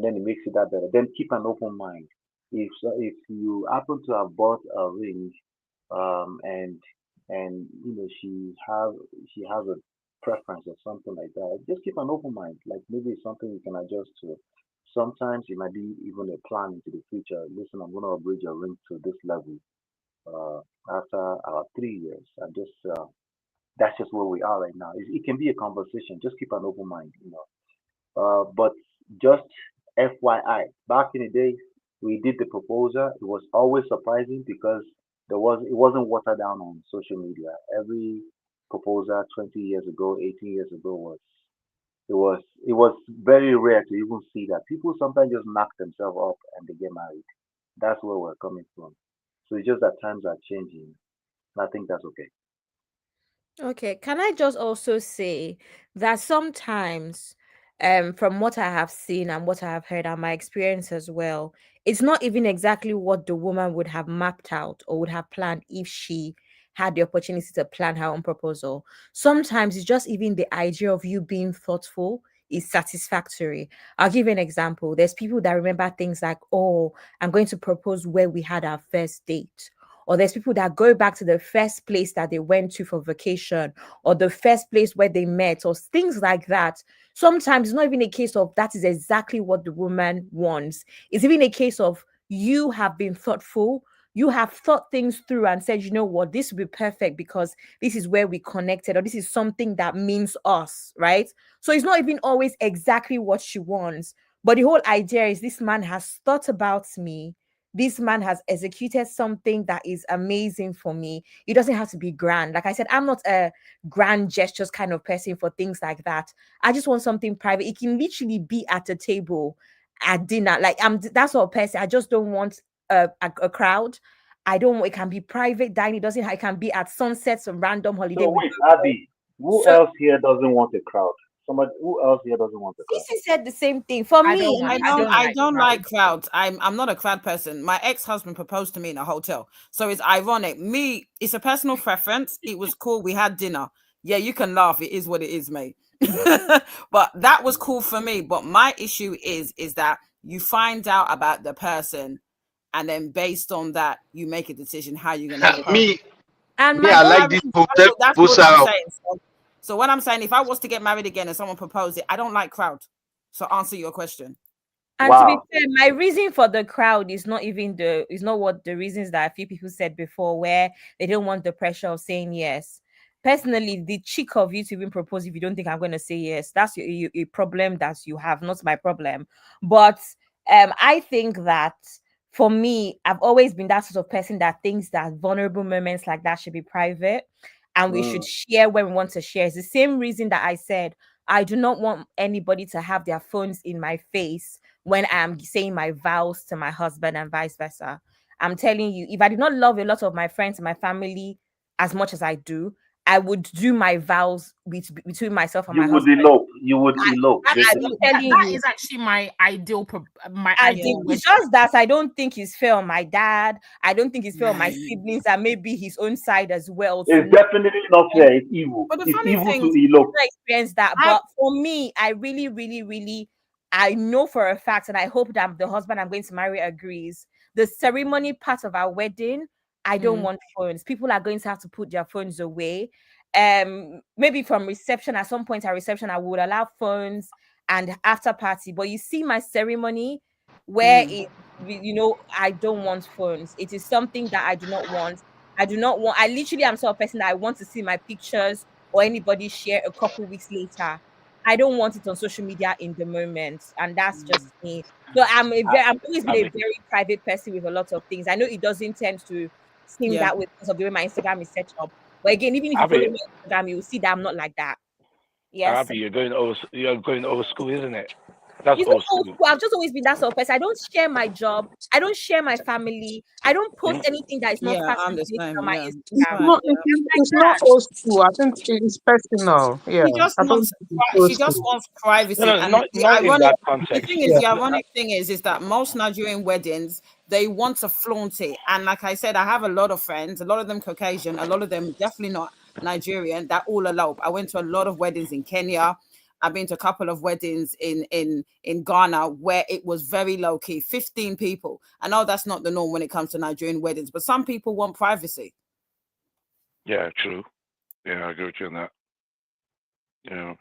then it makes it that better. Then keep an open mind. If you happen to have bought a ring, and she has a preference or something like that, just keep an open mind. Like maybe it's something you can adjust to. Sometimes it might be even a plan into the future. Listen, I'm going to upgrade your ring to this level uh, after our 3 years. That's just where we are right now. It can be a conversation. Just keep an open mind. But just FYI, back in the day, we did the proposal. It was always surprising because it wasn't watered down on social media. Every proposal 20 years ago, 18 years ago it was very rare to even see that. People sometimes just knock themselves up and they get married. That's where we're coming from. So it's just that times are changing. And I think that's okay. Okay, can I just also say that sometimes, from what I have seen and what I have heard and my experience as well, it's not even exactly what the woman would have mapped out or would have planned if she had the opportunity to plan her own proposal. Sometimes it's just even the idea of you being thoughtful is satisfactory. I'll give you an example. There's people that remember things like, oh, I'm going to propose where we had our first date, or there's people that go back to the first place that they went to for vacation, or the first place where they met, or things like that. Sometimes it's not even a case of that is exactly what the woman wants. It's even a case of you have been thoughtful. You have thought things through and said, you know what, this would be perfect because this is where we connected, or this is something that means us, right? So it's not even always exactly what she wants. But the whole idea is this man has thought about me. This man has executed something that is amazing for me. It doesn't have to be grand. Like I said, I'm not a grand gestures kind of person for things like that. I just want something private. It can literally be at a table at dinner. Like I'm that sort of person. I just don't want a crowd. I don't. It can be private dining. It doesn't. It can be at sunsets, and random holiday. So We wait, go for. Abby, who So else here doesn't want a crowd? Somebody who else here doesn't want a crowd? this said the same thing for I me. don't want. I I don't don't I like don't like crowds. crowds. I'm not a crowd person. My ex-husband proposed to me in a hotel. So it's ironic. Me, it's a personal preference. It was cool. We had dinner. Yeah, you can laugh. It is what it is, mate. But that was cool for me. But my issue is that you find out about the person, and then based on that, you make a decision how you're gonna propose. me, And me, my I don't. like this hotel That's all I'm proposal. saying. So what I'm saying, if I was to get married again and someone proposed it, I don't like crowd. So answer your question. And to be Wow. fair, my reason for the crowd is not even is not what the reasons that a few people said before, where they don't want the pressure of saying yes. Personally, the cheek of you to even propose if you don't think I'm going to say yes, that's a problem that you have, not my problem. But I think that for me, I've always been that sort of person that thinks that vulnerable moments like that should be private and we should Mm. share when we want to share. It's the same reason that I said I do not want anybody to have their phones in my face when I'm saying my vows to my husband and vice versa. I'm telling you, if I did not love a lot of my friends and my family as much as I do, I would do my vows between myself and You my would husband. elope. You would elope, I'm basically. Actually, telling that you. is actually my my And ideal it's wedding. just that I don't think it's fair on my dad. I don't think it's fair on my Right. siblings and maybe his own side as well to It's not definitely not fair. It's evil. But the It's funny evil thing, to elope. experience that. I But for me, I really, really, really I know for a fact, and I hope that the husband I'm going to marry agrees, the ceremony part of our wedding, I don't want phones. People are going to have to put their phones away. Maybe from reception, at some point at reception, I would allow phones and after party. But you see, my ceremony, where I don't want phones. It is something that I do not want. I literally am sort of person that I want to see my pictures or anybody share a couple weeks later. I don't want it on social media in the moment, and that's just me. So I've always been a very private person with a lot of things. I know it doesn't tend to seem that way because of the way my Instagram is set up. But again, even if you follow me on Instagram, you'll see that I'm not like that. Yes. Abby, you're going over school, isn't it? That's It's old not old school. school. I've just always been that sort of person. I don't share my job. I don't share my family. I don't post anything that is not I'm the fashion same. on my Yeah, Instagram. It's not old school. I think it's personal. Yeah, I don't think it's old she just school. wants privacy. No, And not in that context. the thing is, the ironic thing is that most Nigerian weddings, they want to flaunt it. And like I said, I have a lot of friends, a lot of them Caucasian, a lot of them definitely not Nigerian, that all elope. I went to a lot of weddings in Kenya. I've been to a couple of weddings in Ghana where it was very low key, 15 people. I know that's not the norm when it comes to Nigerian weddings, but some people want privacy. Yeah, true. Yeah, I agree with you on that. Yeah.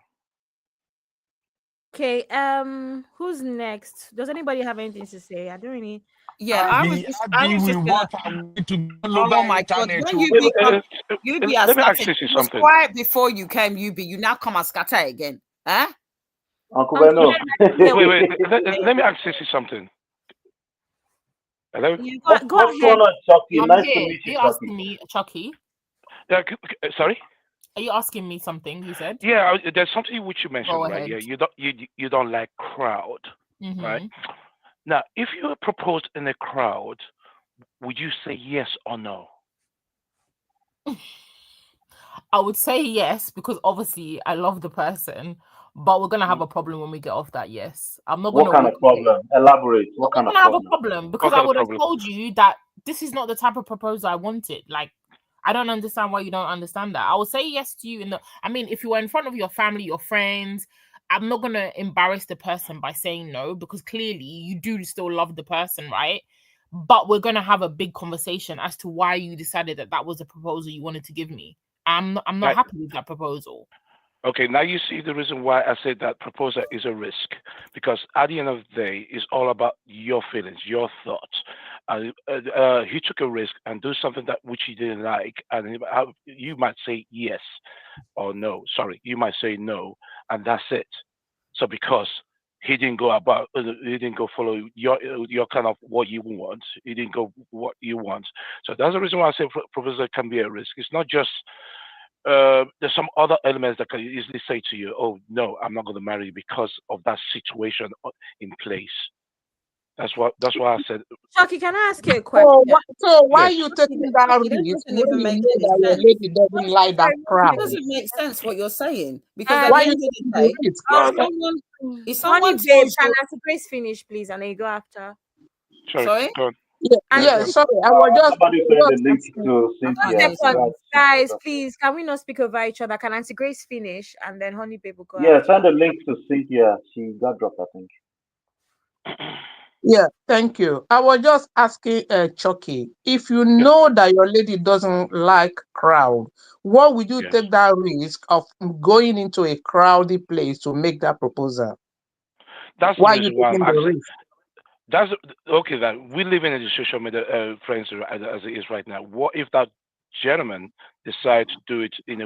Okay, who's next? Does anybody have anything to say? I don't really. Yeah, I was just gonna. Oh my God! When you let me ask you something. Quiet before you came, you now come and scatter again, huh? Uncle Beno. Wait. Let me ask you something. Hello? Yeah, What's going on, Chucky? I'm Nice here. to meet you, Are you Chucky. asking me, Chucky? Yeah, sorry? Are you asking me something? You said. Yeah, there's something which you mentioned, Go right? ahead. Yeah, you don't like crowd, right? Now, if you were proposed in a crowd, would you say yes or no? I would say yes because obviously I love the person, but we're gonna have a problem when we get off that yes. I'm not gonna. What kind of problem? Elaborate. What kind of gonna have a problem? problem because I would have told you that this is not the type of proposal I wanted. Like, I don't understand why you don't understand that. I would say yes to you if you were in front of your family, your friends, I'm not gonna embarrass the person by saying no because clearly you do still love the person, right? But we're gonna have a big conversation as to why you decided that was a proposal you wanted to give me. I'm not happy with that proposal. Okay, now you see the reason why I said that proposal is a risk, because at the end of the day, it's all about your feelings, your thoughts. He took a risk and do something that which he didn't like, and you might say yes or no. Sorry, you might say no, and that's it. So because he didn't go follow your kind of what you want. He didn't go what you want. So that's the reason why I say proposal can be a risk. It's not just. There's some other elements that can easily say to you, "Oh no, I'm not going to marry you because of that situation in place." That's why I said. Chucky, can I ask you a question? So why are you taking that risk when you know that your lady doesn't like that crowd? It doesn't make sense what you're saying because why you taking the risk? If someone babe, can Auntie Grace finish, please, and then you go after. Sorry? Yeah, sorry. I was just the link to Cynthia. Guys, please, can we not speak over each other? Can Auntie Grace finish and then Honey Babe will go Yeah, after? send a link to Cynthia. She got dropped, I think. Yeah, thank you. I was just asking Chucky, if you know that your lady doesn't like crowd, what would you take that risk of going into a crowded place to make that proposal? That's why the you reason why taking I'm the asking. risk? That's okay. That we live in the social media friends as it is right now. What if that gentleman decide to do it in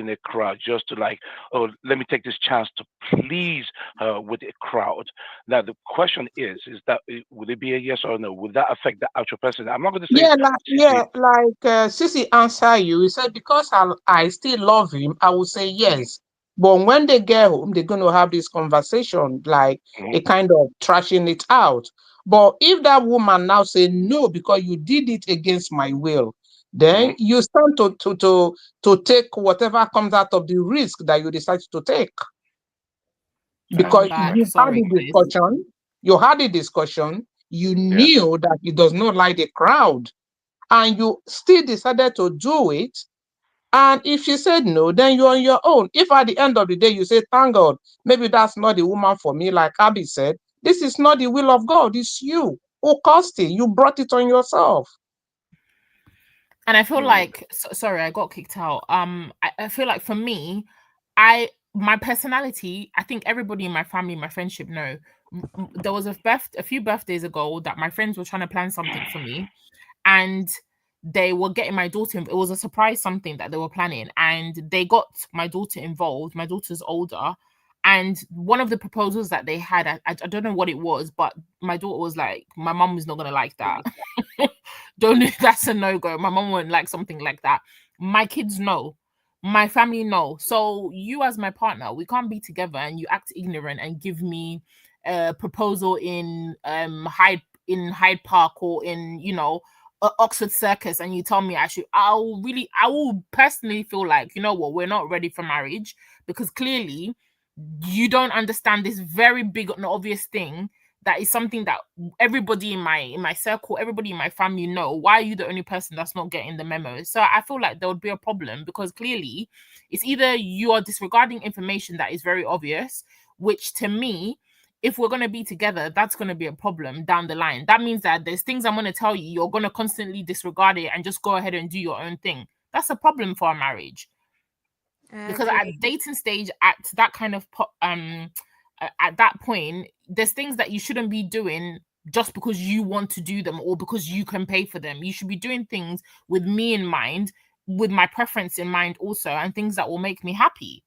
a crowd, just to like, oh, let me take this chance to please her with a crowd? Now the question is that would it be a yes or no? Would that affect the actual person? I'm not going to say like Sissy answer you. He said because I still love him, I will say yes. But when they get home, they're going to have this conversation, like a kind of trashing it out. But if that woman now say no because you did it against my will, then you stand to take whatever comes out of the risk that you decided to take. Because you had a discussion, you knew that he does not like the crowd, and you still decided to do it. And if she said no, then you're on your own. If at the end of the day you say, thank God, maybe that's not the woman for me, like Abby said, this is not the will of God. It's you who caused it. You brought it on yourself. And I feel like, sorry, I got kicked out. I feel like for me, my personality, I think everybody in my family, my friendship know. There was a few birthdays ago that my friends were trying to plan something for me, and they were getting my daughter. It was a surprise something that they were planning, and they got my daughter involved. My daughter's older, and one of the proposals that they had, I don't know what it was, but my daughter was like, my mom is not gonna like that. Don't that's a no-go. My mom wouldn't like something like that. My kids know, my family know. So you as my partner, we can't be together and you act ignorant and give me a proposal in Hyde Park or in Oxford Circus, and you tell me I will personally feel like, you know what, we're not ready for marriage, because clearly you don't understand this very big and obvious thing that is something that everybody in my circle, everybody in my family know. Why are you the only person that's not getting the memo? So I feel like there would be a problem, because clearly it's either you are disregarding information that is very obvious, which to me, if we're going to be together, that's going to be a problem down the line. That means that there's things I'm going to tell you, you're going to constantly disregard it and just go ahead and do your own thing. That's a problem for a marriage. Because at dating stage, at that kind of at that point, there's things that you shouldn't be doing just because you want to do them or because you can pay for them. You should be doing things with me in mind, with my preference in mind also, and things that will make me happy.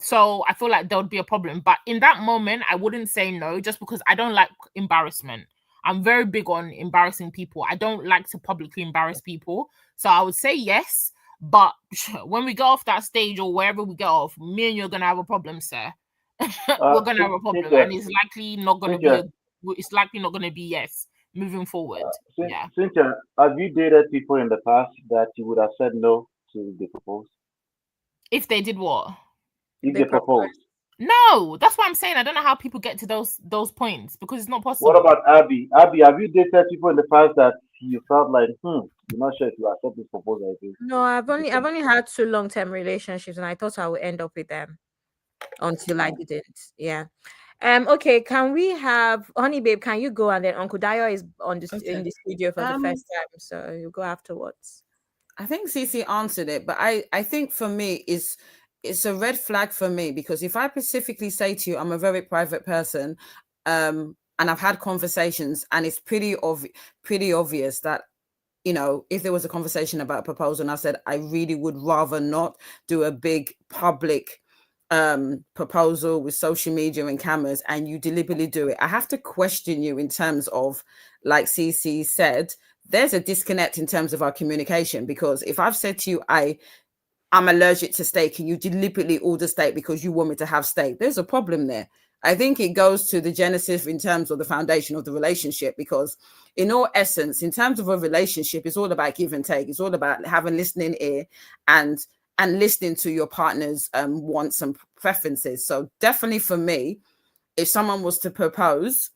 So I feel like there would be a problem. But in that moment, I wouldn't say no, just because I don't like embarrassment. I'm very big on embarrassing people. I don't like to publicly embarrass people. So I would say yes. But when we get off that stage or wherever we get off, me and you're going to have a problem, sir. We're going to have a problem. And it's likely not going to be it's likely not going to be yes moving forward. Yeah. Cynthia, have you dated people in the past that you would have said no to the proposal? If they did what? If they proposed. No, that's what I'm saying. I don't know how people get to those points, because it's not possible. What about Abby? Abby, have you dated people in the past that you felt like, you're not sure if you accept this proposal? No, I've only had 2 long-term relationships, and I thought I would end up with them until I didn't. Yeah. Okay, can we have Honey Babe? Can you go, and then Uncle Dio is on this in the studio for the first time, so you go afterwards. I think Cece answered it, but I think for me it's a red flag for me, because if I specifically say to you, I'm a very private person, and I've had conversations, and it's pretty obvious that, if there was a conversation about a proposal and I said I really would rather not do a big public proposal with social media and cameras, and you deliberately do it, I have to question you in terms of, like Cece said, there's a disconnect in terms of our communication. Because if I've said to you, I'm allergic to steak, and you deliberately order steak because you want me to have steak, there's a problem there. I think it goes to the genesis in terms of the foundation of the relationship, because in all essence, in terms of a relationship, it's all about give and take. It's all about having listening ear and listening to your partner's wants and preferences. So definitely for me, if someone was to propose,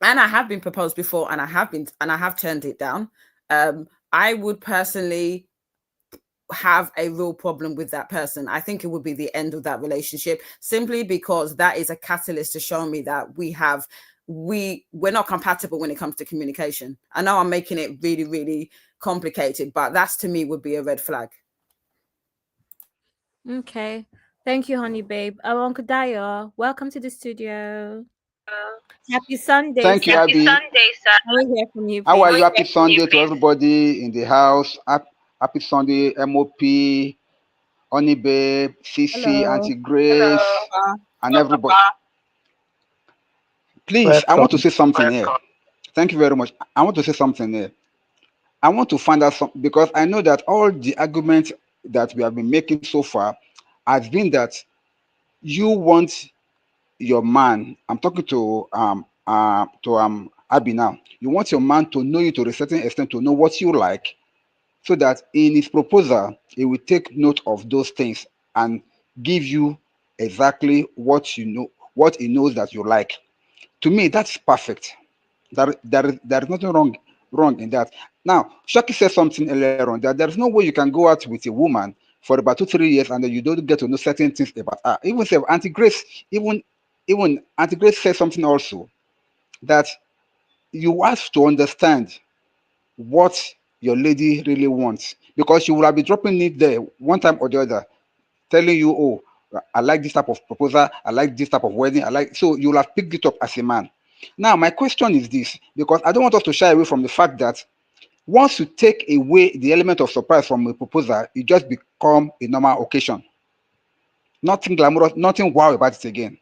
and I have been proposed before, and I have turned it down, I would personally have a real problem with that person. I think it would be the end of that relationship, simply because that is a catalyst to show me that we're not compatible when it comes to communication. I know I'm making it really, really complicated, but that's, to me, would be a red flag. Okay. Thank you, Honey Babe. Uncle Dio, welcome to the studio. Happy Sunday. Thank you, Abby. Happy Sunday, sir. I will hear from you. How are you? Happy Sunday to everybody in the house. Happy Sunday, MOP, Honey Babe, CC, Auntie Grace, and everybody. Please, I want to say something here. Thank you very much. I want to say something here. I want to find out something, because I know that all the arguments that we have been making so far has been that you want your man. I'm talking to Abby now. You want your man to know you to a certain extent, to know what you like, so that in his proposal he will take note of those things and give you exactly what you know, what he knows that you like. To me, that's perfect. There is nothing wrong in that. Now, Shaki said something earlier on, that there's no way you can go out with a woman for about 2-3 years, and then you don't get to know certain things about her. Even say Auntie Grace, even Auntie Grace said something also, that you have to understand what your lady really wants, because she will have been dropping it there one time or the other, telling you, oh, I like this type of proposal, I like this type of wedding, I like, so you'll have picked it up as a man. Now, my question is this, because I don't want us to shy away from the fact that once you take away the element of surprise from a proposal, it just become a normal occasion. Nothing glamorous, nothing wow about it again.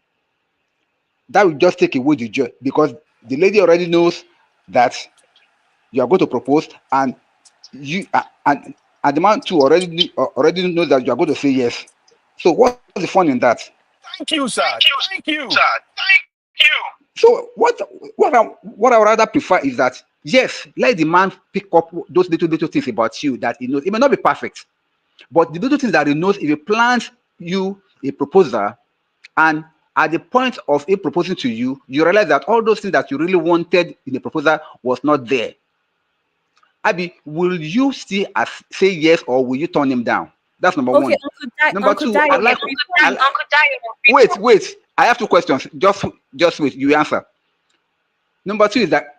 That will just take away the joy, because the lady already knows that you are going to propose, and you and the man too already knows that you are going to say yes. So what's the fun in that? Thank you, sir. Thank you. So what I would rather prefer is that, yes, let the man pick up those little things about you that he knows. It may not be perfect, but the little things that he knows, if he plans you a proposal, and at the point of him proposing to you, you realize that all those things that you really wanted in the proposal was not there. Abby, will you still say yes, or will you turn him down? That's number Okay, one. Number Uncle two, Dio, wait. I have two questions. Just wait. You answer. Number two is that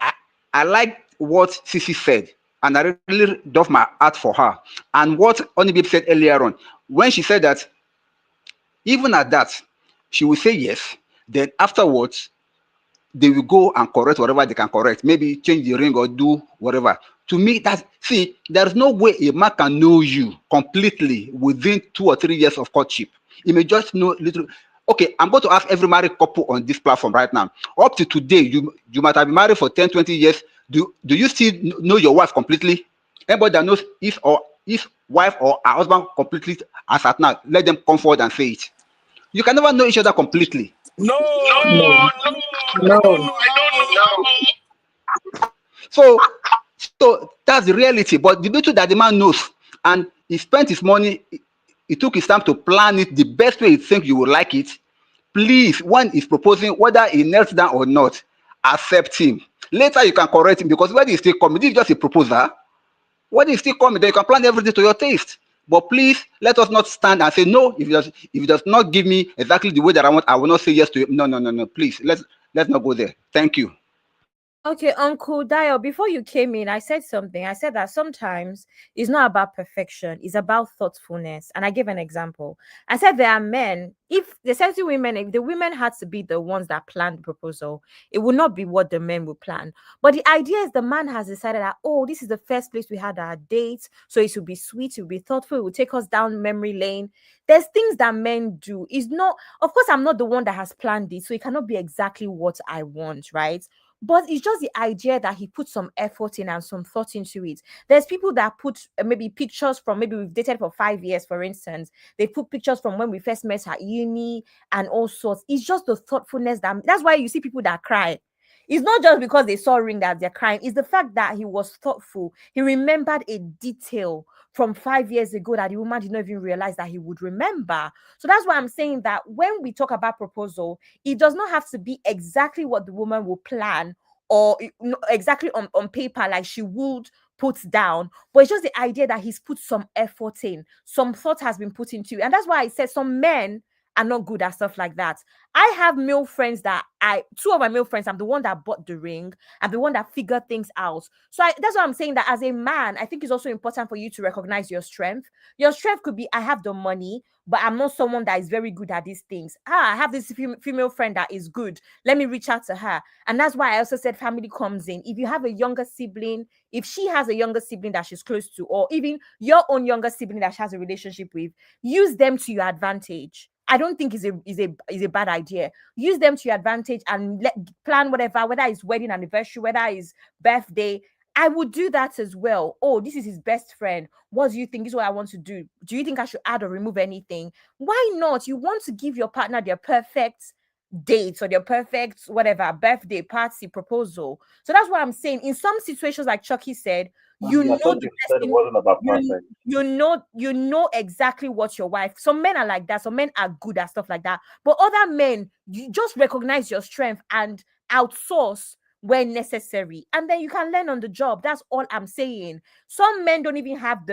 I like what Sisi said, and I really doff my heart for her. And what Onibib said earlier on, when she said that even at that, she will say yes. Then afterwards, they will go and correct whatever they can correct. Maybe change the ring or do whatever. To me, there's no way a man can know you completely within 2 or 3 years of courtship. He may just know little. Okay, I'm going to ask every married couple on this platform right now. Up to today, you might have been married for 10, 20 years. Do you still know your wife completely? Anybody that knows his wife or her husband completely as at now, let them come forward and say it. You can never know each other completely. No, No, I don't no. know how. So that's the reality. But the little that the man knows, and he spent his money, he took his time to plan it the best way he thinks you will like it. Please, when he's proposing, whether he knelt down or not, accept him. Later you can correct him, because when he's still coming, this is just a proposal. When he's still coming, then you can plan everything to your taste. But please, let us not stand and say no. If he does not give me exactly the way that I want, I will not say yes to him. No. Please, let's not go there. Thank you. Okay, Uncle Dio, before you came in, I said something. I said that sometimes it's not about perfection, it's about thoughtfulness. And I gave an example. I said there are men, if the certain women, if the women had to be the ones that planned the proposal, it would not be what the men would plan. But the idea is the man has decided that, oh, this is the first place we had our dates, so it should be sweet, it will be thoughtful, it will take us down memory lane. There's things that men do. It's not, of course, I'm not the one that has planned it, so it cannot be exactly what I want, right? But it's just the idea that he put some effort in and some thought into it. There's people that put maybe pictures from, maybe we've dated for 5 years, for instance. They put pictures from when we first met at uni and all sorts. It's just the thoughtfulness that's why you see people that cry. It's not just because they saw a ring that they're crying. It's the fact that he was thoughtful. He remembered a detail from 5 years ago that the woman did not even realize that he would remember. So that's why I'm saying that when we talk about proposal, it does not have to be exactly what the woman will plan or exactly on paper like she would put down, but it's just the idea that he's put some effort in, some thought has been put into it. And that's why I said some men are not good at stuff like that. I have male friends that two of my male friends, I'm the one that bought the ring. I'm the one that figured things out. So that's why I'm saying that as a man, I think it's also important for you to recognize your strength. Your strength could be, I have the money, but I'm not someone that is very good at these things. I have this female friend that is good. Let me reach out to her. And that's why I also said family comes in. If you have a younger sibling, if she has a younger sibling that she's close to, or even your own younger sibling that she has a relationship with, use them to your advantage. I don't think is a bad idea. Use them to your advantage and plan whatever, whether it's wedding anniversary, whether it's birthday. I would do that as well. Oh, this is his best friend. What do you think? This is what I want to do. Do you think I should add or remove anything? Why not? You want to give your partner their perfect date or their perfect whatever birthday party proposal. So that's what I'm saying. In some situations, like Chucky said, you know the it wasn't about perfect. you know exactly what your wife. Some men are like that. Some men are good at stuff like that. But other men, you just recognize your strength and outsource when necessary, and then you can learn on the job. That's all I'm saying. Some men don't even have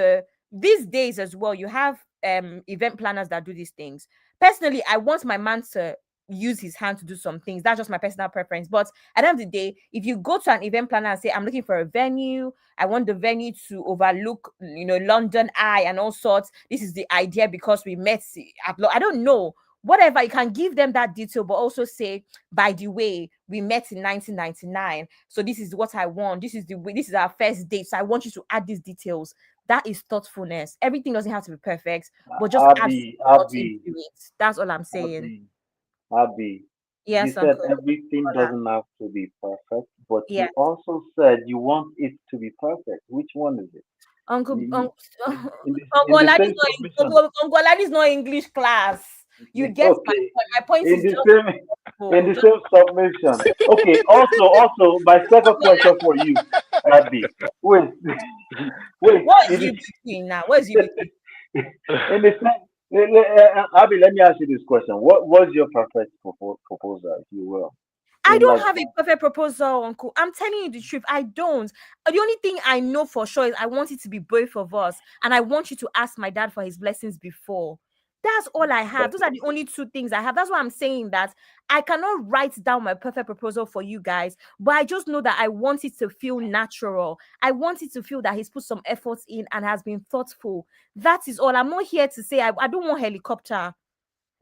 these days as well. You have event planners that do these things. Personally, I want my man to use his hand to do some things. That's just my personal preference. But at the end of the day, if you go to an event planner and say, I'm looking for a venue, I want the venue to overlook, London Eye and all sorts. This is the idea because we met. I don't know. Whatever, you can give them that detail, but also say, by the way, we met in 1999. So this is what I want. This is our first date. So I want you to add these details. That is thoughtfulness. Everything doesn't have to be perfect, but just add thought into it. That's all I'm saying. Abby, Yes, you said Uncle. everything Hola. doesn't have to be perfect, but Yes. you also said you want it to be perfect. Which one is it? Uncle You- Uncle in the Oladi's same submission. not English class. You get my Okay. point. My point In is the just same in the just same submission. Okay. Also, my second question for you, Abby. Wait, wait. what is In you the, doing now? What is you doing? in the same, Abby, let me ask you this question. What was your perfect proposal, if you will? I In don't like, have a perfect proposal, Uncle. I'm telling you the truth. I don't. The only thing I know for sure is I want it to be both of us, and I want you to ask my dad for his blessings before. That's all I have. Those are the only two things I have. That's why I'm saying that I cannot write down my perfect proposal for you guys, but I just know that I want it to feel natural. I want it to feel that he's put some efforts in and has been thoughtful. That is all. I'm not here to say I don't want helicopter.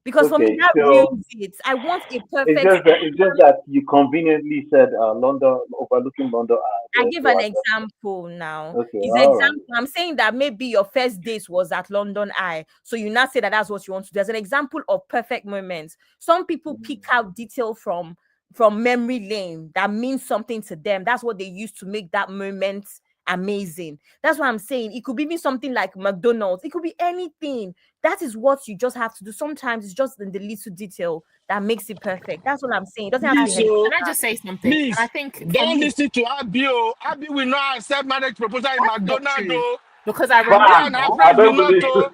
Because for me, okay, that so ruins it. I want a perfect. it's just that you conveniently said London, overlooking London. I There, give so an I just, example now. okay, His all right. example, I'm saying that maybe your first date was at London Eye. So you now say that that's what you want to do. There's an example of perfect moments. Some people pick out detail from memory lane that means something to them. That's what they use to make that moment amazing. That's what I'm saying. It could be even something like McDonald's. It could be anything. That is what you just have to do. Sometimes it's just in the little detail that makes it perfect. That's what I'm saying. It doesn't have to be Can, Please, heavy. so can I just say something? And I please think for don't me, listen to Abby. Oh. Abby will not accept marriage proposal in that's not McDonald's. true Oh. because I Abby Bam! and her remember. I friends will don't not. believe Oh.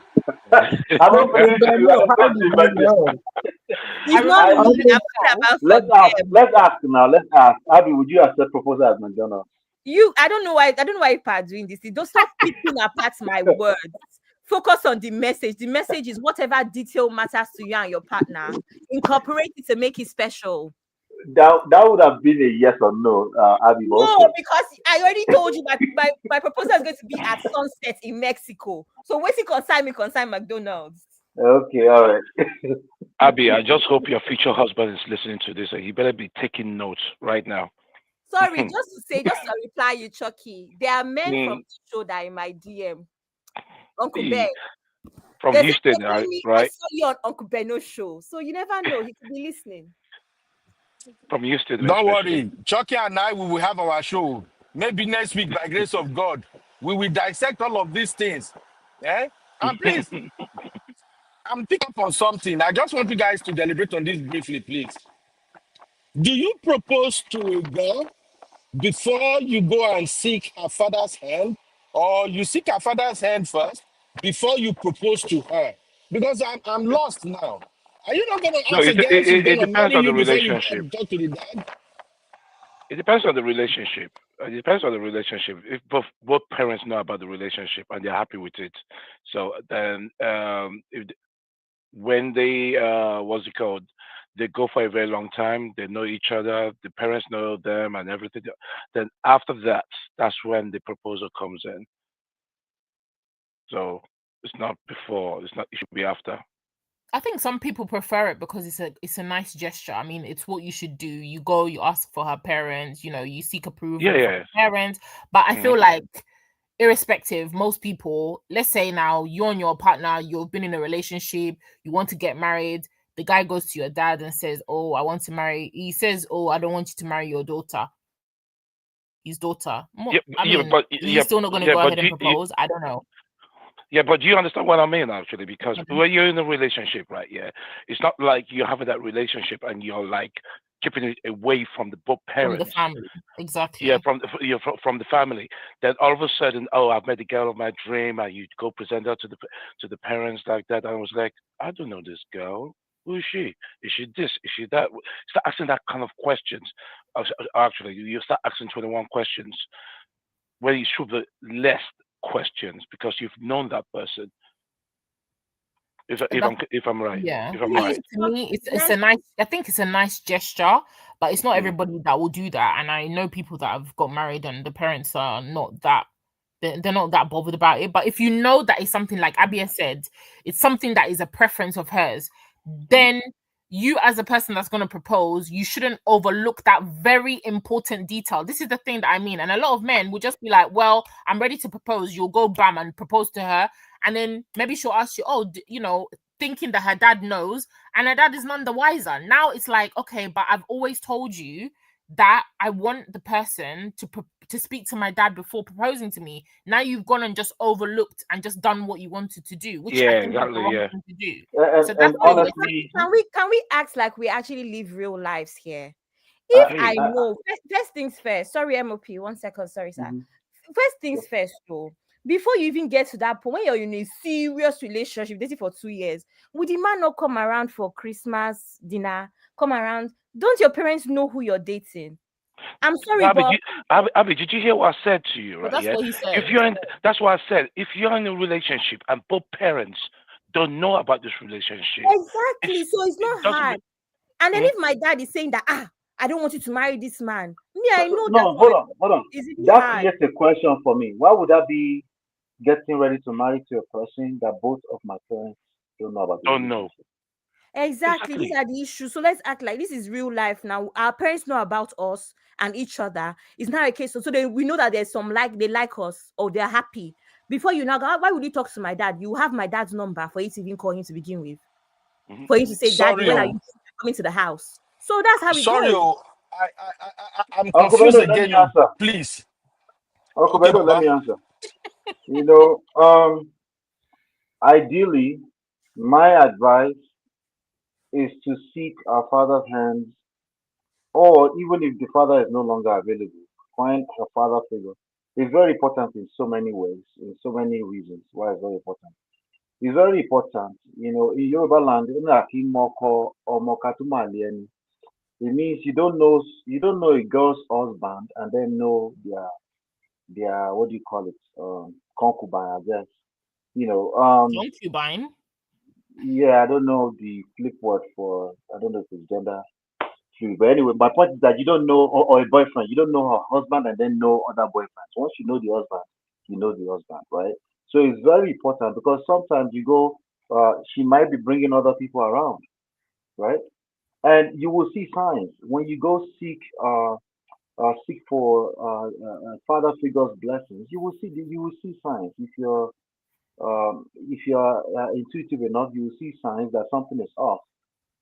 I don't Uncle believe you Bello, are how going did to you invent this. know? I It's not remember me. in the Uncle, I'm talking call. about for them. Let's ask now. Let's ask. Abby, would you accept proposal at McDonald's? I don't know why people are doing this. Don't stop picking apart my words. Focus on the message. The message is whatever detail matters to you and your partner. Incorporate it to make it special. That would have been a yes or no, Abby. But No, okay. because I already told you my proposal is going to be at sunset in Mexico. So wait till consign McDonald's. Okay, all right. Abby, I just hope your future husband is listening to this and he better be taking notes right now. Sorry, just to reply you, Chucky. There are men from Mm, the show that are in my DM. Uncle Ben. he- from There's a Houston, right? I Right? saw you on Uncle Benno's show. So you never know. He could be listening. From Houston, Don't especially. worry. Chucky and I we will have our show. Maybe next week, by grace of God, we will dissect all of these things. Eh? And please, I'm picking up on something. I just want you guys to deliberate on this briefly, please. Do you propose to a girl before you go and seek her father's hand, or you seek her father's hand first before you propose to her? Because I'm lost now. Are you not going to No, ask a it, girl it if she's it going it to depends marry on you the before you go relationship. and talk to the dad? It depends on the relationship. It depends on the relationship. If both parents know about the relationship and they're happy with it, so then if when they what's it called, they go for a very long time. They know each other. The parents know them and everything. Then after that, that's when the proposal comes in. So it's not before. It's not. It should be after. I think some people prefer it because it's a nice gesture. I mean, it's what you should do. You go, you ask for her parents, you seek Yeah, approval from yeah. her parents. But I Hmm. feel like irrespective, most people, let's say now you and your partner, you've been in a relationship, you want to get married, the guy goes to your dad and says, "Oh, I want to marry." He says, "Oh, I don't want you to marry your daughter." His daughter. Yeah, I yeah, mean, but is he still not going to yeah, go but ahead and propose? I don't know. yeah, but do you understand what I mean, actually? Because Mhm. when you're in a relationship, right? Yeah, it's not like you're having that relationship and you're like keeping it away from the both From the parents. family. Yeah, Exactly. from the family. Then all of a sudden, oh, I've met the girl of my dream, and you go present her to the parents like that. I was like, I don't know this girl. Who is she? Is she this? Is she that? Start asking that kind of questions. Actually, you start asking 21 questions when you should be less questions because you've known that person. If I'm right. Yeah, If I'm I right. think to me, it's a nice. I think it's a nice gesture, but it's not Mm. everybody that will do that. And I know people that have got married and the parents are not that. They're not that bothered about it. But if you know that it's something like Abia said, it's something that is a preference of hers, then you as a person that's going to propose, you shouldn't overlook that very important detail. This is the thing that I mean. And a lot of men will just be like, well, I'm ready to propose. You'll go bam and propose to her. And then maybe she'll ask you, oh, thinking that her dad knows, and her dad is none the wiser. Now it's like, okay, but I've always told you that I want the person to speak to my dad before proposing to me. Now you've gone and just overlooked and just done what you wanted to do, which I Yeah, think is the exactly. wrong Yeah. thing to do. And, So that's and what Wait, we're honestly, can we act like we actually live real lives here? I, If I Hey. know, first things first. Sorry, MOP. 1 second. Sorry, sir. mhm. First things first, though. Before you even get to that point, when you're in a serious relationship, dating for 2 years, would the man not come around for Christmas dinner? Come around? Don't your parents know who you're dating? I'm sorry, Abby, but Abby, did you hear what I said to you? But Right? that's Yeah. what he said. That's what I said. If you're in a relationship and both parents don't know about this relationship, exactly. So it's it not doesn't hard. mean. And then Mhm. if my dad is saying that, I don't want you to marry this man, me, I know that No, hold on. it's really That hard. creates a question for me. Why would that be getting ready to marry to a person that both of my parents don't know about the Don't know. relationship? Exactly. These Exactly. are the issues. So let's act like this is real life now. Our parents know about us and each other. It's not a case. So we know that there's some like they like us or they're happy. Before you now go, why would you talk to my dad? You have my dad's number for you to even call him to begin with. Mhm. For him to say, Daddy, Sorry, when are oh, you coming to the house? So that's how it sorry, goes. oh, I'm Uncle confused Bedo, let me again. Oh, answer. please. Uncle Okay, Bedo, let Baba. me answer. Ideally, my advice is to seek our father's hands, or even if the father is no longer available, find a father figure. It's very important in so many ways, in so many reasons why it's very important. It's very important, in Yoruba land, it means you don't know a girl's husband and then know their what do you call it? Concubine, I guess. You know, um, Concubine. yeah, I don't know the flip word for, I don't know if it's gender fluid, but anyway, my point is that you don't know, or a boyfriend, you don't know her husband and then know other boyfriends. Once you know the husband, you know the husband, right? So it's very important because sometimes you go, she might be bringing other people around, right? And you will see signs when you go seek for father figures blessings. You will see signs. If you're intuitive enough, you will see signs that something is off.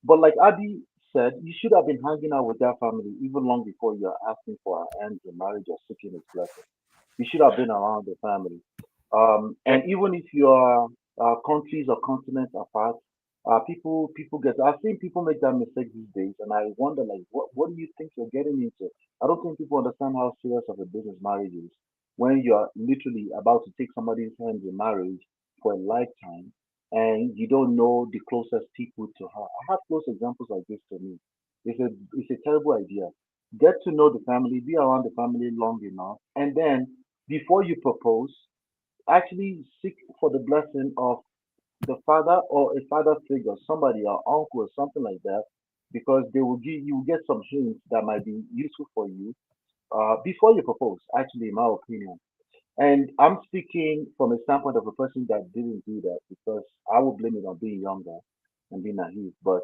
But like Adi said, you should have been hanging out with that family even long before you're asking for her hand in marriage or seeking his blessing. You should have been around the family. Yeah. And even if you are countries or continents apart, people get. I've seen people make that mistake these days, and I wonder, like, what do you think you're getting into? I don't think people understand how serious of a business marriage is when you're literally about to take somebody's hand in marriage for a lifetime, and you don't know the closest people to her. I have close examples like this to me. It's a terrible idea. Get to know the family, be around the family long enough, and then before you propose, actually seek for the blessing of the father or a father figure, somebody, or uncle or something like that, because they will give you get some hints that might be useful for you before you propose. Actually, in my opinion, and I'm speaking from a standpoint of a person that didn't do that because I would blame it on being younger and being naive. But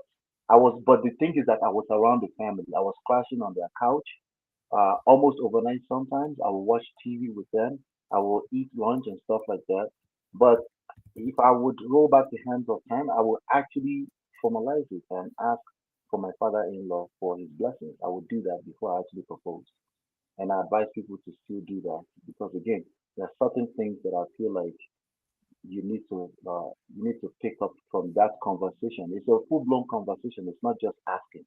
the thing is that I was around the family. I was crashing on their couch almost overnight sometimes. I will watch TV with them. I will eat lunch and stuff like that. But if I would roll back the hands of time, I would actually formalize it and ask for my father-in-law for his blessings. I would do that before I actually propose. And I advise people to still do that because again, there are certain things that I feel like you need to pick up from that conversation. It's a full-blown conversation. It's not just asking.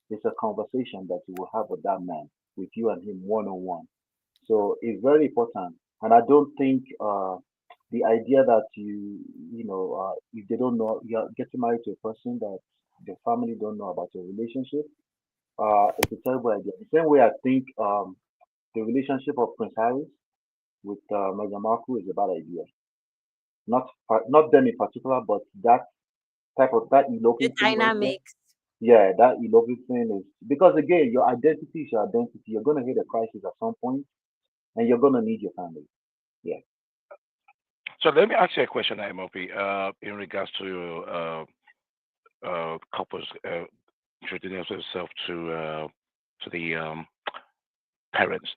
It's a conversation that you will have with that man, with you and him one on one. So it's very important. And I don't think the idea that if they don't know, you're getting married to a person that the family don't know about your relationship, it's a terrible idea. The same way I think the relationship of Prince Harry with Meghan Markle is a bad idea. Not them in particular, but that type of that The eloping thing right there. dynamics. Yeah, that eloping thing is because again, your identity is your identity. You're gonna hit a crisis at some point, and you're gonna need your family. Yeah. So let me ask you a question, MOP, in regards to couples introducing themselves to the parents.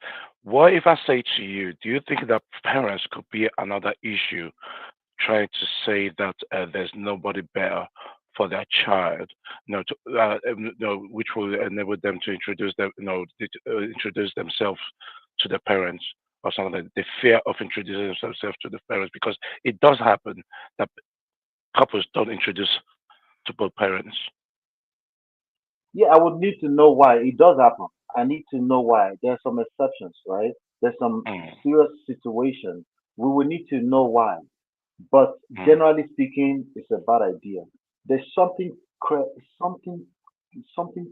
What if I say to you, do you think that parents could be another issue trying to say that there's nobody better for their child, which will enable them to introduce them, introduce themselves to the parents or something like that. The fear of introducing themselves to the parents, because it does happen that couples don't introduce to both parents. Yeah, I would need to know why it does happen. I need to know why. There's some exceptions, right? There's some Mm, serious situations. We will need to know why. But mm. generally speaking, it's a bad idea. There's something, something, something,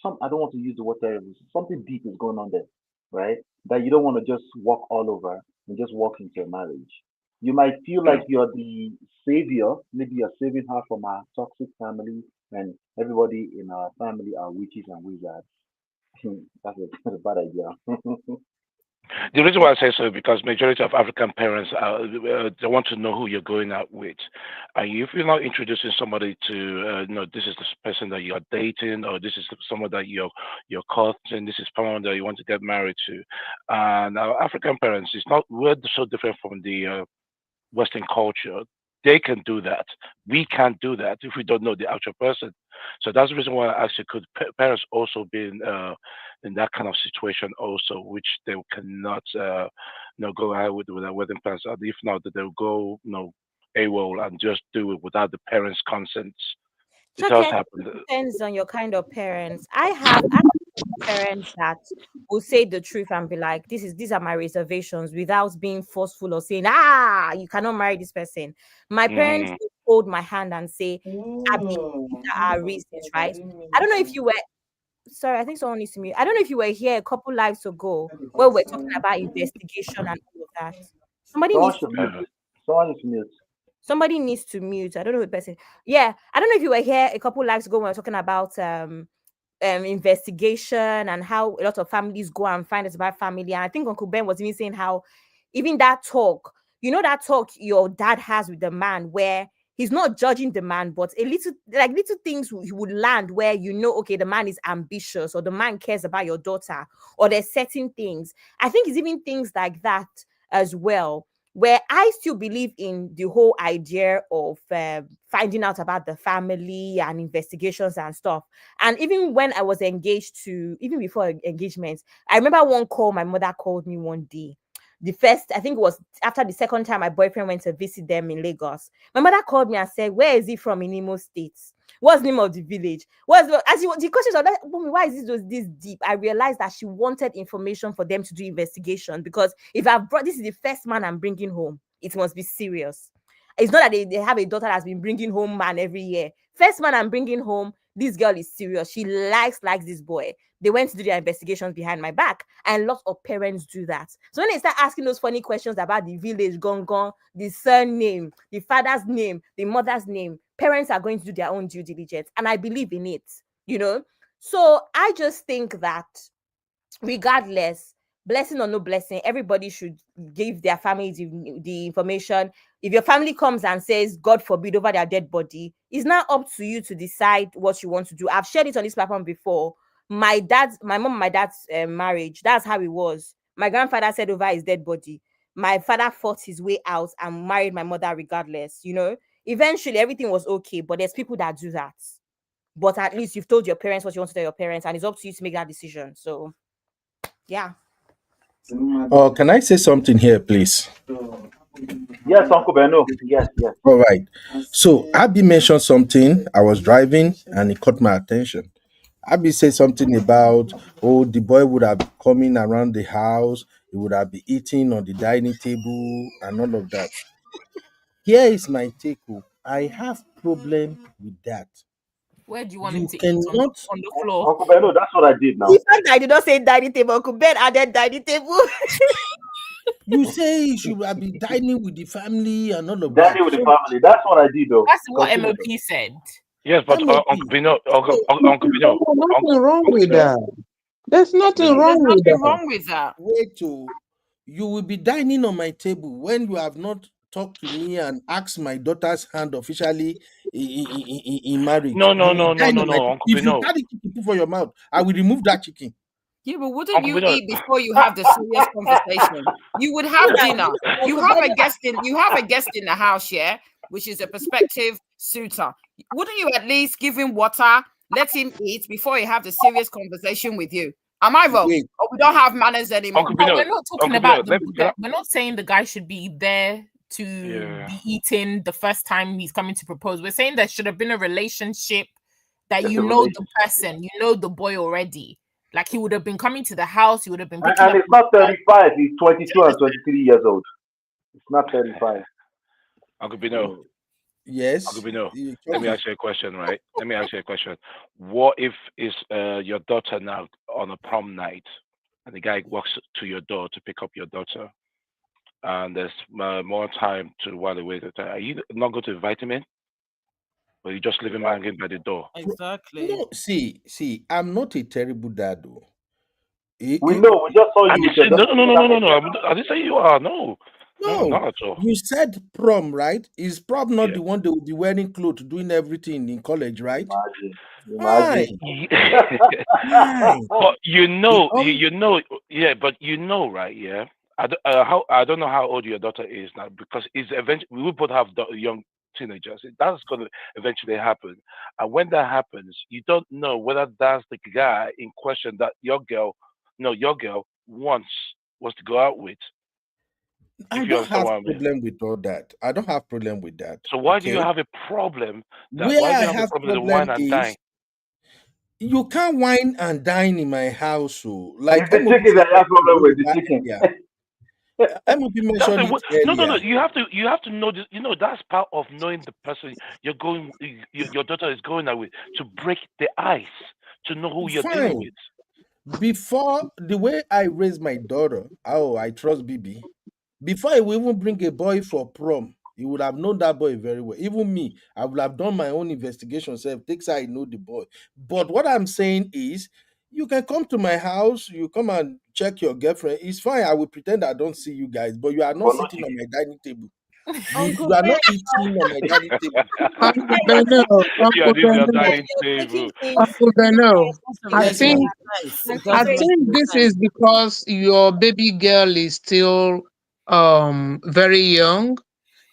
some. I don't want to use the word terrible. Something deep is going on there, right? That you don't want to just walk all over and just walk into a marriage. You might feel like Yeah. you're the savior. Maybe you're saving her from our toxic family, and everybody in our family are witches and wizards. That's a bad idea. The reason why I say so is because majority of African parents they want to know who you're going out with, and if you're not introducing somebody to this is the person that you're dating, or this is someone that you're courting, this is someone that you want to get married to, and our African parents, it's not we're so different from the Western culture. They can do that. We can't do that if we don't know the actual person. So that's the reason why I actually could parents also be in that kind of situation also, which they cannot go ahead with their wedding plans. And if not, that they'll go AWOL and just do it without the parents' consent. It So does okay, happen. it depends on your kind of parents. I have parents that will say the truth and be like, these are my reservations without being forceful or saying, you cannot marry this person. My parents Mm. will hold my hand and say, Abby, these are our reasons, right? I don't know if you were sorry, I think someone needs to mute. I don't know if you were here a couple lives ago where we're talking about investigation and all of that. Somebody Someone needs should to mute. Uh, Someone needs to mute. somebody needs to mute. I don't know the person. Yeah, I don't know if you were here a couple lives ago when we were talking about investigation and how a lot of families go and find us about family. And I think Uncle Ben was even saying how even that talk, that talk your dad has with the man where he's not judging the man, but a little like little things he would land where okay, the man is ambitious or the man cares about your daughter or there's certain things. I think it's even things like that as well where I still believe in the whole idea of finding out about the family and investigations and stuff. And even when I was engaged to, even before engagement, I remember one call my mother called me one day. The first, I think it was after the second time my boyfriend went to visit them in Lagos. My mother called me and said, "Where is he from in Imo State? What's the name of the village? The questions of that, Mommy, why is this deep?" I realized that she wanted information for them to do investigation because if I've brought this is the first man I'm bringing home, it must be serious. It's not that they have a daughter that's been bringing home man every year. First man I'm bringing home, this girl is serious. She likes this boy. They went to do their investigations behind my back, and lots of parents do that. So when they start asking those funny questions about the village, gone, the surname, the father's name, the mother's name, parents are going to do their own due diligence, and I believe in it. So I just think that regardless, blessing or no blessing, everybody should give their family the information. If your family comes and says God forbid over their dead body, it's not up to you to decide what you want to do. I've shared it on this platform before. My mom and my dad's marriage, that's how it was. My grandfather said over his dead body, my father fought his way out and married my mother regardless. Eventually everything was okay, but there's people that do that. But at least you've told your parents what you want to tell your parents, and it's up to you to make that decision. So yeah. Oh, can I say something here, please? Yes, Uncle Beno. Yes, yes. All right. So Abby mentioned something. I was driving and it caught my attention. Abby said something about, the boy would have coming around the house, he would have been eating on the dining table and all of that. Here is my take. I have problem with that. Where do you want him You to eat cannot. on the floor? Uncle Beno, that's what I did The now. fact that I did not say dining table, Uncle Ben added dining table. You say you should be dining with the family and all of that. Dining with the family. That's what I did, though. That's what Continue, MOP though. said. Yes, but MOP. Uncle Pino, Uncle There's Pino, nothing wrong Uncle with Pino, that. There's Uncle nothing Pino. There's wrong with nothing that. wrong with that. Wait you will be dining on my table when you have not talked to me and asked my daughter's hand officially in marriage. No, You no, will no, no, dine no, on my no, table. Uncle If you Pino, carry chicken put for your mouth, I will remove that chicken. Yeah, but wouldn't Uncle you Pino. eat before you have the serious conversation? You would have dinner. You have a guest in the house, yeah, which is a prospective suitor. Wouldn't you at least give him water, let him eat before he have the serious conversation with you? Am I wrong? Wait, Or we don't have manners anymore? Uncle But Pino, we're not talking Uncle Pino, about let me, can I, we're not saying the guy should be there to yeah. be eating the first time he's coming to propose. We're saying there should have been a relationship that There's you a know the relationship. person, you know the boy already. Like he would have been coming to the house, he would have been picking And up it's not 35. He's 22 and 23 years old. It's not 35. Uncle Pino, Mm. yes. Uncle Pino, you let me talking. ask you a question, right? Let me ask you a question. What if it's your daughter now on a prom night, and the guy walks to your door to pick up your daughter, and there's more time to while they wait? Are you not going to invite him in, or you just leave him hanging by the door? Exactly. No, see, I'm not a terrible dad though. We know. We just saw I you didn't with your say no, daughter no, no, the no, no, other no, day. no. I didn't say you are. No, no, No, not at all. you said prom, right? Is prom not Yeah. the one they will be wearing clothes, doing everything in college, right? Imagine. Fine, fine. But The you know, yeah. But you know, right? Yeah. I don't know how old your daughter is now because it's eventually we will both have young teenagers. That's going to eventually happen, and when that happens, you don't know whether that's the guy in question that your girl wants to go out with. I If you don't understand have what I mean. problem with all that. I don't have problem with that. So why do you Okay. have a problem? Where Why do I you have a have problem with the wine problem and dine? is you can't wine and dine in my house. So, It's like the MOP chicken said that I have something problem with the Yoruba chicken. earlier. MOP That's mentioned it no. earlier. You have to know this. You know that's part of knowing the person your daughter is going out with to break the ice, to know who you're dealing Fine. with. Before the way I raise my daughter, oh, I trust BB. Before I will even bring a boy for prom, he would have known that boy very well. Even me, I would have done my own investigation. Self takes I know the boy. But what I'm saying is, you can come to my house, you come and check your girlfriend. It's fine. I will pretend I don't see you guys, but you are not But no sitting on chicken. my dining table. Uncle You are Ben, not eating on my dining table. Uncle Uncle Ben, you're Benno, taking Yeah, Uncle this is your Benno, Ben, dining you're taking table. things Uncle Benno. Also I Yes, making ma'am. think nice. It Auntie I doesn't Grace. make think any this sense. is because your baby girl is still very young.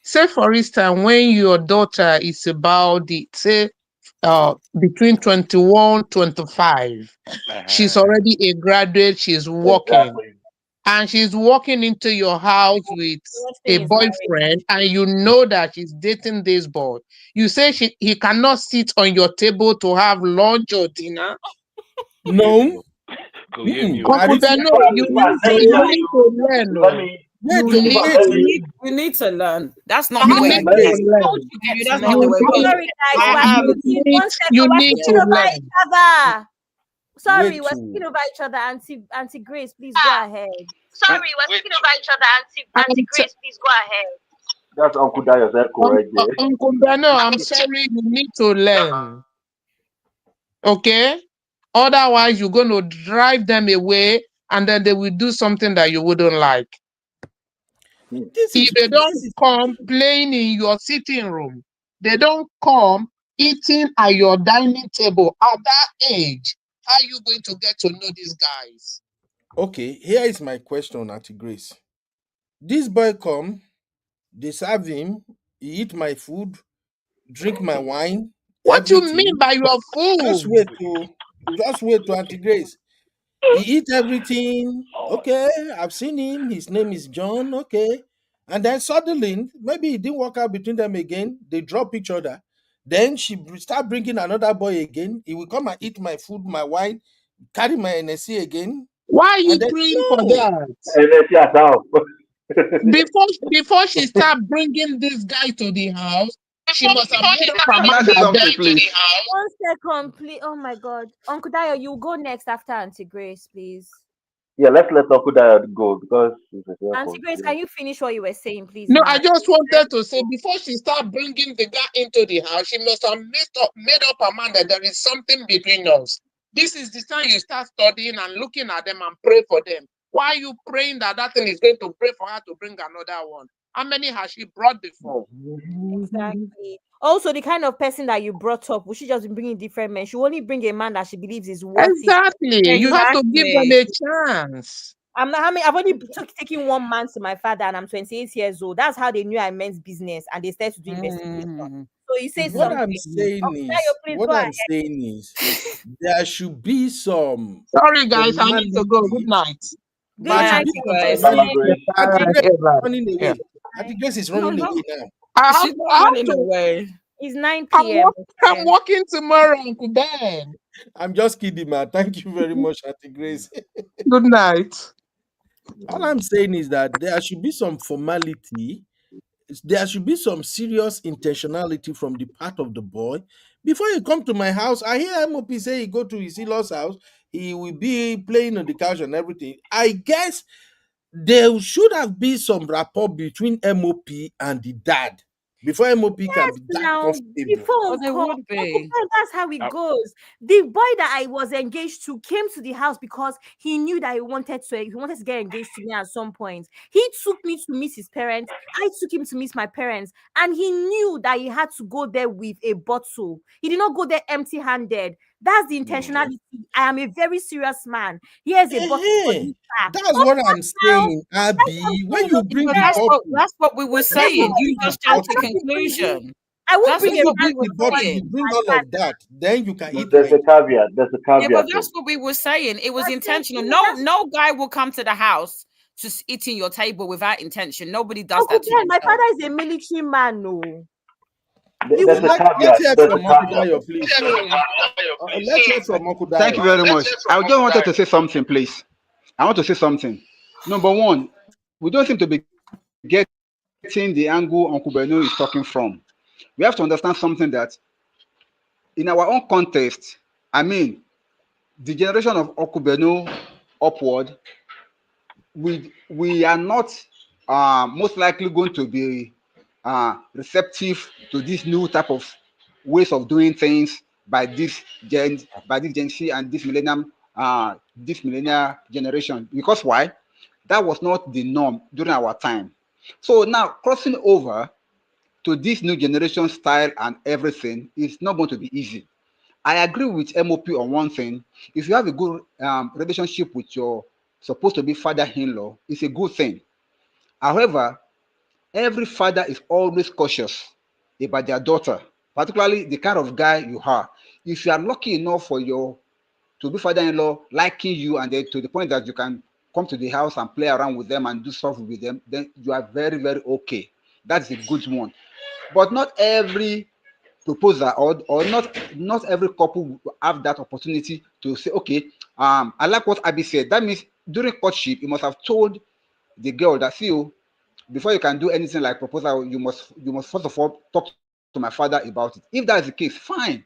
Say for instance, when your daughter is about the say between 21, 25, she's Uh-huh. already a graduate, she's working, Exactly. and she's walking into your house with First a thing is marriage. boyfriend, and you know that she's dating this boy. You say he cannot sit on your table to have lunch or dinner. Go hear me. No. Go hear me. I Uncle refuse. Beno, Let me tell you need to you. learn. Let Oh. me. Wait, You oh, If need I, wait, let to oh. me. We need to learn. That's not you the way need I Let to behave. me. How would learn. you You, get to that's not the know? way we You behave. Sorry, guys, I we're have speaking. need One second, you we're need speaking to over each learn. other. Sorry, Wait, we're oh. speaking over each other. Auntie Grace, please go ahead. Uh, Sorry, we're speaking over each other. Auntie I'm t- Grace, please go ahead. That's Uncle Dayo's echo right there. Uncle Beno, I'm sorry, you need to learn. Okay? Otherwise, you're going to drive them away and then they will do something that you wouldn't like. If they don't This is come playing in your sitting room, they don't come eating at your dining table at that age, how are you going to get to know these guys? okay. Here is my question, Auntie Grace. This boy come, they serve him, he eat my food, drink my wine, What you mean everything. by your Just food? wait to Auntie Grace. He eat everything. Okay, I've seen him. His name is John. Okay. And then suddenly, maybe it didn't work out between them again. They drop each other. Then start bringing another boy again. He will come and eat my food, my wine, carry my NSC again. Why are you And then, doing for no. that? And let's see us out. Before she start bringing this guy to the house, she must have made up her Can I mind say that something, please? One second, please. Oh my God. Uncle Dayo, you go next after Auntie Grace, please. Yeah, let's let Okuda go because it's a clear Auntie point. Grace, can you finish what you were saying, please, No, ma? I just wanted to say before she start bringing the guy into the house, she must have made up her mind that there is something between us. This is the time you start studying and looking at them and pray for them. Why are you praying that that thing is going to pray for her to bring another one? How many has she brought before? Exactly. Also, the kind of person that you brought up, will she just be bringing different men? She will only bring a man that she believes is worth it. Exactly. You have to give them Exactly. a chance. I'm not. I mean, I've only taken one man to my father, and I'm 28 years old. That's how they knew I meant business, and they started to do investigation. Mm. So you say What something. I'm saying Dayo, is, please go ahead. there should be some Sorry, guys, I need to go. Good formality. night. There Good Bye, should night, be Auntie some Grace. Bye, formality. Grace. Auntie Grace Yeah, is right. running Yeah. away. Auntie Grace is No, running no, away now. she's not I have running to. away. It's 9 I'm, p.m. I'm working tomorrow, Uncle Ben. I'm just kidding, man. Thank you very much, Auntie Grace. Good night. All I'm saying is that there should be some formality. There should be some serious intentionality from the part of the boy. Before you come to my house, I hear MOP say he go to his in-laws house, he will be playing on the couch and everything. I guess there should have been some rapport between MOP and the dad before MOP can Yes, be that now comfortable. before Oh, there call, would be. that's how it Uh, goes. The boy that I was engaged to came to the house because he knew that he wanted to get engaged to me at some point. He took me to meet his parents. I took him to meet my parents, and he knew that he had to go there with a bottle. He did not go there empty-handed. That's the intentionality. I am a very serious man. Here's a bottle for Eh, you, sir. that's Of what course, I'm now saying, that's what I'm Abby. When saying. you Okay, bring But the yes. bottle, that's what we were when you saying. You bring the just jumped to bottle, conclusion. I won't That's bring when a what you man we bring were the to go bottle, and you saying. bring my all father. of that, then you can eat There's my. a caveat. There's a Yeah, but caveat to that's it. what we were saying. It was That's it. intentional. Yeah, No, that's no guy will come to the house just eating your table without intention. Nobody does Uncle that to Ben. My themselves. father is a military man, no. He There's will a Let's caveat. hear There's a from Uncle caveat. Dayo, please. Let's hear from Uncle Thank you Dayo. very much. I just wanted to say something, please. I want to say something. Number one, we don't seem to be getting the angle Uncle Beno is talking from. We have to understand something that in our own context, I mean, the generation of Uncle Beno upward, we are not most likely going to be receptive to this new type of ways of doing things by this Gen Z and this millennial generation. Because why? That was not the norm during our time. So now crossing over to this new generation style and everything is not going to be easy. I agree with MOP on one thing. If you have a good relationship with your supposed to be father-in-law, it's a good thing. However, every father is always cautious about their daughter, particularly the kind of guy you are. If you are lucky enough for your to be father-in-law liking you and then to the point that you can come to the house and play around with them and do stuff with them, then you are very, very okay. That's a good one. But not every proposer or not every couple will have that opportunity to say, okay, I like what Abby said. That means during courtship, you must have told the girl that, see you, before you can do anything like proposal, you must first of all talk to my father about it. If that is the case, fine.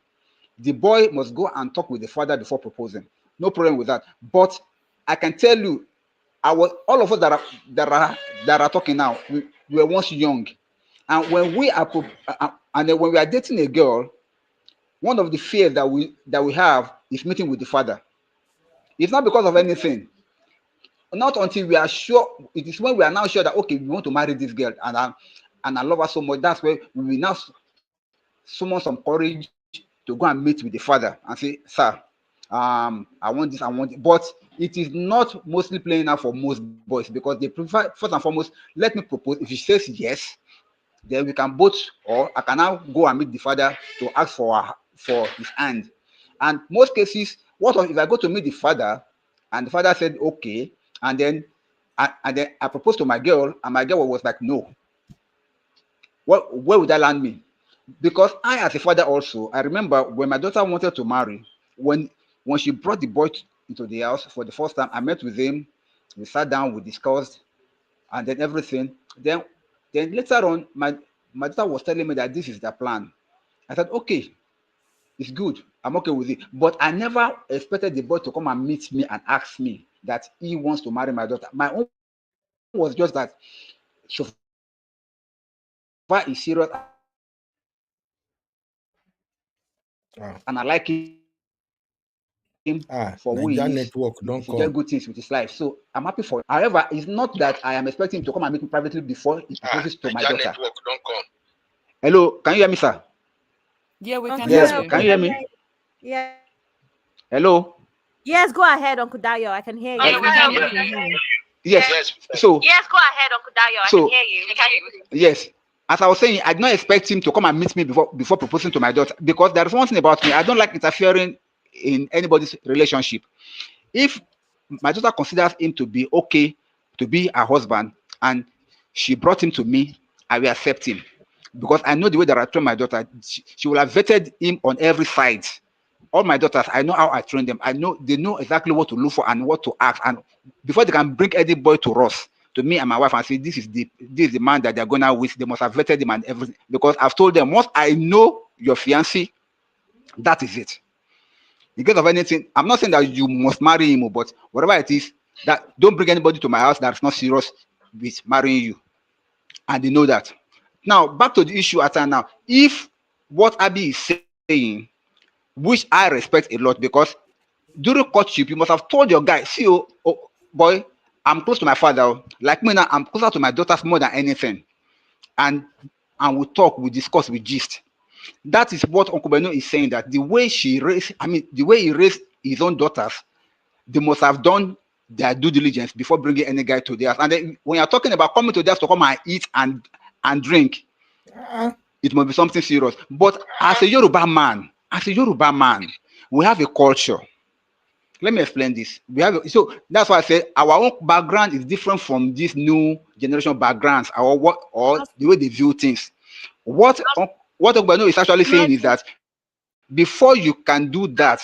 The boy must go and talk with the father before proposing. No problem with that. But I can tell you, all of us that are talking now, we were once young, and when we are dating a girl, one of the fears that we have is meeting with the father. It's not because of anything. Not until we are sure. It is when we are now sure that okay, we want to marry this girl, and I love her so much. That's where we will now summon some courage to go and meet with the father and say, sir, I want this, I want it. But it is not mostly playing out for most boys because they prefer first and foremost, let me propose. If he says yes, then we can both, or I can now go and meet the father to ask for his hand. And most cases, if I go to meet the father and the father said okay, and then I proposed to my girl, and my girl was like, no. Where would that land me? Because I, as a father, also, I remember when my daughter wanted to marry, when she brought the boy into the house for the first time, I met with him, we sat down, we discussed, and then everything. Then later on, my daughter was telling me that this is the plan. I said, okay, it's good. I'm okay with it. But I never expected the boy to come and meet me and ask me. that he wants to marry my daughter. My own was just that so far is serious and I like him for who he Nigerian is. network don't He's doing come. good things with his life. So I'm happy for him. However, it's not that I am expecting him to come and meet me privately before he proposes to my Nigerian daughter. network don't come. Hello, can you hear me, sir? Yeah, we can Uncle Yes, hear Dayo, you. can you hear me? Yeah. Hello? Yes, go ahead, Uncle Dayo. I can hear you. Yeah, we can hear you. Yes. So Yes, go ahead, Uncle Dayo. I so can hear you. We can hear you. yes. As I was saying, I did not expect him to come and meet me before proposing to my daughter, because there is one thing about me. I don't like interfering in anybody's relationship. If my daughter considers him to be okay to be her husband and she brought him to me, I will accept him, because I know the way that I train my daughter. She will have vetted him on every side. All my daughters, I know how I train them. I know they know exactly what to look for and what to ask. And before they can bring any boy to us, to me and my wife, and say this is the man that they're gonna with, they must have vetted him and everything. Because I've told them, once I know your fiancé, that is it. In case of anything, I'm not saying that you must marry him, but whatever it is, that don't bring anybody to my house that's not serious with marrying you. And they know that. Now, back to the issue at hand now. If what Abby is saying, which I respect a lot, because during courtship, you must have told your guy, see, oh boy, I'm close to my father. Like me now, I'm closer to my daughters more than anything. And we talk, we discuss, we gist. That is what Uncle Beno is saying, that the way he raised his own daughters, they must have done their due diligence before bringing any guy to theirs. And then when you're talking about coming to theirs to come and eat and drink, it must be something serious. But as a Yoruba man, we have a culture. Let me explain this. So that's why I said our own background is different from these new generation backgrounds, or the way they view things. What Ogbano is actually saying is that before you can do that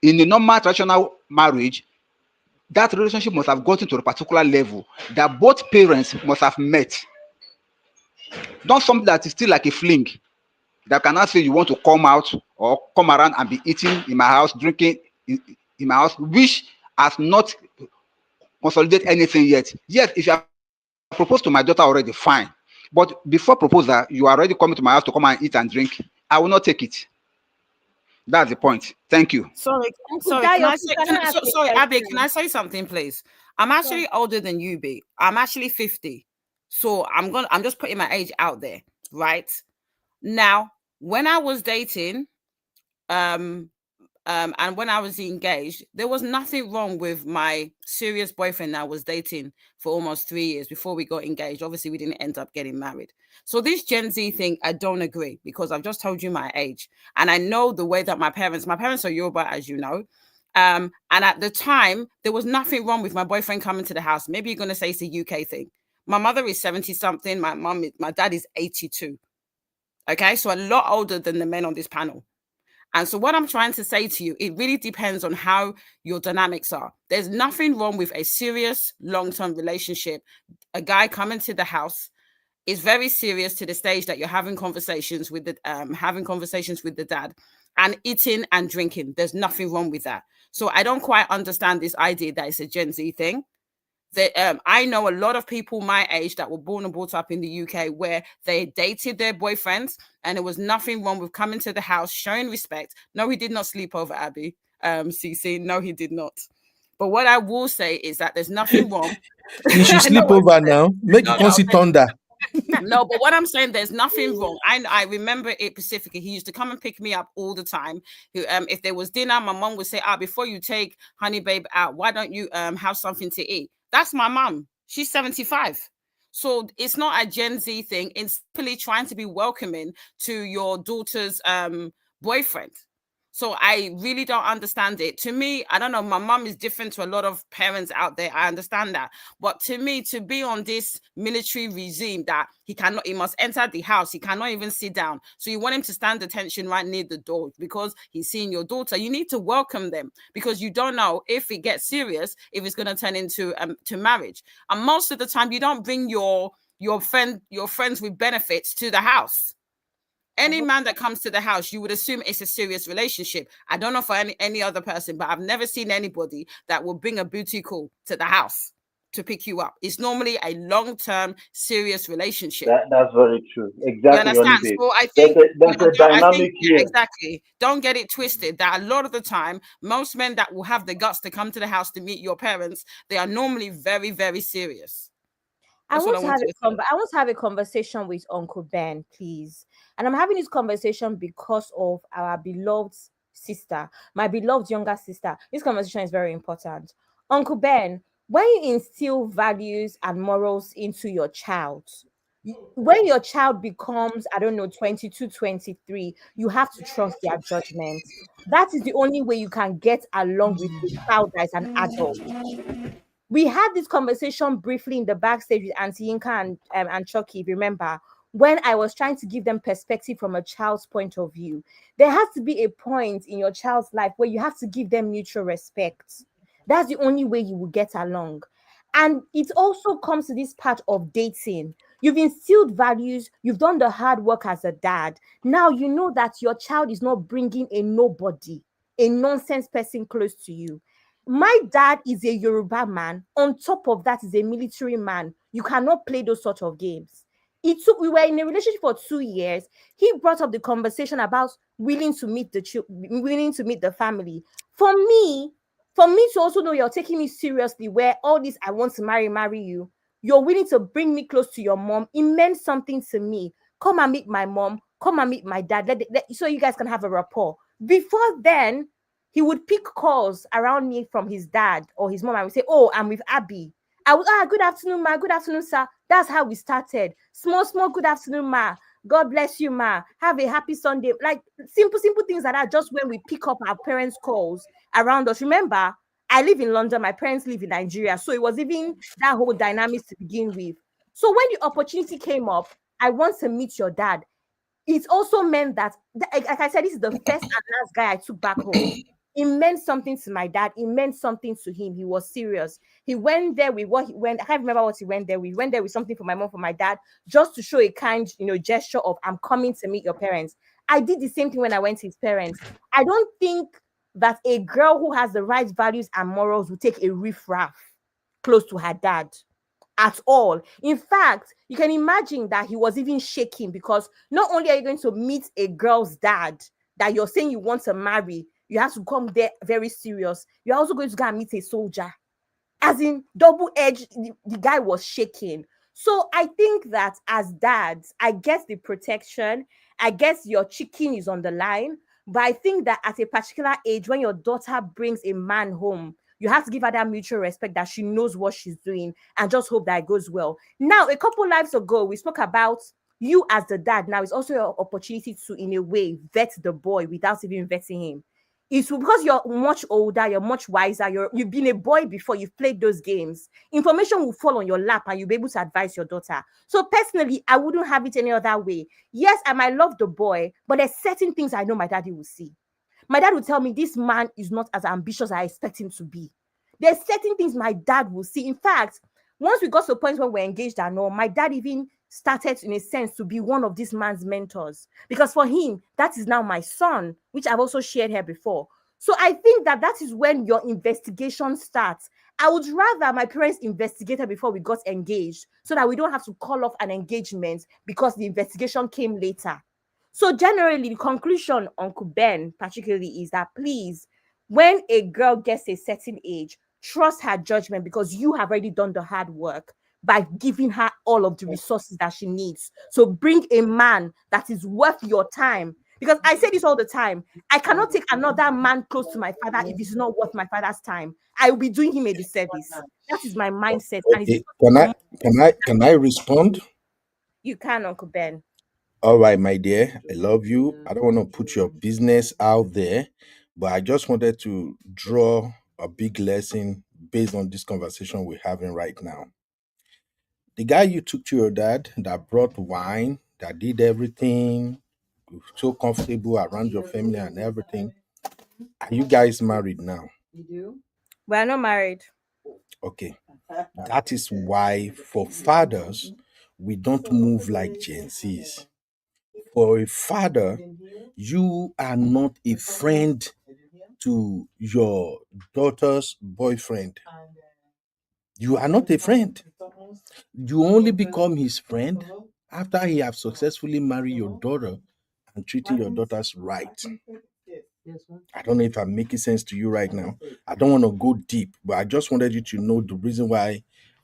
in a normal traditional marriage, that relationship must have gotten to a particular level that both parents must have met. Not something that is still like a fling that cannot say you want to come out or come around and be eating in my house, drinking in my house, which has not consolidated anything yet. Yes, if you have proposed to my daughter already, fine. But before proposal, you are already coming to my house to come and eat and drink. I will not take it. That's the point. Thank you. Sorry, Uncle can Dayo, I say? can I ask you a Sorry, Abby, question? can I say something, please? I'm actually older than you, B. I'm actually 50, so I'm just putting my age out there, right? Now, when I was dating, and when I was engaged, there was nothing wrong with my serious boyfriend that I was dating for almost 3 years before we got engaged. Obviously, we didn't end up getting married. So this Gen Z thing, I don't agree, because I've just told you my age. And I know the way that my parents are Yoruba, as you know. And at the time, there was nothing wrong with my boyfriend coming to the house. Maybe you're going to say it's a UK thing. My mother is 70 something. My dad is 82. Okay, so a lot older than the men on this panel. And so what I'm trying to say to you, it really depends on how your dynamics are. There's nothing wrong with a serious long-term relationship. A guy coming to the house is very serious to the stage that you're having conversations with the dad and eating and drinking. There's nothing wrong with that. So I don't quite understand this idea that it's a Gen Z thing. That I know a lot of people my age that were born and brought up in the UK where they dated their boyfriends and there was nothing wrong with coming to the house, showing respect. No, he did not sleep over, Abby. CC, no, he did not. But what I will say is that there's nothing wrong. You should sleep over now. Make you come see thunder. No, but what I'm saying, there's nothing wrong. I remember it specifically. He used to come and pick me up all the time. If there was dinner, my mom would say, before you take honey babe out, why don't you have something to eat? That's my mom. She's 75. So it's not a Gen Z thing. It's simply trying to be welcoming to your daughter's boyfriend. So I really don't understand it. To me, I don't know, my mom is different to a lot of parents out there. I understand that. But to me, to be on this military regime that he must enter the house, he cannot even sit down. So you want him to stand attention right near the door because he's seeing your daughter. You need to welcome them because you don't know if it gets serious, if it's going to turn into to marriage. And most of the time, you don't bring your friends with benefits to the house. Any man that comes to the house, you would assume it's a serious relationship. I don't know for any other person, but I've never seen anybody that will bring a booty call to the house to pick you up. It's normally a long-term, serious relationship. That's very true. You Exactly, understand? Onide. So I There's think, a dynamic here. exactly. Don't get it twisted that a lot of the time, most men that will have the guts to come to the house to meet your parents, they are normally very, very serious. I want to have a conversation with Uncle Ben, please. And I'm having this conversation because of our beloved sister, my beloved younger sister. This conversation is very important. Uncle Ben, when you instill values and morals into your child, when your child becomes, I don't know, 22, 23, you have to trust their judgment. That is the only way you can get along with a child that is an adult. We had this conversation briefly in the backstage with Auntie Yinka and Chucky, remember, when I was trying to give them perspective from a child's point of view. There has to be a point in your child's life where you have to give them mutual respect. That's the only way you will get along. And it also comes to this part of dating. You've instilled values, you've done the hard work as a dad. Now you know that your child is not bringing a nobody, a nonsense person close to you. My dad is a Yoruba man. On top of that, is a military man. You cannot play those sort of games. We were in a relationship for 2 years. He brought up the conversation about willing to meet the family. For me to also know you're taking me seriously, where all this I want to marry you, you're willing to bring me close to your mom. It meant something to me. Come and meet my mom. Come and meet my dad. So you guys can have a rapport. Before then, he would pick calls around me from his dad or his mom. I would say, "Oh, I'm with Abby." I would, good afternoon, ma. Good afternoon, sir. That's how we started. Small, good afternoon, ma. God bless you, ma. Have a happy Sunday. Like simple things like that. Just when we pick up our parents' calls around us. Remember, I live in London. My parents live in Nigeria. So it was even that whole dynamic to begin with. So when the opportunity came up, I want to meet your dad. It also meant that, like I said, this is the first and last guy I took back home. It meant something to my dad. It meant something to him. He was serious. He went there with what he went. I can't remember what he went there with. He went there with something for my mom, for my dad, just to show a kind, gesture of, I'm coming to meet your parents. I did the same thing when I went to his parents. I don't think that a girl who has the right values and morals will take a riffraff close to her dad at all. In fact, you can imagine that he was even shaking, because not only are you going to meet a girl's dad that you're saying you want to marry, you have to come there very serious. You're also going to go and meet a soldier. As in, double-edged, the guy was shaking. So I think that as dads, I guess the protection, I guess your chicken is on the line. But I think that at a particular age, when your daughter brings a man home, you have to give her that mutual respect that she knows what she's doing, and just hope that it goes well. Now, a couple lives ago, we spoke about you as the dad. Now, it's also your opportunity to, in a way, vet the boy without even vetting him. It's because you're much older, you're much wiser, you've been a boy before, you've played those games. Information will fall on your lap and you'll be able to advise your daughter. So personally, I wouldn't have it any other way. Yes, I might love the boy, but there's certain things I know my daddy will see. My dad will tell me this man is not as ambitious as I expect him to be. There's certain things my dad will see. In fact, once we got to a point where we're engaged and all, my dad even started, in a sense, to be one of this man's mentors. Because for him, that is now my son, which I've also shared here before. So I think that is when your investigation starts. I would rather my parents investigated before we got engaged, so that we don't have to call off an engagement because the investigation came later. So generally, the conclusion, Uncle Ben, particularly, is that please, when a girl gets a certain age, trust her judgment, because you have already done the hard work by giving her all of the resources that she needs. So bring a man that is worth your time. Because I say this all the time, I cannot take another man close to my father if it's not worth my father's time. I will be doing him a disservice. That is my mindset. Okay. Can I respond? You can, Uncle Ben. All right, my dear. I love you. I don't want to put your business out there, but I just wanted to draw a big lesson based on this conversation we're having right now. The guy you took to your dad that brought wine, that did everything, so comfortable around your family and everything. Are you guys married now? We're not married. Okay. That is why for fathers, we don't move like Gen Zs. For a father, you are not a friend to your daughter's boyfriend. You are not a friend. You only become his friend after he have successfully married your daughter and treating your daughters right. I don't know if I'm making sense to you right now. I don't want to go deep, but I just wanted you to know the reason why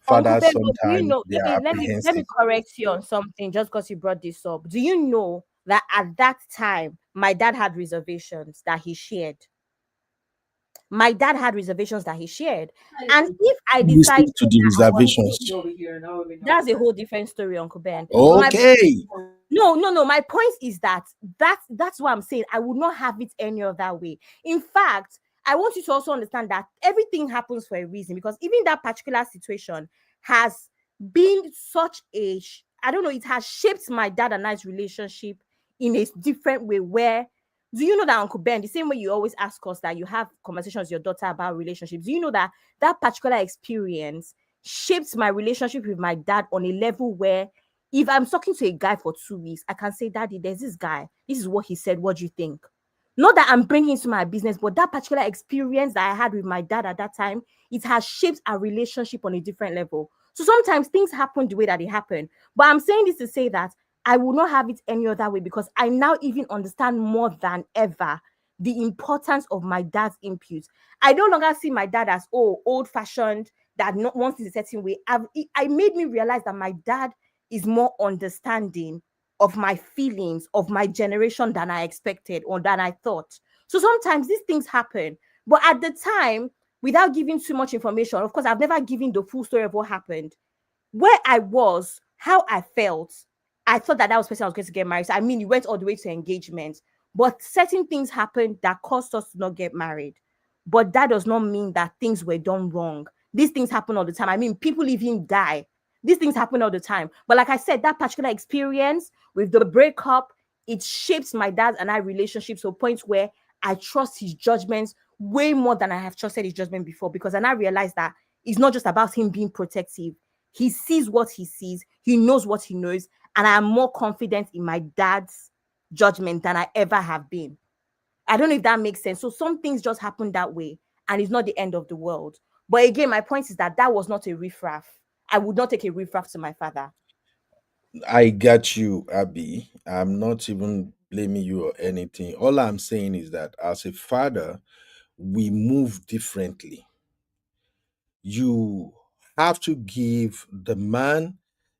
Uncle fathers Ben, but do you sometimes know? they are Let me apprehensive. correct you on something just because you brought this up. Do you know that at that time my dad had reservations that he shared? My dad had reservations that he shared, and if I We stick decided to the that I want, reservations. that's a whole different story, Uncle Ben. But my Okay. no. My point is that's what I'm saying. I would not have it any other way. In fact, I want you to also understand that everything happens for a reason because even that particular situation has been such a I don't know, it has shaped my dad and I's relationship in a different way where do you know that Uncle Ben, the same way you always ask us that you have conversations with your daughter about relationships, do you know that that particular experience shaped my relationship with my dad on a level where if I'm talking to a guy for 2 weeks, I can say, Daddy, there's this guy. This is what he said. What do you think? Not that I'm bringing into my business, but that particular experience that I had with my dad at that time, it has shaped our relationship on a different level. So sometimes things happen the way that they happen. But I'm saying this to say that I will not have it any other way because I now even understand more than ever the importance of my dad's input. I no longer see my dad as old fashioned, that not wants it a certain way. I made me realize that my dad is more understanding of my feelings of my generation than I expected or than I thought. So sometimes these things happen, but at the time, without giving too much information, of course, I've never given the full story of what happened. Where I was, how I felt, I thought that was the person I was going to get married. So, I mean, it went all the way to engagement, but certain things happened that caused us to not get married. But that does not mean that things were done wrong. These things happen all the time. I mean, people even die. These things happen all the time. But like I said, that particular experience with the breakup, it shapes my dad and I relationship to a point where I trust his judgments way more than I have trusted his judgment before because I realized that it's not just about him being protective. He sees what he sees, he knows what he knows, and I am more confident in my dad's judgment than I ever have been. I don't know if that makes sense. So some things just happen that way, and it's not the end of the world. But again, my point is that that was not a riffraff. I would not take a riffraff to my father. I got you, Abby. I'm not even blaming you or anything. All I'm saying is that as a father, we move differently. You have to give the man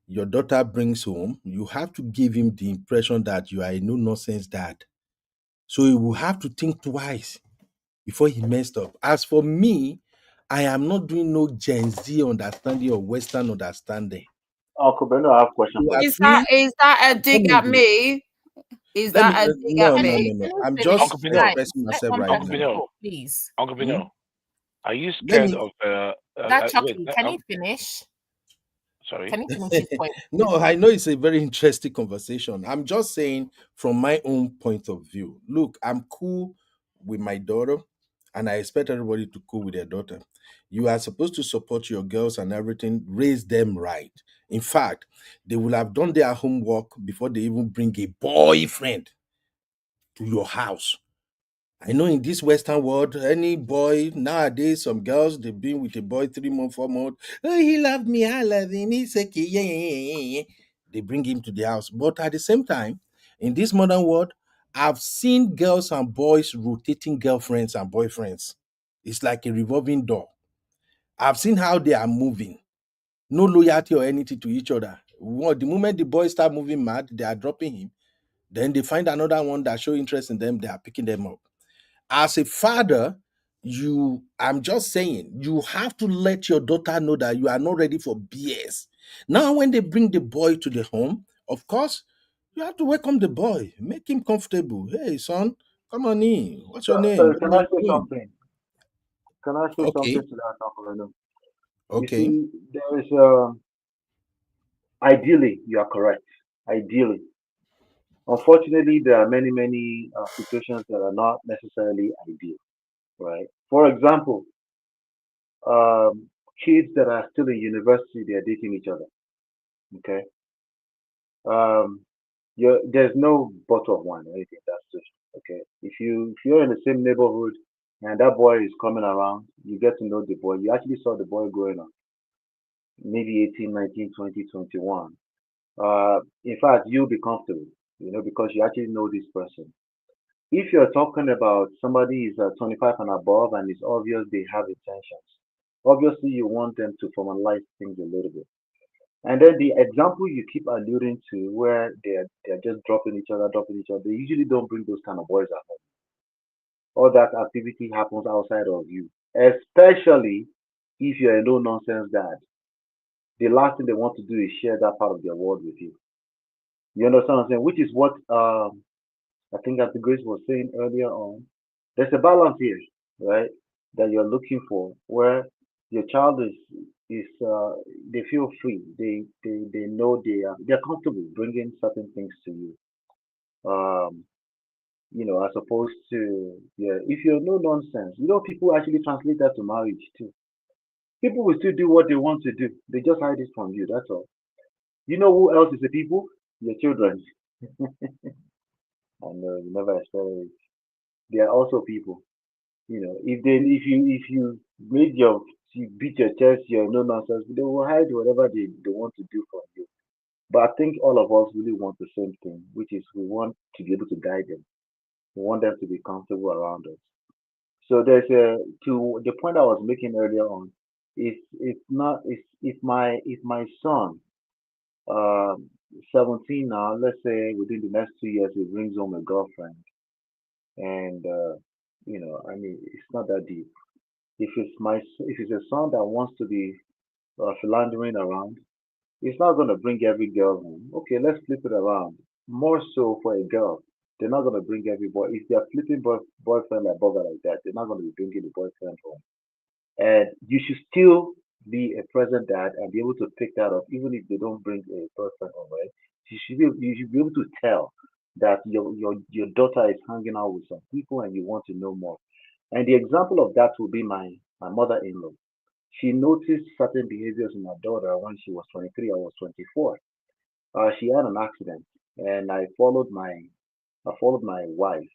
your daughter brings home, you have to give him the impression that you are a no nonsense dad. So he will have to think twice before he messed up. As for me, I am not doing no Gen Z understanding or Western understanding. Uncle Beno, I have a question You for you. Is agree? that a I'm dig coming at there. me? Is Let me that a dig at no Can no me? he no no. can he I'm finish Uncle just his Pino, like expressing let myself one right Uncle person now. Pino, talk, please? Uncle Hmm? Pino, are you Let scared me of That wait, Chucky, can he Uncle, finish? sorry? Can he finish his point? no, I know it's a very interesting conversation. I'm just saying from my own point of view. Look, I'm cool with my daughter, and I expect everybody to cool with their daughter. You are supposed to support your girls and everything, raise them right. In fact, they will have done their homework before they even bring a boyfriend to your house. I know in this Western world, any boy nowadays, some girls they've been with a boy 3 months, 4 months. Oh, he loved me, I love him. He's okay. Yeah, yeah, yeah, yeah, yeah. They bring him to the house. But at the same time, in this modern world, I've seen girls and boys rotating girlfriends and boyfriends. It's like a revolving door. I've seen how they are moving. No loyalty or anything to each other. The moment the boys start moving mad, they are dropping him. Then they find another one that show interest in them, they are picking them up. As a father, I'm just saying, you have to let your daughter know that you are not ready for BS. Now, when they bring the boy to the home, of course, you have to welcome the boy, make him comfortable. Hey, son, come on in. What's your name? So What can are I you say doing? something? Can I say something Okay, to that, Uncle Beno? You okay. see, there is ideally you are correct. Ideally, unfortunately, there are many situations that are not necessarily ideal, right? For example, um, kids that are still in university, they are dating each other. Okay. Um, there's no bottle of wine or anything. That's just okay. If you're in the same neighborhood and that boy is coming around, you get to know the boy. You actually saw the boy growing up, maybe 18, 19, 20, 21. In fact, you'll be comfortable, because you actually know this person. If you're talking about somebody is 25 and above and it's obvious they have intentions, obviously you want them to formalize things a little bit. And then the example you keep alluding to where they're just dropping each other, they usually don't bring those kind of boys at home. All that activity happens outside of you, especially if you're a no nonsense dad. The last thing they want to do is share that part of their world with you. You understand what I'm saying? Which is what I think as the Grace was saying earlier on. There's a balance here, right? That you're looking for, where your child is they feel free. They know they're comfortable bringing certain things to you. Um, as opposed to, yeah, if you're no nonsense, people actually translate that to marriage too. People will still do what they want to do. They just hide it from you. That's all. You know who else is the people? Your children. I know you never expected it. They are also people. If you made you beat your chest, you're no nonsense, they will hide whatever they want to do from you. But I think all of us really want the same thing, which is we want to be able to guide them. We want them to be comfortable around us. So there's a to the point I was making earlier on. It's not if my son, um 17 now, let's say within the next 2 years he brings home a girlfriend, and I mean, it's not that deep. If it's a son that wants to be philandering around, it's not going to bring every girl home. Okay, let's flip it around. More so for a girl, they're not going to bring every boy. If they're flipping boyfriend like bugger like that, they're not going to be bringing the boyfriend home. And you should still be a present dad and be able to pick that up, even if they don't bring a boyfriend home, right? You should be able to tell that your daughter is hanging out with some people and you want to know more. And the example of that will be my mother-in-law. She noticed certain behaviors in her daughter when she was 23, I was 24. She had an accident, and I followed my wife,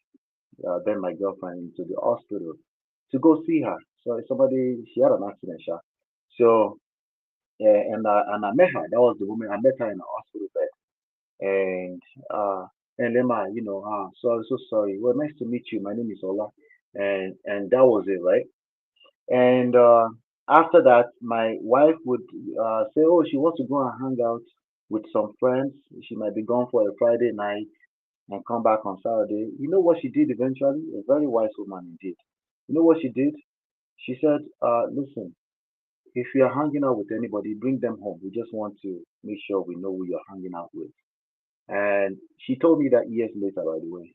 then my girlfriend, into the hospital to go see her. So she had an accident, sha. So and I met her. That was the woman I met her in the hospital bed. And Lema, sorry, so sorry. Well, nice to meet you. My name is Ola, and that was it, right? And after that, my wife would say, "Oh, she wants to go and hang out with some friends. She might be gone for a Friday night and come back on Saturday." You know what she did eventually? A very wise woman indeed. You know what she did? She said, "Listen, if you are hanging out with anybody, bring them home. We just want to make sure we know who you're hanging out with." And she told me that years later, by the way.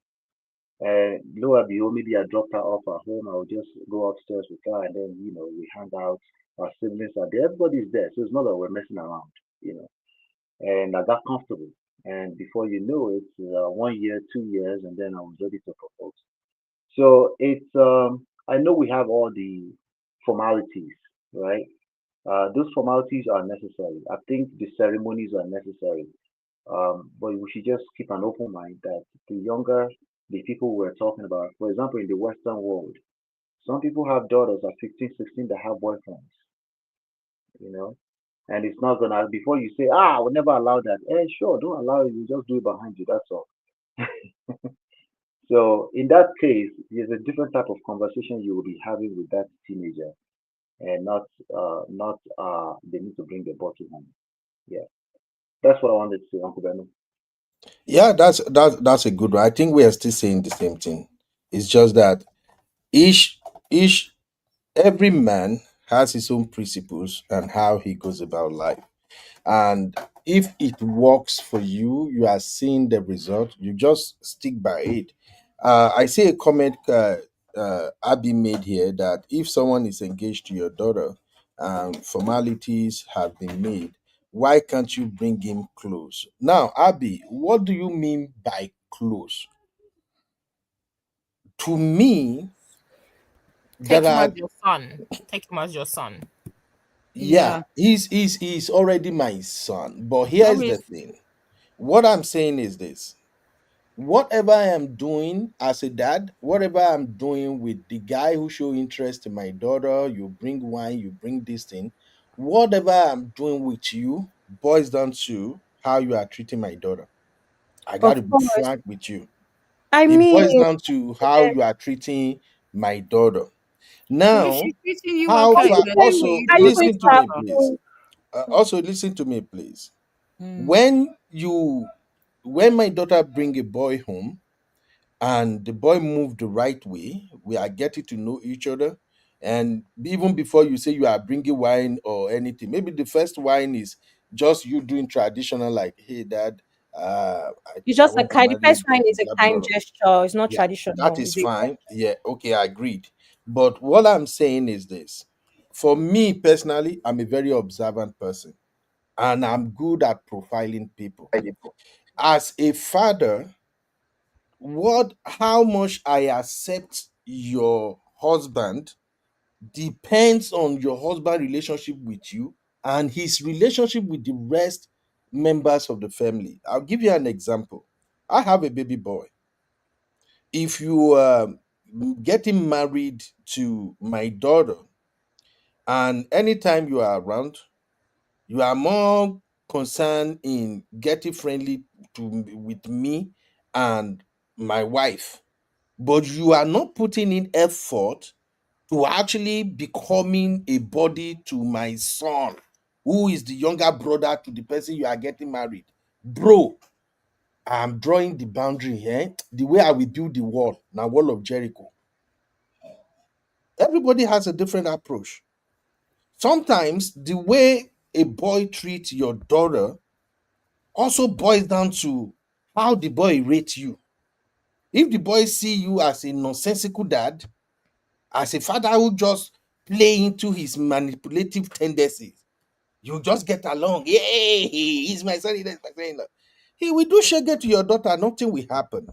And lo and behold, maybe I dropped her off at home. I would just go upstairs with her, and then we hang out. Our siblings are there. Everybody's there, so it's not that we're messing around, you know. And I got comfortable, and before you know it, 1 year, 2 years, and then I was ready to propose. So I know we have all the formalities, right? Those formalities are necessary. I think the ceremonies are necessary. But we should just keep an open mind that the younger the people we're talking about, for example, in the Western world, some people have daughters at 15, 16 that have boyfriends, you know, and it's not gonna, before you say, I will never allow that. Sure, don't allow it, you just do it behind you, that's all. So in that case, there's a different type of conversation you will be having with that teenager, and not they need to bring the bottle home. Yeah, that's what I wanted to say, Uncle Beno. Yeah, that's a good one. I think we are still saying the same thing. It's just that each each every man has his own principles and how he goes about life. And if it works for you, you are seeing the result, you just stick by it. I see a comment Abby made here that if someone is engaged to your daughter and formalities have been made, why can't you bring him close? Now, Abby, what do you mean by close? To me, there Take him are, as your son. Take him as your son. yeah, Yeah. he's already my son, but here is the Obviously. thing. What I'm saying is this: whatever I am doing as a dad, whatever I'm doing with the guy who show interest in my daughter, you bring wine, you bring this thing, whatever I'm doing with you boils down to how you are treating my daughter. I got Of to be course. frank with you. I It mean, boils down to how you are treating my daughter. If Now, she's treating you how okay, okay, far, then then for also you are to you go going listen to to too have me, far. please. Also listen to me, please. Mm. When my daughter bring a boy home and the boy moved the right way, we are getting to know each other. And even before you say you are bringing wine or anything, maybe the first wine is just you doing traditional, like, hey, dad, it's I just a want to kind, the marry a first one girl, is a blah, blah, kind blah. gesture, it's not Yeah, that traditional. is It's a fine. Yeah, okay, I agreed. But what I'm saying is this: for me personally, I'm a very observant person and I'm good at profiling people. As a father, how much I accept your husband depends on your husband relationship with you and his relationship with the rest members of the family. I'll give you an example. I have a baby boy. If you getting married to my daughter and anytime you are around, you are more concerned in getting friendly with me and my wife, but you are not putting in effort to actually becoming a body to my son, who is the younger brother to the person you are getting married. Bro, I'm drawing the boundary here. The way I will build the wall, now wall of Jericho. Everybody has a different approach. Sometimes the way a boy treats your daughter also boils down to how the boy rates you. If the boy see you as a nonsensical dad, as a father who just play into his manipulative tendencies, you just get along. Yay, he's my son, he's my son. He will do shege to your daughter, nothing will happen.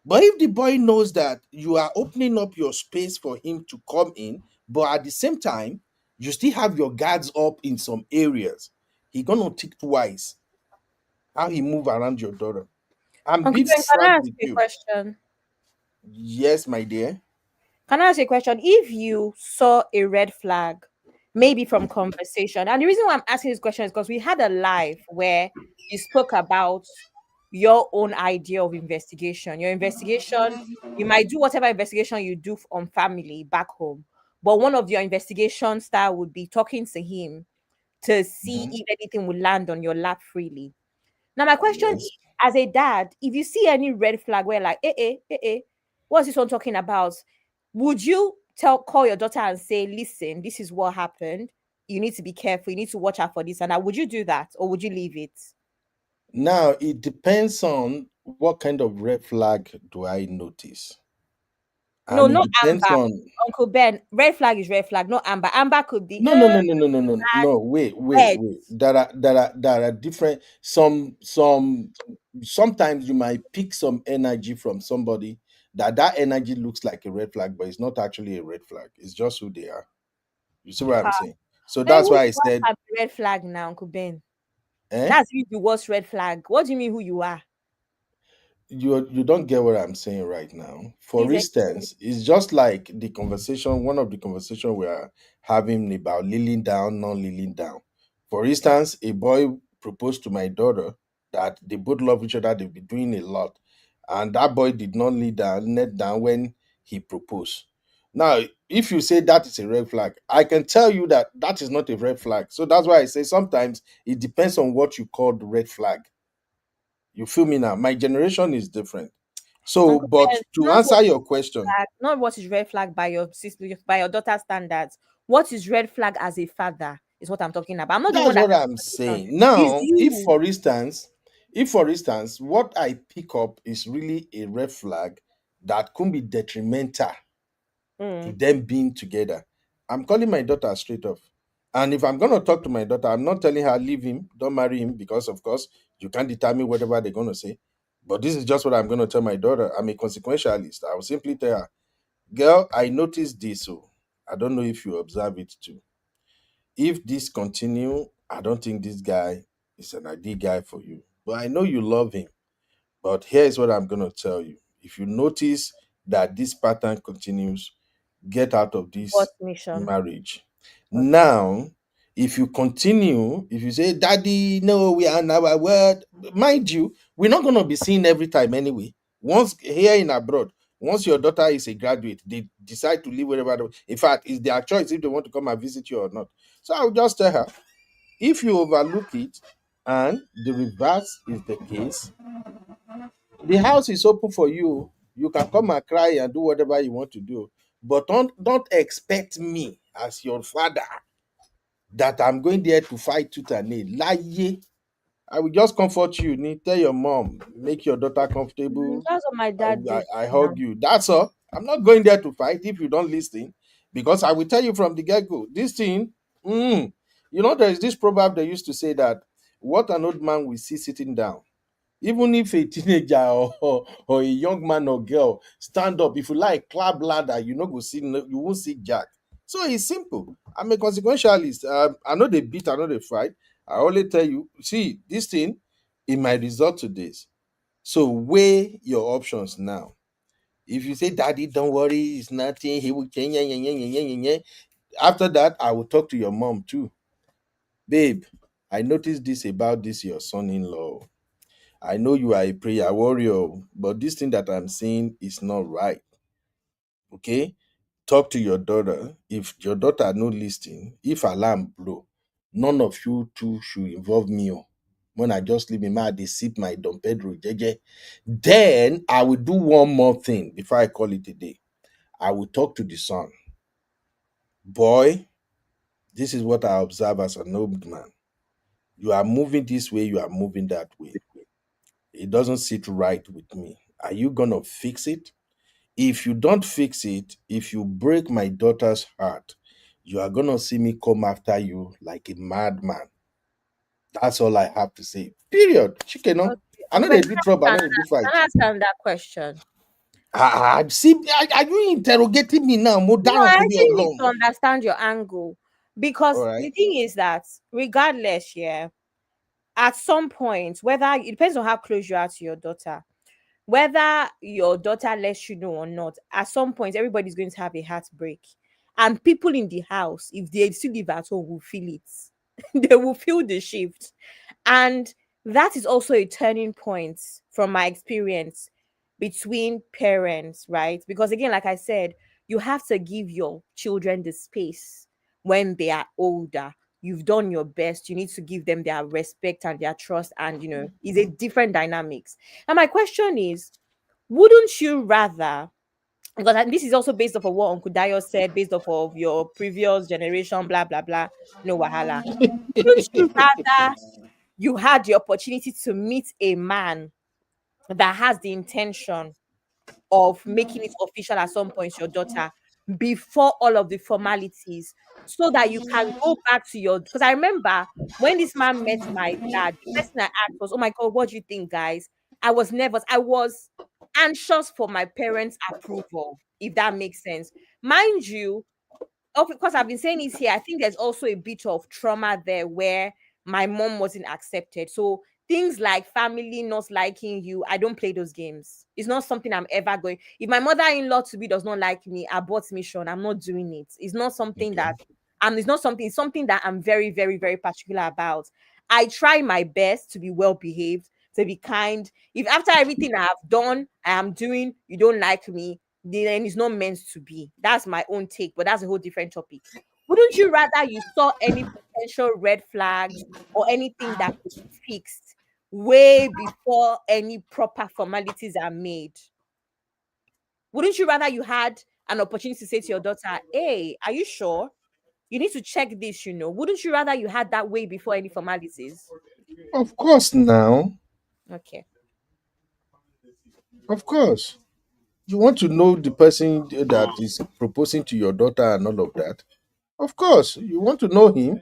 But if the boy knows that you are opening up your space for him to come in, but at the same time, you still have your guards up in some areas, he gonna think twice how he move around your daughter. I'm Uncle being Ben, can I frank ask with you a you. question? Yes, my dear. Can I ask you a question? If you saw a red flag, maybe from conversation, and the reason why I'm asking this question is because we had a live where you spoke about your own idea of investigation. Your investigation, you might do whatever investigation you do on family back home, but one of your investigation style would be talking to him to see Mhm. if anything would land on your lap freely. Now, my question is, Yes. as a dad, if you see any red flag where like, what's this one talking about? Would you call your daughter and say, listen, this is what happened. You need to be careful. You need to watch out for this. And would you do that or would you leave it? Now it depends on what kind of red flag do I notice. No, And it no depends amber. on Uncle Ben, red flag is red flag, no amber. Amber could be no, no, no, no, no, no, no, no. red. Wait. There are different. Sometimes you might pick some energy from somebody that energy looks like a red flag, but it's not actually a red flag. It's just who they are. You see what I'm saying? So Then that's who why you I want said, to have a red flag now, Uncle Ben? eh? That's the worst red flag. What do you mean who you are? You don't get what I'm saying right now. For Please explain. instance, it's just like the conversation, one of the conversation we are having about leaning down, non leaning down. For instance, a boy proposed to my daughter that they both love each other, they've been doing a lot, and that boy did not lean down, net down when he proposed. Now, if you say that is a red flag, I can tell you that that is not a red flag. So that's why I say sometimes it depends on what you call the red flag. You feel me now? My generation is different. So, Uncle but Ben, to not what answer is your question, flag, not what is red flag by your sister, by your daughter's standards. What is red flag as a father is what I'm talking about. I'm not the that's one that what has I'm the conversation. saying. It's Now, you. if for instance, what I pick up is really a red flag that could be detrimental to Mm. them being together, I'm calling my daughter straight off. And if I'm gonna talk to my daughter, I'm not telling her leave him, don't marry him, because of course you can't determine whatever they're gonna say. But this is just what I'm gonna tell my daughter. I'm a consequentialist. I will simply tell her, girl, I noticed this. So I don't know if you observe it too. If this continue, I don't think this guy is an ideal guy for you. But I know you love him. But here's what I'm going to tell you. If you notice that this pattern continues, get out of What this mission? marriage. Okay. Now, if you continue, if you say, Daddy, no, we are on our word, mind you, we're not going to be seen every time anyway. Once here in abroad, once your daughter is a graduate, they decide to live wherever. In fact, it's their choice if they want to come and visit you or not. So I'll just tell her, if you overlook it and the reverse is the case, the house is open for you. You can come and cry and do whatever you want to do. But don't expect me as your father that I'm going there to fight tooth and nail. Lie. I will just comfort you. Tell your mom, make your daughter comfortable. That's what my dad did. I Now. hug you. That's all. I'm not going there to fight if you don't listen. Because I will tell you from the get-go, this thing, there is this proverb they used to say that what an old man will see sitting down, even if a teenager or a young man or girl stand up, if you like clap ladder, you won't see jack. So it's simple. I'm a consequentialist. I know they beat, I know they fight. I only tell you, see, this thing, it might result to this. So weigh your options now. If you say, Daddy, don't worry, it's nothing, he will change. Yeah, yeah, yeah, yeah, yeah, yeah. After that, I will talk to your mom too. Babe, I noticed this about this, your son-in-law. I know you are a prayer warrior, but this thing that I'm saying is not right. Okay? Talk to your daughter. If your daughter no listening, if alarm blow, none of you two should involve me. Oh. When I just leave me, they sip my Don Pedro JJ. Then I will do one more thing before I call it a day. I will talk to the son. Boy, this is what I observe as an old man. You are moving this way, you are moving that way. It doesn't sit right with me. Are you gonna fix it? If you don't fix it, if you break my daughter's heart, you are gonna see me come after you like a madman. That's all I have to say. Period. Chikeno. Okay. I know But they do trouble, I know they do can fight. I ask that question? See, are you interrogating me now? Mo No, down I to be actually need to alone. understand your angle All because the right. thing is that regardless, yeah, at some point, whether it depends on how close you are to your daughter, whether your daughter lets you know or not, at some point, everybody's going to have a heartbreak. And people in the house, if they still live at home, will feel it. They will feel the shift. And that is also a turning point from my experience between parents, right? Because again, like I said, you have to give your children the space when they are older. You've done your best. You need to give them their respect and their trust, and it's a different dynamics. And my question is, wouldn't you rather, because this is also based off of what Uncle Dio said, based off of your previous generation, blah blah blah, no wahala. Wouldn't you rather you had the opportunity to meet a man that has the intention of making it official at some point, your daughter, before all of the formalities, so that you can go back to your, because I remember when this man met my dad, the first thing I asked was, oh my god, what do you think, guys? I was nervous. I was anxious for my parents' approval, if that makes sense. Mind you, of course, I've been saying this here. I think there's also a bit of trauma there where my mom wasn't accepted. So things like family not liking you, I don't play those games. It's not something I'm ever going. If my mother-in-law to be does not like me, abort mission. I'm not doing it. It's not something Okay. that it's not something, it's something that I'm very, very, very particular about. I try my best to be well behaved, to be kind. If after everything I have done, I am doing, you don't like me, then it's not meant to be. That's my own take, but that's a whole different topic. Wouldn't you rather you saw any potential red flags or anything that could be fixed way before any proper formalities are made? Wouldn't you rather you had an opportunity to say to your daughter, hey, are you sure? You need to check this. Wouldn't you rather you had that way before any formalities? Of course now. Okay. Of course. You want to know the person that is proposing to your daughter and all of that. Of course, you want to know him.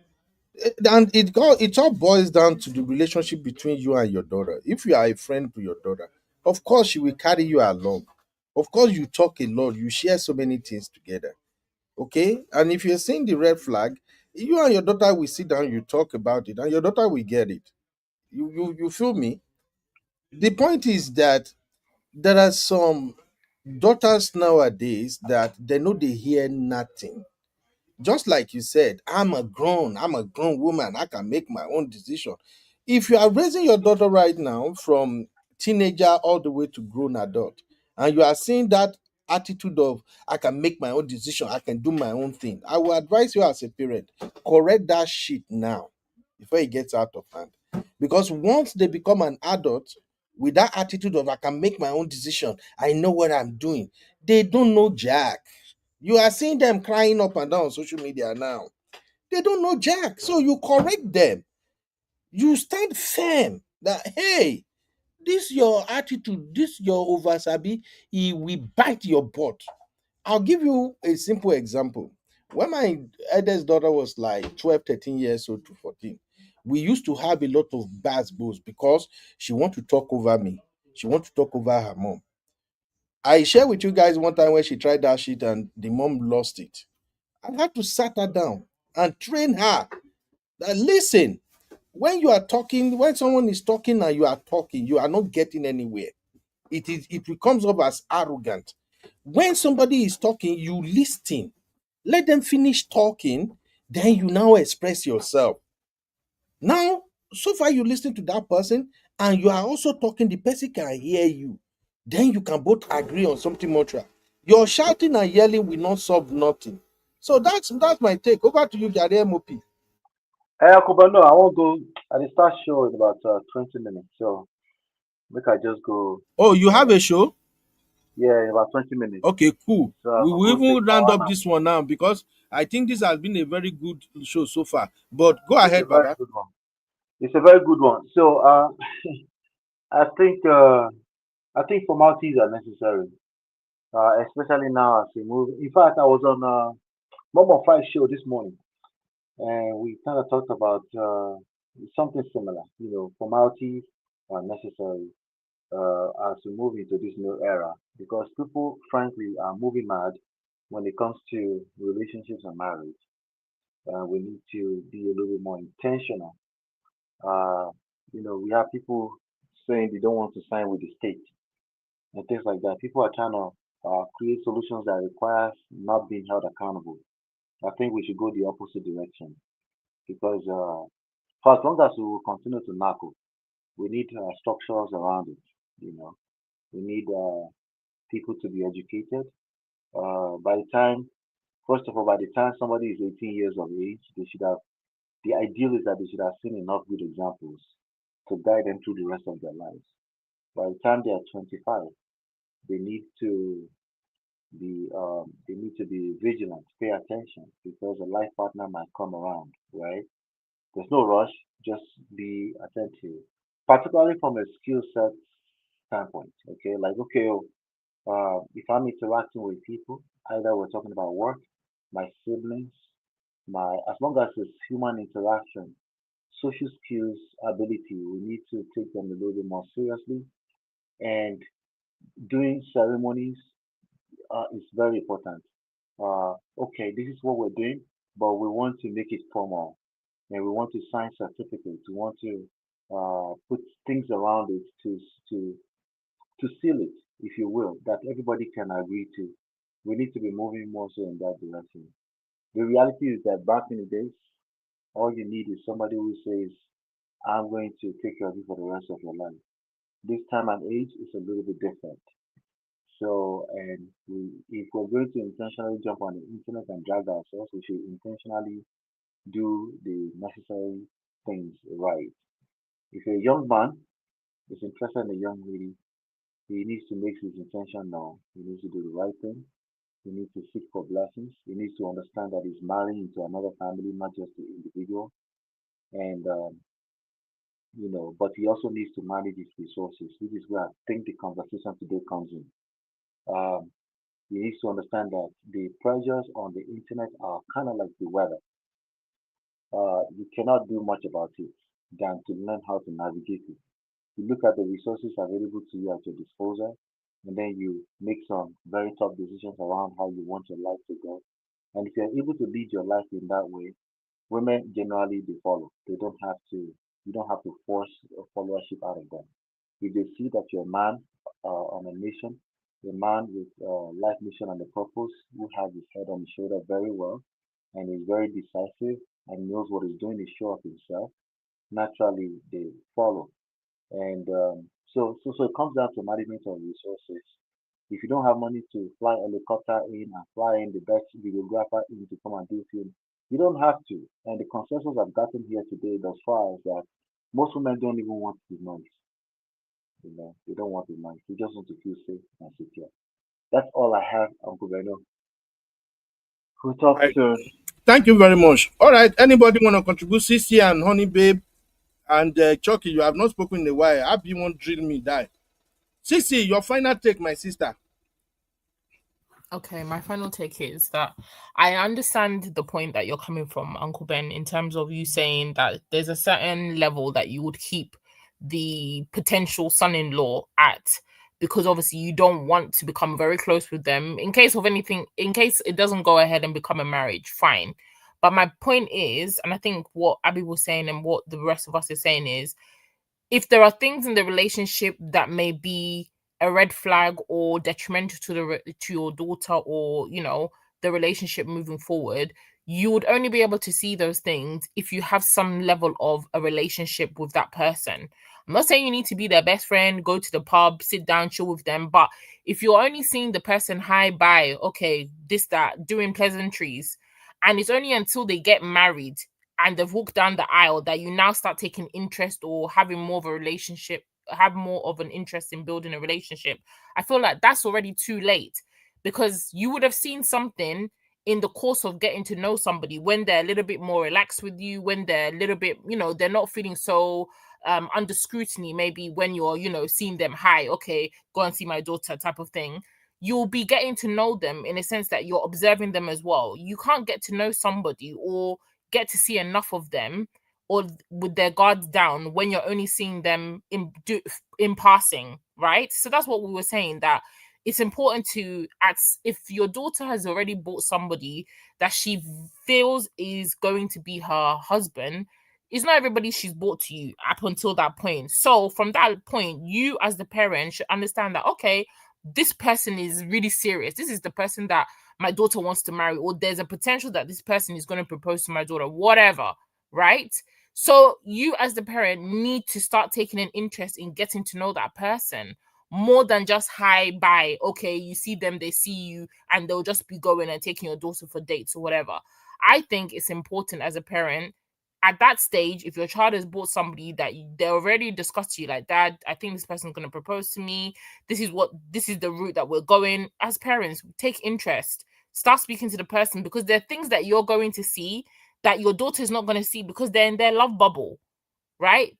And it all boils down to the relationship between you and your daughter. If you are a friend to your daughter, of course she will carry you along. Of course, you talk a lot, you share so many things together. Okay? And if you're seeing the red flag, you and your daughter will sit down, you talk about it, and your daughter will get it. You feel me? the point is that there are some daughters nowadays that they know they hear nothing. Just like you said, I'm a grown woman. I can make my own decision. If you are raising your daughter right now from teenager all the way to grown adult, and you are seeing that attitude of I can make my own decision, I can do my own thing, I will advise you as a parent, correct that shit now before it gets out of hand. Because once they become an adult with that attitude of I can make my own decision, I know what I'm doing, they don't know jack. You are seeing them crying up and down on social media now. They don't know jack. So you correct them. You stand firm that hey, this your attitude, this your oversabi, he will bite your butt. I'll give you a simple example. When my eldest daughter was like 12, 13 years old to 14, we used to have a lot of bad bulls because she want to talk over me. She want to talk over her mom. I shared with you guys one time when she tried that shit and the mom lost it. I had to sat her down and train her that listen, when you are talking, when someone is talking and you are talking, you are not getting anywhere. It becomes up as arrogant. When somebody is talking, you listen. Let them finish talking, then you now express yourself. Now, so far you listen to that person and you are also talking, the person can hear you. Then you can both agree on something mutual. Your shouting and yelling will not solve nothing. So that's my take. Over to you, Gary MOP. Hey, Akuba, no, I won't go. I will start show in about 20 minutes. So, make I just go. Oh, you have Uh, a show? yeah, in about 20 minutes. Okay, cool. So, I We will will go take even round shower up now. this one now because I think this has been a very good show so far. But go It's a ahead, very Baba. good one. It's a very good one. So, I think uh, I think formalities are necessary, especially now as we move. In fact, I was on Mom of Five show this morning, and we kind of talked about something similar. You know, formalities are necessary as we move into this new era because people, frankly, are moving mad when it comes to relationships and marriage. We need to be a little bit more intentional. Uh, we have people saying they don't want to sign with the state and things like that. People are trying to create solutions that requires not being held accountable. I think we should go the opposite direction because for as long as we will continue to knuckle, we need structures around it. You know, we need people to be educated. By the time, first of all, by the time somebody is 18 years of age, they should have. The ideal is that they should have seen enough good examples to guide them through the rest of their lives. By the time they are 25, they need to be vigilant, pay attention because a life partner might come around, right? There's no rush, just be attentive, particularly from a skill set standpoint. Okay, like okay, if I'm interacting with people, either we're talking about work, my siblings, my as long as it's human interaction, social skills, ability, we need to take them a little bit more seriously. And doing ceremonies is very important. Okay, this is what we're doing, but we want to make it formal, and we want to sign certificates. We want to put things around it to to seal it, if you will, that everybody can agree to. We need to be moving more so in that direction. The reality is that back in the days, all you need is somebody who says, I'm going to take care of you for the rest of your life. This time and age is a little bit different. So, and if we're going to intentionally jump on the internet and drag ourselves, we should intentionally do the necessary things right. If a young man is interested in a young lady, he needs to make his intention known. He needs to do the right thing. He needs to seek for blessings. He needs to understand that he's marrying into another family, not just the individual. And but he also needs to manage his resources. This is where I think the conversation today comes in. Um, he needs to understand that the pressures on the internet are kind of like the weather. You cannot do much about it than to learn how to navigate it. You look at the resources available to you at your disposal, and then you make some very tough decisions around how you want your life to go. And if you're able to lead your life in that way, women generally they follow. They don't have to. You don't have to force a followership out of them. If they see that you're a man on a mission, a man with life mission and a purpose, who has his head on his shoulder very well, and is very decisive and knows what he's doing, is sure of himself, naturally they follow. And so it comes down to management of resources. If you don't have money to fly a helicopter in and fly in the best videographer in to come and do film, you don't have to. And the consensus I've gotten here today thus far is that most women don't even want the noise. You know, they don't want the noise. They just want to feel safe and secure. That's all I have, Uncle Beno. We'll talk Right. soon. Thank you very much. All right. Anybody want to contribute? CC and Honey Babe and Chucky, you have not spoken in a while. I hope you won't drill me die. CC, your final take, my sister. Okay, my final take is that I understand the point that you're coming from, Uncle Ben, in terms of you saying that there's a certain level that you would keep the potential son-in-law at, because obviously you don't want to become very close with them in case of anything, in case it doesn't go ahead and become a marriage, fine. But my point is, and I think what Abby was saying and what the rest of us is saying is, if there are things in the relationship that may be a red flag or detrimental to to your daughter, or the relationship moving forward, you would only be able to see those things if you have some level of a relationship with that person. I'm not saying you need to be their best friend, go to the pub, sit down, chill with them, but if you're only seeing the person hi, bye, okay, this, that, doing pleasantries, and it's only until they get married and they've walked down the aisle that you now start taking interest or having more of a relationship, have more of an interest in building a relationship, I feel like that's already too late, because you would have seen something in the course of getting to know somebody when they're a little bit more relaxed with you, when they're a little bit, they're not feeling so under scrutiny, maybe when you're, seeing them, hi, okay, go and see my daughter type of thing. You'll be getting to know them in a sense that you're observing them as well. You can't get to know somebody or get to see enough of them or with their guards down when you're only seeing them in passing, right? So that's what we were saying, that it's important to, if your daughter has already bought somebody that she feels is going to be her husband, it's not everybody she's bought to you up until that point. So from that point, you as the parent should understand that, okay, this person is really serious. This is the person that my daughter wants to marry, or there's a potential that this person is going to propose to my daughter, whatever, right? So you as the parent need to start taking an interest in getting to know that person more than just hi, bye, okay, you see them, they see you, and they'll just be going and taking your daughter for dates or whatever. I think it's important as a parent at that stage, if your child has bought somebody that they already discussed to you, like, Dad, I think this person's going to propose to me, this is the route that we're going. As parents, take interest, start speaking to the person, because there are things that you're going to see that your daughter is not going to see because they're in their love bubble, right?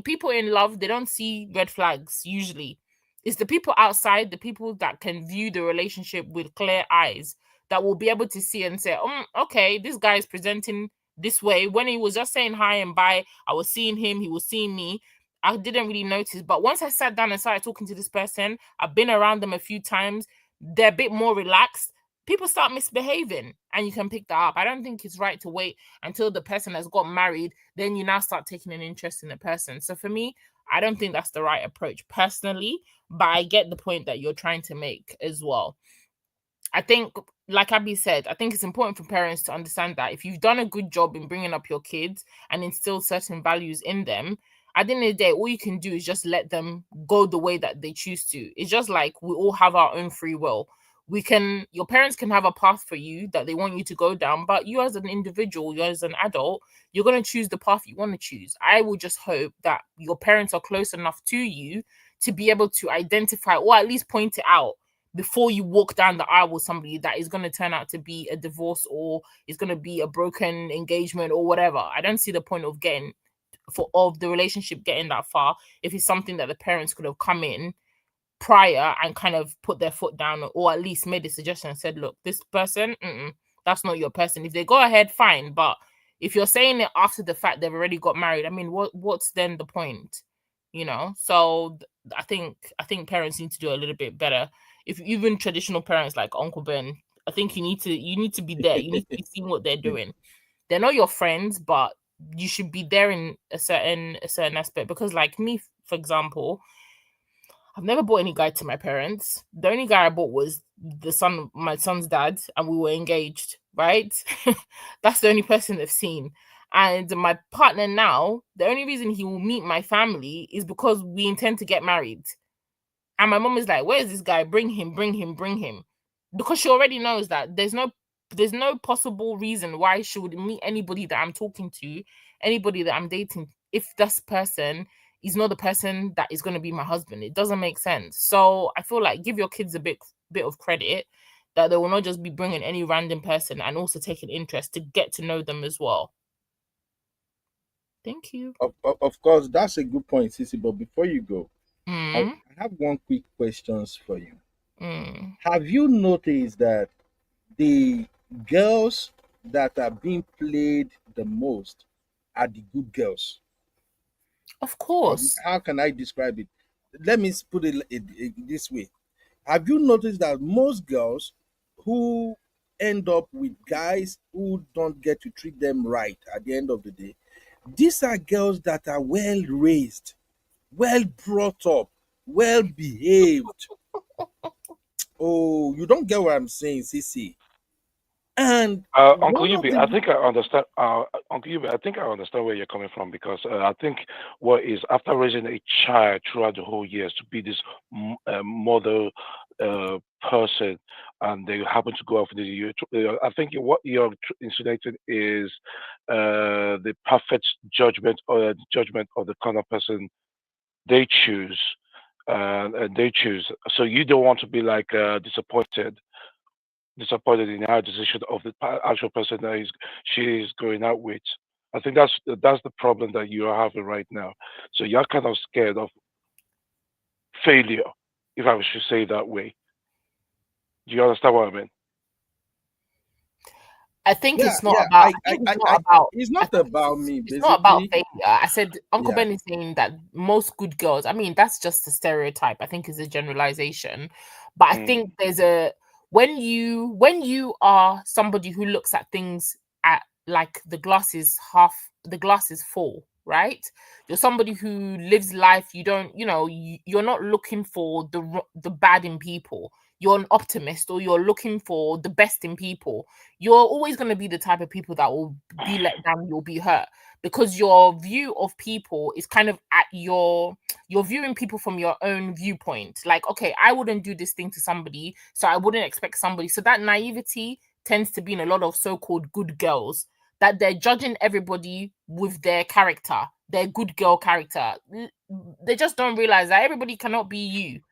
People in love, they don't see red flags usually. It's the people outside, the people that can view the relationship with clear eyes, that will be able to see and say, okay, this guy is presenting this way. When he was just saying hi and bye, I was seeing him, he was seeing me. I didn't really notice. But once I sat down and started talking to this person, I've been around them a few times, they're a bit more relaxed. People start misbehaving and you can pick that up. I don't think it's right to wait until the person has got married, then you now start taking an interest in the person. So for me, I don't think that's the right approach personally, but I get the point that you're trying to make as well. I think, like Abby said, I think it's important for parents to understand that if you've done a good job in bringing up your kids and instill certain values in them, at the end of the day, all you can do is just let them go the way that they choose to. It's just like we all have our own free will. Your parents can have a path for you that they want you to go down, but you as an individual, you as an adult, you're going to choose the path you want to choose. I will just hope that your parents are close enough to you to be able to identify or at least point it out before you walk down the aisle with somebody that is going to turn out to be a divorce or is going to be a broken engagement or whatever. I don't see the point of the relationship getting that far if it's something that the parents could have come in prior and kind of put their foot down, or at least made a suggestion and said, look, this person, that's not your person. If they go ahead, fine. But if you're saying it after the fact they've already got married, I mean, what's then the point? So I think parents need to do a little bit better. If even traditional parents like Uncle Ben, I think you need to be there. You need to be seeing what they're doing. They're not your friends, but you should be there in a certain aspect. Because like me, for example, I've never bought any guy to my parents. The only guy I bought was my son's dad, and we were engaged, right? That's the only person they've seen. And my partner now, the only reason he will meet my family is because we intend to get married. And my mom is like, where is this guy? Bring him, bring him, bring him. Because she already knows that there's no possible reason why she would meet anybody that I'm talking to, anybody that I'm dating, if this person is not the person that is going to be my husband. It doesn't make sense. So I feel like give your kids a bit of credit that they will not just be bringing any random person, and also take an interest to get to know them as well. Thank you. Of course, that's a good point, Sissy. But before you go, I Mm. have one quick questions for you. Mm. Have you noticed that the girls that are being played the most are the good girls? Of course. How can I describe it? Let me put it this way. Have you noticed that most girls who end up with guys who don't get to treat them right at the end of the day, these are girls that are well raised, well brought up, well behaved. Oh, you don't get what I'm saying, Sissy. And Uncle one of Yubi, I the think I understand. Uncle Yubi, I think I understand where you're coming from, because I think what is after raising a child throughout the whole years to be this mother person, and they happen to go off the year. I think what you're insinuating is the perfect judgment of the kind of person they choose, and they choose. So you don't want to be like disappointed in her decision of the actual person that she is going out with. I think that's the problem that you are having right now. So you're kind of scared of failure, if I should say it that way. Do you understand what I mean? I think yeah, it's not yeah. about. I think it's not about. It's I not think about me, it's not about basically. failure. I said Uncle Yeah. Ben is saying that most good girls. I mean, that's just a stereotype. I think is a generalization, but I think there's a when you are somebody who looks at things at like the glass is full, right? You're somebody who lives life. You don't, you're not looking for the bad in people. You're an optimist, or you're looking for the best in people. You're always going to be the type of people that will be let down, you'll be hurt, because your view of people is kind of at you're viewing people from your own viewpoint. Like, okay, I wouldn't do this thing to somebody, so I wouldn't expect somebody. So that naivety tends to be in a lot of so-called good girls, that they're judging everybody with their character, their good girl character. They just don't realize that everybody cannot be you.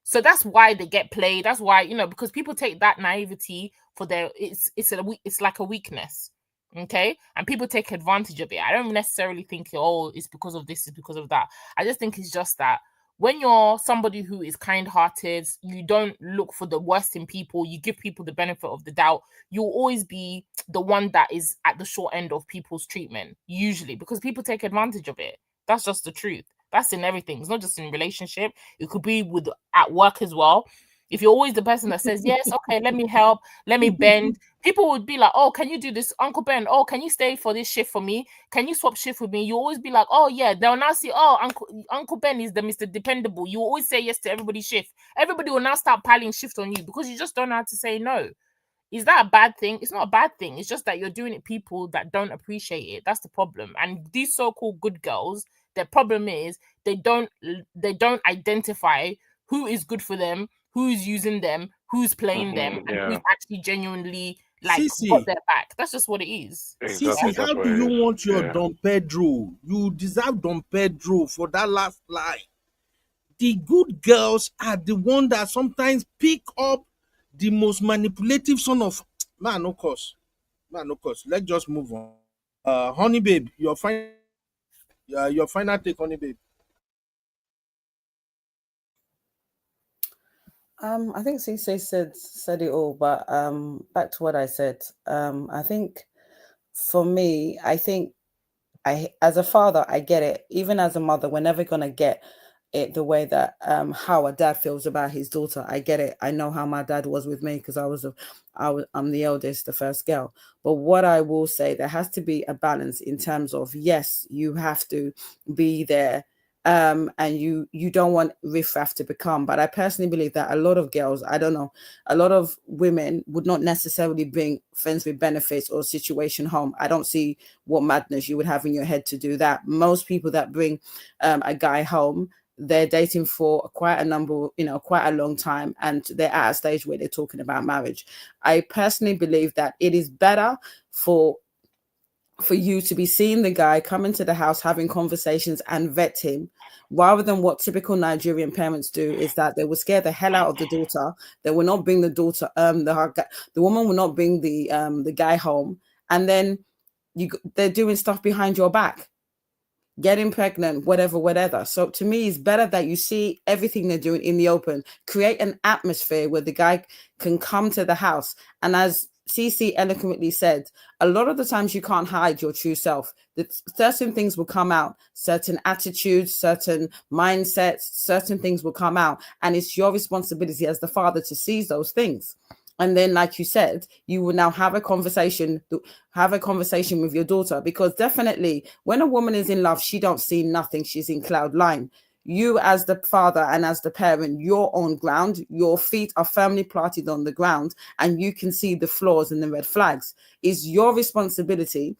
So that's why they get played. That's why, because people take that naivety for their it's like a weakness. Okay. And people take advantage of it. I don't necessarily think, oh, it's because of this, it's because of that. I just think it's just that when you're somebody who is kind-hearted, you don't look for the worst in people, you give people the benefit of the doubt, you'll always be the one that is at the short end of people's treatment, usually, because people take advantage of it. That's just the truth. That's in everything. It's not just in relationship. It could be with at work as well. If you're always the person that says, yes, okay, let me help, let me bend, people would be like, oh, can you do this? Uncle Ben, oh, can you stay for this shift for me? Can you swap shift with me? You always be like, oh, yeah. They'll now see, oh, Uncle Ben is the Mr. Dependable. You always say yes to everybody's shift. Everybody will now start piling shift on you because you just don't know how to say no. Is that a bad thing? It's not a bad thing. It's just that you're doing it people that don't appreciate it. That's the problem. And these so-called good girls, their problem is they don't identify who is good for them, who's using them, who's playing them, and who's actually genuinely like got Sissy, their back. That's just what it is. Exactly, Sissy, that's how what do it you is. want your Yeah. Don Pedro? You deserve Don Pedro for that last line. The good girls are the one that sometimes pick up the most manipulative son of man, no course. Man, no course. Let's just move on. Honey babe, your final take, honey babe. I think Cisse said it all, but back to what I said. I think for me, I think as a father, I get it. Even as a mother, we're never gonna get it the way that how a dad feels about his daughter. I get it. I know how my dad was with me because I'm the eldest, the first girl. But what I will say, there has to be a balance in terms of, yes, you have to be there and you don't want riffraff to become. But I personally believe that a lot of girls, I don't know, a lot of women would not necessarily bring friends with benefits or situation home. I don't see what madness you would have in your head to do that. Most people that bring a guy home, they're dating for quite a number, quite a long time, and they're at a stage where they're talking about marriage. I personally believe that it is better for you to be seeing the guy come into the house, having conversations and vet him, rather than what typical Nigerian parents do, is that they will scare the hell out of the daughter. They will not bring the daughter, the woman will not bring the guy home, and then they're doing stuff behind your back, getting pregnant, whatever. So to me, it's better that you see everything they're doing in the open. Create an atmosphere where the guy can come to the house. And as CC eloquently said, a lot of the times you can't hide your true self. That certain things will come out, certain attitudes, certain mindsets, certain things will come out. And it's your responsibility as the father to seize those things. And then, like you said, you will now have a conversation with your daughter, because definitely when a woman is in love, she don't see nothing. She's in cloud nine. You as the father and as the parent, you're on ground, your feet are firmly planted on the ground, and you can see the flaws and the red flags. It's your responsibility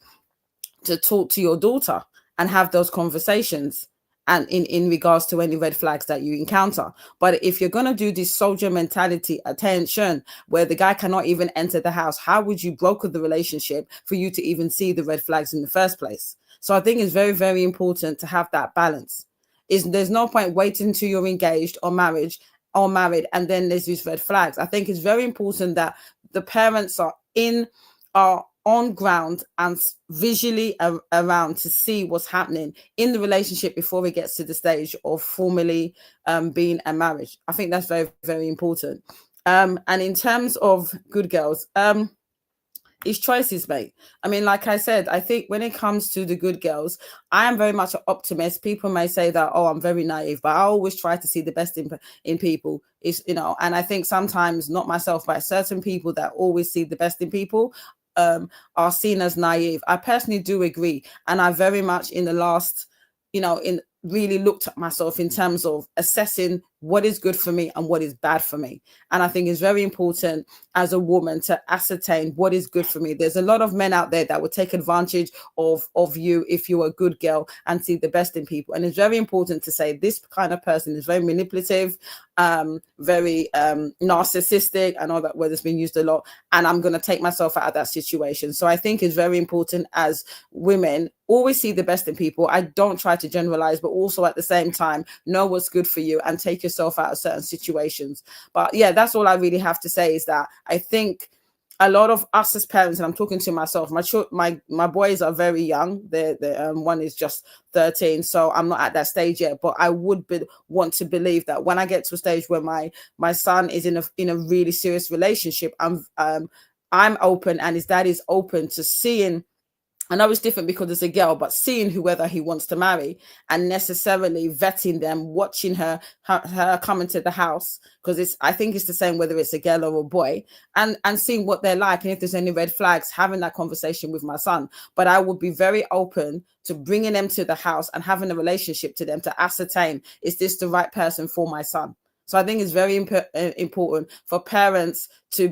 to talk to your daughter and have those conversations, and in regards to any red flags that you encounter. But if you're going to do this soldier mentality, attention, where the guy cannot even enter the house, how would you broker the relationship for you to even see the red flags in the first place? So I think it's very, very important to have that balance. There's no point waiting until you're engaged or married, and then there's these red flags. I think it's very important that the parents are on ground and visually around to see what's happening in the relationship before it gets to the stage of formally being a marriage. I think that's very, very important. And in terms of good girls, it's choices, mate. I mean, like I said, I think when it comes to the good girls, I am very much an optimist. People may say that, oh, I'm very naive, but I always try to see the best in people. And I think sometimes, not myself, but certain people that always see the best in people are seen as naive. I personally do agree. And I very much in the last, really looked at myself in terms of assessing what is good for me and what is bad for me. And I think it's very important as a woman to ascertain what is good for me. There's a lot of men out there that would take advantage of you if you're a good girl and see the best in people. And it's very important to say this kind of person is very manipulative, very narcissistic. I know that word has been used a lot, and I'm going to take myself out of that situation. So I think it's very important as women always see the best in people. I don't try to generalize, but also at the same time know what's good for you and take yourself out of certain situations. But yeah, that's all I really have to say, is that I think a lot of us as parents, and I'm talking to myself, my boys are very young. They're one is just 13, so I'm not at that stage yet. But I would want to believe that when I get to a stage where my son is in a really serious relationship, I'm open, and his dad is open to seeing. I know it's different because it's a girl, but seeing whoever he wants to marry and necessarily vetting them, watching her come into the house, because I think it's the same whether it's a girl or a boy, and seeing what they're like, and if there's any red flags, having that conversation with my son. But I would be very open to bringing them to the house and having a relationship to them to ascertain, is this the right person for my son? So I think it's very important for parents to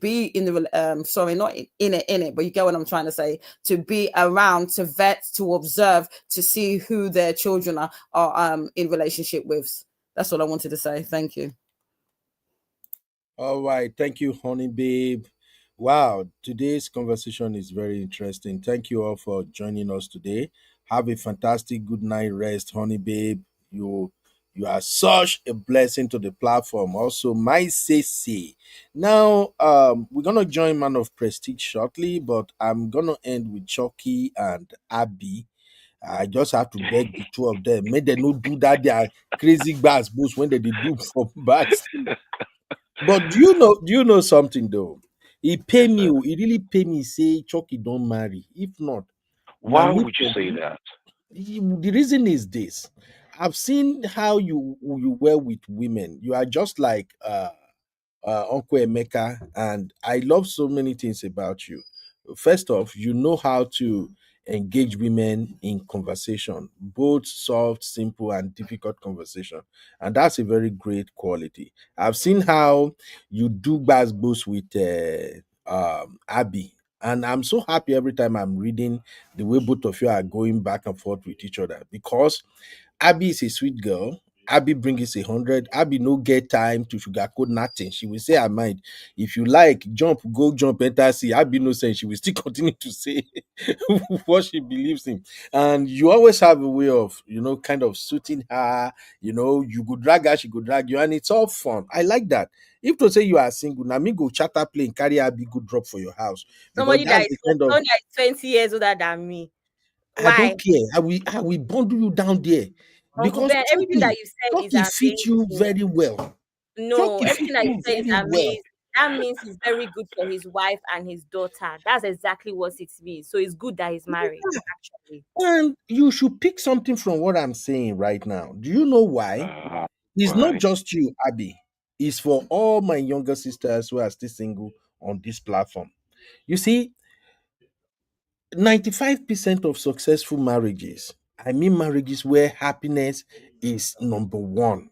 be in the sorry, not in it, but you get what I'm trying to say, to be around, to vet, to observe, to see who their children are in relationship with. That's all I wanted to say. Thank you. All right. Thank you, honey babe. Wow, today's conversation is very interesting. Thank you all for joining us today. Have a fantastic good night rest, honey babe. You are such a blessing to the platform. Also, my CC. Now, we're gonna join Man of Prestige shortly, but I'm gonna end with Chucky and Abby. I just have to beg the two of them. May they not do that. They are crazy bass boost when they do for backs. But do you know something though? He pay me, he really pay me say Chucky don't marry. If not, now Why me would you say that? the reason is this. I've seen how you were with women. You are just like Uncle Emeka, and I love so many things about you. First off, you know how to engage women in conversation, both soft, simple, and difficult conversation. And that's a very great quality. I've seen how you do boost with Abby. And I'm so happy every time I'm reading the way both of you are going back and forth with each other, because Abby is a sweet girl. Abby brings 100. Abby no get time to sugarcoat nothing. She will say her mind. If you like, jump, go jump, enter see. Abby no sense. She will still continue to say what she believes in. And you always have a way of, kind of suiting her. You could drag her, she could drag you, and it's all fun. I like that. If to say you are single, now me go chatter play and carry Abby go drop for your house. Because Somebody that that's is the kind of, 20 years older than me. I Why? don't care. I will bundle you down there. Uncle Because Ben, everything that you said is Chucky fit you amazing. very well. No, Chucky fit everything that you you said is very well. amazing. That means he's very good for his wife and his daughter. That's exactly what it means. So it's good that he's married, actually. And you should pick something from what I'm saying right now. Do you know why? It's not Why? just you, Abby. It's for all my younger sisters who are still single on this platform. You see, 95% of successful marriages, I mean marriages where happiness is number one,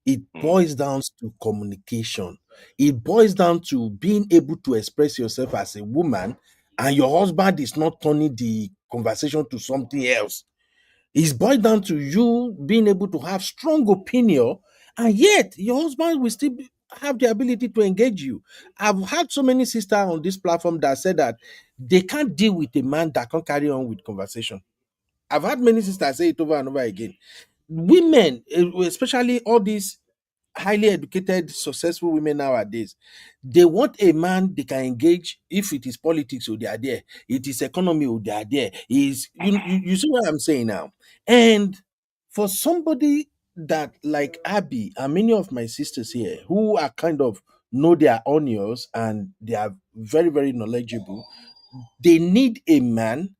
it Mm. boils down to communication. It boils down to being able to express yourself as a woman, and your husband is not turning the conversation to something else. It's boiled down to you being able to have strong opinion, and yet your husband will still have the ability to engage you. I've had so many sisters on this platform that said that they can't deal with a man that can't carry on with conversation. I've had many sisters say it over and over again. Women, especially all these highly educated, successful women nowadays, they want a man they can engage. If it is politics, or they are there. It is economy, or they are there. Is you see what I'm saying now? And for somebody that like Abby and many of my sisters here who are kind of know their onions and they are very, very knowledgeable, they need a man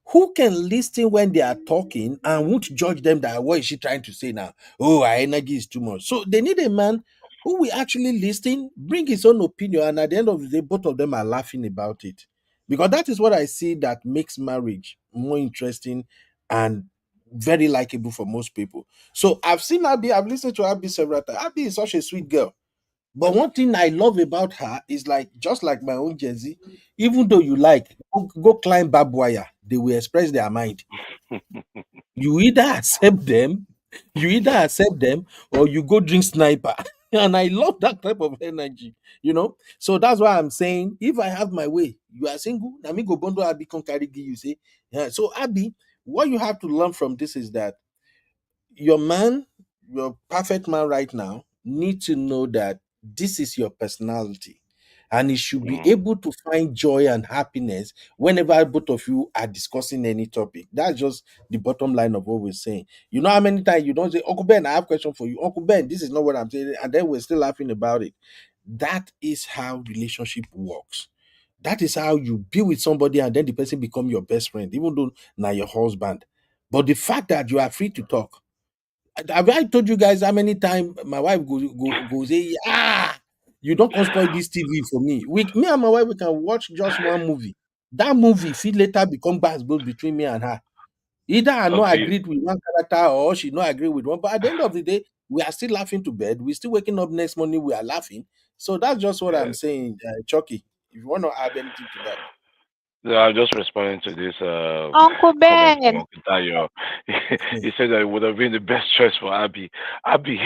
who can listen when they are talking and won't judge them that what is she trying to say now? Oh, our energy is too much. So they need a man who will actually listen, bring his own opinion, and at the end of the day, both of them are laughing about it. Because that is what I see that makes marriage more interesting and very likable for most people. So I've seen Abby, I've listened to Abby several times. Abby is such a sweet girl. But one thing I love about her is like just like my own Gen Z, even though you like go climb barbed wire, they will express their mind. You either accept them, or you go drink sniper. And I love that type of energy. So that's why I'm saying if I have my way, you are single, na me go bundle Abby con carry give you say. Yeah. So Abby, what you have to learn from this is that your man, your perfect man right now, need to know that this is your personality. And he should be Mm. able to find joy and happiness whenever both of you are discussing any topic. That's just the bottom line of what we're saying. You know how many times you don't say, Uncle Ben, I have a question for you. Uncle Ben, this is not what I'm saying. And then we're still laughing about it. That is how relationship works. That is how you be with somebody and then the person become your best friend, even though now your husband. But the fact that you are free to talk, have I told you guys how many times my wife go say, you don't come spoil this TV for me. Me and my wife, we can watch just one movie. That movie feel later become both between me and her. Either I not Okay. agreed with one character or she not agree with one. But at the end of the day, we are still laughing to bed. We're still waking up next morning. We are laughing. So that's just what I'm Yeah. saying, Chucky. If you want to add anything to that. No, I'm just responding to this Uncle comment from Ben. Uncle Tayo. He said that it would have been the best choice for Abby. Abby.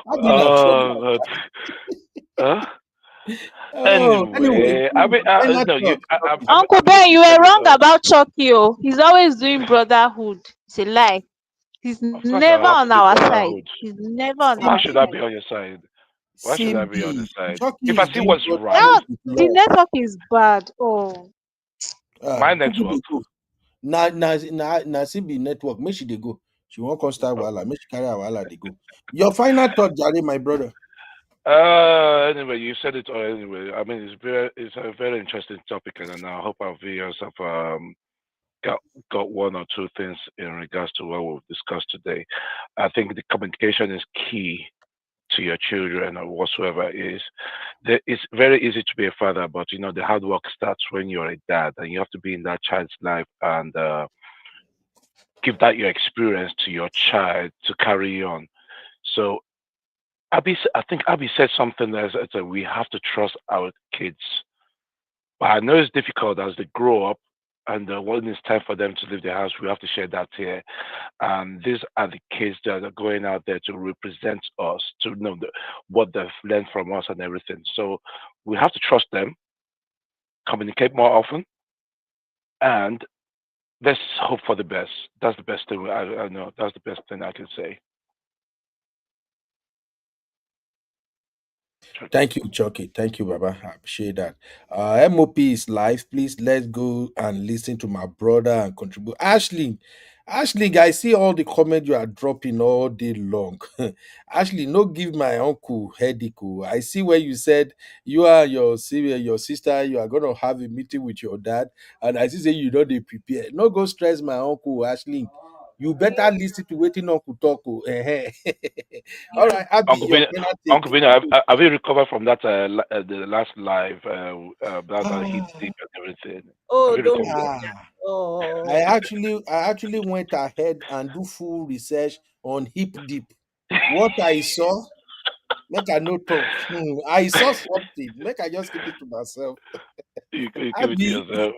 I've been a trouble. God. Huh? Oh, anyway, Anyway, I mean, final no, you, thought. Chucky. I Uncle mean, Ben, you you said were it wrong all. about Chucky. Oh. He's always doing brotherhood. It's a lie. He's Of course, I never have to on do our side. brotherhood. He's never on Why our should I side. be on your side? Why should I be on the Simbi. side? If Chucky I is see doing what's right, Now brotherhood with the love. network is bad. Oh. my Kuku network. dey go. Na CB network. Make she dey go. She won't come start wahala. Make she carry her wahala dey go. Your final thought, Jare, my brother. Anyway, you said it all anyway. I mean, it's a very interesting topic, and I hope our viewers have got got one or two things in regards to what we've discussed today. I think the communication is key to your children or whatsoever it is. It's very easy to be a father, but the hard work starts when you're a dad, and you have to be in that child's life and give that your experience to your child to carry on. So I think Abby said something that we have to trust our kids. But I know it's difficult as they grow up, and when it's time for them to leave the house, we have to share that here. And these are the kids that are going out there to represent us, to know what they've learned from us and everything. So we have to trust them, communicate more often, and let's hope for the best. That's the best thing I know. That's the best thing I can say. Thank you, Chucky. Thank you, Baba. I appreciate that. MOP is live. Please let's go and listen to my brother and contribute. Ashley, Ashley, I see all the comments you are dropping all day long. Ashley, no give my uncle headache. Oh. I see where you said you are your sister, you are gonna have a meeting with your dad, and I see say you don't dey prepare. No go stress my uncle, Ashley. You better listen to waiting Uncle talk. Oh. All right, Abby, Uncle your Bina, final take. Uncle Bina, have you recovered from that the last live that heat deep and everything? Have Oh, you don't recovered? say Ah, that. I actually went ahead and do full research on hip dip. What I saw, make I no talk. I saw something. Make I just keep it to myself. You give it to Abby, yourself.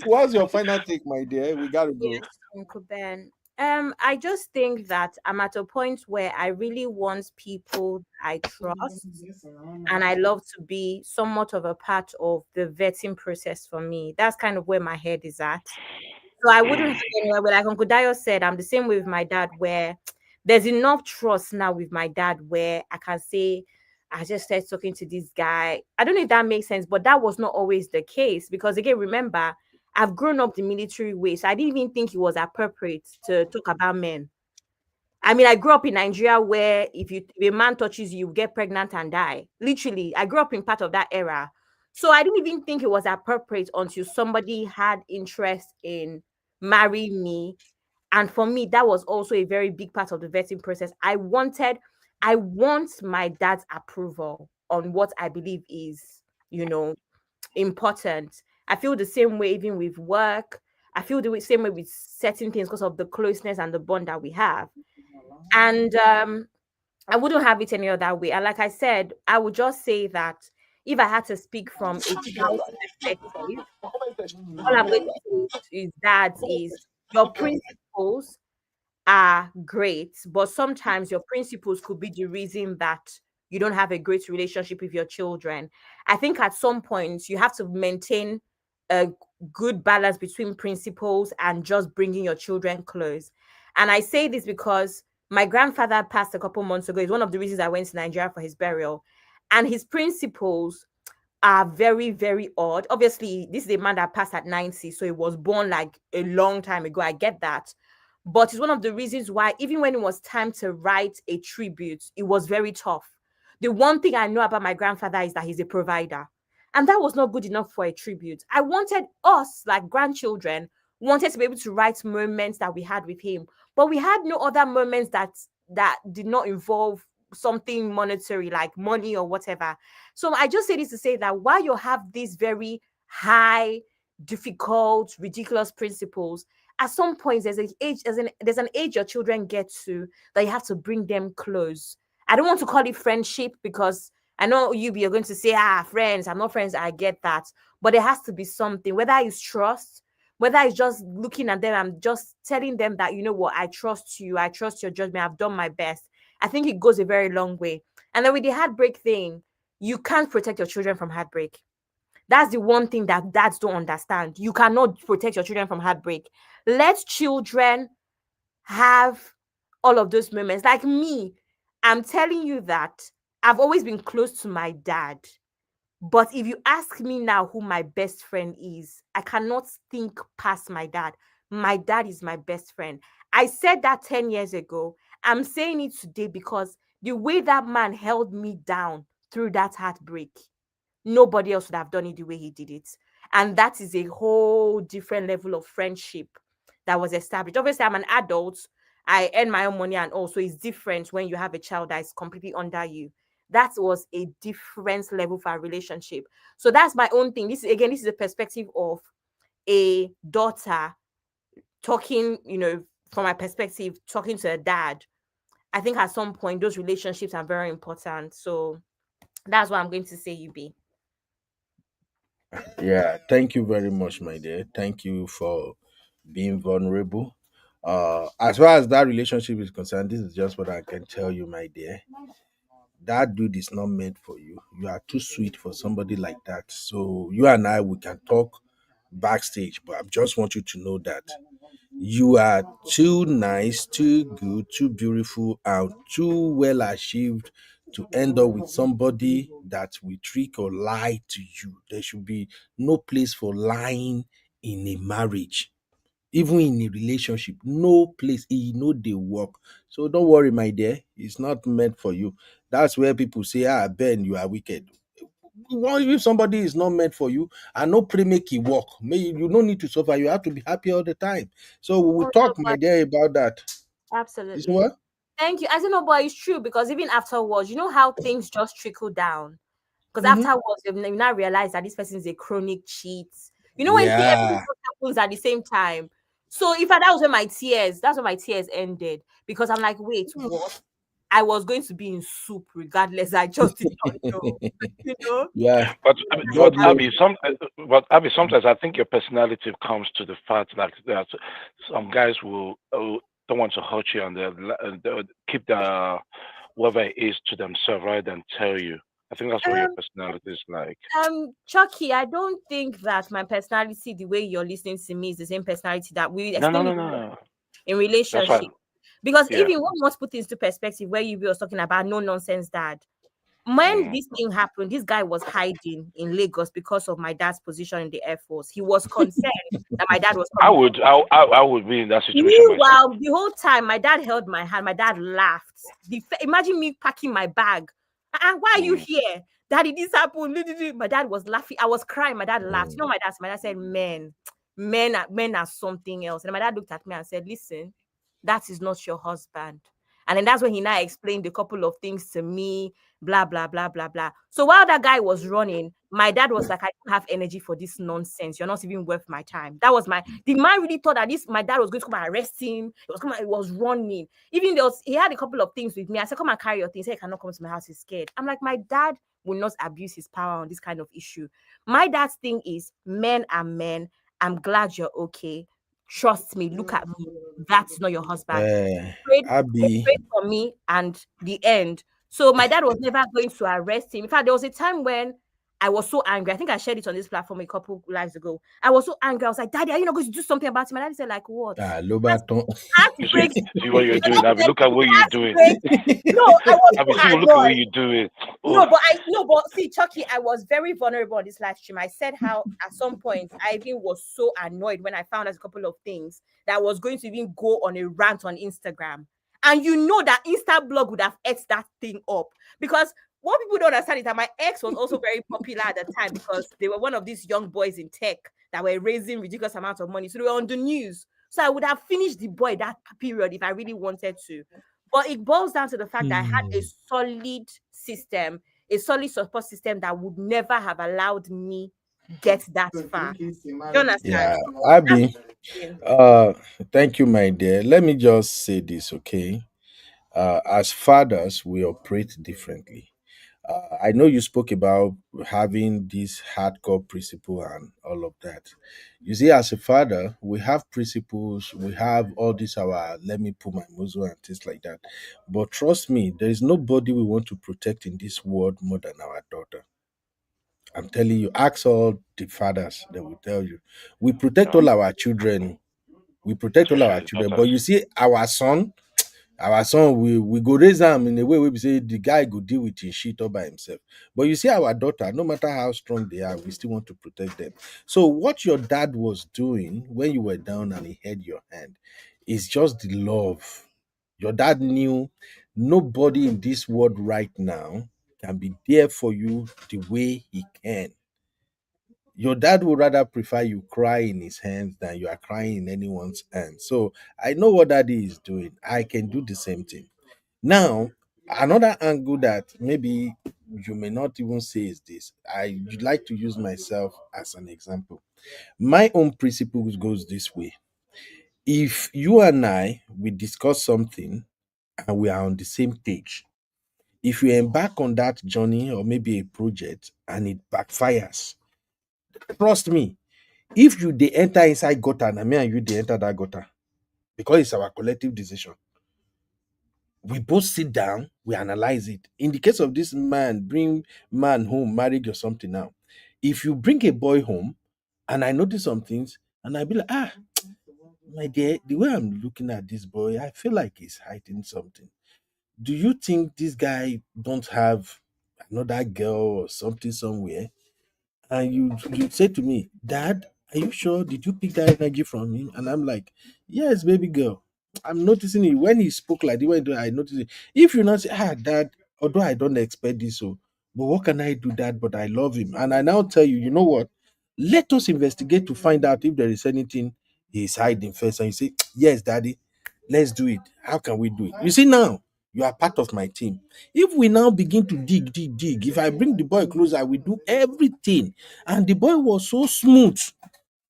what's your final take, my dear? We gotta go. Yes, Uncle Ben. I just think that I'm at a point where I really want people I trust and I love to be somewhat of a part of the vetting process for me. That's kind of where my head is at. So I wouldn't have anywhere where, like Uncle Dio said, I'm the same way with my dad, where there's enough trust now with my dad where I can say, I just started talking to this guy. I don't know if that makes sense, but that was not always the case because, again, remember, I've grown up the military way. So I didn't even think it was appropriate to talk about men. I mean, I grew up in Nigeria where if a man touches you, you get pregnant and die. Literally, I grew up in part of that era. So I didn't even think it was appropriate until somebody had interest in marrying me. And for me, that was also a very big part of the vetting process. I want my dad's approval on what I believe is, you know, important. I feel the same way even with work. I feel the same way with certain things because of the closeness and the bond that we have. And I wouldn't have it any other way. And like I said, I would just say that if I had to speak from a child's perspective, all I'm going to say is that is your principles are great, but sometimes your principles could be the reason that you don't have a great relationship with your children. I think at some point you have to maintain a good balance between principles and just bringing your children close. And I say this because my grandfather passed a couple months ago. It's one of the reasons I went to Nigeria for his burial. And his principles are very, very odd. Obviously, this is a man that passed at 90, so he was born like a long time ago. I get that. But it's one of the reasons why, even when it was time to write a tribute, it was very tough. The one thing I know about my grandfather is that he's a provider. And that was not good enough for a tribute. I wanted us, like grandchildren, wanted to be able to write moments that we had with him. But we had no other moments that did not involve something monetary, like money or whatever. So I just say this to say that while you have these very high, difficult, ridiculous principles, at some point there's an age your children get to that you have to bring them close. I don't want to call it friendship because I know you're going to say, friends, I'm not friends. I get that. But there has to be something, whether it's trust, whether it's just looking at them, I'm just telling them that, you know what, I trust you. I trust your judgment. I've done my best. I think it goes a very long way. And then with the heartbreak thing, you can't protect your children from heartbreak. That's the one thing that dads don't understand. You cannot protect your children from heartbreak. Let children have all of those moments. Like me, I'm telling you that I've always been close to my dad. But if you ask me now who my best friend is, I cannot think past my dad. My dad is my best friend. I said that 10 years ago. I'm saying it today because the way that man held me down through that heartbreak, nobody else would have done it the way he did it. And that is a whole different level of friendship that was established. Obviously, I'm an adult. I earn my own money, and also it's different when you have a child that is completely under you. That was a different level for our relationship. So that's my own thing. This is a perspective of a daughter talking, from my perspective, talking to a dad. I think at some point those relationships are very important. So that's what I'm going to say, UB. Yeah, thank you very much, my dear. Thank you for being vulnerable. As far as that relationship is concerned, this is just what I can tell you, my dear. That dude is not meant for you. You are too sweet for somebody like that. So you and I, we can talk backstage, but I just want you to know that you are too nice, too good, too beautiful, and too well achieved to end up with somebody that will trick or lie to you. There should be no place for lying in a marriage, even in a relationship. No place, they work. So don't worry, my dear. It's not meant for you. That's where people say, Ben, you are wicked. What if somebody is not meant for you and no pray make it work? You don't need to suffer. You have to be happy all the time. So we will Oh, no, talk, my but dear, about that. Is absolutely. what? Thank you. I don't know, but it's true because even afterwards, you know how things just trickle down. Because Mm-hmm. afterwards, you now realize that this person is a chronic cheat. You know, when everything Yeah. just happens at the same time. So if that was when that's when my tears ended. Because I'm like, wait, what? I was going to be in soup regardless. I just did not know. You know? Yeah. But God knows. Abby, sometimes I think your personality comes to the fact that some guys will don't want to hurt you and they'll keep the whatever it is to themselves rather than tell you. I think that's what your Um, personality is like. Chucky, I don't think that my personality, the way you're listening to me, is the same personality that we No, no, explained no, it no. in That's why. relationship. Because Yeah. even one must put things to perspective where you was talking about no nonsense dad. When Mm. this thing happened, this guy was hiding in Lagos because of my dad's position in the Air Force. He was concerned that my dad was I coming for would, him. I would be in that situation myself. Meanwhile, the whole time my dad held my hand, my dad laughed. Imagine me packing my bag. And why are you Mm. here? Daddy, this happened. My dad was laughing. I was crying. My dad laughed. You know, my dad said, men are something else. And my dad looked at me and said, listen, that is not your husband. And then that's when he now explained a couple of things to me, blah, blah, blah, blah, blah. So while that guy was running, my dad was like, I don't have energy for this nonsense. You're not even worth my time. That was the man really thought that my dad was going to come and arrest him. It was running. Even he had a couple of things with me. I said, come and carry your things. He said, he cannot come to my house. He's scared. I'm like, my dad will not abuse his power on this kind of issue. My dad's thing is men are men. I'm glad you're okay. Trust me. Look at me. That's not your husband. Abby. Prayed for me and the end. So my dad was never going to arrest him. In fact, there was a time when I was so angry. I think I shared it on this platform a couple lives ago. I was so angry. I was like, Daddy, are you not going to do something about it? My daddy said, like, what? Lobaton. You see, Heartbreaks. see what you're doing, Abby. Look at what you're doing. No, I was Abby, so see, look at what annoyed. you're doing. No, Oh, but see, Chucky, I was very vulnerable on this live stream. I said how at some point I even was so annoyed when I found out a couple of things that I was going to even go on a rant on Instagram. And you know that Insta blog would have ate that thing up. Because what people don't understand is that my ex was also very popular at the time because they were one of these young boys in tech that were raising ridiculous amounts of money. So they were on the news. So I would have finished the boy that period if I really wanted to. But it boils down to the fact that I had a solid system, a solid support system that would never have allowed me get that far. You understand? Yeah, So that's Abby. the thing. Thank you, my dear. Let me just say this, okay? As fathers, we operate differently. I know you spoke about having this hardcore principle and all of that. You see, as a father, we have principles, we have all this our let me put my muzzle and things like that. But trust me, there is nobody we want to protect in this world more than our daughter. I'm telling you, ask all the fathers, they will tell you. We protect no, all our children. We protect all our especially the children. But daughters. you see, our son we go raise am in a way wey be say the guy go deal with his shit all by himself. But you see our daughter, no matter how strong they are, we still want to protect them. So what your dad was doing when you were down and he held your hand is just the love. Your dad knew nobody in this world right now can be there for you the way he can. Your dad would rather prefer you cry in his hands than you are crying in anyone's hands. So I know what daddy is doing. I can do the same thing. Now, another angle that maybe you may not even say is this. I would like to use myself as an example. My own principles goes this way. If you and I we discuss something and we are on the same page, if you embark on that journey or maybe a project and it backfires, trust me, if you they enter inside gutter, and me and you they enter that gutter because it's our collective decision. We both sit down, we analyze it. In the case of this man, bring man home, married or something now. If you bring a boy home and I notice some things, and I be like, my dear, the way I'm looking at this boy, I feel like he's hiding something. Do you think this guy don't have another girl or something somewhere? And you say to me, Dad, are you sure? Did you pick that energy from him? And I'm like, yes, baby girl. I'm noticing it when he spoke like the way I noticed it. If you not say, Dad, although I don't expect this, so but what can I do, Dad? But I love him. And I now tell you, you know what? Let us investigate to find out if there is anything he's hiding first. And you say, yes, Daddy, let's do it. How can we do it? You see, now you are part of my team. If we now begin to dig, if I bring the boy closer, I will do everything. And the boy was so smooth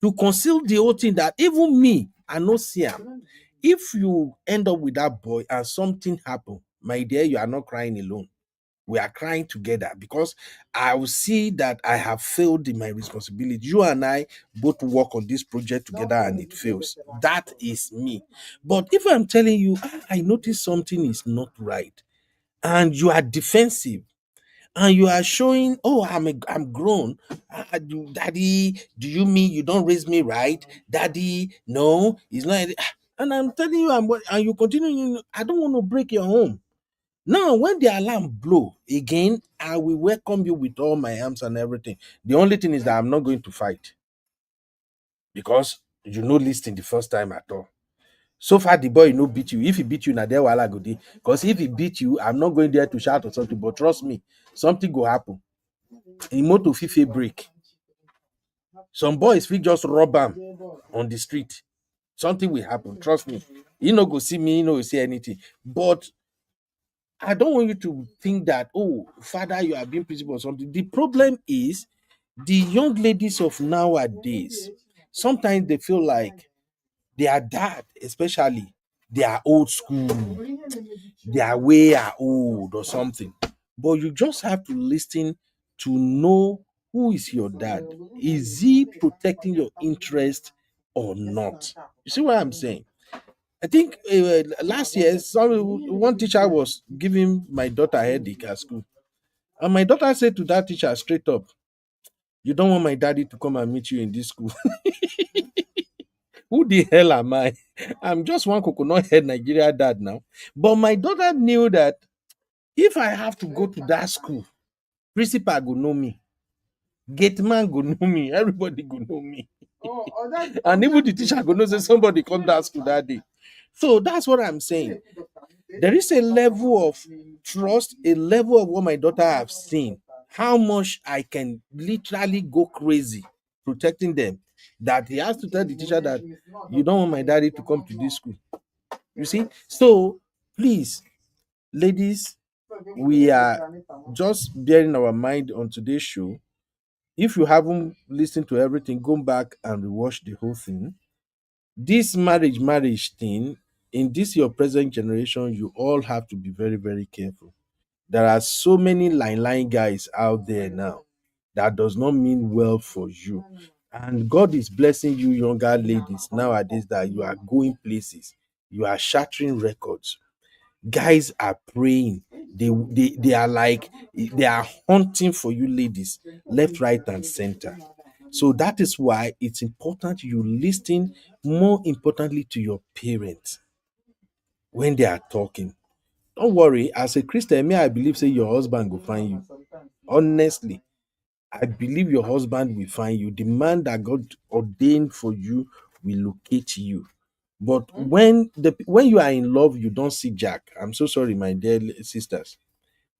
to conceal the whole thing that even me, I no see him. If you end up with that boy and something happen, my dear, you are not crying alone. We are crying together because I will see that I have failed in my responsibility. You and I both work on this project together and it fails. That is me. But if I'm telling you, I notice something is not right, and you are defensive and you are showing, oh, I'm grown. Daddy, do you mean you don't raise me right? Daddy, no, it's not. And I'm telling you, and you continue, I don't want to break your home. Now, when the alarm blow again, I will welcome you with all my arms and everything. The only thing is that I'm not going to fight because you know listen the first time at all. So far, the boy no beat you. If he beat you, now there while go dey. Because if he beat you, I'm not going there to shout or something. But trust me, something go happen. In motor fife break. Some boys will just rub him on the street. Something will happen. Trust me. He no go see me, he no go see anything. But I don't want you to think that, oh, father, you are being principled or something. The problem is the young ladies of nowadays, sometimes they feel like their dad, especially, they are old school, their way are old or something. But you just have to listen to know who is your dad. Is he protecting your interest or not? You see what I'm saying? I think last year, one teacher was giving my daughter a headache at school. And my daughter said to that teacher straight up, you don't want my daddy to come and meet you in this school. Who the hell am I? I'm just one coconut head Nigeria dad now. But my daughter knew that if I have to go to that school, principal go know me, gate man go know me, everybody go know me. And even the teacher go know say somebody come to that school that day. So that's what I'm saying. There is a level of trust, a level of what my daughter have seen, how much I can literally go crazy protecting them, that he has to tell the teacher that you don't want my daddy to come to this school. You see? So please, ladies, we are just bearing our mind on today's show. If you haven't listened to everything, go back and rewatch the whole thing. This marriage thing, in this your present generation, you all have to be very, very careful. There are so many line guys out there now that does not mean well for you. And God is blessing you, younger ladies, nowadays that you are going places, you are shattering records. Guys are praying. They are like they are hunting for you ladies, left, right, and center. So that is why it's important you listen more importantly to your parents when they are talking. Don't worry, as a Christian, me, I believe say your husband will find you. Honestly, I believe your husband will find you. The man that God ordained for you will locate you. But when you are in love, you don't see Jack. I'm so sorry, my dear sisters.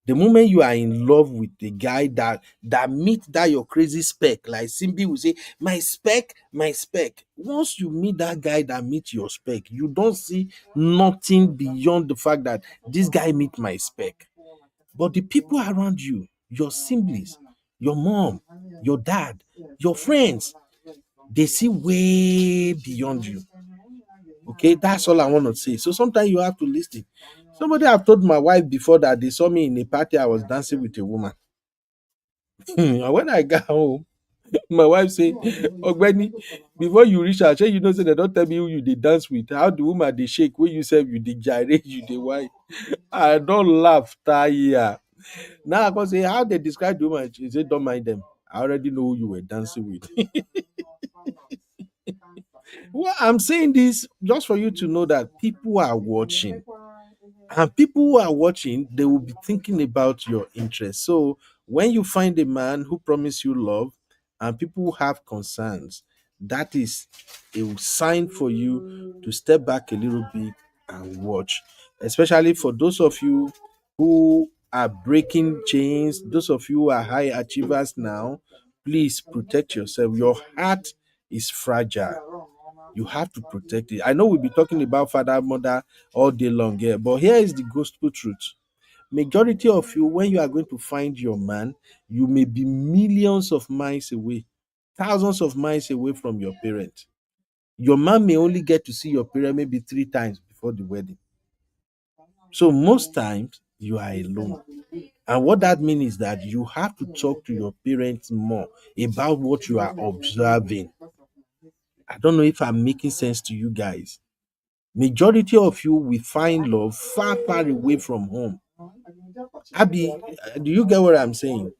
The moment you are in love with the guy that meet that your crazy spec, like Simbi will say, my spec, my spec. Once you meet that guy that meets your spec, you don't see nothing beyond the fact that this guy meet my spec. But the people around you, your siblings, your mom, your dad, your friends, they see way beyond you. Okay, that's all I want to say. So sometimes you have to listen. Somebody have told my wife before that they saw me in a party, I was dancing with a woman. And when I got home, my wife say, Ogbeni, before you reach her, you know, say they don't tell me who you did dance with. How the woman they shake when you say you did gyrate, you did why. I don't laugh, tire. Now I can say how they describe the woman. She said, don't mind them. I already know who you were dancing with. Well, I'm saying this just for you to know that people are watching. And people who are watching, they will be thinking about your interest. So when you find a man who promise you love and people who have concerns, that is a sign for you to step back a little bit and watch. Especially for those of you who are breaking chains, those of you who are high achievers now, please protect yourself. Your heart is fragile. You have to protect it. I know we'll be talking about father, mother all day long here, but here is the gospel truth. Majority of you, when you are going to find your man, you may be millions of miles away, thousands of miles away from your parents. Your man may only get to see your parent maybe 3 times before the wedding. So most times you are alone. And what that means is that you have to talk to your parents more about what you are observing. I don't know if I'm making sense to you guys. Majority of you will find love far, far away from home. Abby, do you get what I'm saying?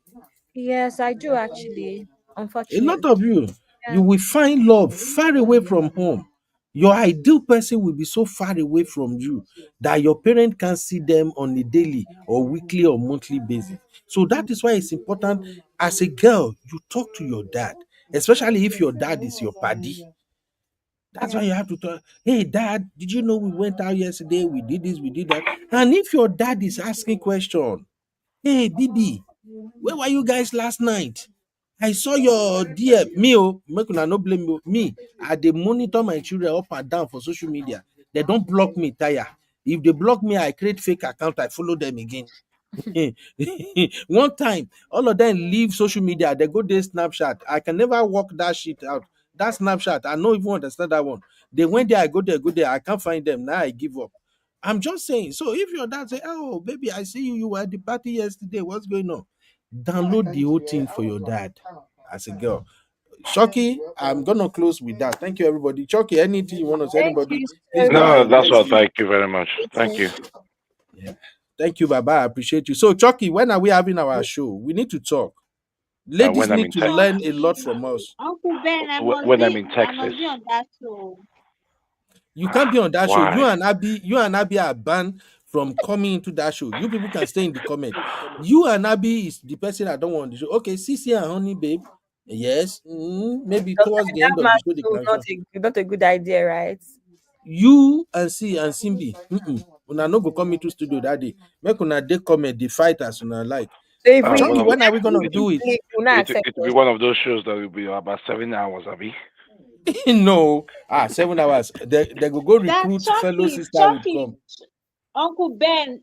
Yes, I do actually. A lot Unfortunately. of you, Yeah. you will find love far away from home. Your ideal person will be so far away from you that your parent can see them on a daily or weekly or monthly basis. So that is why it's important as a girl, you talk to your dad, especially if your dad is your paddy. That's why you have to talk. Hey, dad, did you know we went out yesterday? We did this, we did that. And if your dad is asking question, hey, Bibi, where were you guys last night? I saw your DM. Me, oh, make una no blame me. Me, I dey monitor my children up and down for social media. They don't block me, tire. If they block me, I create fake account. I follow them again. One time, all of them leave social media, they go there Snapchat. I can never work that shit out. That Snapchat, I don't even understand that one. They went there, I go there, I can't find them. Now I give up. I'm just saying. So if your dad say, oh baby, I see you, you were at the party yesterday. What's going on? Download the whole thing for your dad as a girl. Shocky, I'm gonna close with that. Thank you, everybody. Chucky, anything you want to say, Thank anybody, you please so go much. No, ahead. that's Let's all. see. Thank you very much. Thank you. Yeah. Thank you, Baba. I appreciate you. So, Chucky, when are we having our show? We need to talk. Ladies When I'm need in to Texas. learn a lot Chucky, from us. Uncle Ben, When I'm in I Texas. must be on that show. You can't be on that show. Why? You and Abby are banned from coming into that show. You people can stay in the comment. You and Abby is the person I don't want on the show. Okay, Cece and Honey, babe. Yes, maybe towards the That end of the man show they too, can show. not a good idea, right? You and C and Simbi, una no go come into studio that day. Make una dey comment the fight as una like. So if we One Chucky, if of we when are we actually gonna it do it? leave, will not it accept it will be us. one of those shows that will be about 7 hours, Abby. No, 7 hours. They go That recruit fellow Chucky, sister would Chucky, come. Uncle Ben,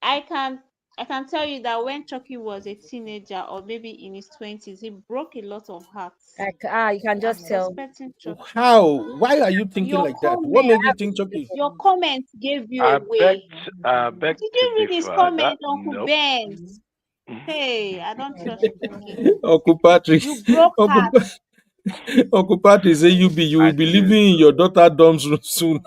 I can I can tell you that when Chucky was a teenager or maybe in his 20s, he broke a lot of hearts. Like you can I'm just tell. suspecting Chucky. How? Why are you thinking Your like that? What comment, made you think Chucky? your comment gave you I beg, away. I beg Did to you read his differ. That comment, Uncle nope. Ben? Hey, I don't trust you again. Uncle Patrick, You broke Uncle, hearts. Uncle Patrick say you will I be did. living in your daughter dorms room soon.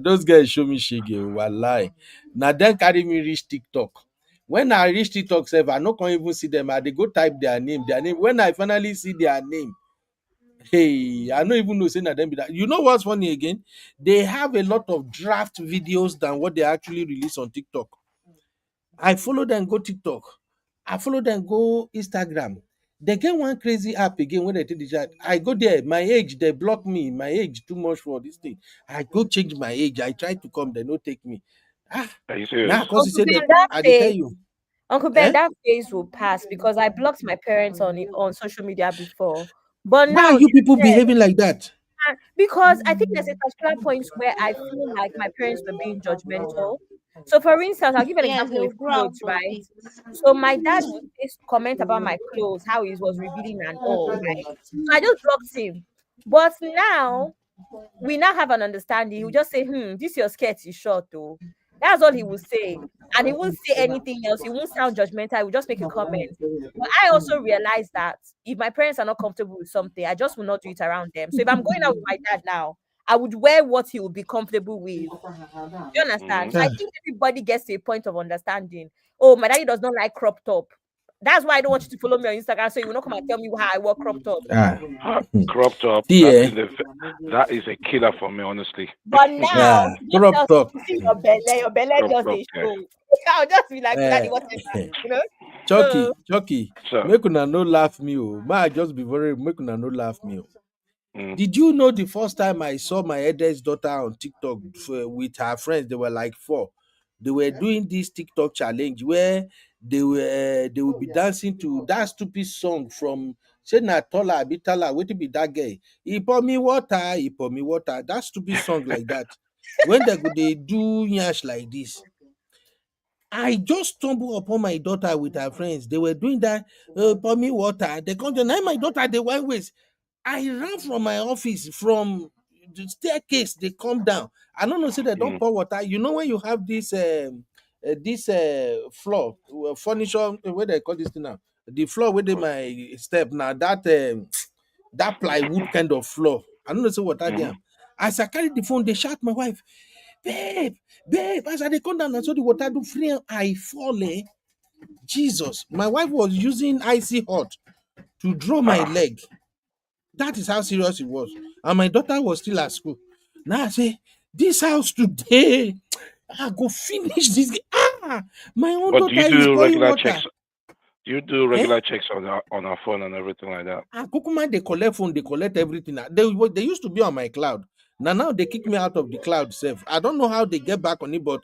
Those guys show me shege, wallahi. Now then carry me reach TikTok. When I reach TikTok, sef, I no can even see them. I they go type their name, their name. When I finally see their name, hey, I don't even know say na them be that. You know what's funny again? They have a lot of draft videos than what they actually release on TikTok. I follow them go TikTok. I follow them go Instagram. They get one crazy app again when they take the chat. I go there, my age, they block me. My age too much for this thing. I go change my age. I try to come, they no take me. Are you serious? Now, because he said that, That I did tell phase, you. Uncle Ben, that phase will pass because I blocked my parents on social media before. But Why are now you people behaving like that? because I think there's a particular point where I feel like my parents were being judgmental. So, for instance, I'll give an Yes, example they'll with grow out clothes, of right? it. So, my dad would always comment about my clothes, how he was revealing and all, right? So, I just blocked him. But now, we now have an understanding. He will just say, this your skirt is short, though. That's all he will say. And he won't say anything else. He won't sound judgmental. He will just make a comment. But I also realize that if my parents are not comfortable with something, I just will not do it around them. So if I'm going out with my dad now, I would wear what he would be comfortable with. Do you understand? So I think everybody gets to a point of understanding. Oh, my daddy does not like crop top. That's why I don't want you to follow me on Instagram. So you will not come and tell me how I wear crop top. Crop top. See, That is a killer for me, honestly. But now, just crop tell top. you see your belly Crop just top, a show. I'll just be like, Daddy, what's that? You know? Chucky, So, make una no laugh me. May I just be very make una no laugh me. mm, Did you know the first time I saw my eldest daughter on TikTok with her friends? They were like 4. They were doing this TikTok challenge where they would be dancing to that stupid song from say Natola Abitala. What be that guy? He pour me water. He pour me water. That stupid song like that. When they do yash like this, I just stumbled upon my daughter with her friends. They were doing that. Pour me water. They come to my daughter. They went ways. I ran from my office from the staircase. They come down. I don't know. Say they don't pour water. You know when you have this floor furniture. What they call this thing now? The floor where they my step now. That plywood kind of floor. I don't know say what I am. As I carry the phone, they shout my wife, babe. As I come down and saw the water do free, I fall. Jesus, my wife was using icy hot to draw my leg. That is how serious it was. And my daughter was still at school. Now I say, this house today, I go finish this. My own but do daughter you is do pouring regular water. checks? Do you do regular checks on our phone and everything like that? Kukuma, they collect phone, they collect everything. They used to be on my cloud. Now they kick me out of the cloud self. I don't know how they get back on it, but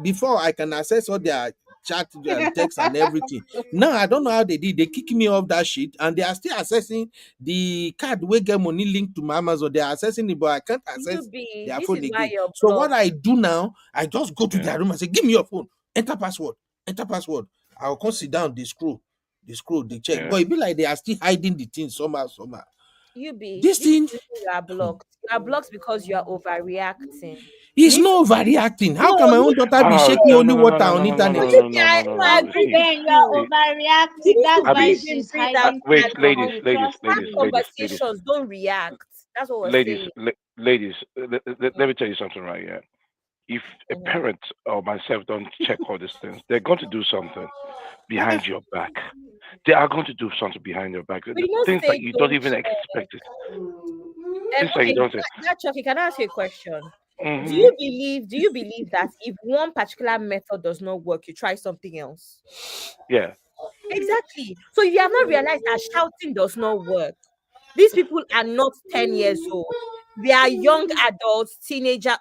before I can access all their chat and text and everything. Now I don't know how they did. They kick me off that shit, and they are still accessing the card where get money linked to my Amazon. They are accessing it, but I can't access their This phone is why again. you're So what blocked. I do now, I just go to their room and say, "Give me your phone. Enter password. Enter password." I'll come sit down. They check. But it be like they are still hiding the thing somehow. This This is thing the reason you are blocked. You are blocked because you are overreacting. You is need to no overreacting. How no, can my you own daughter be shaking No, holy no, no, no, water no, on no, no, no, internet? no, no, no, no, no, I no. agree See, with Ben, you are you. You overreacting. need That's to why Abby, even she's breathe and hiding wait, things stand from ladies, up. you. ladies, Trust Have ladies, me. ladies, ladies, conversations, don't react. That's what we're ladies, saying. ladies. Let me tell you something right here. If a Mhm. parent or myself don't check all these things, they're going to do something behind your back. They are going to do something behind your back. But you don't Things that say you don't don't even check. expect. Things that you Okay, don't say. that Chucky, can I ask you a question? Do Mm-hmm. you believe that if one particular method does not work, you try something else? Yeah. Exactly. So if you have not realized that shouting does not work, these people are not 10 years old. They are young adults,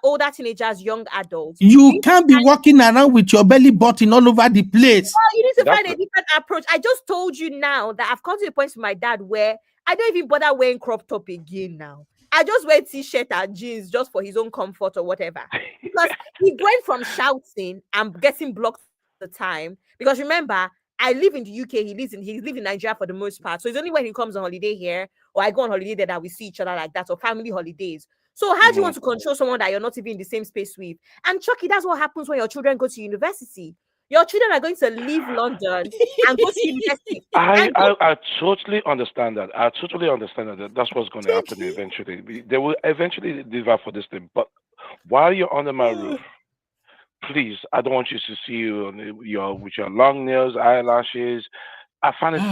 older teenagers, young adults. You can't be walking around with your belly button all over the place. You need to That's find a different approach. I just told you now that I've come to a point with my dad where I don't even bother wearing crop top again now. I just wear t-shirt and jeans just for his own comfort or whatever. Because he went from shouting and getting blocked all the time. Because remember, I live in the UK, he lives in Nigeria for the most part. So it's only when he comes on holiday here or I go on holiday there that we see each other like that, or family holidays. So how do you mm-hmm. want to control someone that you're not even in the same space with? And Chucky, that's what happens when your children go to university. Your children are going to leave London and go to university. I, And I I totally understand that. I totally understand that. That's what's going to happen Chucky. eventually. They will eventually deliver for this thing. But while you're under my roof, please, I don't want you to see you on your with your long nails, eyelashes. I find it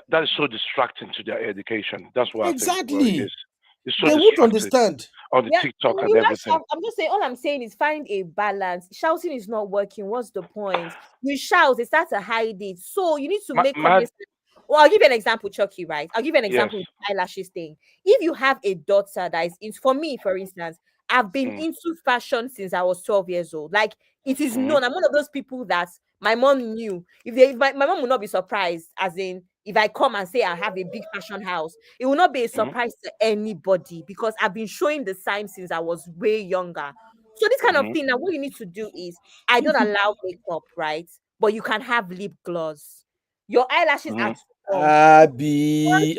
that is so distracting to their education. That's what I think what it is. Exactly. It's so They won't distracting understand. on the yeah, TikTok and you not everything. shout. I'm just saying, all I'm saying is find a balance. Shouting is not working. What's the point? You shout, they start to hide it. So you need to My, make up my this. Well, I'll give you an example, Chucky, right? I'll give you an yes. example with the eyelashes thing. If you have a daughter that is in, for me, for instance, I've been into fashion since I was 12 years old. Like, it is known. I'm one of those people that my mom knew. If my mom will not be surprised, as in, if I come and say I have a big fashion house, it will not be a surprise to anybody because I've been showing the signs since I was way younger. So this kind of thing, now what you need to do is, I don't allow makeup, right? But you can have lip gloss. Your eyelashes are too long. Abby,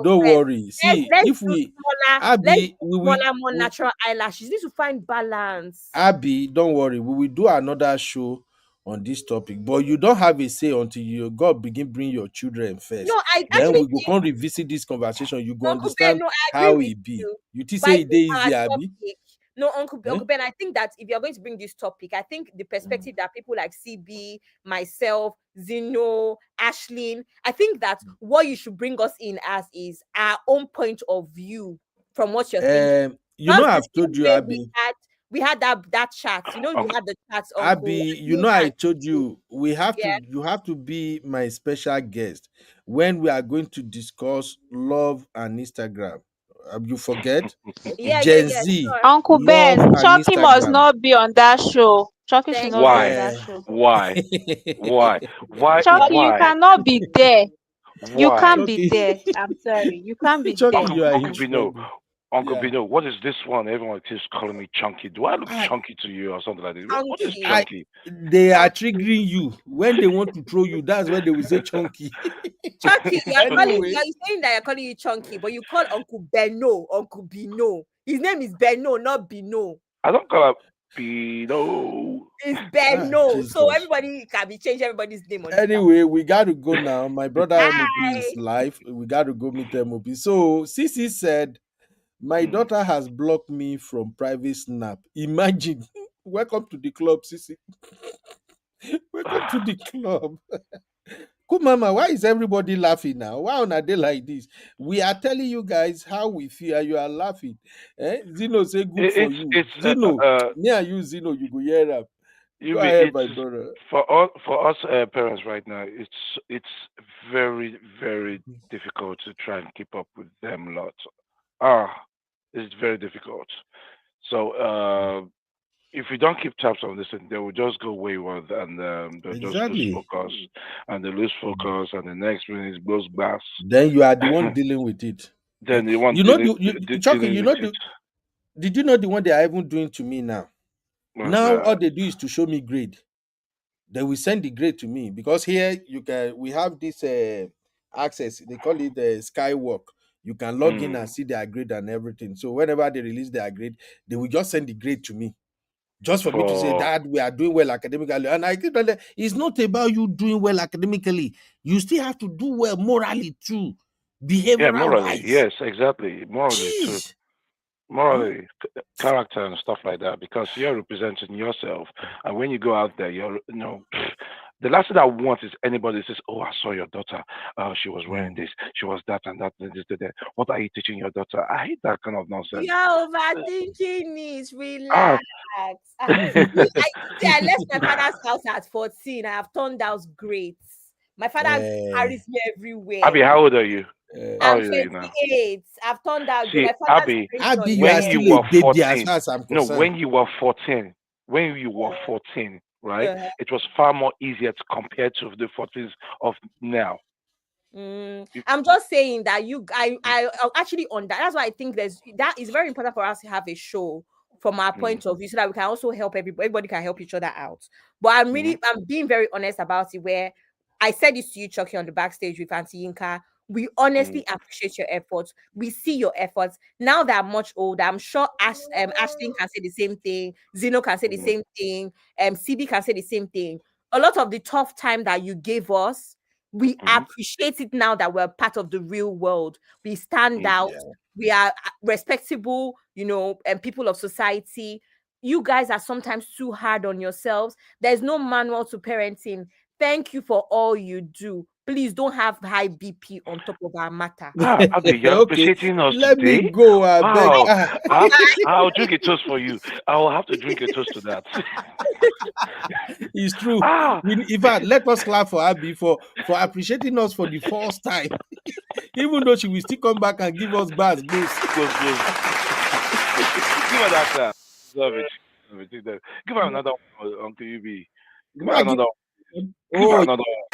don't worry. See, Let's if do we smaller, Abby, we will more natural eyelashes. You need to find balance. Abby, don't worry. We will do another show on this topic, but you don't have a say until you God begin bring your children first. No, I Then actually we go come revisit this conversation. You go Uncle Ben, understand no, I agree how with it be. you. You think But I say it think dey our easy, Abby? topic, no, Uncle Eh? Ben, I think that if you're going to bring this topic, I think the perspective that people like CB, myself, Zeno, Ashlyn, I think that what you should bring us in as is our own point of view from what you're thinking. You know, Just the I've told same you, way Abby. we had that chat. You know, we Uncle, had the chats, Uncle. Abby, you Me know, I and told you we have yeah. to. You have to be my special guest when we are going to discuss love and Instagram. You forget Gen Yeah, Z, sure. Uncle love Ben, and Chucky must Instagram. not be on that show. Chucky should Thank not be on why? that Eh. show. Why? Why? Why? Chucky, you Why? cannot be there. You Why? can't be Chucky, there. I'm sorry. You can't be Chucky, there. you are in Uncle Bino, trouble. Uncle Yeah. Bino, what is this one? Everyone keeps calling me chunky. Do I look I, chunky to you or something like this? What is Chunky. I, chunky? they are triggering you when they want to throw you. That's when they will say chunky. Chunky, Anyway, you're saying that you're calling you Chunky, but you call Uncle Beno, Uncle Bino. His name is Beno, not Bino. I don't call her Bino. It's Beno. So Jesus. everybody can be changed everybody's name on this. Anyway, we got to go now. My brother MOP is Hi. live. We got to go meet MOP. So, Sisi said, my daughter has blocked me from private snap. Imagine. Welcome to the club, Sisi. Welcome to the club. Cool, Mama, why is everybody laughing now? Why on a day like this? We are telling you guys how we feel, and you are laughing. Zeno say good for you. It's Zeno, me and you, Zeno, you go hear up. Go ahead, my brother. For us parents right now. It's very very difficult to try and keep up with them a lot. It's very difficult. So if we don't keep tabs on this, they will just go wayward and they'll just lose Exactly. focus, and they lose focus, and the next minute blows bass. Then you are the one dealing with it. Then they want You know, Chucky, dealing you with know, it. did you know the one they are even doing to me now? What's Now all that? they do is to show me grade. They will send the grade to me because here we have this access. They call it Skywalk. You can log in and see their grade and everything. So whenever they release their grade, they will just send the grade to me, just for me to say, For Dad, we are doing well academically. And I think that it's not about you doing well academically. You still have to do well morally too, yeah, behavioral morally, wise. yes, exactly, morally too. Jeez. Morally, character and stuff like that, because you're representing yourself, and when you go out there, the last thing I want is anybody says, "Oh, I saw your daughter. She was wearing this. She was that and that and this and that. What are you teaching your daughter?" I hate that kind of nonsense. You're overthinking this. Ah, Relax. I left my father's house at 14. I have turned out great. My father carries me everywhere. Abby, how old are you? How I'm old are you now? 28. I've turned out See, great. My father's Abby, Abby, you when are you still were a baby as 14, far as I'm no, concerned. when you were 14, right? Uh-huh. It was far more easier to compare to the 14s of now. I'm just saying that I actually on that. That's why I think that is very important for us to have a show from our point of view so that we can also help everybody can help each other out. But I'm being very honest about it, where I said this to you, Chucky, on the backstage with Auntie Yinka. We honestly appreciate your efforts. We see your efforts. Now that I'm much older, I'm sure Ashlyn can say the same thing. Zeno can say the same thing. CB can say the same thing. A lot of the tough time that you gave us, we appreciate it now that we're part of the real world. We stand out. Yeah. We are respectable, and people of society. You guys are sometimes too hard on yourselves. There's no manual to parenting. Thank you for all you do. Please don't have high BP on top of our matter. Abby, you're Okay, appreciating us let me today? go. I Wow. beg. I'll drink a toast for you. I will have to drink a toast to that. It's true. In fact, let us clap for Abby for appreciating us for the first time. Even though she will still come back and give us bars, boost. Give her that clap. Love it. Love it. Give her another one, Uncle UB. Give her Ma, give- another one. Give her Oh, another one.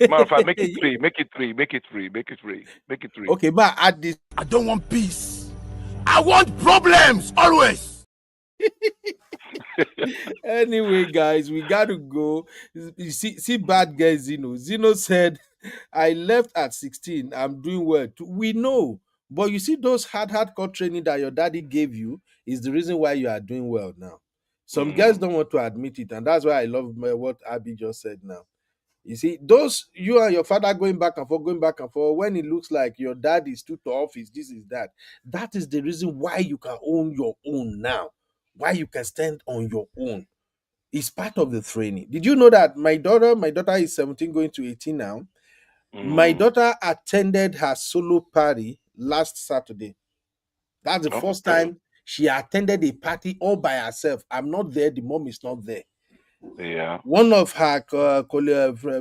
Matter of fact, make it three. Make it three. Make it three. Make it three. Make it three. okay, ma, add this. I don't want peace. I want problems always. Anyway, guys, we got to go. You see bad guy Zeno. Zeno said, I left at 16. I'm doing well. We know. But you see, those hardcore training that your daddy gave you is the reason why you are doing well now. Some guys don't want to admit it, and that's why I love what Abby just said now. You see, those you and your father going back and forth, when it looks like your dad is too tough, is this, is that. That is the reason why you can own your own now, why you can stand on your own. It's part of the training. Did you know that my daughter is 17 going to 18 now? My daughter attended her solo party last Saturday. That's the first time she attended a party all by herself. I'm not there, the mom is not there. Yeah. One of her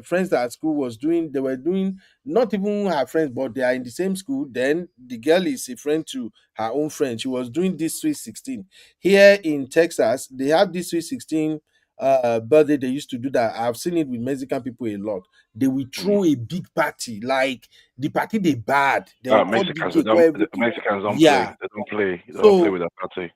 friends at school they were doing, not even her friends, but they are in the same school. Then the girl is a friend to her own friend. She was doing this Sweet 16. Here in Texas, they have this Sweet 16 birthday. They used to do that. I've seen it with Mexican people a lot. They will throw a big party, like the party they bad. They will cut the cake, everything. Mexicans don't Yeah. play. They don't play. They don't So play with that party.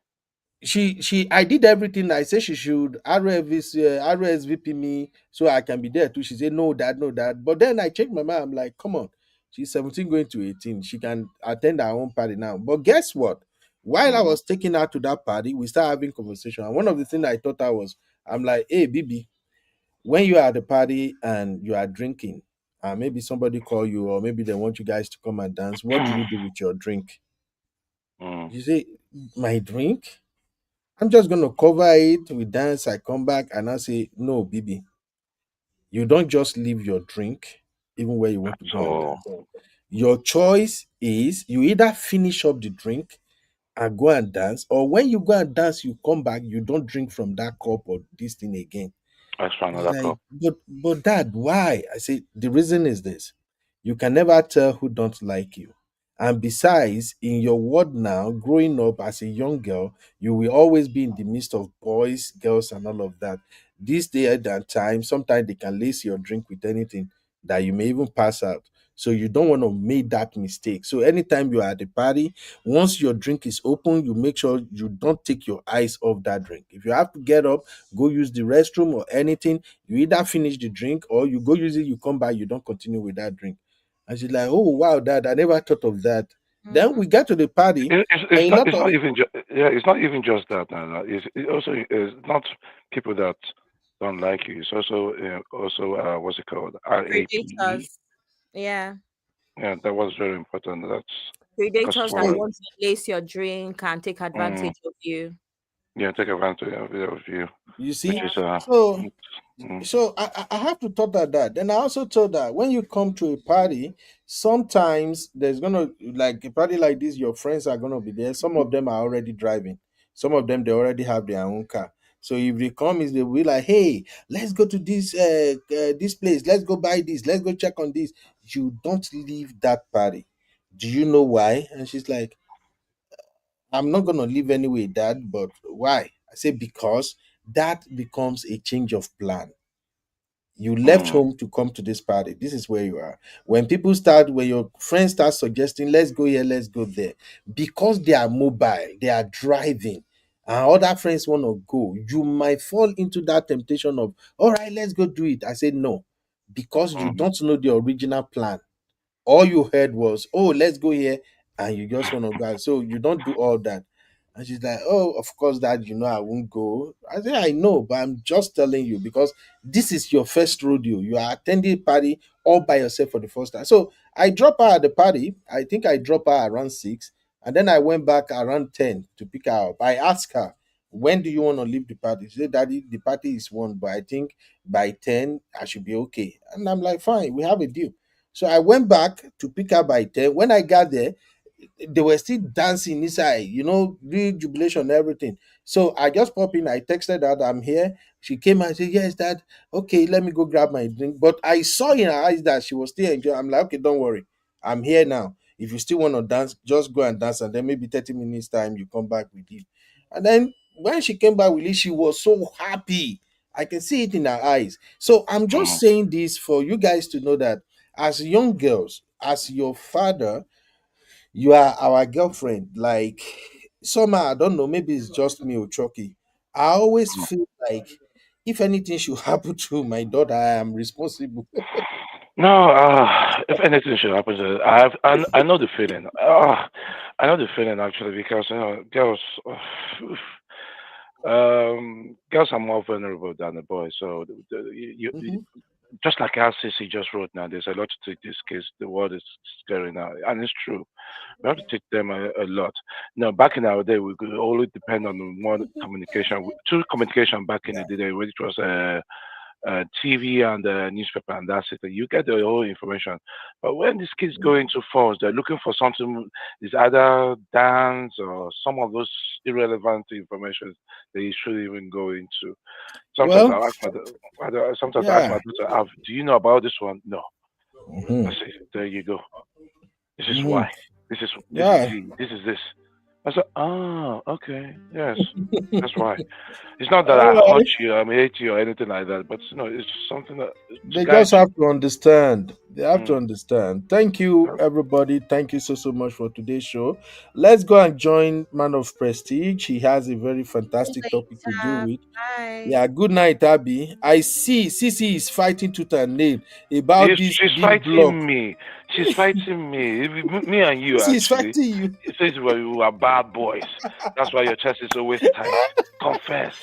I did everything. I said she should RSVP me so I can be there too. She said no dad, no dad. But then I checked my mind. I'm like, come on, she's 17 going to 18. She can attend her own party now. But guess what? While I was taking her to that party, we started having conversation. And one of the things I thought I'm like, hey Bibi, when you are at the party and you are drinking, maybe somebody call you, or maybe they want you guys to come and dance, what do you do with your drink? You say, my drink? I'm just gonna cover it. We dance. I come back and I say, no, Bibi, you don't just leave your drink even where you want to go and dance. Your choice is you either finish up the drink and go and dance, or when you go and dance, you come back, you don't drink from that cup or this thing again. Extra He's another like, cup. but dad, why? I say the reason is this: you can never tell who don't like you. And besides, in your world now, growing up as a young girl, you will always be in the midst of boys, girls, and all of that. This day and time, sometimes they can lace your drink with anything that you may even pass out. So you don't want to make that mistake. So anytime you are at the party, once your drink is open, you make sure you don't take your eyes off that drink. If you have to get up, go use the restroom or anything, you either finish the drink or you go use it, you come back, you don't continue with that drink. And she's like, oh wow, dad, I never thought of that. Then we get to the party, and a lot It's of not even it's not even just that. It also is not people that don't like you. It's also what's it called? RAPE. Predators. Yeah. Yeah, that was very important. That's because Predators that So want to lace your drink and take advantage of you. take advantage of you, you which see, is so mm, so I have to thought that. Then I also told that when you come to a party, sometimes there's gonna, like a party like this, your friends are gonna be there. Some of them are already driving. Some of them they already have their own car. So if they come, is they will be like, hey, let's go to this place. Let's go buy this. Let's go check on this. You don't leave that party. Do you know why? And she's like, I'm not gonna leave anyway, dad. But why? I say because that becomes a change of plan. You left mm, home to come to this party. This is where you are. When your friends start suggesting, let's go here, let's go there, because they are mobile, they are driving, and other friends want to go, you might fall into that temptation of, all right, let's go do it. I say no, because you mm, don't know the original plan. All you heard was, oh, let's go here, and you just want to go. So you don't do all that. And she's like, oh, of course, dad, I won't go. I say, I know, but I'm just telling you because this is your first rodeo. You are attending a party all by yourself for the first time. So I drop her at the party. I think I drop her around 6. And then I went back around 10 to pick her up. I asked her, when do you want to leave the party? She said, daddy, the party is 1, but I think by 10 I should be okay. And I'm like, fine, we have a deal. So I went back to pick her by 10. When I got there, they were still dancing inside, real jubilation and everything. So I just pop in, I texted her that I'm here. She came and said, yes, dad. Okay, let me go grab my drink. But I saw in her eyes that she was still enjoying. I'm like, okay, don't worry. I'm here now. If you still want to dance, just go and dance, and then maybe 30 minutes time you come back with him. And then when she came back with it, she was so happy. I can see it in her eyes. So I'm just saying this for you guys to know that as young girls, as your father, you are our girlfriend. Like somehow, I don't know, maybe it's just me or Chucky. I always feel like if anything should happen to my daughter, I am responsible. No, if anything should happen to her, I know the feeling. I know the feeling actually because girls, girls are more vulnerable than the boys. So Mhm. just like how Sissy just wrote now, there's a lot to take this case. The world is scary now, and it's true. We have to take them a lot. Now, back in our day, we could only depend on one communication, two communication back in the day, which was TV and newspaper, and that's it. And you get the whole information. But when these kids go into phones, they're looking for something. Is either dance or some of those irrelevant information they shouldn't even go into. Sometimes I Well, ask sometimes I ask my yeah. daughter, "Do you know about this one?" No. I Mhm. say, there you go. This is Mhm. why. This is Yeah. Z. This is this. I said, oh, okay, yes, that's why. It's not that I All hurt right. you, I hate you, or anything like that, but it's something that to They guide just you. have to understand. They have to Mm. understand. Thank you, everybody. Thank you so much for today's show. Let's go and join Man of Prestige. He has a very See you fantastic topic to deal later. with. Bye. Yeah, good night, Abby. I see Cece is fighting tooth and nail about this She's D block. fighting me. She's fighting me. Me and you Cece is actually. fighting you. It says we are bad boys. That's why your chest is always tight. Confess.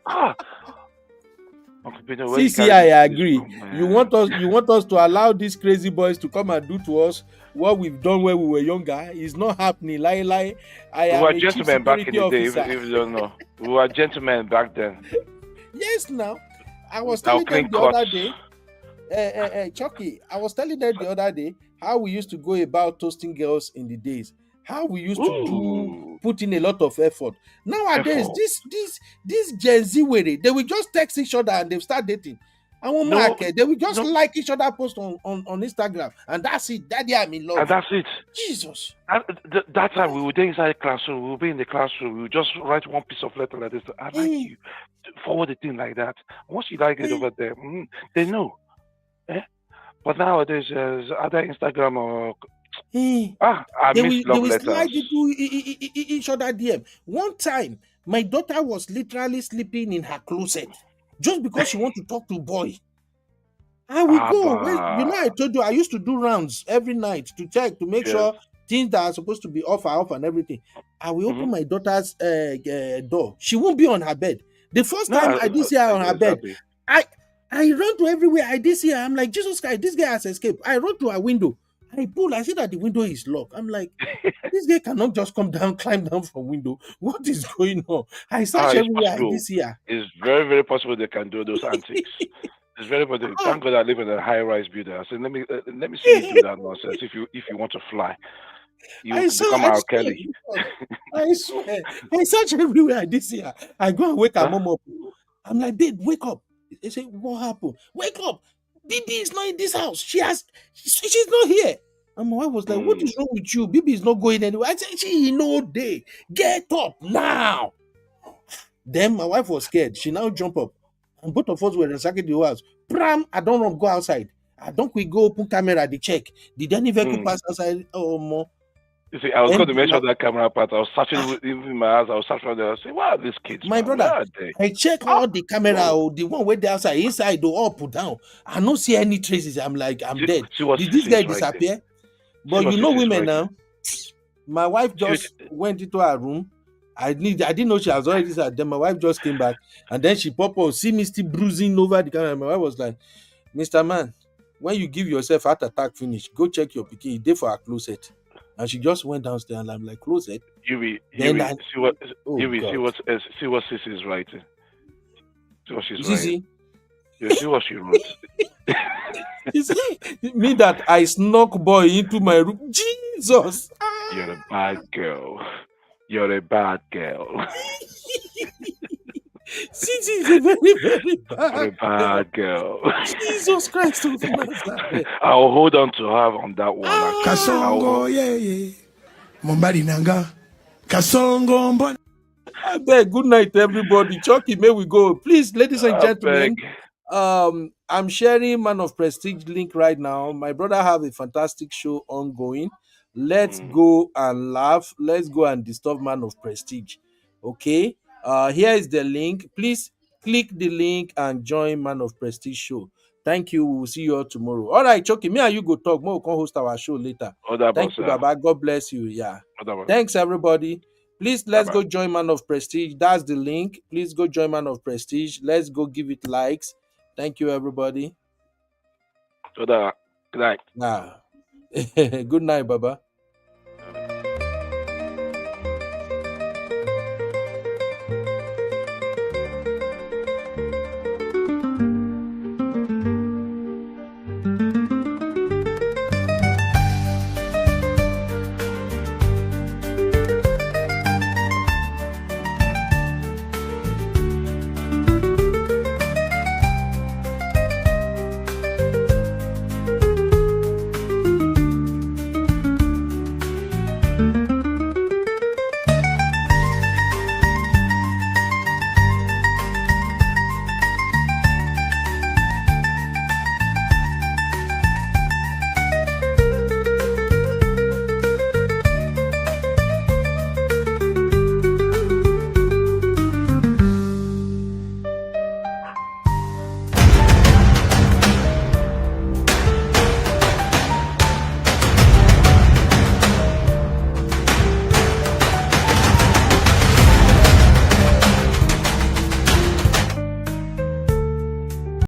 Ah, Uncle Peter, where you CC, carry this I this agree. from, You man? want us, you want us to allow these crazy boys to come and do to us what we've done when we were younger. It's not happening. Lie. I We am were a chief gentlemen back in security the day, officer. if you don't know. We were gentlemen back then. Yes, now. I With was our telling clean them the cuts. other day, Chucky, I was telling them the other day how we used to go about toasting girls in the days. How we used to Ooh, put in a lot of effort. Nowadays, effort. this Gen Z way, they will just text each other and they start dating. And one No, mark, they will just no, like each other post on Instagram, and that's it. Daddy, I'm in and love. that's it. Jesus. That time we would be inside the classroom, we would be in the classroom, we would just write one piece of letter like this. I like Eh, you. Forward the thing like that. Once you like it eh, over there, they know. Eh? But nowadays, either Instagram or eh. I They miss will they love will letters. slide into each other DM. One time, my daughter was literally sleeping in her closet just because she want to talk to boy. I will go. Well, I Abba. told you I used to do rounds every night to check to make Yes. sure things that are supposed to be off are off and everything. I will Mm-hmm. open my daughter's door. She won't be on her bed. The first time No, I did see her on her bed, exactly. I I run to everywhere. I did see her. I'm like, Jesus Christ, this guy has escaped. I run to her window. I pull. I see that the window is locked. I'm like, this guy cannot just come down, climb down from window. What is going on? I search It's everywhere. I did possible. see her. It's very, very possible they can do those antics. It's very possible. Ah, Thank God I live in a high-rise building. I said, let me see you do that nonsense. If you want to fly, you become I our swear, Kelly. I swear. I search everywhere. I did see her. I go and wake her Huh? mom up. I'm like, babe, wake up. They say, what happened? Wake up. Bibi is not in this house. She's not here. And my wife was like, what Mm. is wrong with you? Bibi is not going anywhere. I said, she no day. Get up now. Then my wife was scared. She now jump up. And both of us were ransacking the whole house. Pram, I don't want to go outside. I don't we go open camera, they check. Did any vehicle Mm. pass outside? Oh, more. You see, I was Then going to mention that camera part. I was searching ah, in my house. I was searching there. I say, where are these kids, my man? Where brother, are they? I check Ah, all the camera, God. the one way there outside, inside, the up, down. I don't see any traces. I'm like, I'm dead. See what Did this Sissy guy is writing. disappear? See But what you know Sissy is women writing. now. My wife See what, just went into her room. I didn't know she has already said. Then my wife just came back, and then she pop up, see me still bruising over the camera. My wife was like, Mr. Man, when you give yourself heart attack finish, go check your pikin. He dey for her closet. And she just went downstairs and I'm like, closet. Then I, See what oh God. see what Sissy is writing. See what she's You writing. see, You see what she wrote. you see, me that I snuck boy into my room. Jesus. You're a bad girl. You're a bad girl. Sissy is a very, very Very bad bad girl. girl. Jesus Christ of Nazareth. I'll hold on to her on that one. Actually, Kasongo, yeah. Mumbari nanga. Kasongo, mbona. I beg, good night, everybody. Chucky, may we go. Please, ladies and I gentlemen, beg. I'm sharing Man of Prestige link right now. My brother have a fantastic show ongoing. Let's go and laugh. Let's go and disturb Man of Prestige. Okay. Here is the link. Please click the link and join Man of Prestige show. Thank you. We'll see you all tomorrow. All right, Chucky, me and you go talk. More, we can host our show later. Thank you, Baba. God bless you. Yeah. Thanks, everybody. Please, let's go join Man of Prestige. That's the link. Please go join Man of Prestige. Let's go give it likes. Thank you, everybody. Good night. Good night, Baba.